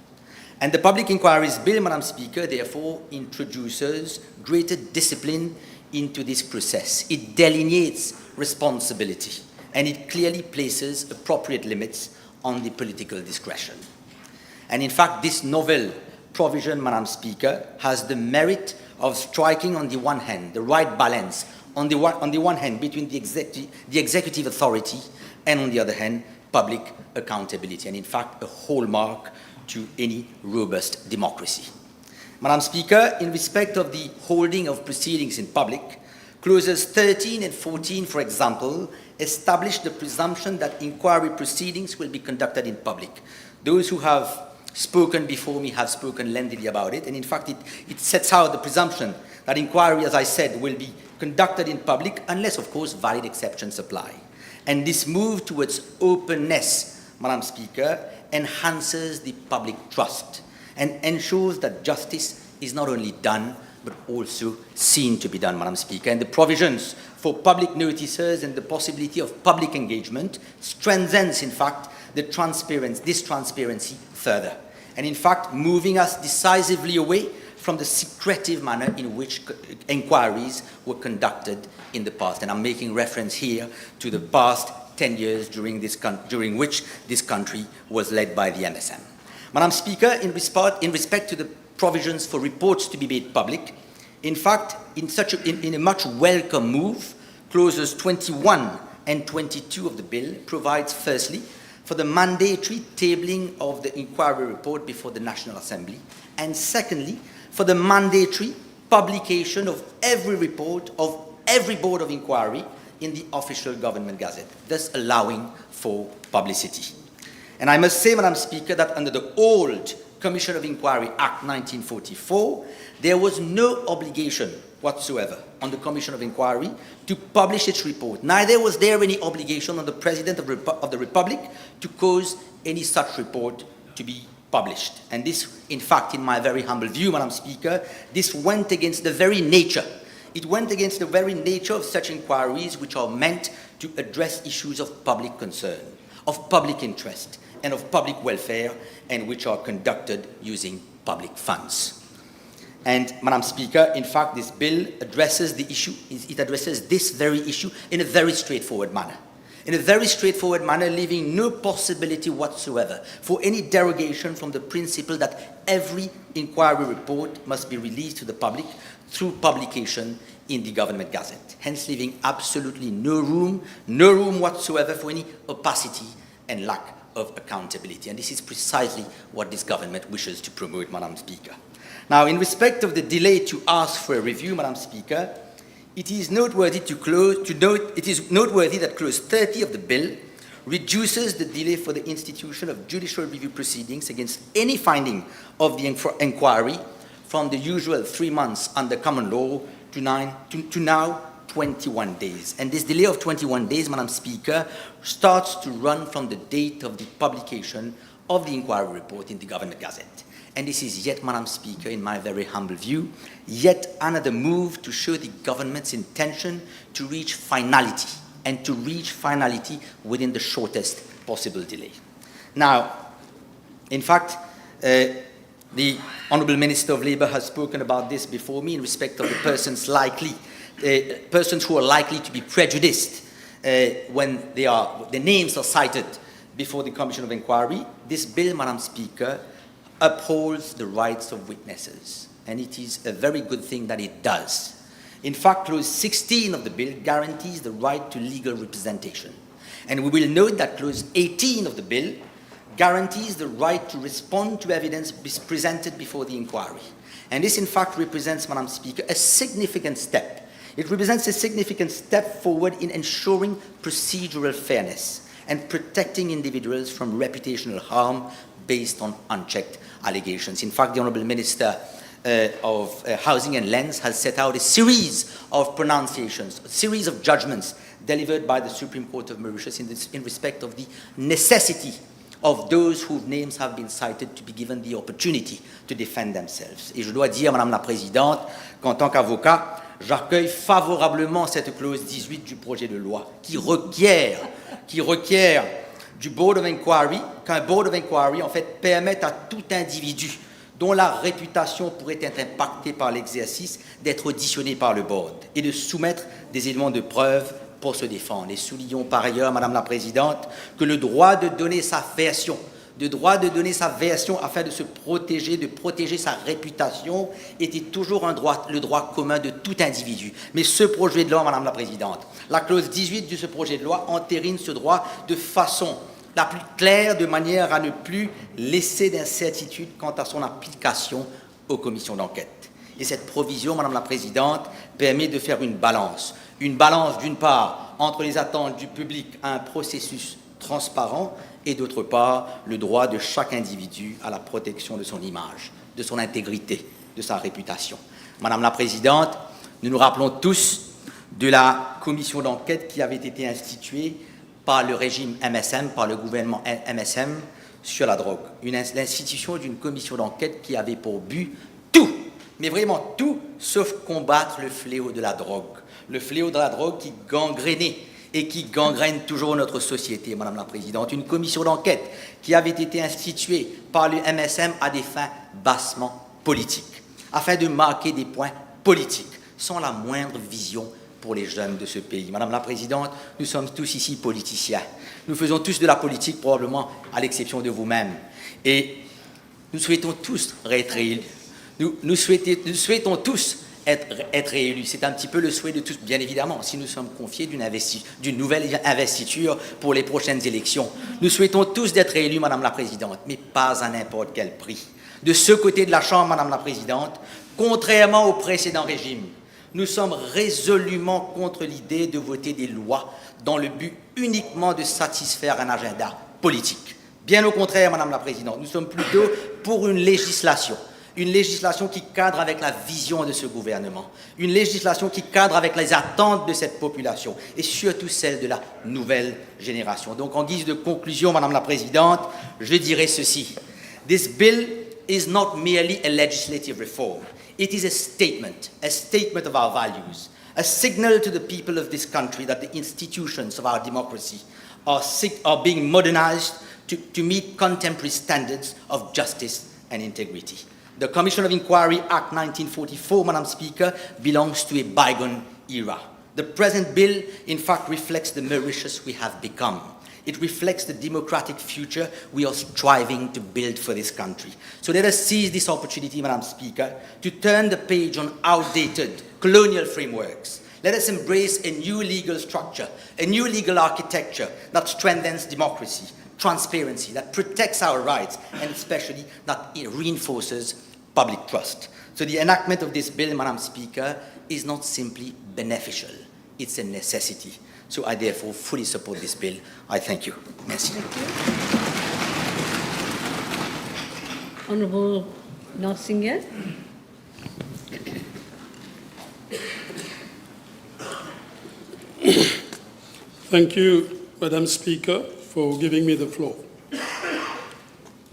And the Public Inquiries Bill, Madam Speaker, therefore introduces greater discipline into this process. It delineates responsibility, and it clearly places appropriate limits on the political discretion. And in fact, this novel provision, Madam Speaker, has the merit of striking on the one hand the right balance on the one hand between the executive authority and on the other hand public accountability, and in fact a hallmark to any robust democracy. Madam Speaker, in respect of the holding of proceedings in public, clauses 13 and 14, for example, establish the presumption that inquiry proceedings will be conducted in public. Those who have spoken before me have spoken lengthily about it, and in fact it sets out the presumption that inquiry, as I said, will be conducted in public unless, of course, valid exceptions apply. And this move towards openness, Madam Speaker, enhances the public trust and ensures that justice is not only done but also seen to be done, Madam Speaker. And the provisions for public notices and the possibility of public engagement strengthens, in fact, this transparency further. And in fact, moving us decisively away from the secretive manner in which inquiries were conducted in the past. And I'm making reference here to the past 10 years during which this country was led by the MSM. Madam Speaker, in respect to the provisions for reports to be made public, in fact, in a much welcome move, clauses 21 and 22 of the bill provides, firstly, for the mandatory tabling of the inquiry report before the National Assembly, and secondly, for the mandatory publication of every report of every board of inquiry in the official government gazette, thus allowing for publicity. And I must say, Madam Speaker, that under the old Commission of Inquiry Act 1944, there was no obligation whatsoever on the Commission of Inquiry to publish its report. Neither was there any obligation on the President of the Republic to cause any such report to be published. And this, in fact, in my very humble view, Madam Speaker, this went against the very nature. It went against the very nature of such inquiries which are meant to address issues of public concern, of public interest, and of public welfare, and which are conducted using public funds. And, Madam Speaker, in fact, this bill addresses the issue, it addresses this very issue in a very straightforward manner. in a very straightforward manner, leaving no possibility whatsoever for any derogation from the principle that every inquiry report must be released to the public through publication in the Government Gazette, hence leaving absolutely no room whatsoever for any opacity and lack of accountability. And this is precisely what this government wishes to promote, Madam Speaker. Now, in respect of the delay to ask for a review, Madam Speaker, it is noteworthy that Clause 30 of the bill reduces the delay for the institution of judicial review proceedings against any finding of the inquiry from the usual 3 months under common law to now 21 days. And this delay of 21 days, Madam Speaker, starts to run from the date of the publication of the inquiry report in the Government Gazette. And this is yet, Madam Speaker, in my very humble view, yet another move to show the government's intention to reach finality, and to reach finality within the shortest possible delay. Now, in fact, the Honourable Minister of Labour has spoken about this before me in respect of the persons who are likely to be prejudiced when their names are cited before the Commission of Inquiry. This bill, Madam Speaker, upholds the rights of witnesses, and it is a very good thing that it does. In fact, Clause 16 of the bill guarantees the right to legal representation. And we will note that Clause 18 of the bill guarantees the right to respond to evidence presented before the inquiry. And this, in fact, represents, Madam Speaker, a significant step. It represents a significant step forward in ensuring procedural fairness and protecting individuals from reputational harm based on unchecked allegations. In fact, the Honourable Minister of Housing and Lands has set out a series of pronunciations, a series of judgments delivered by the Supreme Court of Mauritius in respect of the necessity of those whose names have been cited to be given the opportunity to defend themselves. Et je dois dire, Madame la Présidente, qu'en tant qu'avocat, j'accueille favorablement cette clause 18 du projet de loi qui requiert du Board of Inquiry, qu'un Board of Inquiry, en fait, permette à tout individu dont la réputation pourrait être impactée par l'exercice d'être auditionné par le Board et de soumettre des éléments de preuve pour se défendre. Et soulignons par ailleurs, Madame la Présidente, que le droit de donner sa version, afin de se protéger, de protéger sa réputation, était toujours le droit commun de tout individu. Mais ce projet de loi, Madame la Présidente, la clause 18 de ce projet de loi entérine ce droit de façon la plus claire, de manière à ne plus laisser d'incertitude quant à son application aux commissions d'enquête. Et cette provision, Madame la Présidente, permet de faire une balance d'une part entre les attentes du public à un processus transparent et d'autre part le droit de chaque individu à la protection de son image, de son intégrité, de sa réputation. Madame la Présidente, nous nous rappelons tous de la commission d'enquête qui avait été instituée par le régime MSM, par le gouvernement MSM sur la drogue. L'institution d'une commission d'enquête qui avait pour but tout, mais vraiment tout, sauf combattre le fléau de la drogue. Le fléau de la drogue qui gangrénait et qui gangrène toujours notre société, Madame la Présidente. Une commission d'enquête qui avait été instituée par le MSM à des fins bassement politiques, afin de marquer des points politiques, sans la moindre vision pour les jeunes de ce pays. Madame la Présidente, nous sommes tous ici politiciens. Nous faisons tous de la politique, probablement à l'exception de vous-même. Et nous souhaitons tous être réélus. Nous souhaitons tous être réélus. C'est un petit peu le souhait de tous, bien évidemment, si nous sommes confiés d'une nouvelle investiture pour les prochaines élections. Nous souhaitons tous d'être réélus, Madame la Présidente, mais pas à n'importe quel prix. De ce côté de la Chambre, Madame la Présidente, contrairement au précédent régime, nous sommes résolument contre l'idée de voter des lois dans le but uniquement de satisfaire un agenda politique. Bien au contraire, Madame la Présidente, nous sommes plutôt pour une législation qui cadre avec la vision de ce gouvernement, une législation qui cadre avec les attentes de cette population et surtout celle de la nouvelle génération. Donc, en guise de conclusion, Madame la Présidente, je dirais ceci. This bill is not merely a legislative reform. It is a statement of our values, a signal to the people of this country that the institutions of our democracy are being modernized to meet contemporary standards of justice and integrity. The Commission of Inquiry Act 1944, Madam Speaker, belongs to a bygone era. The present bill, in fact, reflects the Mauritius we have become. It reflects the democratic future we are striving to build for this country. So let us seize this opportunity, Madam Speaker, to turn the page on outdated colonial frameworks. Let us embrace a new legal structure, a new legal architecture that strengthens democracy, transparency, that protects our rights, and especially that reinforces public trust. So the enactment of this bill, Madam Speaker, is not simply beneficial, it's a necessity. So I therefore fully support this bill. I thank you. Merci. Honourable Norsingel. Thank you, Madam Speaker, for giving me the floor.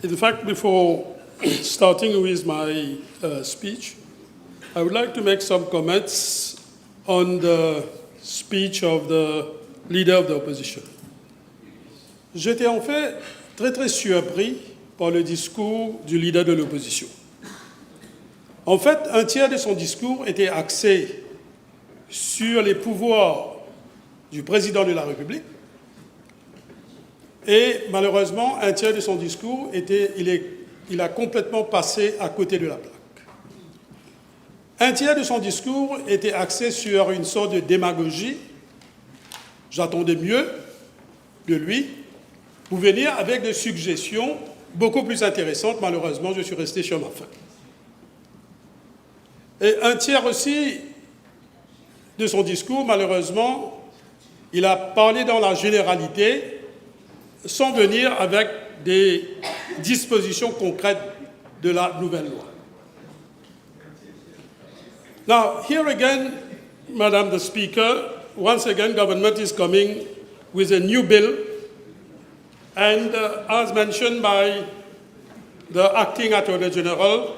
In fact, before starting with my speech, I would like to make some comments on the speech of the leader of the opposition. J'étais en fait très surpris par le discours du leader de l'opposition. En fait, un tiers de son discours était axé sur les pouvoirs du président de la République et malheureusement, un tiers de son discours il a complètement passé à côté de la plaque. Un tiers de son discours était axé sur une sorte de démagogie. J'attendais mieux de lui pour venir avec des suggestions beaucoup plus intéressantes. Malheureusement, je suis resté sur ma faim. Et un tiers aussi de son discours, malheureusement, il a parlé dans la généralité sans venir avec des dispositions concrètes de la nouvelle loi. Now, here again, Madam the Speaker, once again, government is coming with a new bill, and as mentioned by the acting Attorney-General,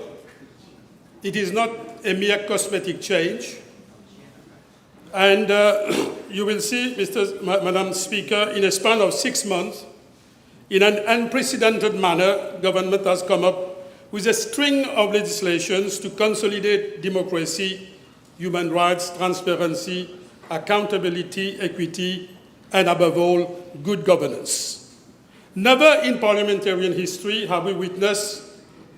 it is not a mere cosmetic change. And you will see, Madam Speaker, in a span of 6 months, in an unprecedented manner, government has come up with a string of legislations to consolidate democracy, human rights, transparency, accountability, equity, and above all, good governance. Never in parliamentarian history have we witnessed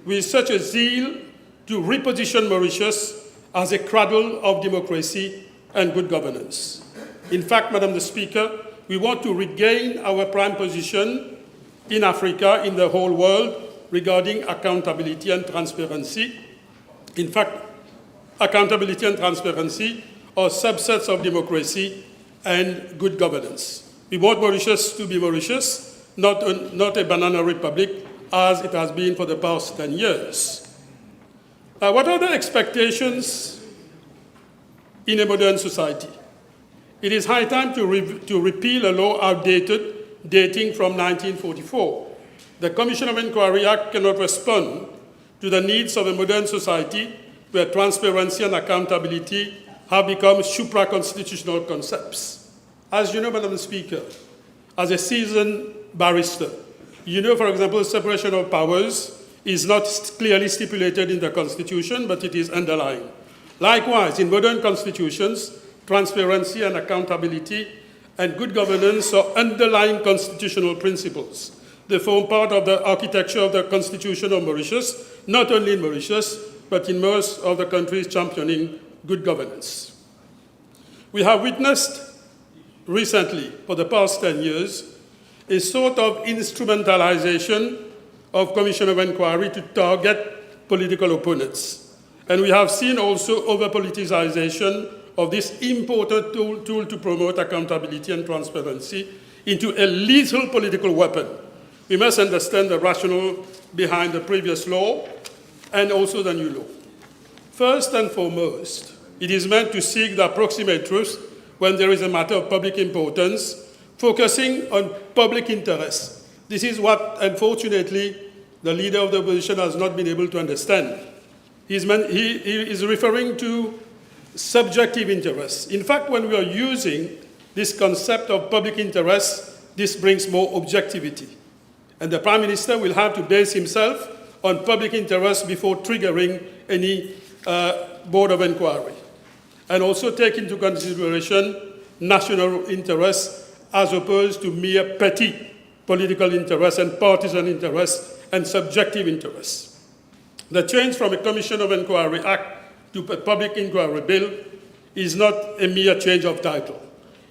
with such a zeal to reposition Mauritius as a cradle of democracy and good governance. In fact, Madam the Speaker, we want to regain our prime position in Africa, in the whole world, regarding accountability and transparency. In fact, accountability and transparency are subsets of democracy and good governance. We want Mauritius to be Mauritius, not a banana republic, as it has been for the past 10 years. What are the expectations in a modern society? It is high time to repeal a law outdated, dating from 1944. The Commission of Inquiry Act cannot respond to the needs of a modern society where transparency and accountability have become supra-constitutional concepts. As you know, Madam Speaker, as a seasoned barrister, you know, for example, separation of powers is not clearly stipulated in the Constitution, but it is underlying. Likewise, in modern constitutions, transparency and accountability and good governance are underlying constitutional principles. They form part of the architecture of the Constitution of Mauritius, not only in Mauritius, but in most of the countries championing good governance. We have witnessed recently, for the past 10 years, a sort of instrumentalization of Commission of Inquiry to target political opponents. And we have seen also over-politicization of this important tool to promote accountability and transparency into a lethal political weapon. We must understand the rationale behind the previous law and also the new law. First and foremost, it is meant to seek the approximate truth when there is a matter of public importance, focusing on public interest. This is what, unfortunately, the leader of the opposition has not been able to understand. He is referring to subjective interests. In fact, when we are using this concept of public interest, this brings more objectivity. And the Prime Minister will have to base himself on public interest before triggering any board of inquiry. and also take into consideration national interests as opposed to mere petty political interests and partisan interests and subjective interests. The change from a Commission of Inquiry Act to a Public Inquiry Bill is not a mere change of title.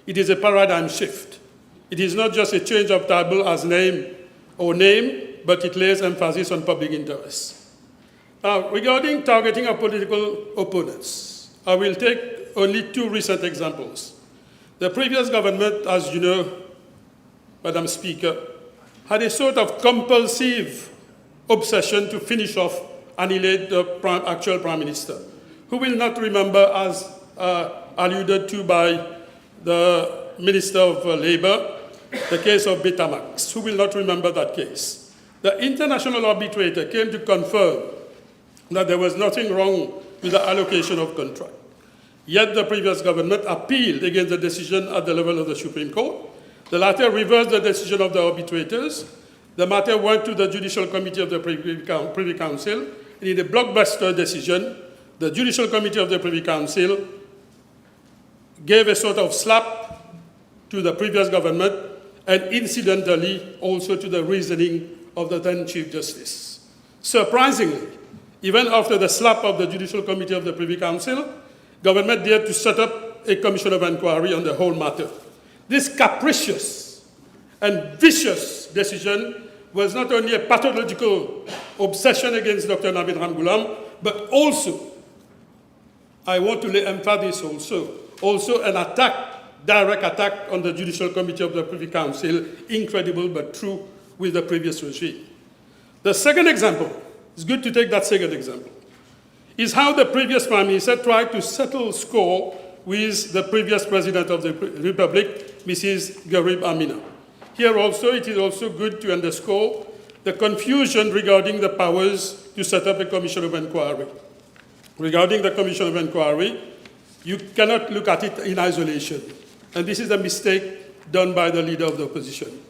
It is a paradigm shift. It is not just a change of title as name, but it lays emphasis on public interest. Now, regarding targeting of political opponents, I will take only two recent examples. The previous government, as you know, Madam Speaker, had a sort of compulsive obsession to finish off, annihilate the actual Prime Minister, who will not remember, as alluded to by the Minister of Labour, the case of Betamax. Who will not remember that case? The international arbitrator came to confirm that there was nothing wrong with the allocation of contract. Yet the previous government appealed against the decision at the level of the Supreme Court. The latter reversed the decision of the arbitrators. The matter went to the Judicial Committee of the Privy Council, and in a blockbuster decision, the Judicial Committee of the Privy Council gave a sort of slap to the previous government and incidentally also to the reasoning of the then Chief Justice. Surprisingly, even after the slap of the Judicial Committee of the Privy Council, government dared to set up a commission of inquiry on the whole matter. This capricious and vicious decision was not only a pathological obsession against Dr. Navid Ramgoolam, but also, I want to lay emphasis also an attack, direct attack on the Judicial Committee of the Privy Council, incredible but true with the previous regime. The second example, it's good to take that second example, is how the previous Prime Minister tried to settle score with the previous President of the Republic, Mrs. Garib Amina. Here also, it is also good to underscore the confusion regarding the powers to set up a commission of inquiry. Regarding the commission of inquiry, you cannot look at it in isolation. And this is a mistake done by the leader of the opposition.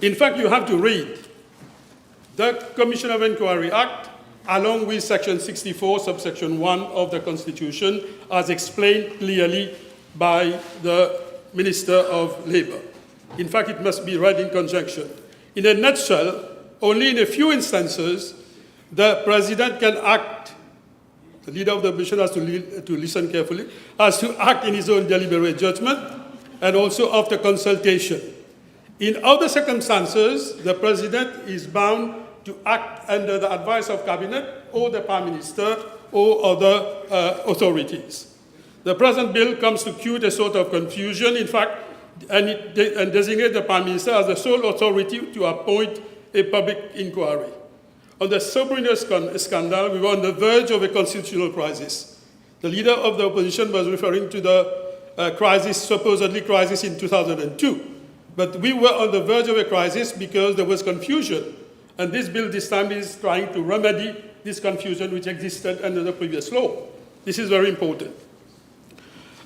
In fact, you have to read the Commission of Inquiry Act along with Section 64, subsection 1 of the Constitution, as explained clearly by the Minister of Labour. In fact, it must be read in conjunction. In a nutshell, only in a few instances, the President can act, the leader of the opposition has to listen carefully, has to act in his own deliberate judgment, and also after consultation. In other circumstances, the President is bound to act under the advice of Cabinet or the Prime Minister or other authorities. The present bill comes to cure a sort of confusion, in fact, and designate the Prime Minister as the sole authority to appoint a public inquiry. On the Sobrino scandal, we were on the verge of a constitutional crisis. The leader of the opposition was referring to the supposedly crisis in 2002. But we were on the verge of a crisis because there was confusion. And this bill this time is trying to remedy this confusion which existed under the previous law. This is very important.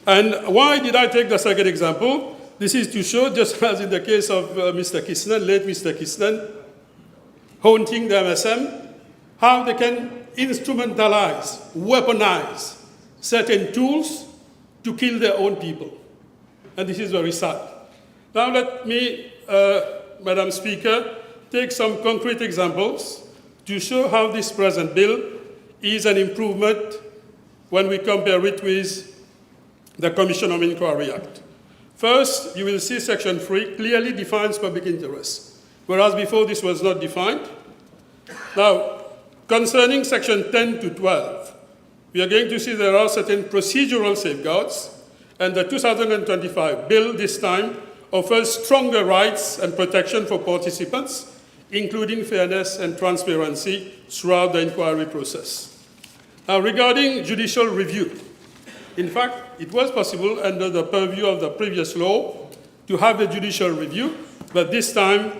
And why did I take the second example? This is to show, just as in the case of Mr. Kisnan, late Mr. Kisnan, haunting the MSM, how they can instrumentalize, weaponize certain tools to kill their own people. And this is very sad. Now let me, Madam Speaker, take some concrete examples to show how this present bill is an improvement when we compare it with the Commission of Inquiry Act. First, you will see Section 3 clearly defines public interest, whereas before this was not defined. Now, concerning Section 10 to 12, we are going to see there are certain procedural safeguards, and the 2025 bill this time offers stronger rights and protection for participants, including fairness and transparency throughout the inquiry process. Now, regarding judicial review, in fact, it was possible under the purview of the previous law to have a judicial review, but this time,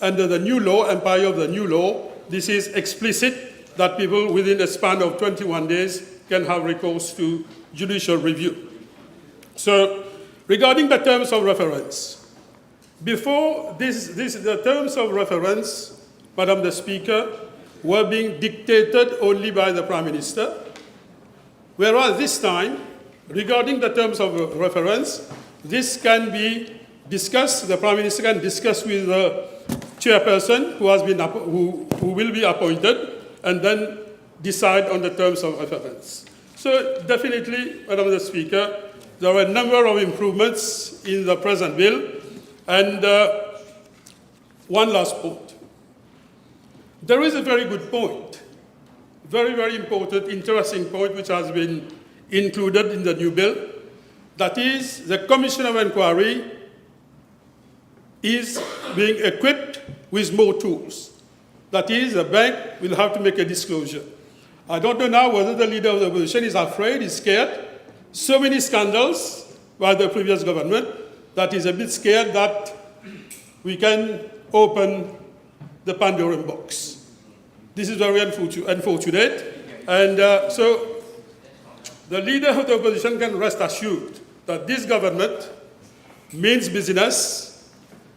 under the new law, empire of the new law, this is explicit that people within a span of 21 days can have recourse to judicial review. So, regarding the terms of reference, before the terms of reference, Madam the Speaker, were being dictated only by the Prime Minister, whereas this time, regarding the terms of reference, this can be discussed, the Prime Minister can discuss with the chairperson who will be appointed and then decide on the terms of reference. So definitely, Madam the Speaker, there are a number of improvements in the present bill. And one last point. There is a very good point, very, very important, interesting point which has been included in the new bill. That is, the Commission of Inquiry is being equipped with more tools. That is, the bank will have to make a disclosure. I don't know now whether the leader of the opposition is afraid, is scared. So many scandals by the previous government that is a bit scared that we can open the Pandoran box. This is very unfortunate. And so the leader of the opposition can rest assured that this government means business.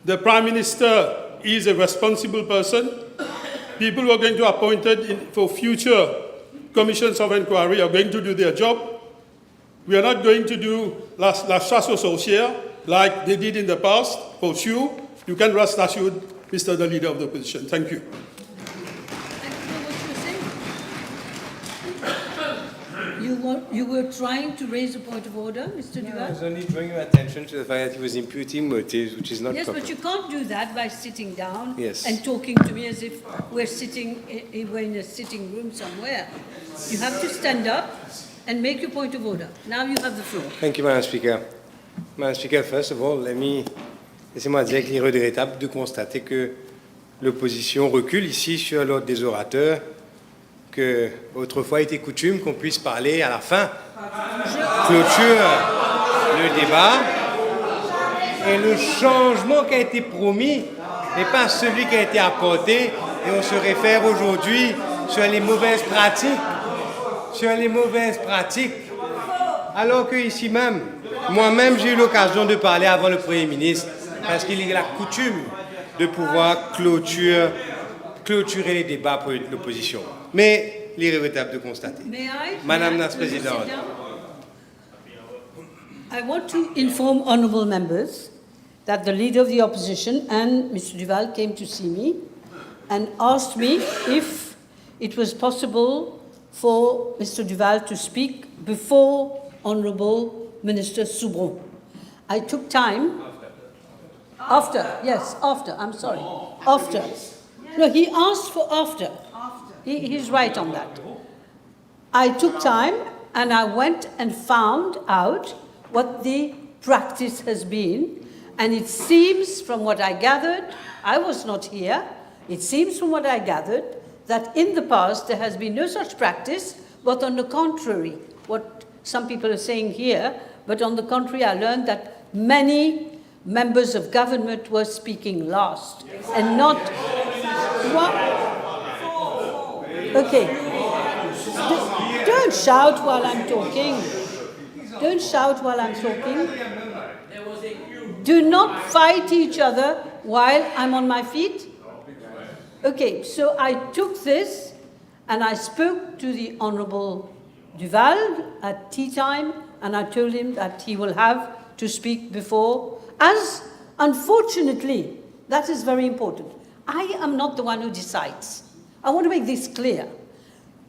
The Prime Minister is a responsible person. People who are going to be appointed for future commissions of inquiry are going to do their job. We are not going to do la chasse aux sorcières like they did in the past, for sure. You can rest assured, Mr. the Leader of the Opposition. Thank you. You were trying to raise a point of order, Mr. Duval? I was only drawing your attention to the fact that he was imputing motives, which is not Yes, proper. but you can't do that by sitting down Yes. and talking to me as if we're in a sitting room somewhere. You have to stand up and make your point of order. Now you have the floor. Thank you, Madam Speaker. Madam Speaker, first of all, laissez-moi dire qu'il est regrettable de constater que l'opposition recule ici sur l'ordre des orateurs, que autrefois était coutume qu'on puisse parler à la fin, clôture le débat, et le changement qui a été promis n'est pas celui qui a été apporté, et on se réfère aujourd'hui sur les mauvaises pratiques, alors que ici même, moi-même j'ai eu l'occasion de parler avant le Premier ministre, parce qu'il est la coutume de pouvoir clôturer les débats pour l'opposition. Mais il est regrettable de constater. Madame la Présidente. I want to inform honourable members that the Leader of the Opposition and Mr. Duval came to see me and asked me if it was possible for Mr. Duval to speak before Honourable Minister Soubron. I took time. After, I'm sorry. After. No, he asked for after. He's right on that. I took time and I went and found out what the practice has been. And it seems from what I gathered, I was not here, it seems from what I gathered that in the past there has been no such practice, but on the contrary, what some people are saying here, but on the contrary, I learned that many members of government were speaking last and not what? Okay. Don't shout while I'm talking. Don't shout while I'm talking. Do not fight each other while I'm on my feet. Okay, so I took this and I spoke to the Honourable Duval at tea time and I told him that he will have to speak before, as unfortunately, that is very important. I am not the one who decides. I want to make this clear.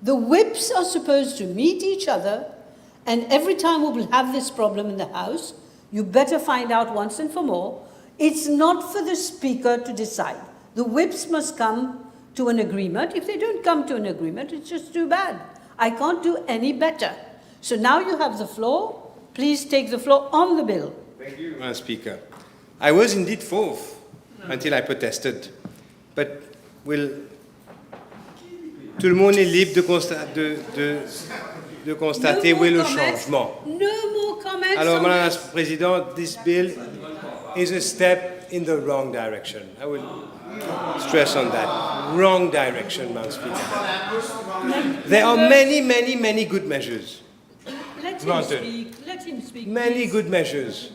The whips are supposed to meet each other, and every time we will have this problem in the House, you better find out once and for more, it's not for the Speaker to decide. The whips must come to an agreement. If they don't come to an agreement, it's just too bad. I can't do any better. So now you have the floor. Please take the floor on the bill. Thank you, Madam Speaker. I was indeed fourth until I protested. But tout le monde est libre de constater où est le changement. No more comments. Alors, Madame la Présidente, this bill is a step in the wrong direction. I will stress on that. Wrong direction, Madam Speaker. There are many good measures. Let him speak. Let him speak. Many good measures.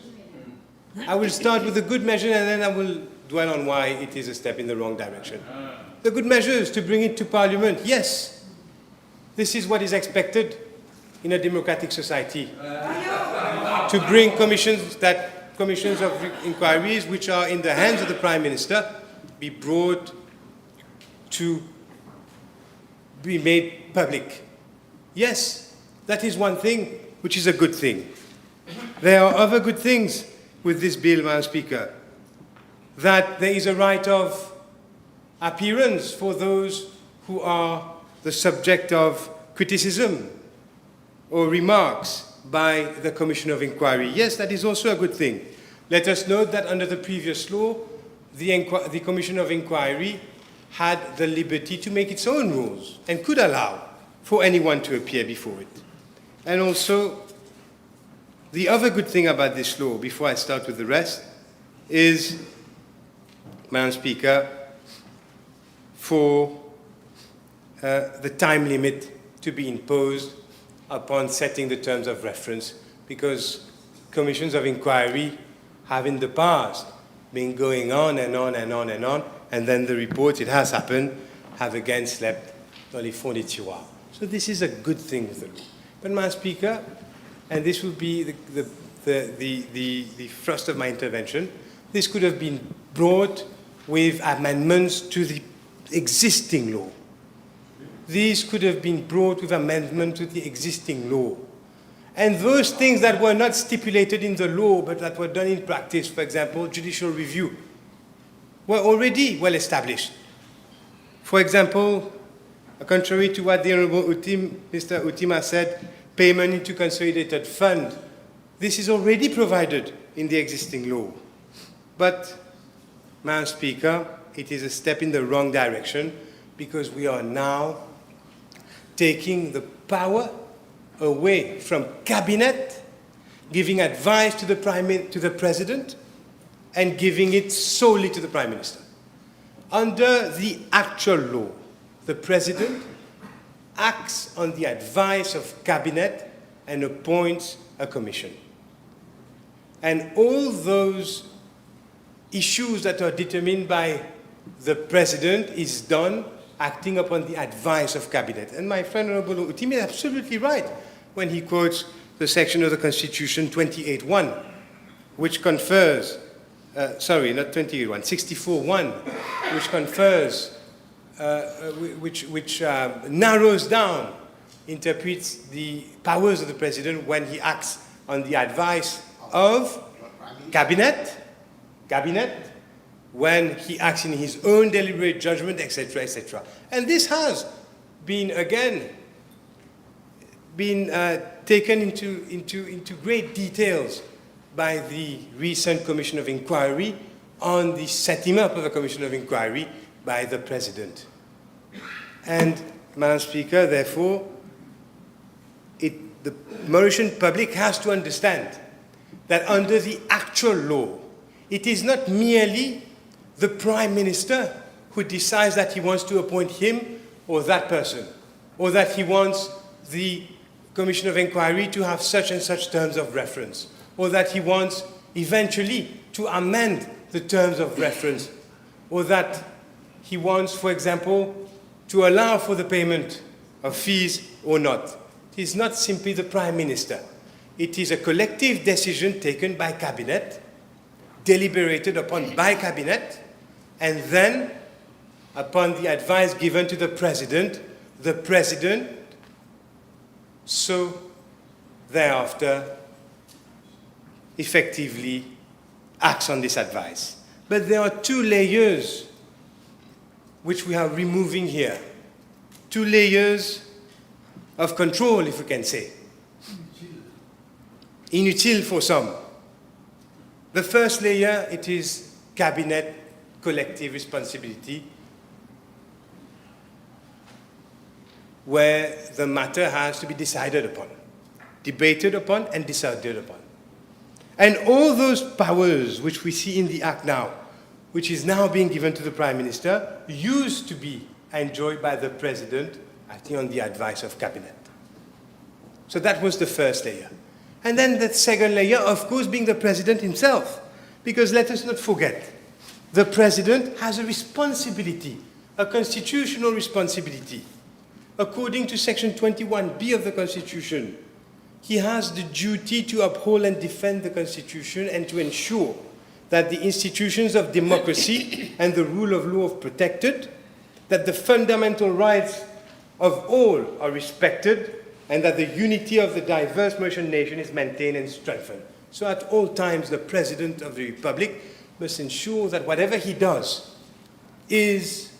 I will start with the good measure and then I will dwell on why it is a step in the wrong direction. The good measures to bring it to Parliament, yes. This is what is expected in a democratic society. to bring commissions of inquiries which are in the hands of the Prime Minister be brought to be made public. Yes, that is one thing which is a good thing. There are other good things with this bill, Madam Speaker, that there is a right of appearance for those who are the subject of criticism or remarks by the Commission of Inquiry. Yes, that is also a good thing. Let us note that under the previous law, the Commission of Inquiry had the liberty to make its own rules and could allow for anyone to appear before it. And also, the other good thing about this law, before I start with the rest, is, Madam Speaker, for the time limit to be imposed upon setting the terms of reference, because commissions of inquiry have in the past been going on and on and on and on, and then the report, it has happened, have again slept dans les fonds des tiroirs. So this is a good thing with the law. But, Madam Speaker, and this will be the thrust of my intervention, this could have been brought with amendments to the existing law. These could have been brought with amendment to the existing law. And those things that were not stipulated in the law but that were done in practice, for example, judicial review, were already well established. For example, contrary to what the Honourable Mr. Utima said, payment into consolidated fund, this is already provided in the existing law. But, Madam Speaker, it is a step in the wrong direction because we are now taking the power away from Cabinet, giving advice to the President, and giving it solely to the Prime Minister. Under the actual law, the President acts on the advice of Cabinet and appoints a commission. And all those issues that are determined by the President is done acting upon the advice of Cabinet. And my friend Honourable Utima is absolutely right when he quotes the section of the Constitution 28.1, which confers, sorry, not 28.1, 64.1, which confers, which narrows down, interprets the powers of the President when he acts on the advice of Cabinet, when he acts in his own deliberate judgment, etc., etc. And this has been, again, taken into great details by the recent Commission of Inquiry on the setting up of a Commission of Inquiry by the President. And, Madam Speaker, therefore, the Mauritian public has to understand that under the actual law, it is not merely the Prime Minister who decides that he wants to appoint him or that person, or that he wants the Commission of Inquiry to have such and such terms of reference, or that he wants eventually to amend the terms of reference, or that he wants, for example, to allow for the payment of fees or not. It is not simply the Prime Minister. It is a collective decision taken by Cabinet, deliberated upon by Cabinet, and then, upon the advice given to the President so thereafter effectively acts on this advice. But there are two layers which we are removing here. Two layers of control, if we can say. Inutile for some. The first layer, it is Cabinet collective responsibility, where the matter has to be decided upon, debated upon, and decided upon. And all those powers which we see in the Act now, which is now being given to the Prime Minister, used to be enjoyed by the President, acting on the advice of Cabinet. So that was the first layer. And then the second layer, of course, being the President himself. Because let us not forget, the President has a responsibility, a constitutional responsibility, according to Section 21B of the Constitution, he has the duty to uphold and defend the Constitution and to ensure that the institutions of democracy and the rule of law are protected, that the fundamental rights of all are respected, and that the unity of the diverse Mauritian nation is maintained and strengthened. So at all times, the President of the Republic must ensure that whatever he does is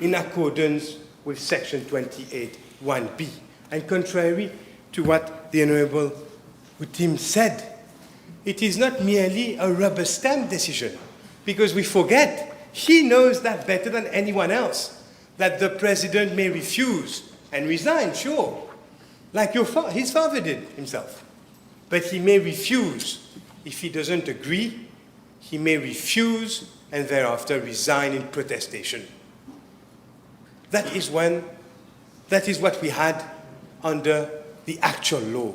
in accordance with Section 28(1)(b). And contrary to what the Honourable Utim said, it is not merely a rubber stamp decision, because we forget, he knows that better than anyone else, that the President may refuse and resign, sure, like his father did himself. But he may refuse. If he doesn't agree, he may refuse and thereafter resign in protestation. That is what we had under the actual law.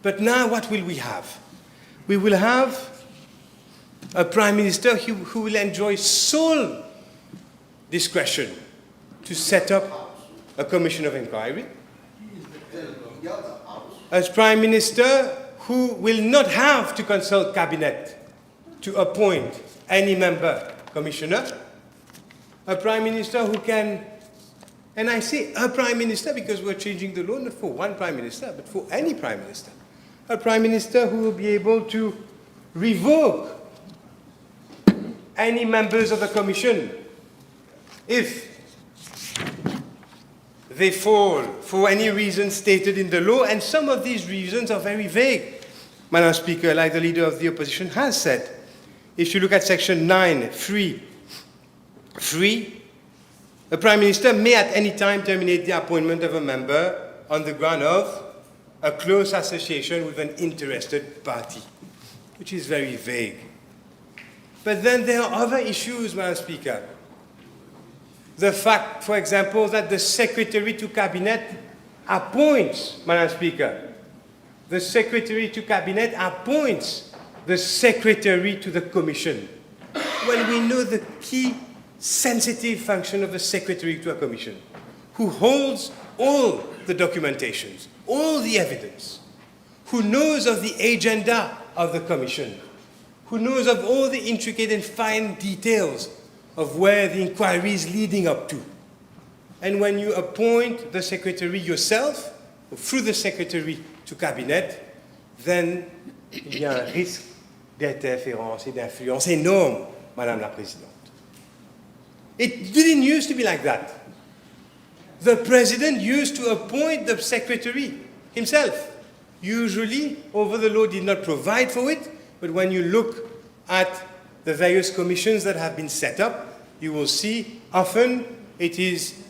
But now what will we have? We will have a Prime Minister who will enjoy sole discretion to set up a commission of inquiry. As Prime Minister who will not have to consult Cabinet to appoint any member commissioner. A Prime Minister who can, and I say a Prime Minister because we're changing the law not for one Prime Minister, but for any Prime Minister. A Prime Minister who will be able to revoke any members of the Commission if they fall for any reason stated in the law, and some of these reasons are very vague, Madam Speaker, like the Leader of the Opposition has said. If you look at Section 9(3), a Prime Minister may at any time terminate the appointment of a member on the ground of a close association with an interested party, which is very vague. But then there are other issues, Madam Speaker. The fact, for example, that the Secretary to Cabinet appoints, Madam Speaker, the Secretary to Cabinet appoints the Secretary to the Commission. When we know the key sensitive function of a Secretary to a Commission, who holds all the documentations, all the evidence, who knows of the agenda of the Commission, who knows of all the intricate and fine details of where the inquiry is leading up to. And when you appoint the Secretary yourself, or through the Secretary to Cabinet, then il y a un risque d'interférence et d'influence énorme, Madame la Présidente. It didn't used to be like that. The President used to appoint the Secretary himself. Usually, although the law did not provide for it, but when you look at the various commissions that have been set up, you will see often it is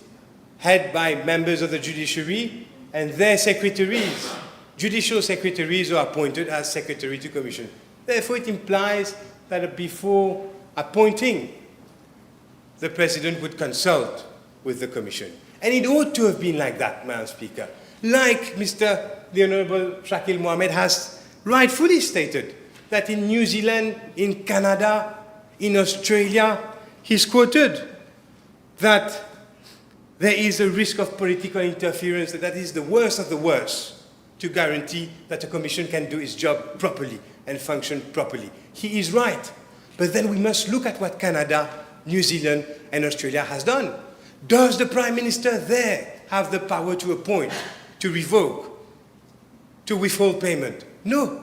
headed by members of the judiciary, and their secretaries, judicial secretaries, are appointed as Secretary to Commission. Therefore, it implies that before appointing, the President would consult with the Commission. And it ought to have been like that, Madam Speaker. Like the Honourable Shakil Mohammed has rightfully stated, that in New Zealand, in Canada, in Australia, he's quoted that there is a risk of political interference, that is the worst of the worst, to guarantee that a commission can do its job properly and function properly. He is right. But then we must look at what Canada, New Zealand, and Australia has done. Does the Prime Minister there have the power to appoint, to revoke, to withhold payment? No.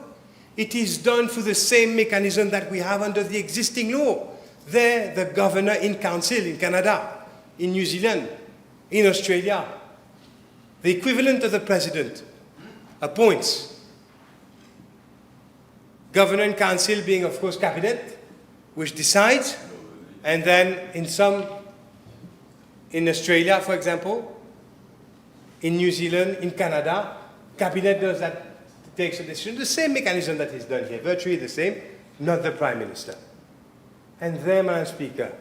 It is done through the same mechanism that we have under the existing law. There, the governor in council in Canada, in New Zealand, in Australia, the equivalent of the President appoints. Governor in council being, of course, Cabinet, which decides, and then in Australia, for example, in New Zealand, in Canada, Cabinet does that, takes a decision, the same mechanism that is done here, virtually the same, not the Prime Minister. And there, Madam Speaker,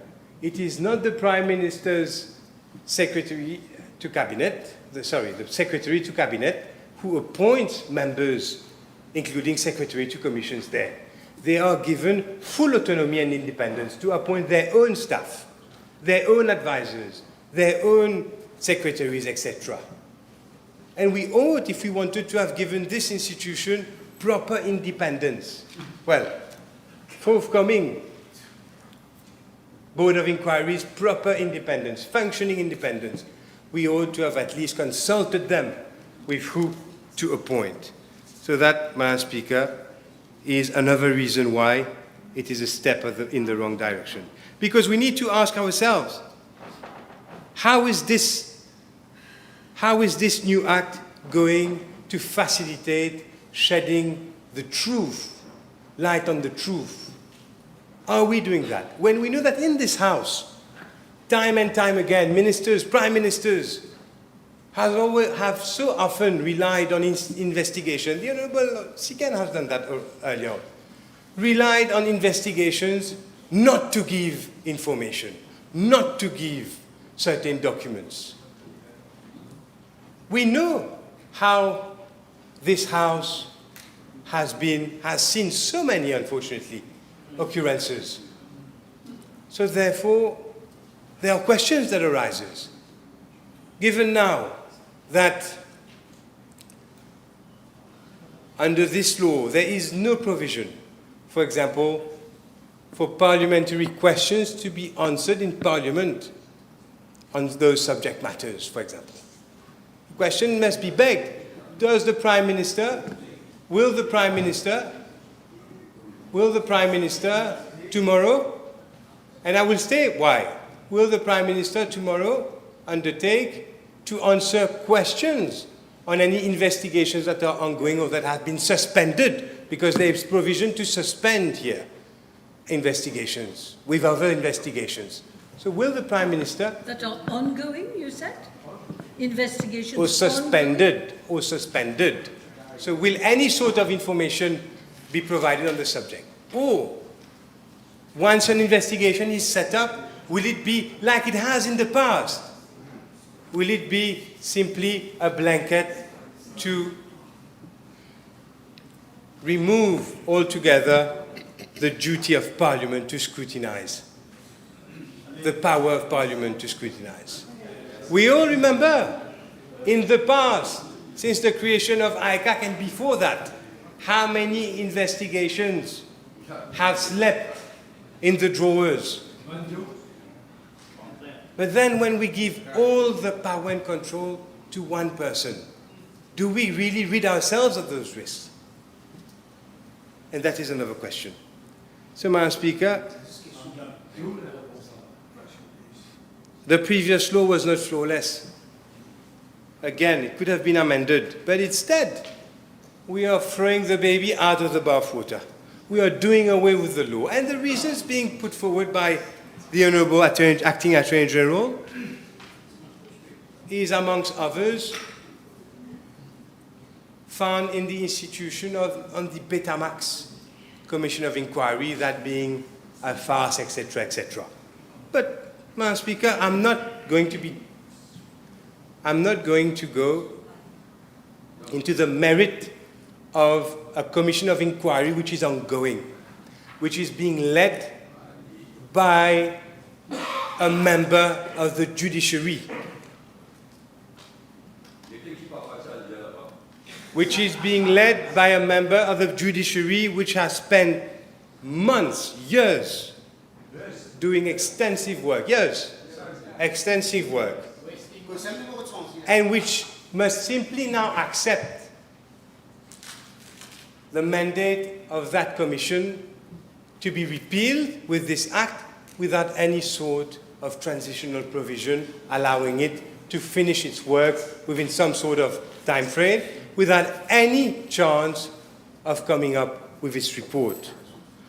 it is not the Prime Minister's Secretary to Cabinet, the Secretary to Cabinet, who appoints members, including Secretary to Commissions there. They are given full autonomy and independence to appoint their own staff, their own advisors, their own secretaries, etc. And we ought, if we wanted to have given this institution proper independence. Well, forthcoming Board of Inquiry's proper independence, functioning independence, we ought to have at least consulted them with who to appoint. So that, Madam Speaker, is another reason why it is a step in the wrong direction. Because we need to ask ourselves, how is this new act going to facilitate shedding the truth, light on the truth? Are we doing that? When we know that in this House, time and time again, ministers, prime ministers, have so often relied on investigation. The Honourable Sikan has done that earlier on. Relied on investigations not to give information, not to give certain documents. We know how this House has seen so many, unfortunately, occurrences. So therefore, there are questions that arises. Given now that under this law there is no provision, for example, for parliamentary questions to be answered in Parliament on those subject matters, for example. The question must be begged, will the Prime Minister tomorrow, and I will state why, will the Prime Minister tomorrow undertake to answer questions on any investigations that are ongoing or that have been suspended, because there is provision to suspend here investigations with other investigations. So will the Prime Minister... That are ongoing, you said? Investigations or suspended. So will any sort of information be provided on the subject? Or once an investigation is set up, will it be like it has in the past? Will it be simply a blanket to remove altogether the duty of Parliament to scrutinize, the power of Parliament to scrutinize? We all remember in the past, since the creation of ICAC and before that, how many investigations have slept in the drawers. But then when we give all the power and control to one person, do we really rid ourselves of those risks? And that is another question. So, Madam Speaker, the previous law was not flawless. Again, it could have been amended, but instead, we are throwing the baby out of the bathwater. We are doing away with the law. And the reasons being put forward by the Honourable Acting Attorney-General is, amongst others, found in the institution on the Betamax Commission of Inquiry, that being a farce, etc., etc. But, Madam Speaker, I'm not going to go into the merit of a commission of inquiry which is ongoing, which is being led by a member of the judiciary, which has spent months, years, doing extensive work, and which must simply now accept the mandate of that commission to be repealed with this act without any sort of transitional provision allowing it to finish its work within some sort of time frame, without any chance of coming up with its report.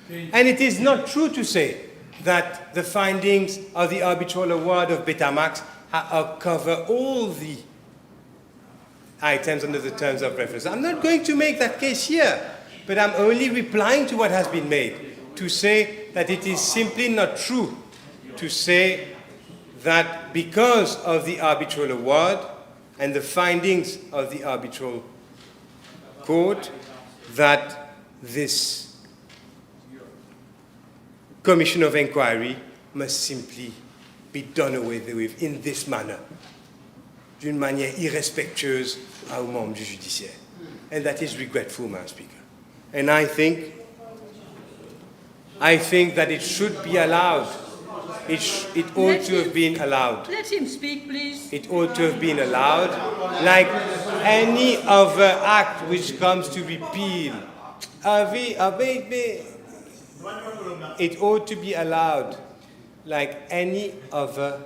And it is not true to say that the findings of the arbitral award of Betamax cover all the items under the terms of reference. I'm not going to make that case here, but I'm only replying to what has been made, to say that it is simply not true to say that because of the arbitral award and the findings of the arbitral court, that this commission of inquiry must simply be done away with in this manner. d'une manière irrespectueuse aux membres du judiciaire. And that is regretful, Madam Speaker. And I think that it should be allowed. It ought to have been allowed. Let him speak, please. It ought to have been allowed, like any other act which comes to repeal. It ought to be allowed, like any other,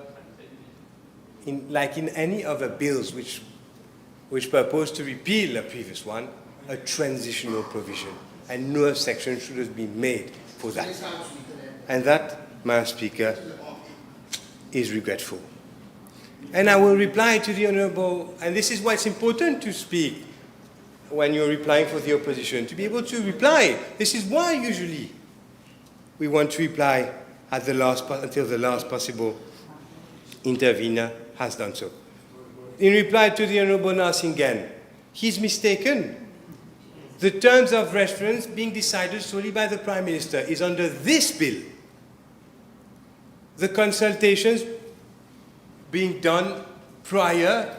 in any other bills which purpose to repeal a previous one, a transitional provision, and no section should have been made for that. And that, Madam Speaker, is regretful. And I will reply to the Honourable, and this is why it's important to speak when you're replying for the opposition, to be able to reply. This is why usually we want to reply at until the last possible intervener has done so. In reply to the Honourable Narsingen, he's mistaken. The terms of reference being decided solely by the Prime Minister is under this bill. The consultations being done prior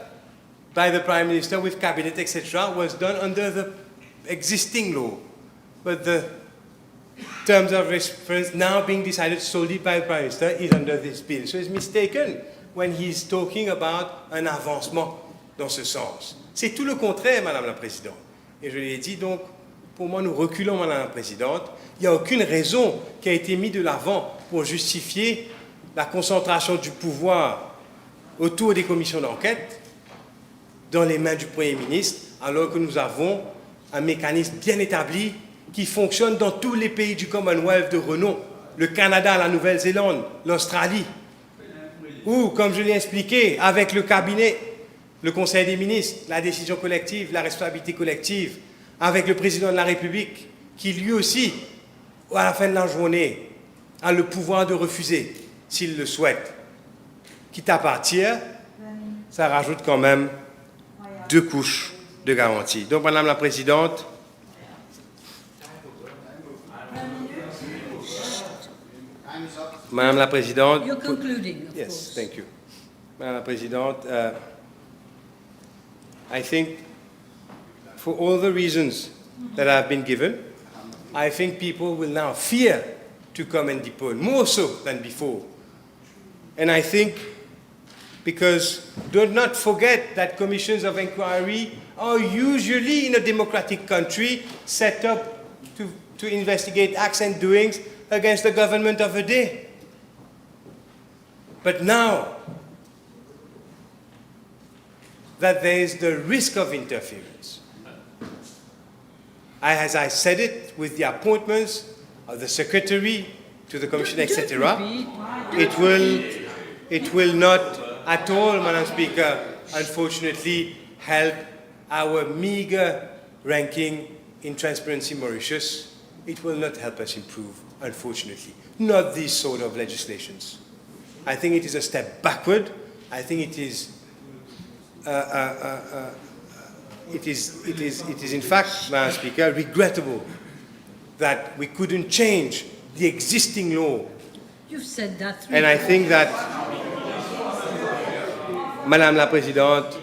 by the Prime Minister with Cabinet, etc., was done under the existing law. But the terms of reference now being decided solely by the Prime Minister is under this bill. So he's mistaken when he's talking about un avancement dans ce sens. C'est tout le contraire, Madame la Présidente. Et je l'ai dit, donc, pour moi, nous reculons, Madame la Présidente. Il n'y a aucune raison qui a été mise de l'avant pour justifier la concentration du pouvoir autour des commissions d'enquête dans les mains du Premier ministre, alors que nous avons un mécanisme bien établi qui fonctionne dans tous les pays du Commonwealth de renom, le Canada, la Nouvelle-Zélande, l'Australie, ou, comme je l'ai expliqué, avec le cabinet, le Conseil des ministres, la décision collective, la responsabilité collective, avec le président de la République, qui lui aussi, à la fin de la journée, a le pouvoir de refuser, s'il le souhaite. Quitte à partir, ça rajoute quand même 2 couches de garantie. Donc, Madame la Présidente, Madame la Présidente, You're concluding, of yes, course. thank you. Madame la Présidente, I think for all the reasons that have been given, I think people will now fear to come and depone, more so than before. And I think because do not forget that commissions of inquiry are usually in a democratic country set up to investigate acts and doings against the government of a day. But now that there is the risk of interference, as I said it, with the appointments of the secretary to the commission, etc., it will not at all, Madam Speaker, unfortunately, help our meager ranking in Transparency Mauritius. It will not help us improve, unfortunately. Not these sort of legislations. I think it is a step backward. I think it is in fact, Madam Speaker, regrettable that we couldn't change the existing law. You've said that 3 And I think that, Madame la Présidente,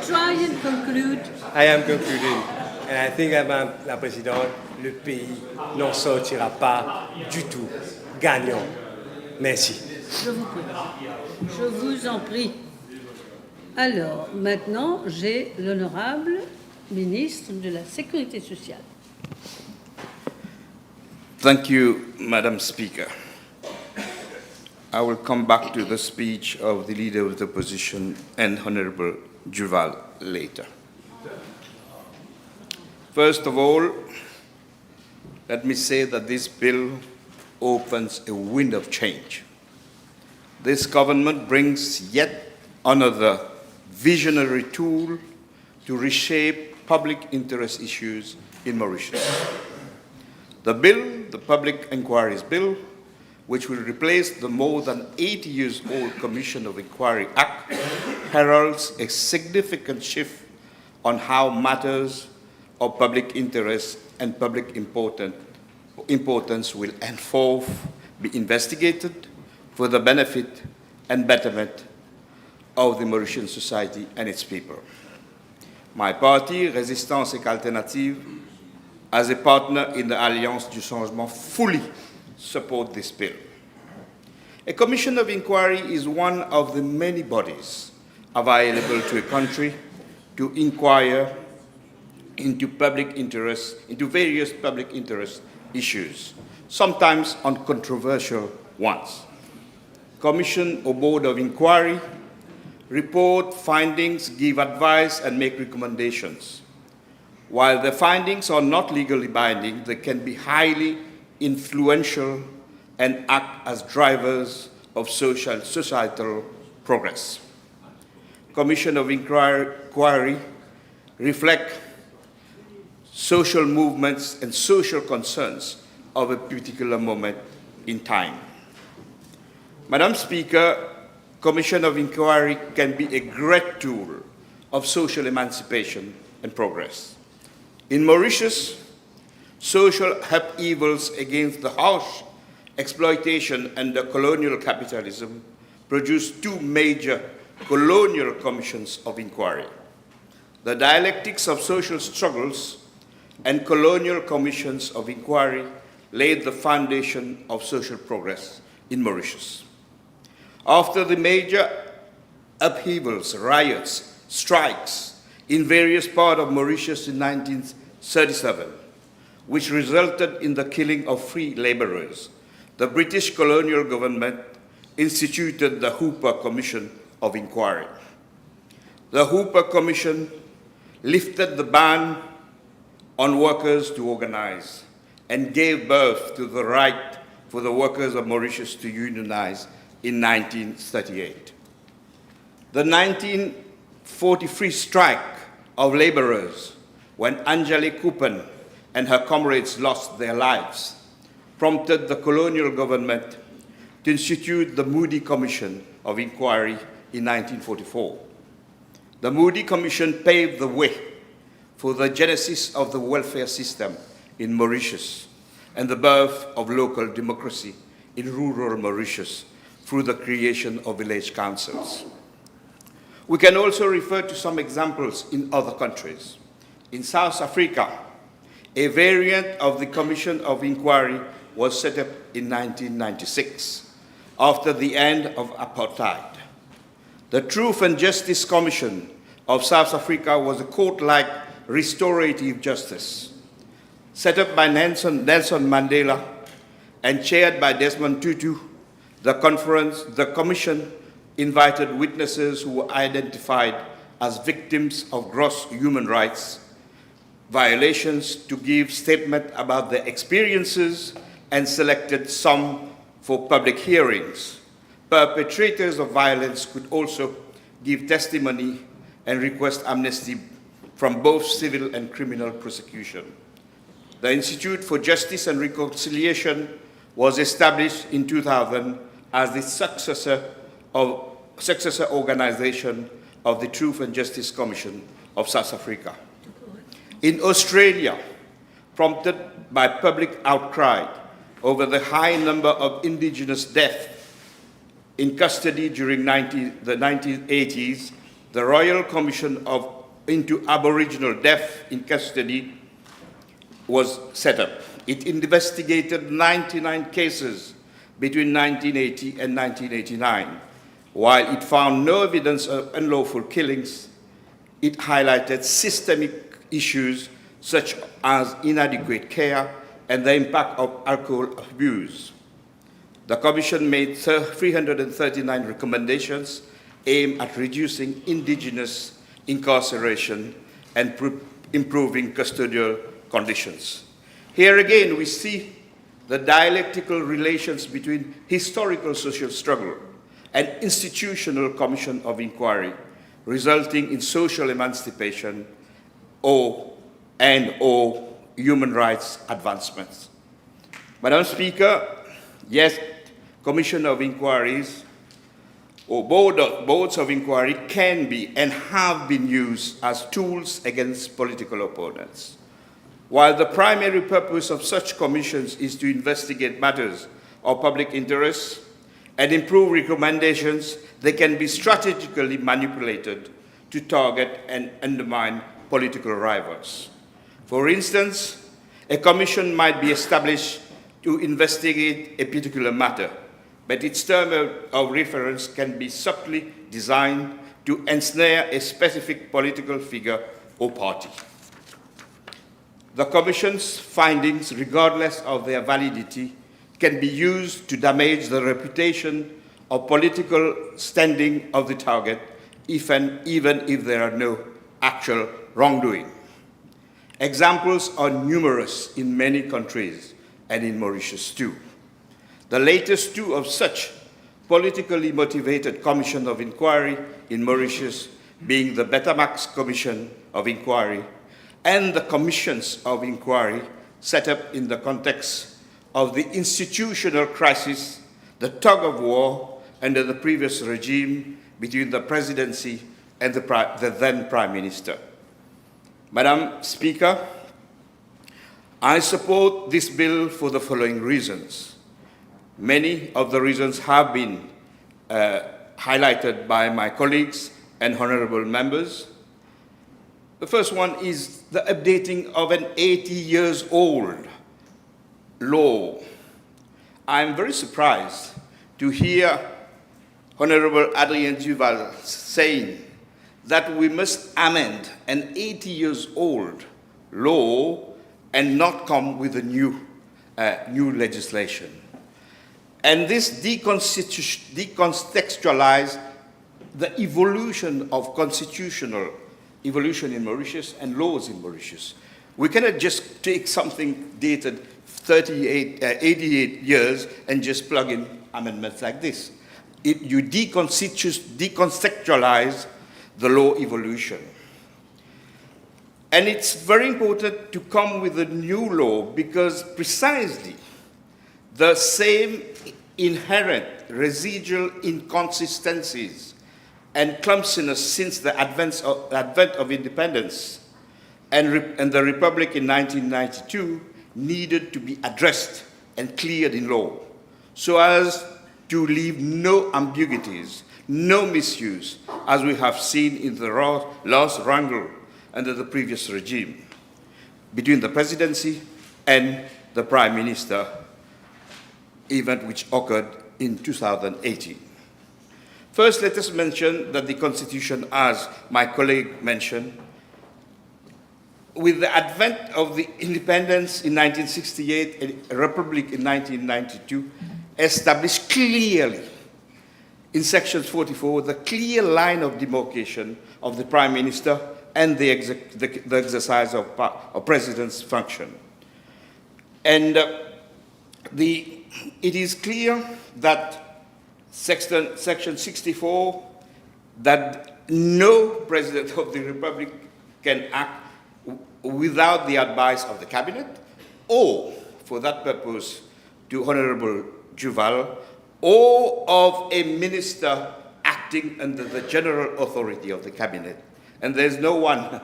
Try and conclude. I am concluding. And I think, Madame la Présidente, le pays n'en sortira pas du tout gagnant. Merci. Je vous prie. Je vous en prie. Alors, maintenant, j'ai l'honorable ministre de la Sécurité sociale. Thank you, Madam Speaker. I will come back to the speech of the Leader of the Opposition and Honourable Duval later. First of all, let me say that this bill opens a window of change. This government brings yet another visionary tool to reshape public interest issues in Mauritius. The bill, the Public Inquiries Bill, which will replace the more than 80 years old Commission of Inquiry Act, heralds a significant shift on how matters of public interest and public importance will henceforth be investigated, for the benefit and betterment of the Mauritian society and its people. My party, Résistance et Alternative, as a partner in the Alliance du Changement, fully support this bill. A commission of inquiry is one of the many bodies available to a country to inquire into various public interest issues, sometimes on controversial ones. Commission or board of inquiry report findings, give advice, and make recommendations. While the findings are not legally binding, they can be highly influential and act as drivers of societal progress. Commission of inquiry reflect social movements and social concerns of a particular moment in time. Madam Speaker, Commission of inquiry can be a great tool of social emancipation and progress. In Mauritius, social upheavals against the harsh exploitation under colonial capitalism produced two major colonial commissions of inquiry. The dialectics of social struggles and colonial commissions of inquiry laid the foundation of social progress in Mauritius. After the major upheavals, riots, strikes in various parts of Mauritius in 1937, which resulted in the killing of free laborers, the British colonial government instituted the Hooper Commission of Inquiry. The Hooper Commission lifted the ban on workers to organize and gave birth to the right for the workers of Mauritius to unionize in 1938. The 1943 strike of laborers, when Angelique Coupen and her comrades lost their lives, prompted the colonial government to institute the Moody Commission of Inquiry in 1944. The Moody Commission paved the way for the genesis of the welfare system in Mauritius and the birth of local democracy in rural Mauritius through the creation of village councils. We can also refer to some examples in other countries. In South Africa, a variant of the Commission of Inquiry was set up in 1996 after the end of apartheid. The Truth and Justice Commission of South Africa was a court-like restorative justice set up by Nelson Mandela and chaired by Desmond Tutu. The commission invited witnesses who were identified as victims of gross human rights violations to give statement about their experiences and selected some for public hearings. Perpetrators of violence could also give testimony and request amnesty from both civil and criminal prosecution. The Institute for Justice and Reconciliation was established in 2000 as the successor organization of the Truth and Justice Commission of South Africa. In Australia, prompted by public outcry over the high number of indigenous deaths in custody during the 1980s, the Royal Commission into Aboriginal Death in Custody was set up. It investigated 99 cases between 1980 and 1989. While it found no evidence of unlawful killings, it highlighted systemic issues such as inadequate care and the impact of alcohol abuse. The Commission made 339 recommendations aimed at reducing indigenous incarceration and improving custodial conditions. Here again, we see the dialectical relations between historical social struggle and institutional commission of inquiry, resulting in social emancipation or human rights advancements. Madam Speaker, yes, commission of inquiries or boards of inquiry can be and have been used as tools against political opponents. While the primary purpose of such commissions is to investigate matters of public interest, and improved recommendations, they can be strategically manipulated to target and undermine political rivals. For instance, a commission might be established to investigate a particular matter, but its term of reference can be subtly designed to ensnare a specific political figure or party. The Commission's findings, regardless of their validity, can be used to damage the reputation or political standing of the target, even if there are no actual wrongdoing. Examples are numerous in many countries and in Mauritius too. The latest two of such politically motivated commissions of inquiry in Mauritius being the Betamax Commission of Inquiry and the Commissions of Inquiry set up in the context of the institutional crisis, the tug of war under the previous regime between the presidency and the then Prime Minister. Madam Speaker, I support this bill for the following reasons. Many of the reasons have been highlighted by my colleagues and honourable members. The first one is the updating of an 80-year-old law. I am very surprised to hear Honourable Adrien-Duval saying that we must amend an 80-year-old law and not come with a new legislation. And this decontextualizes the evolution of constitutional evolution in Mauritius and laws in Mauritius. We cannot just take something dated 88 years and just plug in amendments like this. You decontextualize the law evolution. And it's very important to come with a new law because precisely the same inherent residual inconsistencies and clumsiness since the advent of independence and the Republic in 1992 needed to be addressed and cleared in law so as to leave no ambiguities, no misuse, as we have seen in the last wrangle under the previous regime between the presidency and the Prime Minister, event which occurred in 2018. First, let us mention that the Constitution, as my colleague mentioned, with the advent of the independence in 1968 and a republic in 1992, established clearly in Section 44 the clear line of demarcation of the Prime Minister and the exercise of President's function. And it is clear that Section 64, that no President of the Republic can act without the advice of the Cabinet, or, for that purpose, to Honourable Duval, or of a minister acting under the general authority of the Cabinet. And there's no one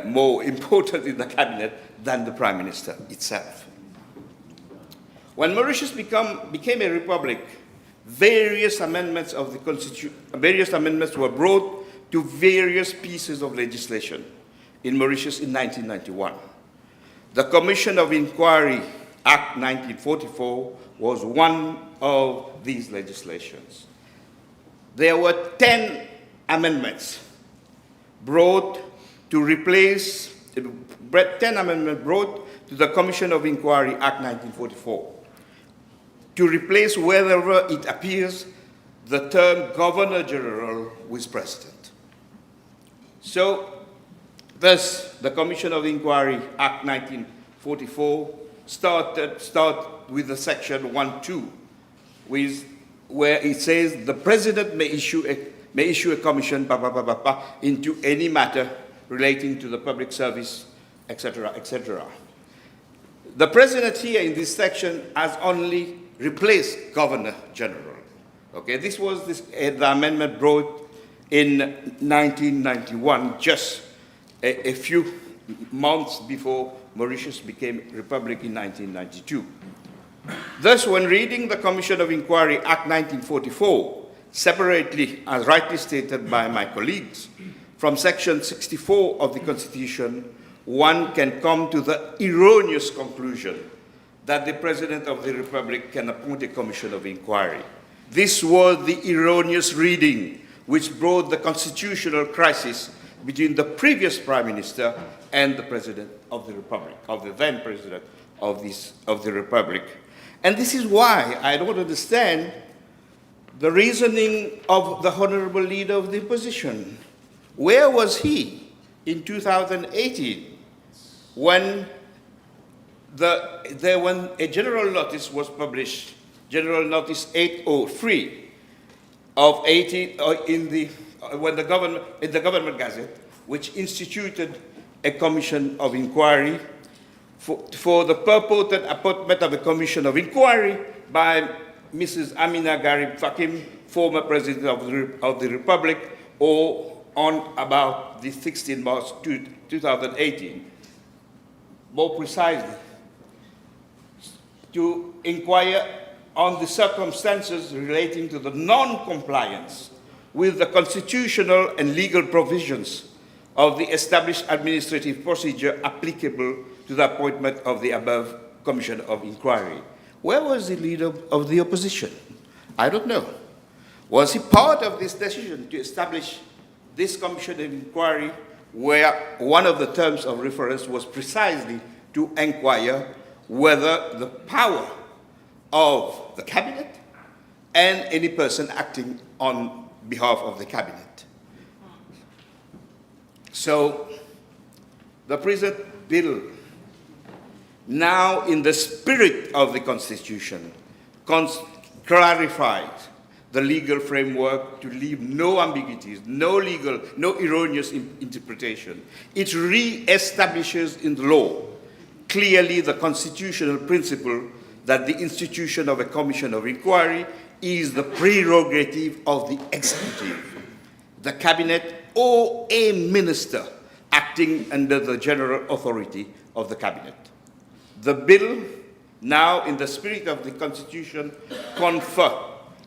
more important in the Cabinet than the Prime Minister itself. When Mauritius became a republic, various amendments of the Constitution, were brought to various pieces of legislation in Mauritius in 1991. The Commission of Inquiry Act 1944 was one of these legislations. There were 10 amendments brought to replace, 10 amendments brought to the Commission of Inquiry Act 1944 to replace wherever it appears the term Governor-General with President. So, thus, the Commission of Inquiry Act 1944 start with the section 1.2, where it says the President may issue a commission into any matter relating to the public service, etc., etc. The President here in this section has only replaced Governor-General. Okay, this was the amendment brought in 1991, just a few months before Mauritius became a republic in 1992. Thus, when reading the Commission of Inquiry Act 1944, separately, as rightly stated by my colleagues, from Section 64 of the Constitution, one can come to the erroneous conclusion that the President of the Republic can appoint a Commission of Inquiry. This was the erroneous reading which brought the constitutional crisis between the previous Prime Minister and the President of the Republic, of the then President of the Republic. And this is why I don't understand the reasoning of the Honourable Leader of the Opposition. Where was he in 2018 when when a general notice was published, General Notice 803 of 18 in the Government Gazette, which instituted a commission of inquiry for the purported appointment of a commission of inquiry by Mrs. Amina Garib Fakim, former President of the Republic, or on about the 16th March 2018. More precisely, to inquire on the circumstances relating to the non-compliance with the constitutional and legal provisions of the established administrative procedure applicable to the appointment of the above Commission of Inquiry. Where was the Leader of the Opposition? I don't know. Was he part of this decision to establish this Commission of Inquiry, where one of the terms of reference was precisely to inquire whether the power of the Cabinet and any person acting on behalf of the Cabinet? So, the present bill, now in the spirit of the Constitution, clarifies the legal framework to leave no ambiguities, no erroneous interpretation. It re-establishes in the law clearly the constitutional principle that the institution of a commission of inquiry is the prerogative of the executive, the cabinet, or a minister acting under the general authority of the cabinet. The bill, now in the spirit of the Constitution, confer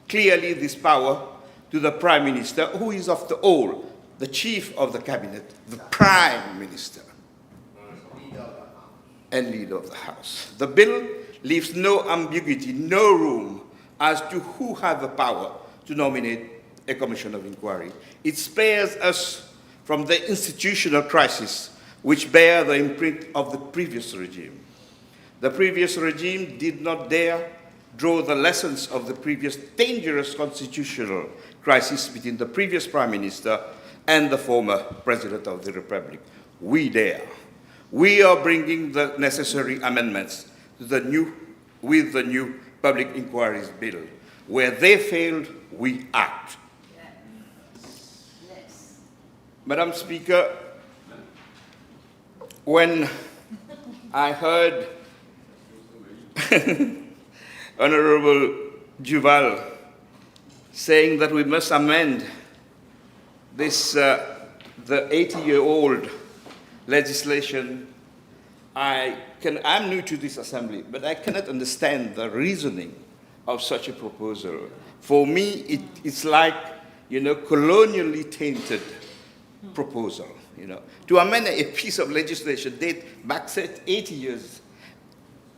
clearly this power to the Prime Minister, who is, after all, the chief of the cabinet, the Prime Minister, and Leader of the House. The bill leaves no ambiguity, no room as to who has the power to nominate a commission of inquiry. It spares us from the institutional crisis which bear the imprint of the previous regime. The previous regime did not dare draw the lessons of the previous dangerous constitutional crisis between the previous Prime Minister and the former President of the Republic. We dare. We are bringing the necessary amendments to with the new Public Inquiries Bill. Where they failed, we act. Madam Speaker, when I heard Honourable Duval saying that we must amend this, the 80-year-old legislation, I'm new to this assembly, but I cannot understand the reasoning of such a proposal. For me, it's like, colonially tainted proposal, To amend a piece of legislation date back 80 years,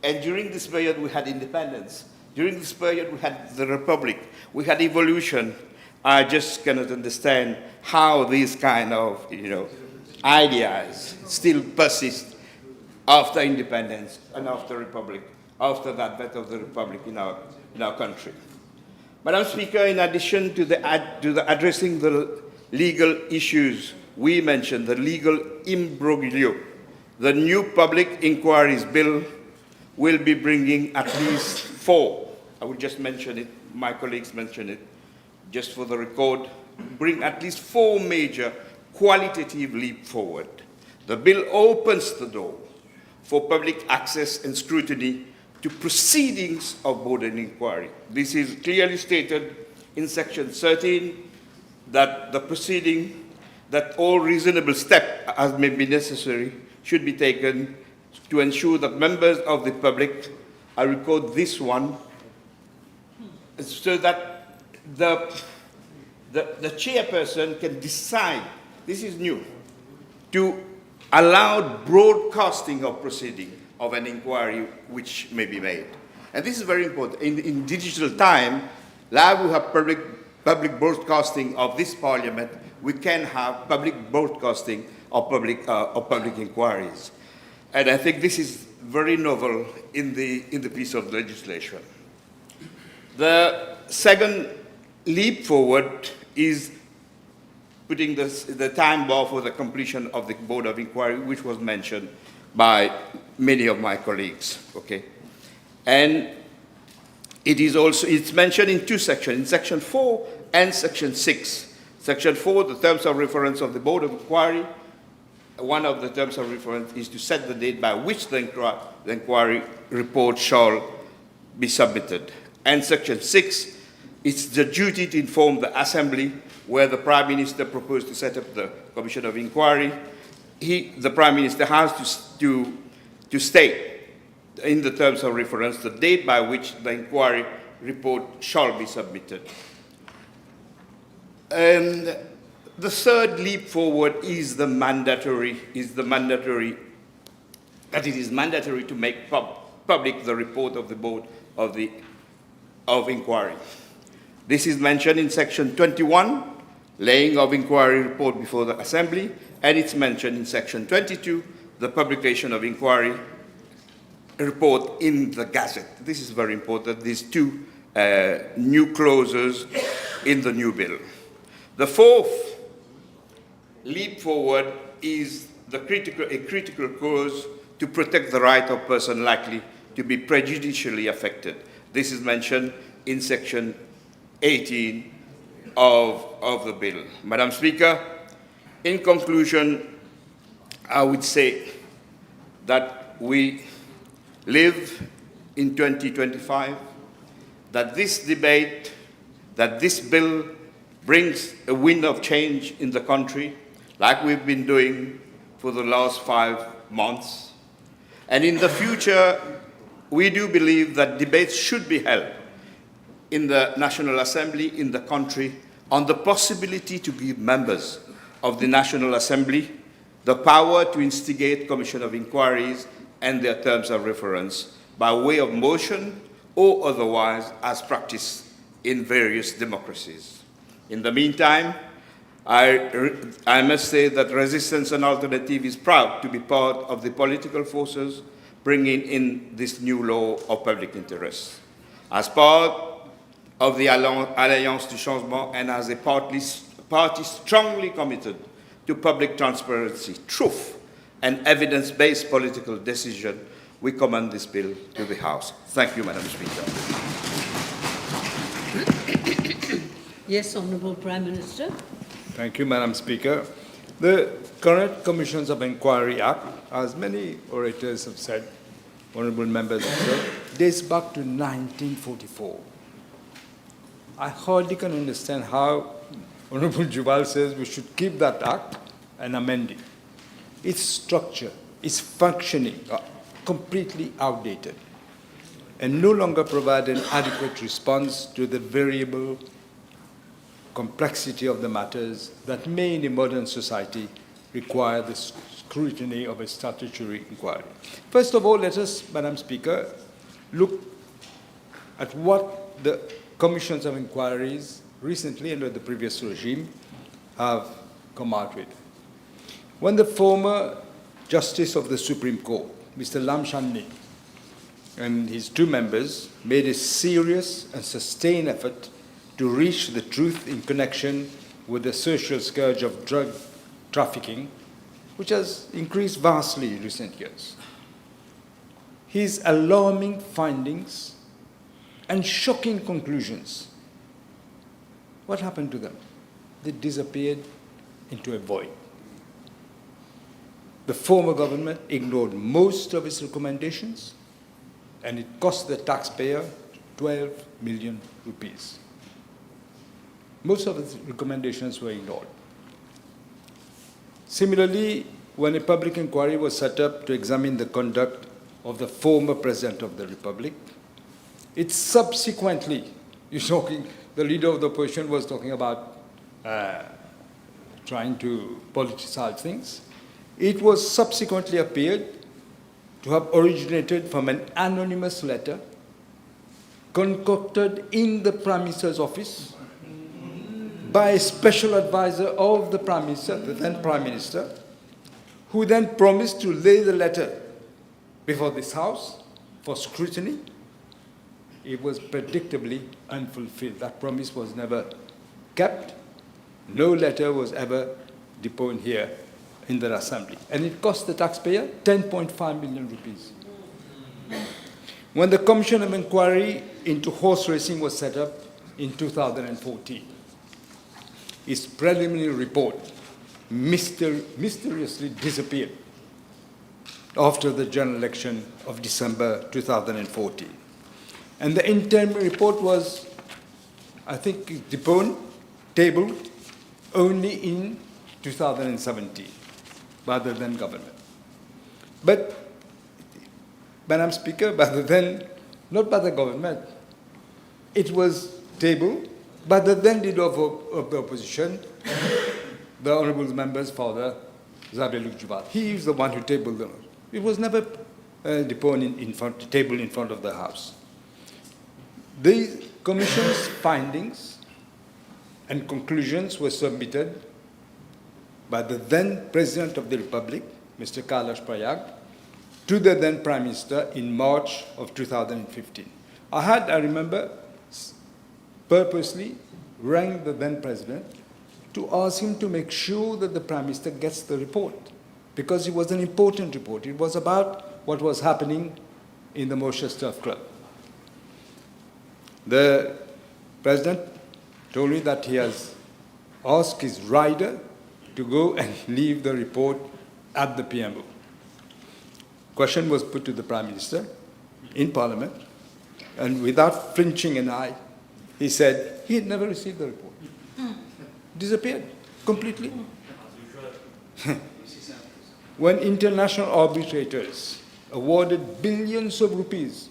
and during this period we had independence. During this period we had the Republic, we had evolution. I just cannot understand how these kind of, ideas still persist after independence and after Republic, after the advent of the Republic in our country. Madam Speaker, in addition to addressing the legal issues we mentioned, the legal imbroglio, the new Public Inquiries Bill will be bringing at least 4. I will just mention it, my colleagues mentioned it, just for the record, bring at least 4 major qualitative leap forward. The bill opens the door for public access and scrutiny to proceedings of board and inquiry. This is clearly stated in Section 13 that the proceeding, that all reasonable steps as may be necessary should be taken to ensure that members of the public I record this one so that the chairperson can decide, this is new, to allow broadcasting of proceeding of an inquiry which may be made. And this is very important. In digital time, live we have public broadcasting of this parliament, we can have public broadcasting of public inquiries. And I think this is very novel in the piece of legislation. The second leap forward is putting the time bar for the completion of the Board of Inquiry, which was mentioned by many of my colleagues, okay? And it's mentioned in two sections, in Section 4 and Section 6. Section 4, the terms of reference of the Board of Inquiry. One of the terms of reference is to set the date by which the inquiry report shall be submitted. And Section 6, it's the duty to inform the Assembly where the Prime Minister proposed to set up the Commission of Inquiry. The Prime Minister has to state in the terms of reference the date by which the inquiry report shall be submitted. And the third leap forward is the mandatory, that it is mandatory to make public the report of the Board of Inquiry. This is mentioned in Section 21, laying of inquiry report before the Assembly, and it's mentioned in Section 22, the publication of inquiry report in the Gazette. This is very important, these two new clauses in the new bill. The fourth leap forward is a critical clause to protect the right of person likely to be prejudicially affected. This is mentioned in Section 18 of the bill. Madam Speaker, in conclusion, I would say that we live in 2025, that this debate, that this bill brings a wind of change in the country, like we've been doing for the last 5 months. And in the future, we do believe that debates should be held in the National Assembly, in the country, on the possibility to give members of the National Assembly the power to instigate commission of inquiries and their terms of reference by way of motion or otherwise as practiced in various democracies. In the meantime, I must say that Resistance and Alternative is proud to be part of the political forces bringing in this new law of public interest. As part of the Alliance du Changement and as a party strongly committed to public transparency, truth, and evidence-based political decision, we commend this bill to the House. Thank you, Madam Speaker. Yes, Honourable Prime Minister. Thank you, Madam Speaker. The current Commissions of Inquiry Act, as many orators have said, honourable members have said, dates back to 1944. I hardly can understand how Honourable Duval says we should keep that act and amend it. Its structure, its functioning are completely outdated and no longer provide an adequate response to the variable complexity of the matters that may in a modern society require the scrutiny of a statutory inquiry. First of all, let us, Madam Speaker, look at what the commissions of inquiries recently under the previous regime have come out with. When the former Justice of the Supreme Court, Mr. Lam Shanni, and his two members made a serious and sustained effort to reach the truth in connection with the social scourge of drug trafficking, which has increased vastly in recent years. His alarming findings and shocking conclusions, what happened to them? They disappeared into a void. The former government ignored most of its recommendations, and it cost the taxpayer 12 million rupees. Most of its recommendations were ignored. Similarly, when a public inquiry was set up to examine the conduct of the former President of the Republic. It subsequently, the leader of the opposition was talking about trying to politicize things. It was subsequently appeared to have originated from an anonymous letter concocted in the Prime Minister's office by a special advisor of the Prime Minister, the then Prime Minister, who then promised to lay the letter before this House for scrutiny. It was predictably unfulfilled. That promise was never kept. No letter was ever deposed here in the Assembly. And it cost the taxpayer 10.5 million rupees. When the Commission of Inquiry into Horse Racing was set up in 2014, its preliminary report mysteriously disappeared after the general election of December 2014. And the interim report was, I think, tabled only in 2017, rather than government. But, Madam Speaker, not by the government, it was tabled by the then leader of the opposition, the Honourable Member's father, Zabeluk Jubal. He is the one who tabled them. It was never tabled in front of the House. The Commission's findings and conclusions were submitted by the then President of the Republic, Mr. Kailash Prayag, to the then Prime Minister in March of 2015. I remember, purposely rang the then President to ask him to make sure that the Prime Minister gets the report, because it was an important report. It was about what was happening in the Mauritius Turf Club. The President told me that he has asked his rider to go and leave the report at the PMO. Question was put to the Prime Minister in Parliament, and without flinching an eye, he said he had never received the report. Disappeared completely. When international arbitrators awarded billions of rupees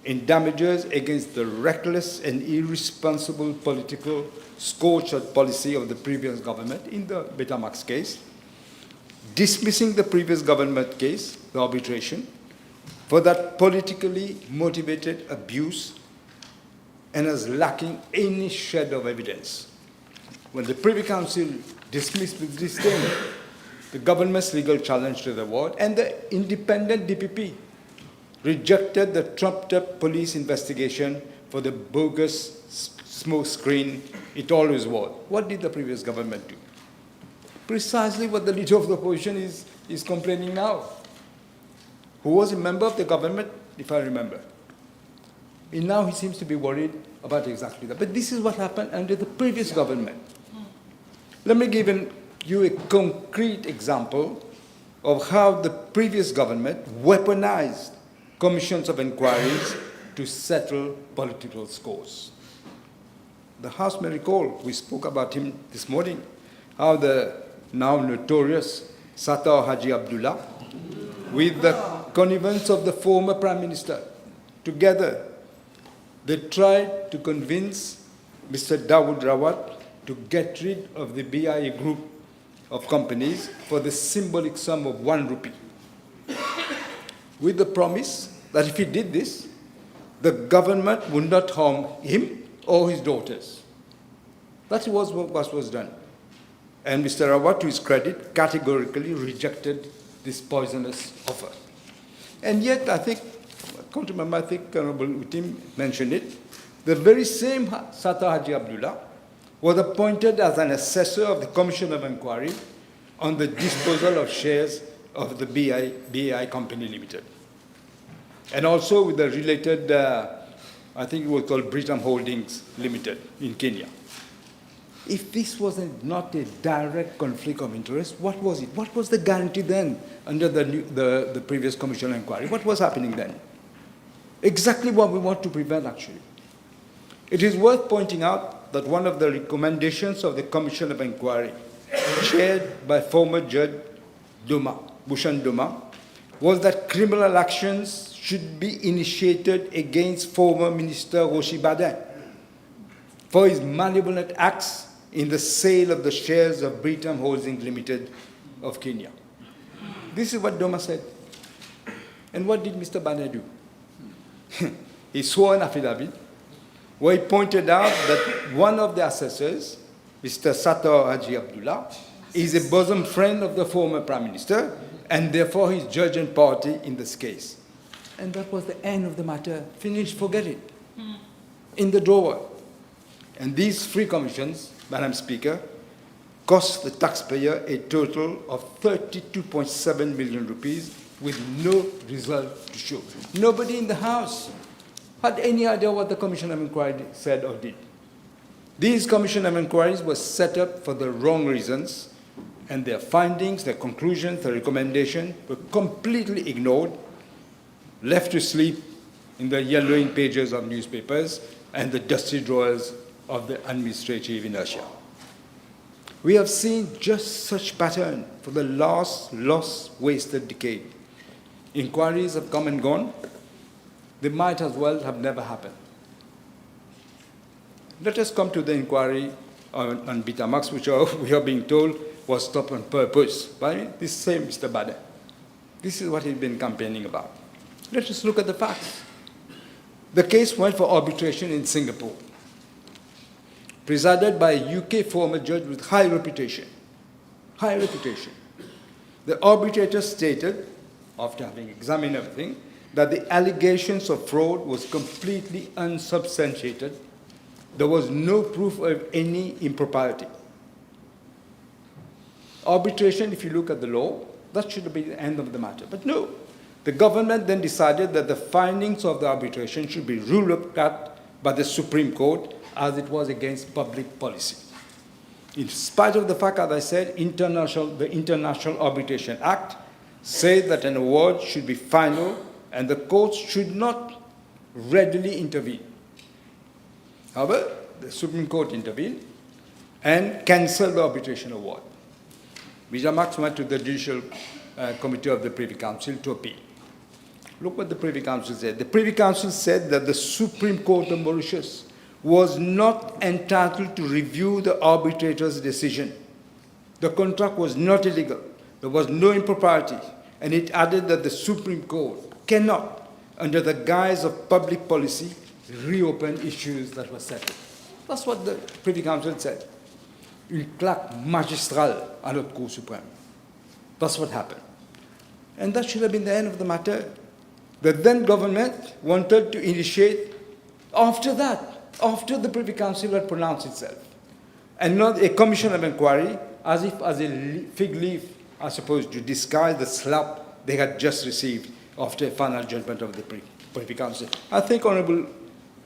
in damages against the reckless and irresponsible political scorched policy of the previous government in the Betamax case, dismissing the previous government case, the arbitration, for that politically motivated abuse and as lacking any shred of evidence. When the Privy Council dismissed with disdain the government's legal challenge to the award, and the independent DPP rejected the trumped-up police investigation for the bogus smoke screen it always was. What did the previous government do? Precisely what the leader of the opposition is complaining now, who was a member of the government, if I remember. And now he seems to be worried about exactly that. But this is what happened under the previous government. Let me give you a concrete example of how the previous government weaponized commissions of inquiries to settle political scores. The House may recall, we spoke about him this morning, how the now notorious Sattar Haji Abdullah, with the connivance of the former Prime Minister, together, they tried to convince Mr. Dawood Rawat to get rid of the BIA group of companies for the symbolic sum of 1 rupee, with the promise that if he did this, the government would not harm him or his daughters. That was what was done. And Mr. Rawat, to his credit, categorically rejected this poisonous offer. And yet, I think, I can't remember, I think Honourable Utim mentioned it, the very same Sattar Haji Abdullah was appointed as an assessor of the Commission of Inquiry on the disposal of shares of the BI Company Limited. And also with the related, I think it was called Britam Holdings Limited in Kenya. If this was not a direct conflict of interest, what was it? What was the guarantee then under the previous Commission of Inquiry? What was happening then? Exactly what we want to prevent, actually. It is worth pointing out that one of the recommendations of the Commission of Inquiry, chaired by former Judge Duma, Bhushan Duma, was that criminal actions should be initiated against former Minister Roshi Badin for his malevolent acts in the sale of the shares of Britam Holdings Limited of Kenya. This is what Doma said. And what did Mr. Badin do? He swore an affidavit where he pointed out that one of the assessors, Mr. Sator Haji Abdullah, is a bosom friend of the former Prime Minister, and therefore he's judge and party in this case. And that was the end of the matter. Finish, forget it. In the drawer. And these three commissions, Madam Speaker, cost the taxpayer a total of 32.7 million rupees with no result to show. Nobody in the House had any idea what the Commission of Inquiry said or did. These Commission of Inquiries were set up for the wrong reasons, and their findings, their conclusions, their recommendations were completely ignored, left to sleep in the yellowing pages of newspapers and the dusty drawers of the administrative inertia. We have seen just such pattern for the last lost, wasted decade. Inquiries have come and gone. They might as well have never happened. Let us come to the inquiry on Betamax, which we are being told was stopped on purpose by this same Mr. Badin. This is what he's been campaigning about. Let us look at the facts. The case went for arbitration in Singapore, presided by a UK former judge with high reputation. High reputation. The arbitrator stated, after having examined everything, that the allegations of fraud was completely unsubstantiated. There was no proof of any impropriety. Arbitration, if you look at the law, that should be the end of the matter. But no, the government then decided that the findings of the arbitration should be ruled at by the Supreme Court as it was against public policy. In spite of the fact, as I said, the International Arbitration Act said that an award should be final and the courts should not readily intervene. However, the Supreme Court intervened and cancelled the arbitration award. Betamax went to the Judicial Committee of the Privy Council to appeal. Look what the Privy Council said. The Privy Council said that the Supreme Court of Mauritius was not entitled to review the arbitrator's decision. The contract was not illegal. There was no impropriety. And it added that the Supreme Court cannot, under the guise of public policy, reopen issues that were settled. That's what the Privy Council said. Une claque magistrale à notre Cour suprême. That's what happened. And that should have been the end of the matter. The then government wanted to initiate, after that, after the Privy Council had pronounced itself, and not a commission of inquiry, as if as a fig leaf, I suppose, to disguise the slap they had just received after a final judgment of the Privy Council. I think Honourable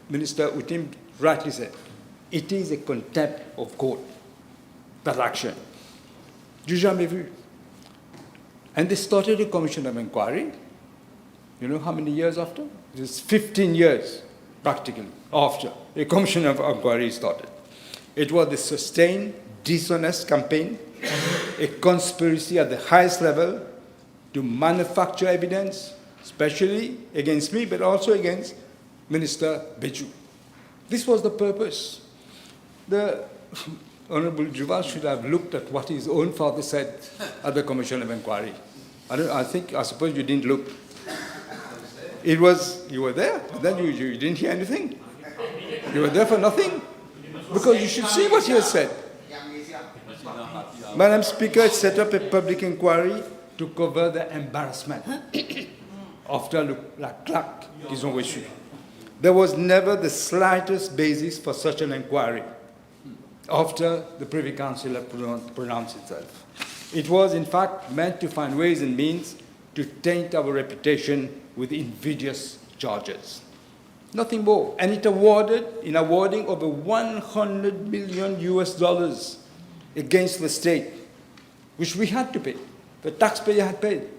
Minister Utim rightly said, it is a contempt of court, that action. Du jamais vu. And they started a commission of inquiry. You know how many years after? It was 15 years, practically, after a commission of inquiry started. It was a sustained, dishonest campaign, a conspiracy at the highest level to manufacture evidence, especially against me, but also against Minister Beju. This was the purpose. The Honourable Juval should have looked at what his own father said at the Commission of Inquiry. I suppose you didn't look. It was, you were there, but then you didn't hear anything. You were there for nothing. Because you should see what he has said. Madam Speaker set up a public inquiry to cover the embarrassment after la claque qu'ils ont reçue. There was never the slightest basis for such an inquiry after the Privy Council had pronounced itself. It was, in fact, meant to find ways and means to taint our reputation with invidious charges. Nothing more. And it awarded, in awarding over $100 million US against the state, which we had to pay. The taxpayer had paid.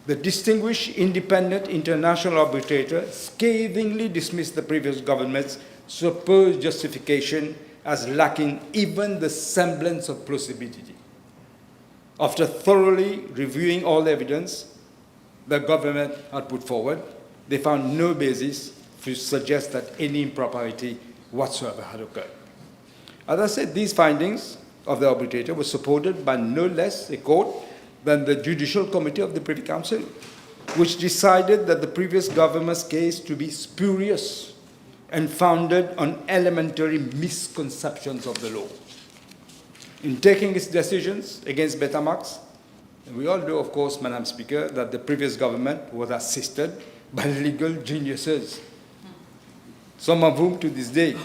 The distinguished independent international arbitrator scathingly dismissed the previous government's supposed justification as lacking even the semblance of plausibility. After thoroughly reviewing all evidence, the government had put forward, they found no basis to suggest that any impropriety whatsoever had occurred. As I said, these findings of the arbitrator were supported by no less a court than the Judicial Committee of the Privy Council, which decided that the previous government's case to be spurious and founded on elementary misconceptions of the law. In taking its decisions against Betamax, we all know, of course, Madam Speaker, that the previous government was assisted by legal geniuses, some of whom to this day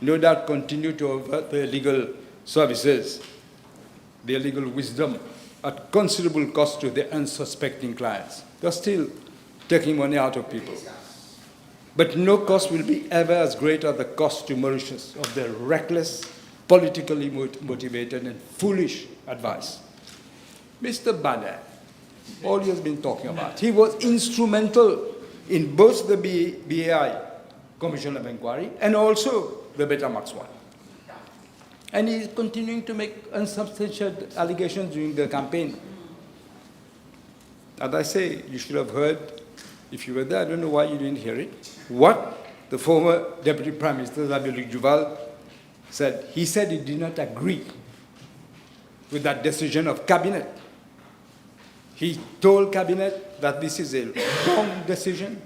no doubt continue to avert their legal services, their legal wisdom at considerable cost to their unsuspecting clients. They're still taking money out of people. But no cost will be ever as great as the cost to Mauritius of their reckless, politically motivated and foolish advice. Mr. Banner, all he has been talking about, he was instrumental in both the BAI Commission of Inquiry and also the Betamax one. And he's continuing to make unsubstantiated allegations during the campaign. As I say, you should have heard, if you were there, I don't know why you didn't hear it, what the former Deputy Prime Minister, Zabiolik Duval, said. He said he did not agree with that decision of Cabinet. He told Cabinet that this is a wrong decision.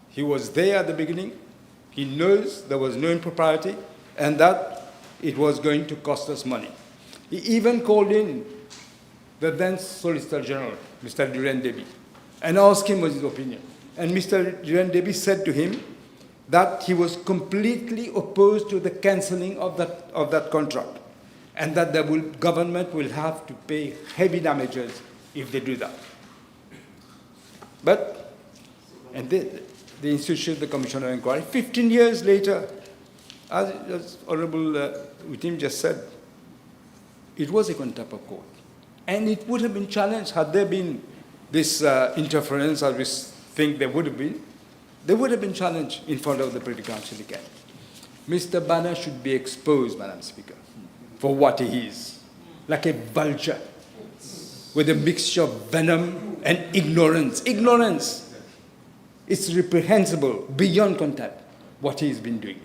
He was there at the beginning. He knows there was no impropriety and that it was going to cost us money. He even called in the then Solicitor General, Mr. Duran Debi, and asked him his opinion. And Mr. Duran Debi said to him that he was completely opposed to the cancelling of that contract and that the government will have to pay heavy damages if they do that. But, and they instituted the Commission of Inquiry. 15 years later, as Honourable Witim just said, it was a contempt of court. And it would have been challenged had there been this interference, as we think there would have been. They would have been challenged in front of the Privy Council again. Mr. Banner should be exposed, Madam Speaker, for what he is, like a vulture with a mixture of venom and ignorance. Ignorance. It's reprehensible beyond contempt what he's been doing.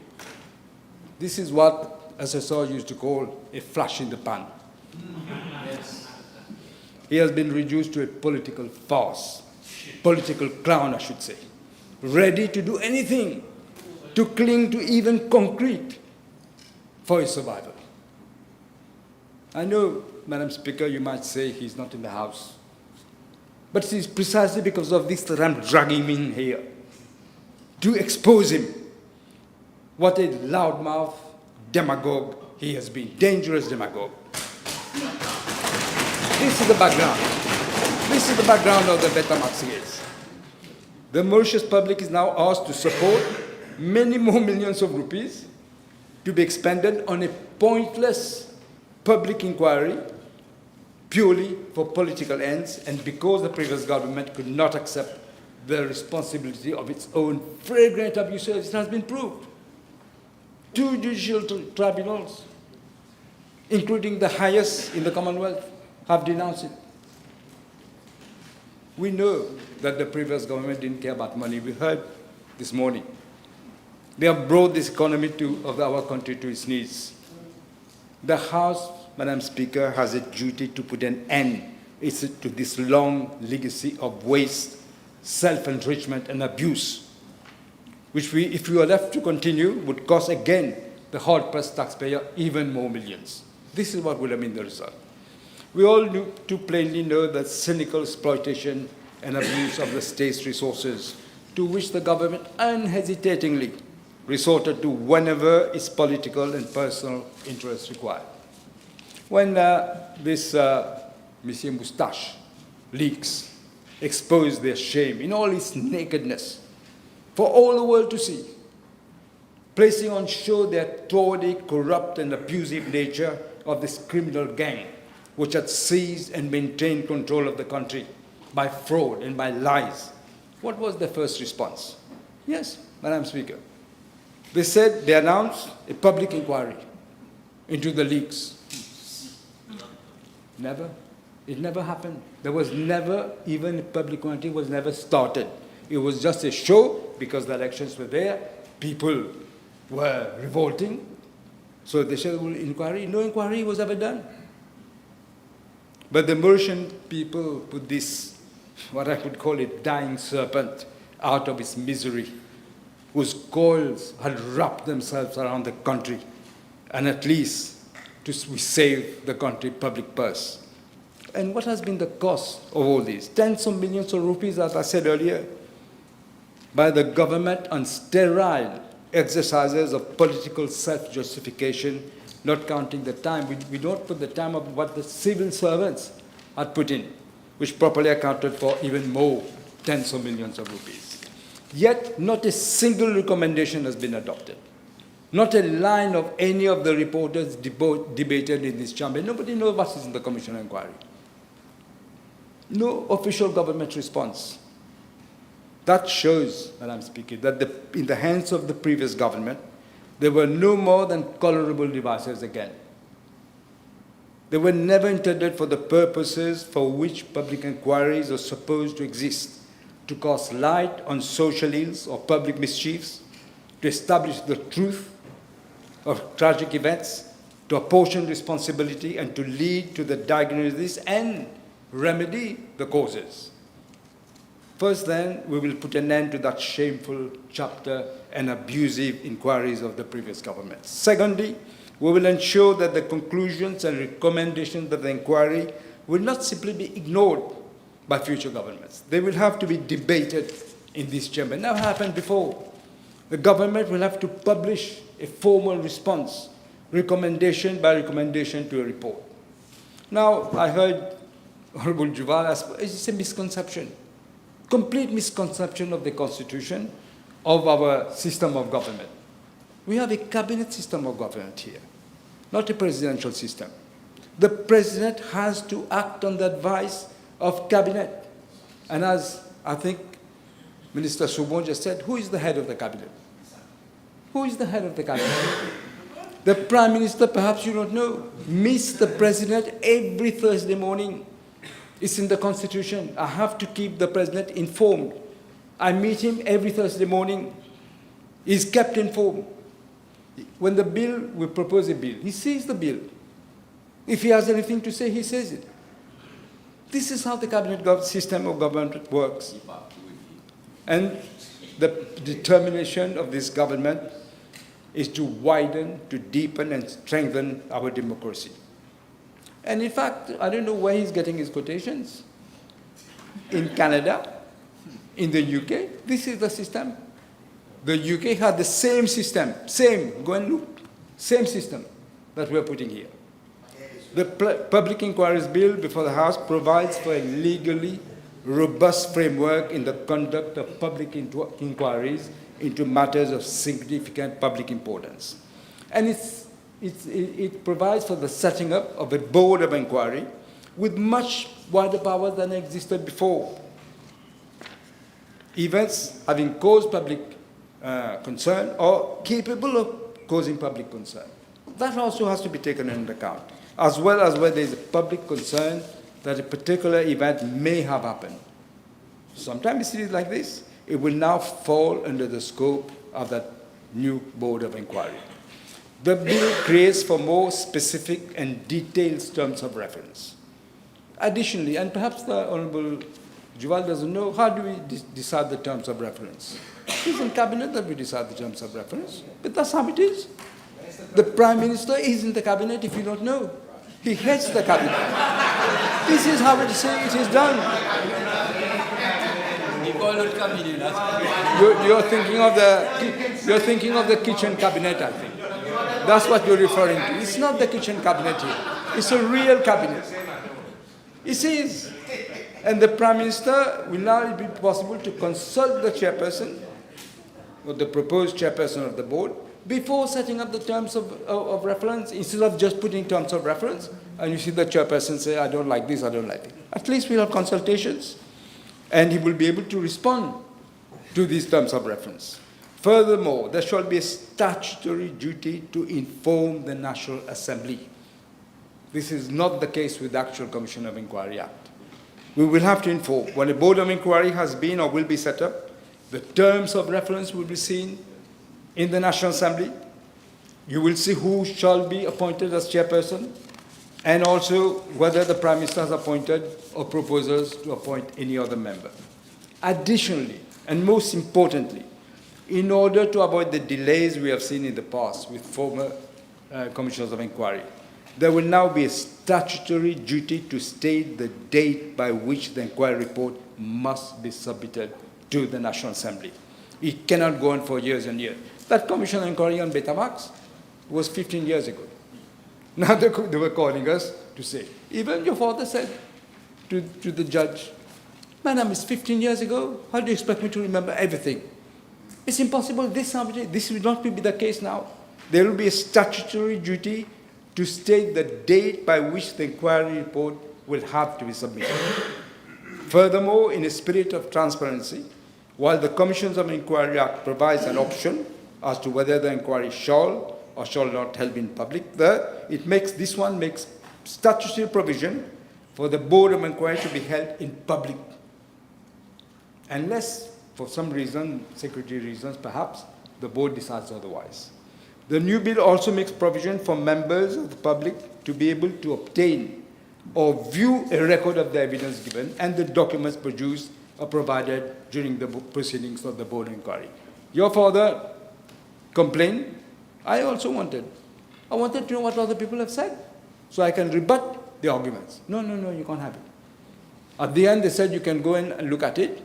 This is what SSR used to call a flash in the pan. Yes. He has been reduced to a political farce, political clown, I should say, ready to do anything, to cling to even concrete for his survival. I know, Madam Speaker, you might say he's not in the House, but it is precisely because of this that I'm dragging him in here, to expose him. What a loudmouth demagogue he has been, dangerous demagogue. This is the background. This is the background of the Betamax case. The Mauritius public is now asked to support many more millions of rupees to be expended on a pointless public inquiry purely for political ends and because the previous government could not accept the responsibility of its own flagrant abuses. It has been proved. 2 judicial tribunals, including the highest in the Commonwealth, have denounced it. We know that the previous government didn't care about money. We heard this morning. They have brought this economy of our country to its knees. The House, Madam Speaker, has a duty to put an end to this long legacy of waste, self-enrichment, and abuse, which if we were left to continue, would cost again the hard-pressed taxpayer even more millions. This is what would have been the result. We all too plainly know that cynical exploitation and abuse of the state's resources, to which the government unhesitatingly resorted to whenever its political and personal interests required. When this Monsieur Moustache leaks exposed their shame in all its nakedness for all the world to see, placing on show their tawdry, corrupt, and abusive nature of this criminal gang, which had seized and maintained control of the country by fraud and by lies. What was their first response? Yes, Madam Speaker. They said they announced a public inquiry into the leaks. Never. It never happened. There was never, even a public inquiry was never started. It was just a show because the elections were there. People were revolting. So they said, well, inquiry. No inquiry was ever done. But the Mauritian people put this, what I could call it, dying serpent out of its misery, whose coils had wrapped themselves around the country, and at least to save the country public purse. And what has been the cost of all this? Tens of millions of rupees, as I said earlier, by the government on sterile exercises of political self-justification, not counting the time. We don't put the time of what the civil servants had put in, which properly accounted for even more tens of millions of rupees. Yet, not a single recommendation has been adopted. Not a line of any of the reporters debated in this chamber. Nobody knows what is in the commission of inquiry. No official government response. That shows, Madam Speaker, that in the hands of the previous government, there were no more than colorable devices again. They were never intended for the purposes for which public inquiries are supposed to exist, to cast light on social ills or public mischiefs, to establish the truth of tragic events, to apportion responsibility, and to lead to the diagnosis and remedy the causes. First, then, we will put an end to that shameful chapter and abusive inquiries of the previous government. Secondly, we will ensure that the conclusions and recommendations of the inquiry will not simply be ignored by future governments. They will have to be debated in this chamber. Never happened before. The government will have to publish a formal response, recommendation by recommendation to a report. Now, I heard Honourable Juval ask, it's a misconception. Complete misconception of the Constitution, of our system of government. We have a cabinet system of government here, not a presidential system. The president has to act on the advice of cabinet. And as I think Minister Subon just said, who is the head of the cabinet? Who is the head of the cabinet? The Prime Minister, perhaps you don't know, meets the president every Thursday morning. It's in the Constitution. I have to keep the president informed. I meet him every Thursday morning. He's kept informed. When the bill, we propose a bill, he sees the bill. If he has anything to say, he says it. This is how the cabinet system of government works. And the determination of this government is to widen, to deepen, and strengthen our democracy. And in fact, I don't know where he's getting his quotations. In Canada, in the UK, this is the system. The UK had the same system, go and look, same system that we're putting here. The Public Inquiries Bill before the House provides for a legally robust framework in the conduct of public inquiries into matters of significant public importance. And it provides for the setting up of a board of inquiry with much wider powers than existed before. Events having caused public concern or capable of causing public concern. That also has to be taken into account, as well as where there is a public concern that a particular event may have happened. Sometimes it is like this. It will now fall under the scope of that new board of inquiry. The bill creates for more specific and detailed terms of reference. Additionally, and perhaps the Honourable Juval doesn't know, how do we decide the terms of reference? It's in cabinet that we decide the terms of reference, but that's how it is. The Prime Minister is in the cabinet, if you don't know. He heads the cabinet. This is how it is done. You're thinking of the kitchen cabinet, I think. That's what you're referring to. It's not the kitchen cabinet here. It's a real cabinet. It is. And the Prime Minister will now be possible to consult the chairperson or the proposed chairperson of the board before setting up the terms of reference, instead of just putting terms of reference, and you see the chairperson say, I don't like this, I don't like it. At least we'll have consultations, and he will be able to respond to these terms of reference. Furthermore, there shall be a statutory duty to inform the National Assembly. This is not the case with the actual Commission of Inquiry Act. We will have to inform when a board of inquiry has been or will be set up, the terms of reference will be seen in the National Assembly. You will see who shall be appointed as chairperson, and also whether the Prime Minister has appointed or proposes to appoint any other member. Additionally, and most importantly, in order to avoid the delays we have seen in the past with former commissioners of inquiry, there will now be a statutory duty to state the date by which the inquiry report must be submitted to the National Assembly. It cannot go on for years and years. That commission of inquiry on Betamax was 15 years ago. Now they were calling us to say, even your father said to the judge, Madam, it's 15 years ago. How do you expect me to remember everything? It's impossible. This will not be the case now. There will be a statutory duty to state the date by which the inquiry report will have to be submitted. Furthermore, in a spirit of transparency, while the Commissions of Inquiry Act provides an option as to whether the inquiry shall or shall not held in public, this one makes statutory provision for the Board of Inquiry to be held in public. Unless, for some reason, security reasons perhaps, the board decides otherwise. The new bill also makes provision for members of the public to be able to obtain or view a record of the evidence given and the documents produced or provided during the proceedings of the board inquiry. Your father complained. I also wanted. I wanted to know what other people have said so I can rebut the arguments. No, you can't have it. At the end, they said you can go in and look at it,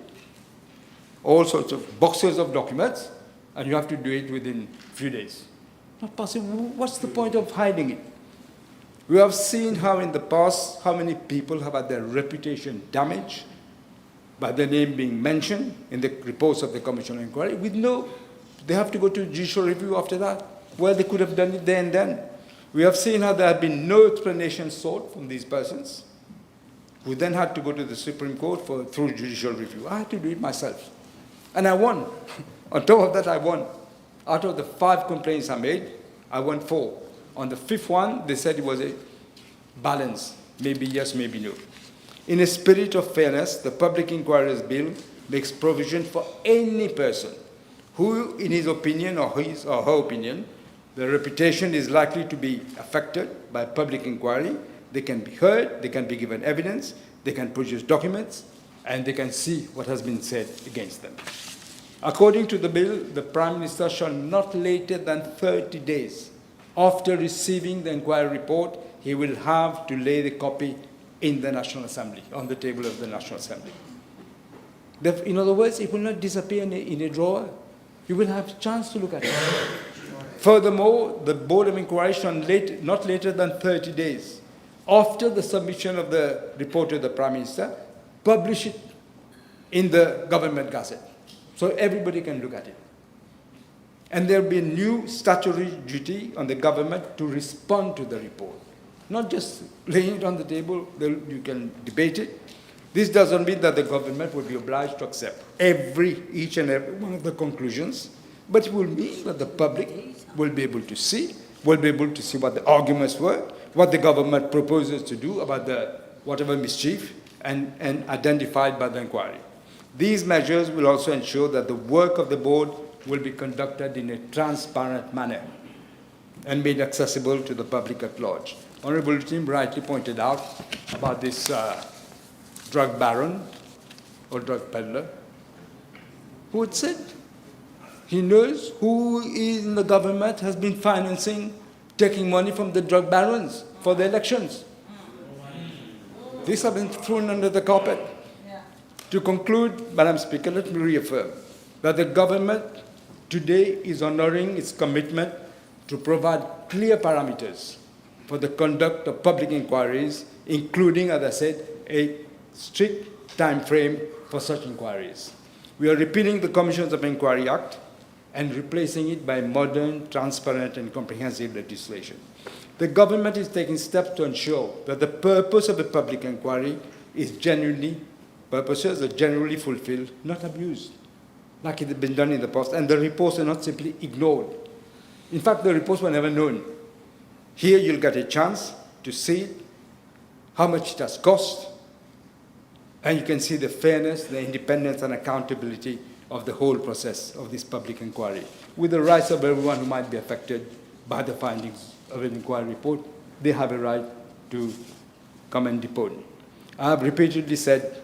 all sorts of boxes of documents, and you have to do it within a few days. Not possible. What's the point of hiding it? We have seen how in the past, how many people have had their reputation damaged by their name being mentioned in the reports of the Commission of Inquiry with they have to go to judicial review after that. Well, they could have done it there and then. We have seen how there have been no explanation sought from these persons, who then had to go to the Supreme Court through judicial review. I had to do it myself. And I won. On top of that, I won. Out of the 5 complaints I made, I won 4. On the 5th one, they said it was a balance, maybe yes, maybe no. In a spirit of fairness, the Public Inquiries Bill makes provision for any person who, in his opinion or his or her opinion, the reputation is likely to be affected by public inquiry. They can be heard, they can be given evidence, they can produce documents, and they can see what has been said against them. According to the bill, the Prime Minister shall not later than 30 days after receiving the inquiry report, he will have to lay the copy in the National Assembly, on the table of the National Assembly. In other words, it will not disappear in a drawer. You will have a chance to look at it. Furthermore, the Board of Inquiry shall not later than 30 days after the submission of the report to the Prime Minister, publish it in the Government Gazette, so everybody can look at it. And there will be a new statutory duty on the government to respond to the report, not just laying it on the table, you can debate it. This doesn't mean that the government will be obliged to accept each and every one of the conclusions, but it will mean that the public will be able to see what the arguments were, what the government proposes to do about whatever mischief and identified by the inquiry. These measures will also ensure that the work of the board will be conducted in a transparent manner and made accessible to the public at large. Honourable Tim rightly pointed out about this drug baron or drug peddler who had said he knows who in the government has been taking money from the drug barons for the elections. These have been thrown under the carpet. To conclude, Madam Speaker, let me reaffirm that the government today is honouring its commitment to provide clear parameters for the conduct of public inquiries, including, as I said, a strict time frame for such inquiries. We are repealing the Commissions of Inquiry Act and replacing it by modern, transparent, and comprehensive legislation. The government is taking steps to ensure that the purpose of the public inquiry purposes are generally fulfilled, not abused, like it had been done in the past, and the reports are not simply ignored. In fact, the reports were never known. Here you'll get a chance to see it, how much it has cost, and you can see the fairness, the independence and accountability of the whole process of this public inquiry, with the rights of everyone who might be affected by the findings of an inquiry report. They have a right to come and depose. I have repeatedly said,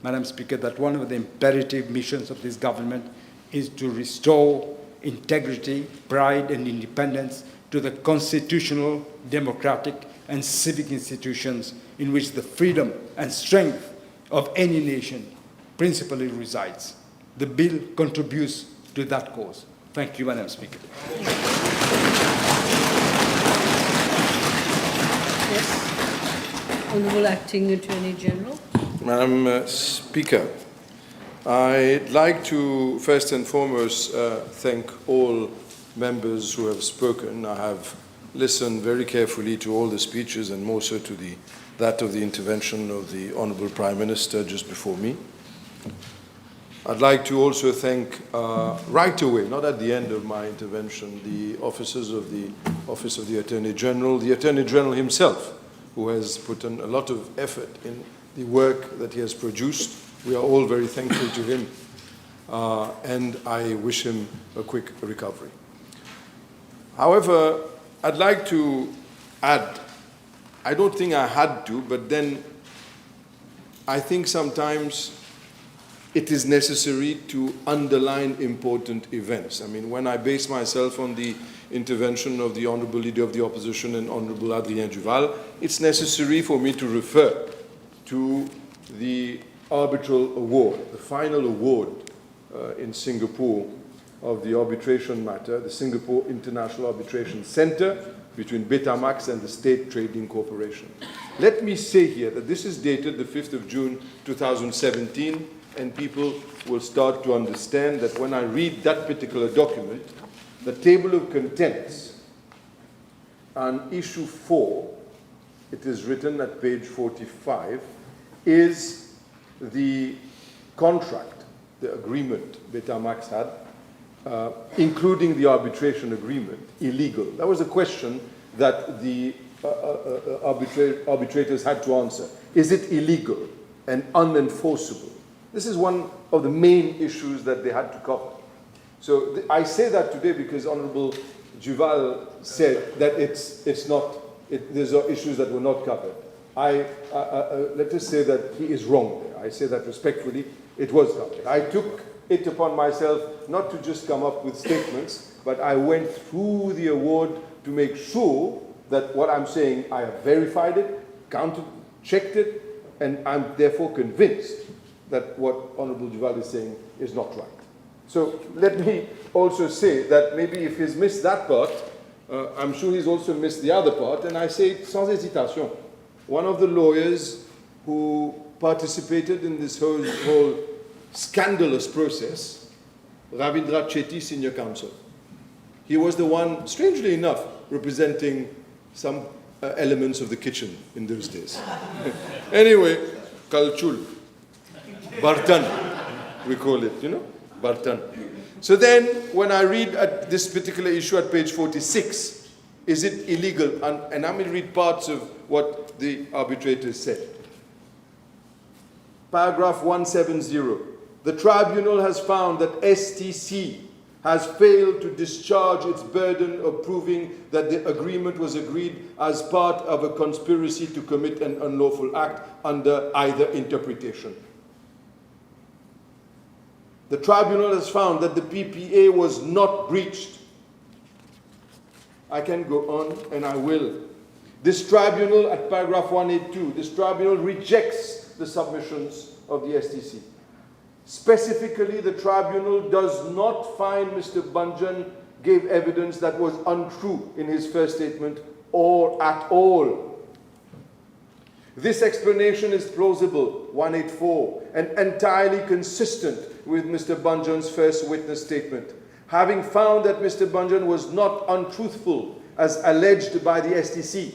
Madam Speaker, that one of the imperative missions of this government is to restore integrity, pride and independence to the constitutional, democratic and civic institutions in which the freedom and strength of any nation principally resides. The bill contributes to that cause. Thank you, Madam Speaker. Yes. Honourable Acting Attorney-General. Madam Speaker, I'd like to first and foremost thank all members who have spoken. I have listened very carefully to all the speeches and more so to that of the intervention of the Honourable Prime Minister just before me. I'd like to also thank right away, not at the end of my intervention, the officers of the Office of the Attorney-General, the Attorney-General himself, who has put in a lot of effort in the work that he has produced. We are all very thankful to him, and I wish him a quick recovery. However, I'd like to add, I don't think I had to, but then I think sometimes it is necessary to underline important events. I mean, when I base myself on the intervention of the Honourable Leader of the Opposition and Honourable Adrien Duval, it's necessary for me to refer to the arbitral award, the final award in Singapore of the arbitration matter, the Singapore International Arbitration Centre between Betamax and the State Trading Corporation. Let me say here that this is dated the 5th of June 2017, and people will start to understand that when I read that particular document, the table of contents on issue 4, it is written at page 45, is the contract, the agreement Betamax had, including the arbitration agreement, illegal? That was a question that the arbitrators had to answer. Is it illegal and unenforceable? This is one of the main issues that they had to cover. So I say that today because Honourable Duval said that it's not, these are issues that were not covered. Let us say that he is wrong there. I say that respectfully. It was covered. I took it upon myself not to just come up with statements, but I went through the award to make sure that what I'm saying, I have verified it, counted, checked it, and I'm therefore convinced that what Honourable Duval is saying is not right. So let me also say that maybe if he's missed that part, I'm sure he's also missed the other part, and I say sans hésitation. One of the lawyers who participated in this whole scandalous process, Ravindra Chetty, Senior Counsel. He was the one, strangely enough, representing some elements of the kitchen in those days. Anyway, Kalchul, Bartan, we call it, Bartan. So then, when I read at this particular issue at page 46, is it illegal? And I'm going to read parts of what the arbitrators said. Paragraph 170. The tribunal has found that STC has failed to discharge its burden of proving that the agreement was agreed as part of a conspiracy to commit an unlawful act under either interpretation. The tribunal has found that the PPA was not breached. I can go on, and I will. This tribunal, at paragraph 182, this tribunal rejects the submissions of the STC. Specifically, the tribunal does not find Mr. Banjan gave evidence that was untrue in his first statement or at all. This explanation is plausible, 184, and entirely consistent with Mr. Banjan's first witness statement. Having found that Mr. Banjan was not untruthful as alleged by the STC.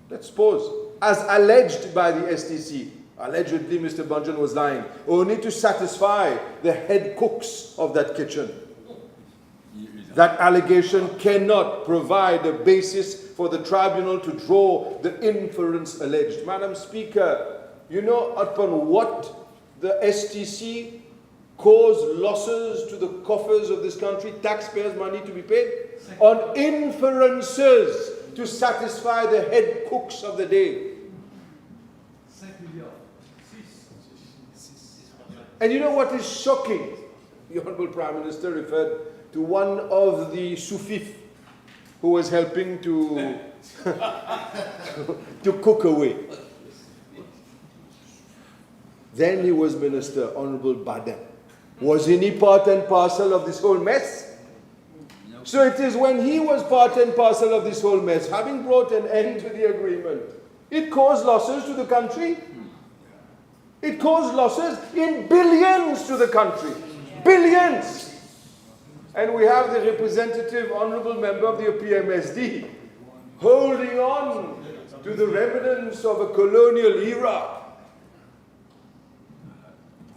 Let's pause. As alleged by the STC. Allegedly, Mr. Banjan was lying, only to satisfy the head cooks of that kitchen. That allegation cannot provide a basis for the tribunal to draw the inference alleged. Madam Speaker, you know upon what the STC caused losses to the coffers of this country, taxpayers' money to be paid? On inferences to satisfy the head cooks of the day. And you know what is shocking? The Honourable Prime Minister referred to one of the Sufis who was helping to, to cook away. Then he was Minister, Honourable Badin. Was he part and parcel of this whole mess? So it is when he was part and parcel of this whole mess, having brought an end to the agreement, it caused losses to the country. It caused losses in billions to the country. Billions! And we have the representative, honourable member of the PMSD, holding on to the remnants of a colonial era.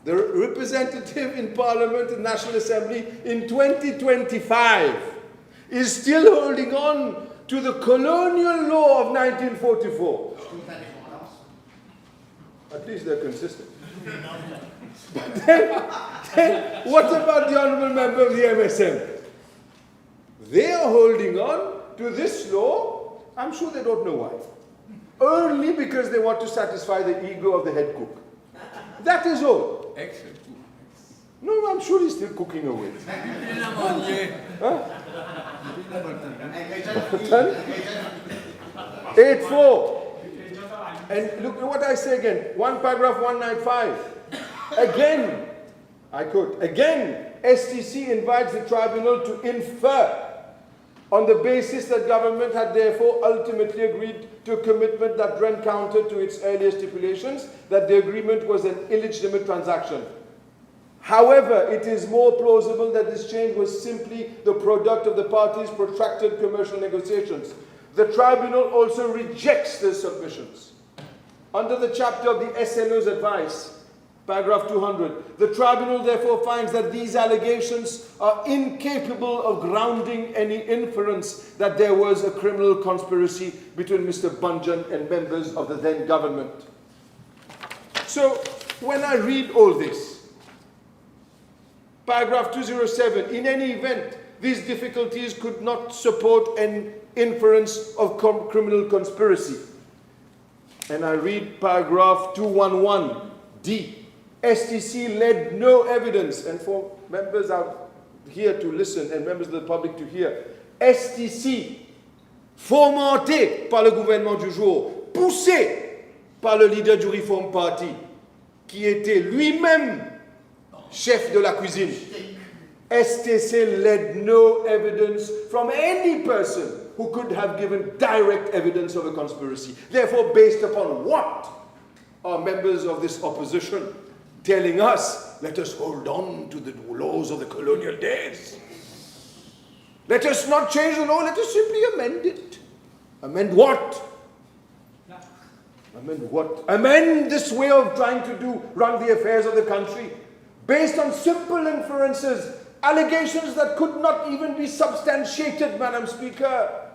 The representative in Parliament and National Assembly in 2025 is still holding on to the colonial law of 1944. At least they're consistent. But then what about the honourable member of the MSM? They are holding on to this law, I'm sure they don't know why. Only because they want to satisfy the ego of the head cook. That is all. No, I'm sure he's still cooking away. Huh? 8-4. And look at what I say again. Paragraph 195. Again, I quote, again, STC invites the tribunal to infer on the basis that government had therefore ultimately agreed to a commitment that ran counter to its earlier stipulations, that the agreement was an illegitimate transaction. However, it is more plausible that this change was simply the product of the parties' protracted commercial negotiations. The tribunal also rejects these submissions. Under the chapter of the SNO's advice, paragraph 200, the tribunal therefore finds that these allegations are incapable of grounding any inference that there was a criminal conspiracy between Mr. Bunjan and members of the then government. So, when I read all this, paragraph 207, in any event, these difficulties could not support an inference of criminal conspiracy. And I read paragraph 211D. STC led no evidence, and for members out here to listen and members of the public to hear, STC, fomenté par le gouvernement du jour, poussé par le leader du Reform Party, qui était lui-même chef de la cuisine. STC led no evidence from any person who could have given direct evidence of a conspiracy. Therefore, based upon what are members of this opposition telling us, let us hold on to the laws of the colonial days. Let us not change the law, let us simply amend it. Amend what? Amend what? Amend this way of trying to run the affairs of the country based on simple inferences, allegations that could not even be substantiated, Madam Speaker.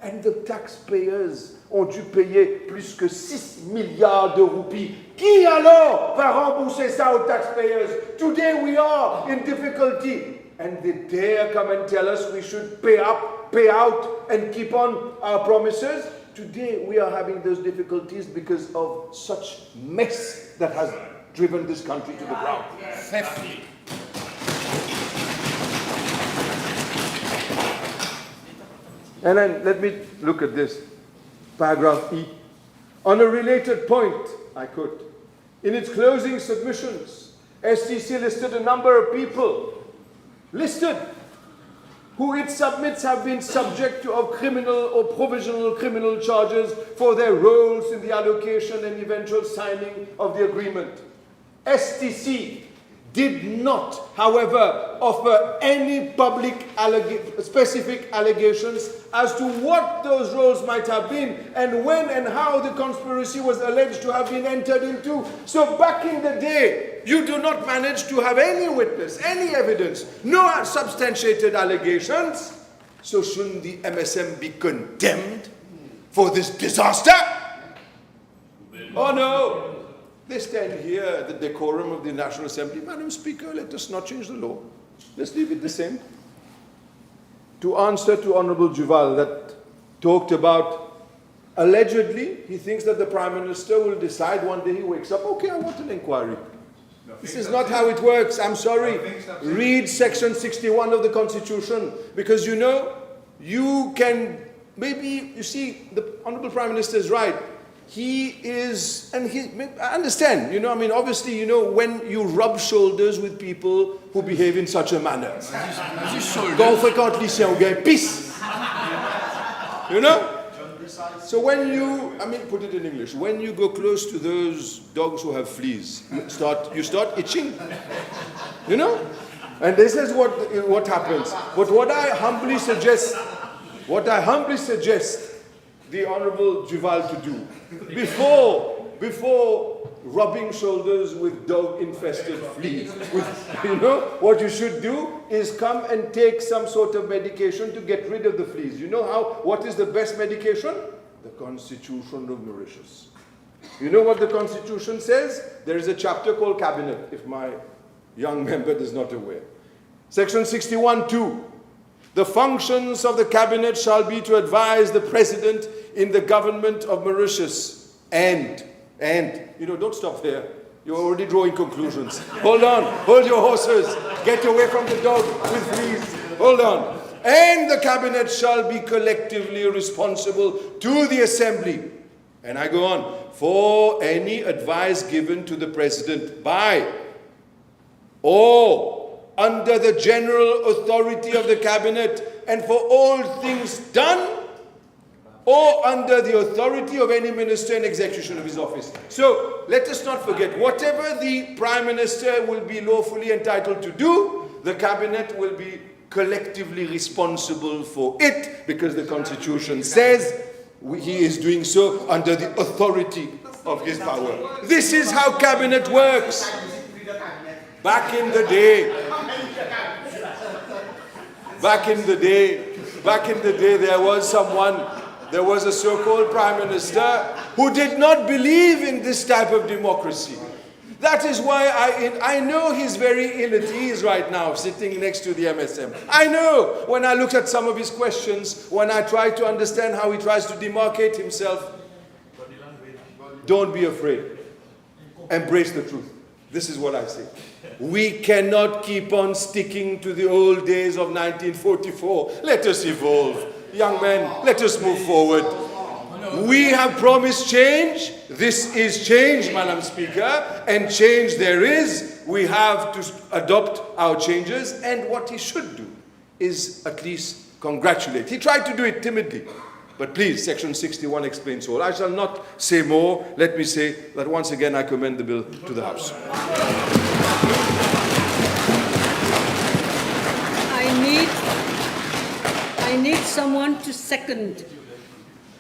And the taxpayers ont dû payer plus que 6 milliards de roupies. Qui alors va rembourser ça aux taxpayers? Today we are in difficulty. And they dare come and tell us we should pay up, pay out, and keep on our promises. Today we are having those difficulties because of such mess that has driven this country to the ground. And then let me look at this, paragraph E. On a related point, I quote, in its closing submissions, STC listed a number of people, who it submits have been subject to of criminal or provisional criminal charges for their roles in the allocation and eventual signing of the agreement. STC did not, however, offer any public specific allegations as to what those roles might have been and when and how the conspiracy was alleged to have been entered into. So back in the day, you do not manage to have any witness, any evidence, no substantiated allegations, so shouldn't the MSM be condemned for this disaster? Oh no, they stand here, the decorum of the National Assembly. Madam Speaker, let us not change the law. Let's leave it the same. To answer to Honourable Duval that talked about, allegedly, he thinks that the Prime Minister will decide one day he wakes up, okay, I want an inquiry. This is not how it works. I'm sorry. Read section 61 of the Constitution, because you know, you can, maybe, you see, the Honourable Prime Minister is right. He is, and I understand, you know, I mean, obviously, you know, when you rub shoulders with people who behave in such a manner. Quand on fréquente lycéen, on gagne peace. You know? So when you, I mean, put it in English, when you go close to those dogs who have fleas, you start itching. You know? And this is what happens. But what I humbly suggest the Honourable Duval to do, before rubbing shoulders with dog-infested fleas, you know, what you should do is come and take some sort of medication to get rid of the fleas. You know what is the best medication? The Constitution of Mauritius. You know what the Constitution says? There is a chapter called Cabinet, if my young member is not aware. Section 61(2). The functions of the Cabinet shall be to advise the President in the government of Mauritius. And, you know, don't stop there. You're already drawing conclusions. Hold on, hold your horses. Get away from the dog with fleas. Hold on. And the Cabinet shall be collectively responsible to the Assembly. And I go on. For any advice given to the President by or under the general authority of the Cabinet, and for all things done or under the authority of any minister in execution of his office. So let us not forget, whatever the Prime Minister will be lawfully entitled to do, the Cabinet will be collectively responsible for it, because the Constitution says he is doing so under the authority of his power. This is how Cabinet works. Back in the day, there was a so-called Prime Minister who did not believe in this type of democracy. That is why I know he's very ill at ease right now, sitting next to the MSM. I know, when I look at some of his questions, when I try to understand how he tries to demarcate himself. Don't be afraid. Embrace the truth. This is what I say. We cannot keep on sticking to the old days of 1944. Let us evolve. Young men, let us move forward. We have promised change. This is change, Madam Speaker, and change there is. We have to adopt our changes, and what he should do is at least congratulate. He tried to do it timidly, but please, Section 61 explains all. I shall not say more. Let me say that once again I commend the bill to the House. I need someone to second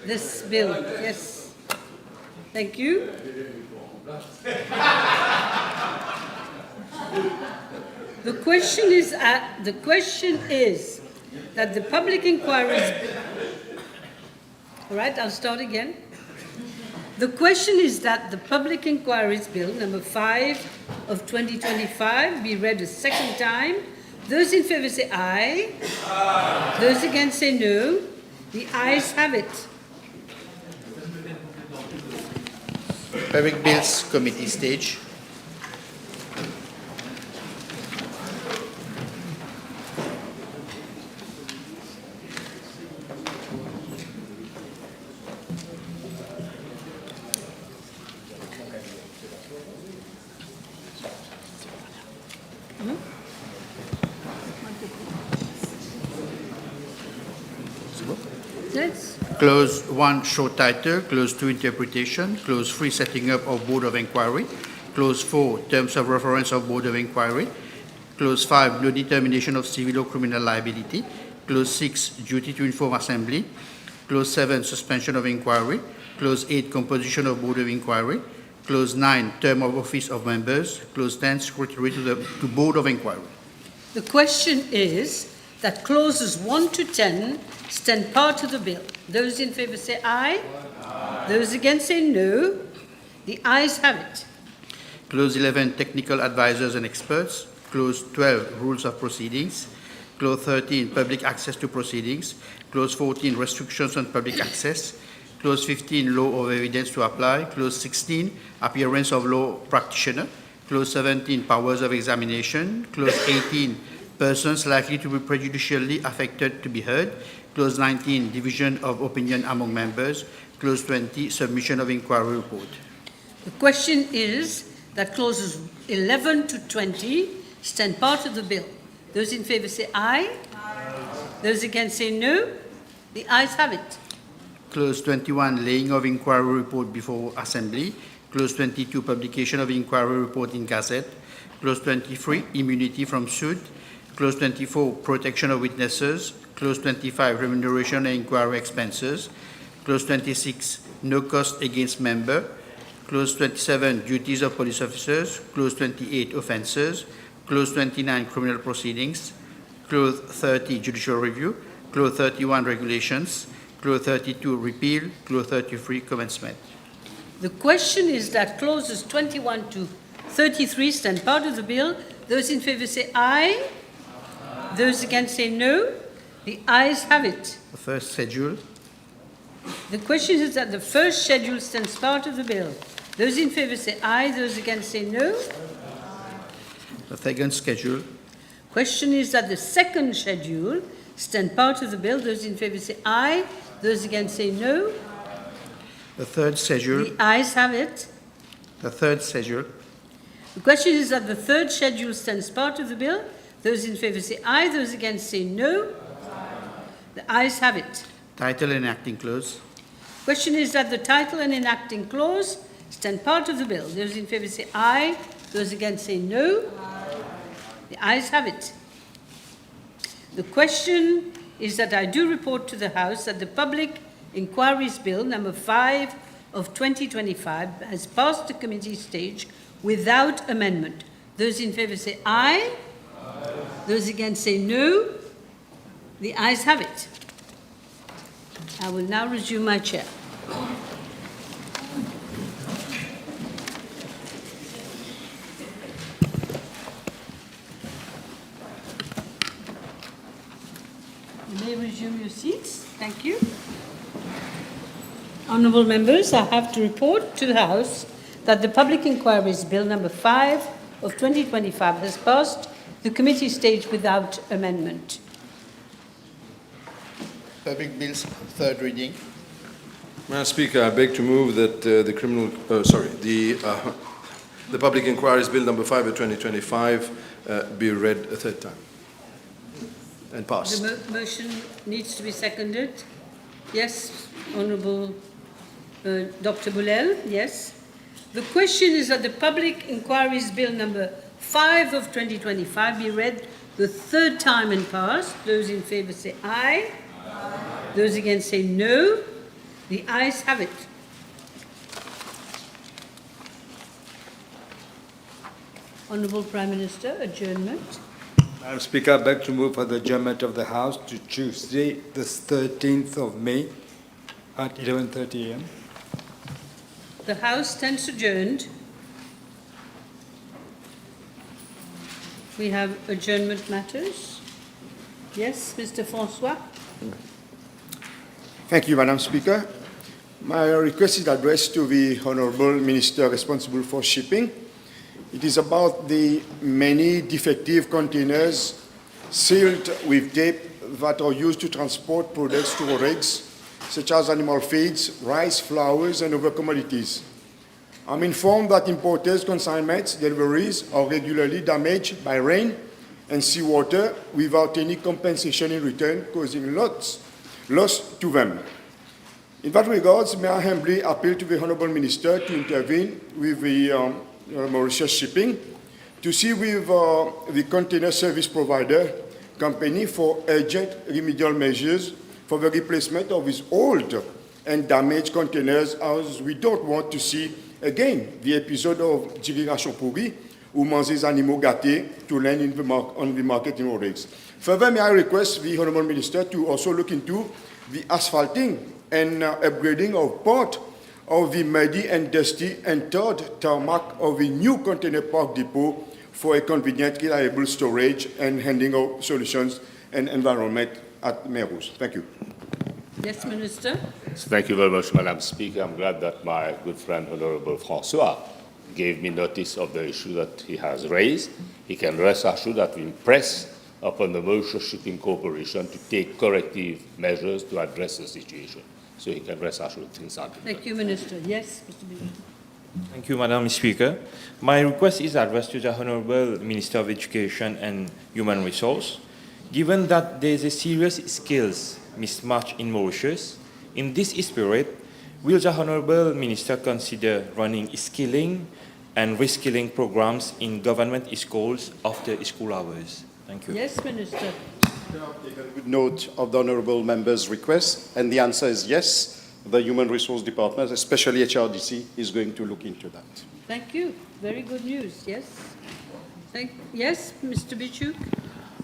this bill. Yes. Thank you. The question is that the public inquiries. All right, I'll start again. The question is that the Public Inquiries Bill, number 5 of 2025, be read a second time. Those in favour say aye. Those against say no. The ayes have it. Public Bills Committee stage. Clause 1, short title. Clause 2, interpretation. Clause 3, setting up of Board of Inquiry. Clause 4, terms of reference of Board of Inquiry. Clause 5, no determination of civil or criminal liability. Clause 6, duty to inform Assembly. Clause 7, suspension of inquiry. Clause 8, composition of Board of Inquiry. Clause 9, term of office of members. Clause 10, secretary to Board of Inquiry. The question is that clauses 1 to 10 stand part of the bill. Those in favour say aye. Aye. Those against say no. The ayes have it. Clause 11, technical advisors and experts. Clause 12, rules of proceedings. Clause 13, public access to proceedings. Clause 14, restrictions on public access. Clause 15, law of evidence to apply. Clause 16, appearance of law practitioner. Clause 17, powers of examination. Clause 18, persons likely to be prejudicially affected to be heard. Clause 19, division of opinion among members. Clause 20, submission of inquiry report. The question is that clauses 11 to 20 stand part of the bill. Those in favour say aye. Aye. Those against say no. The ayes have it. Clause 21, laying of inquiry report before Assembly. Clause 22, publication of inquiry report in Gazette. Clause 23, immunity from suit. Clause 24, protection of witnesses. Clause 25, remuneration and inquiry expenses. Clause 26, no cost against member. Clause 27, duties of police officers. Clause 28, offences. Clause 29, criminal proceedings. Clause 30, judicial review. Clause 31, regulations. Clause 32, repeal. Clause 33, commencement. The question is that clauses 21 to 33 stand part of the bill. Those in favour say aye. Aye. Those against say no. The ayes have it. The first schedule. The question is that the first schedule stands part of the bill. Those in favour say aye. Those against say no. The second schedule. Question is that the second schedule stand part of the bill. Those in favour say aye. Those against say no. The third schedule. The ayes have it. The third schedule. The question is that the third schedule stands part of the bill. Those in favour say aye. Those against say no. The ayes have it. Title and enacting clause. Question is that the title and enacting clause stand part of the bill. Those in favour say aye. Those against say no. The ayes have it. The question is that I do report to the House that the Public Inquiries Bill number 5 of 2025 has passed the committee stage without amendment. Those in favour say aye. Aye. Those against say no. The ayes have it. I will now resume my chair. You may resume your seats. Thank you. Honourable members, I have to report to the House that the Public Inquiries Bill number 5 of 2025 has passed the committee stage without amendment. Public Bills, third reading. Madam Speaker, I beg to move that the Public Inquiries Bill number 5 of 2025 be read a third time and passed. The motion needs to be seconded. Yes, Honourable Dr. Boulel, yes. The question is that the Public Inquiries Bill number 5 of 2025 be read the third time and passed. Those in favour say aye. Aye. Those against say no. The ayes have it. Honourable Prime Minister, adjournment. Madam Speaker, I beg to move for the adjournment of the House to Tuesday, the 13th of May at 11:30 a.m. The House stands adjourned. We have adjournment matters. Yes, Mr. Francois. Thank you, Madam Speaker. My request is addressed to the Honourable Minister responsible for shipping. It is about the many defective containers sealed with tape that are used to transport products to rigs, such as animal feeds, rice, flowers, and other commodities. I'm informed that importers' consignments deliveries are regularly damaged by rain and seawater without any compensation in return, causing loss to them. In that regard, may I humbly appeal to the Honourable Minister to intervene with the Mauritius Shipping to see with the container service provider company for urgent remedial measures for the replacement of these old and damaged containers, as we don't want to see again the episode of Jirigation Pourri, who manges animaux gâtés to land on the market in Mauritius. Further, may I request the Honourable Minister to also look into the asphalting and upgrading of part of the muddy and dusty and third tarmac of the new container park depot for a convenient, reliable storage and handling of solutions and environment at Mauritius. Thank you. Yes, Minister. Thank you very much, Madam Speaker. I'm glad that my good friend, Honourable François, gave me notice of the issue that he has raised. He can rest assured that we press upon the Mauritius Shipping Corporation to take corrective measures to address the situation. So he can rest assured things are done. Thank you, Minister. Yes, Mr. Bishop. Thank you, Madam Speaker. My request is addressed to the Honourable Minister of Education and Human Resources. Given that there is a serious skills mismatch in Mauritius, in this spirit, will the Honourable Minister consider running skilling and reskilling programs in government schools after school hours? Thank you. Yes, Minister. With note of the Honourable Member's request, and the answer is yes. The Human Resource Department, especially HRDC, is going to look into that. Thank you. Very good news. Yes. Yes, Mr. Bichuk.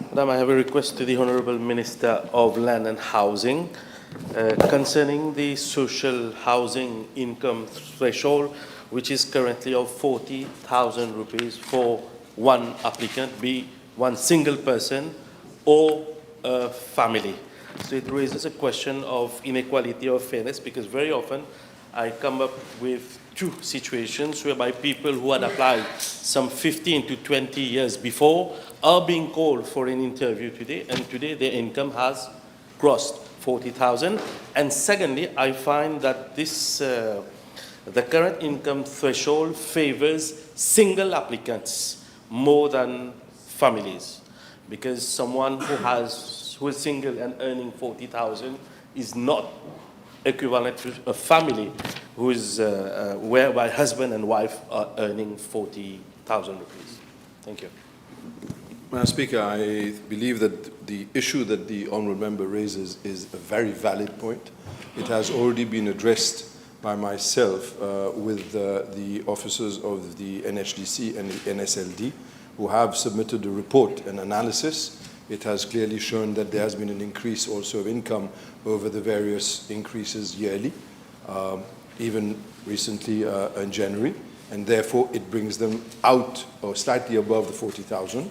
Madam, I have a request to the Honourable Minister of Land and Housing concerning the social housing income threshold, which is currently of 40,000 rupees for one applicant, be one single person or a family. So it raises a question of inequality or fairness, because very often I come up with two situations whereby people who had applied some 15 to 20 years before are being called for an interview today, and today their income has crossed 40,000. And secondly, I find that this, the current income threshold favors single applicants more than families, because someone who is single and earning 40,000 is not equivalent to a family who is whereby husband and wife are earning 40,000 rupees. Thank you. Madam Speaker, I believe that the issue that the Honourable Member raises is a very valid point. It has already been addressed by myself with the officers of the NHDC and the NSLD, who have submitted a report and analysis. It has clearly shown that there has been an increase also of income over the various increases yearly, even recently in January, and therefore it brings them out or slightly above the 40,000.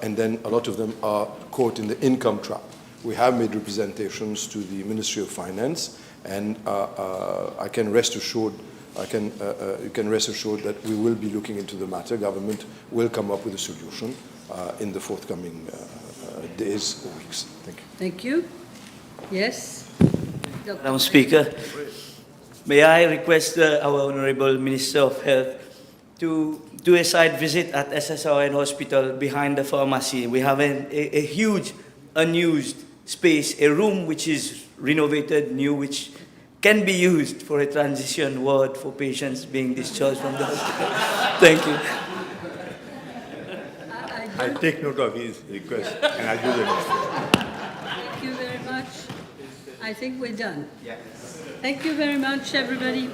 And then a lot of them are caught in the income trap. We have made representations to the Ministry of Finance, and I can rest assured, you can rest assured that we will be looking into the matter. Government will come up with a solution in the forthcoming days or weeks. Thank you. Thank you. Yes. Madam Speaker, may I request our Honourable Minister of Health to do a site visit at SSRN Hospital behind the pharmacy. We have a huge unused space, a room which is renovated, new, which can be used for a transition ward for patients being discharged from the hospital. Thank you. I'll take note of his request and I'll do the necessary. Thank you very much. I think we're done. Yes. Thank you very much, everybody.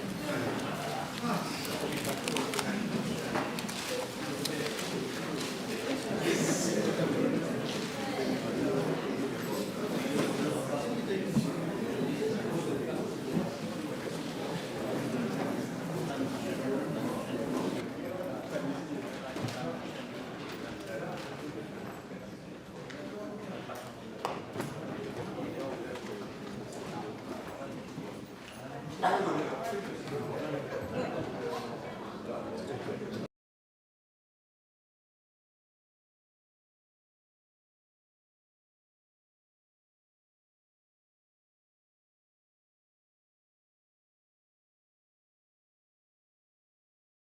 Thank you.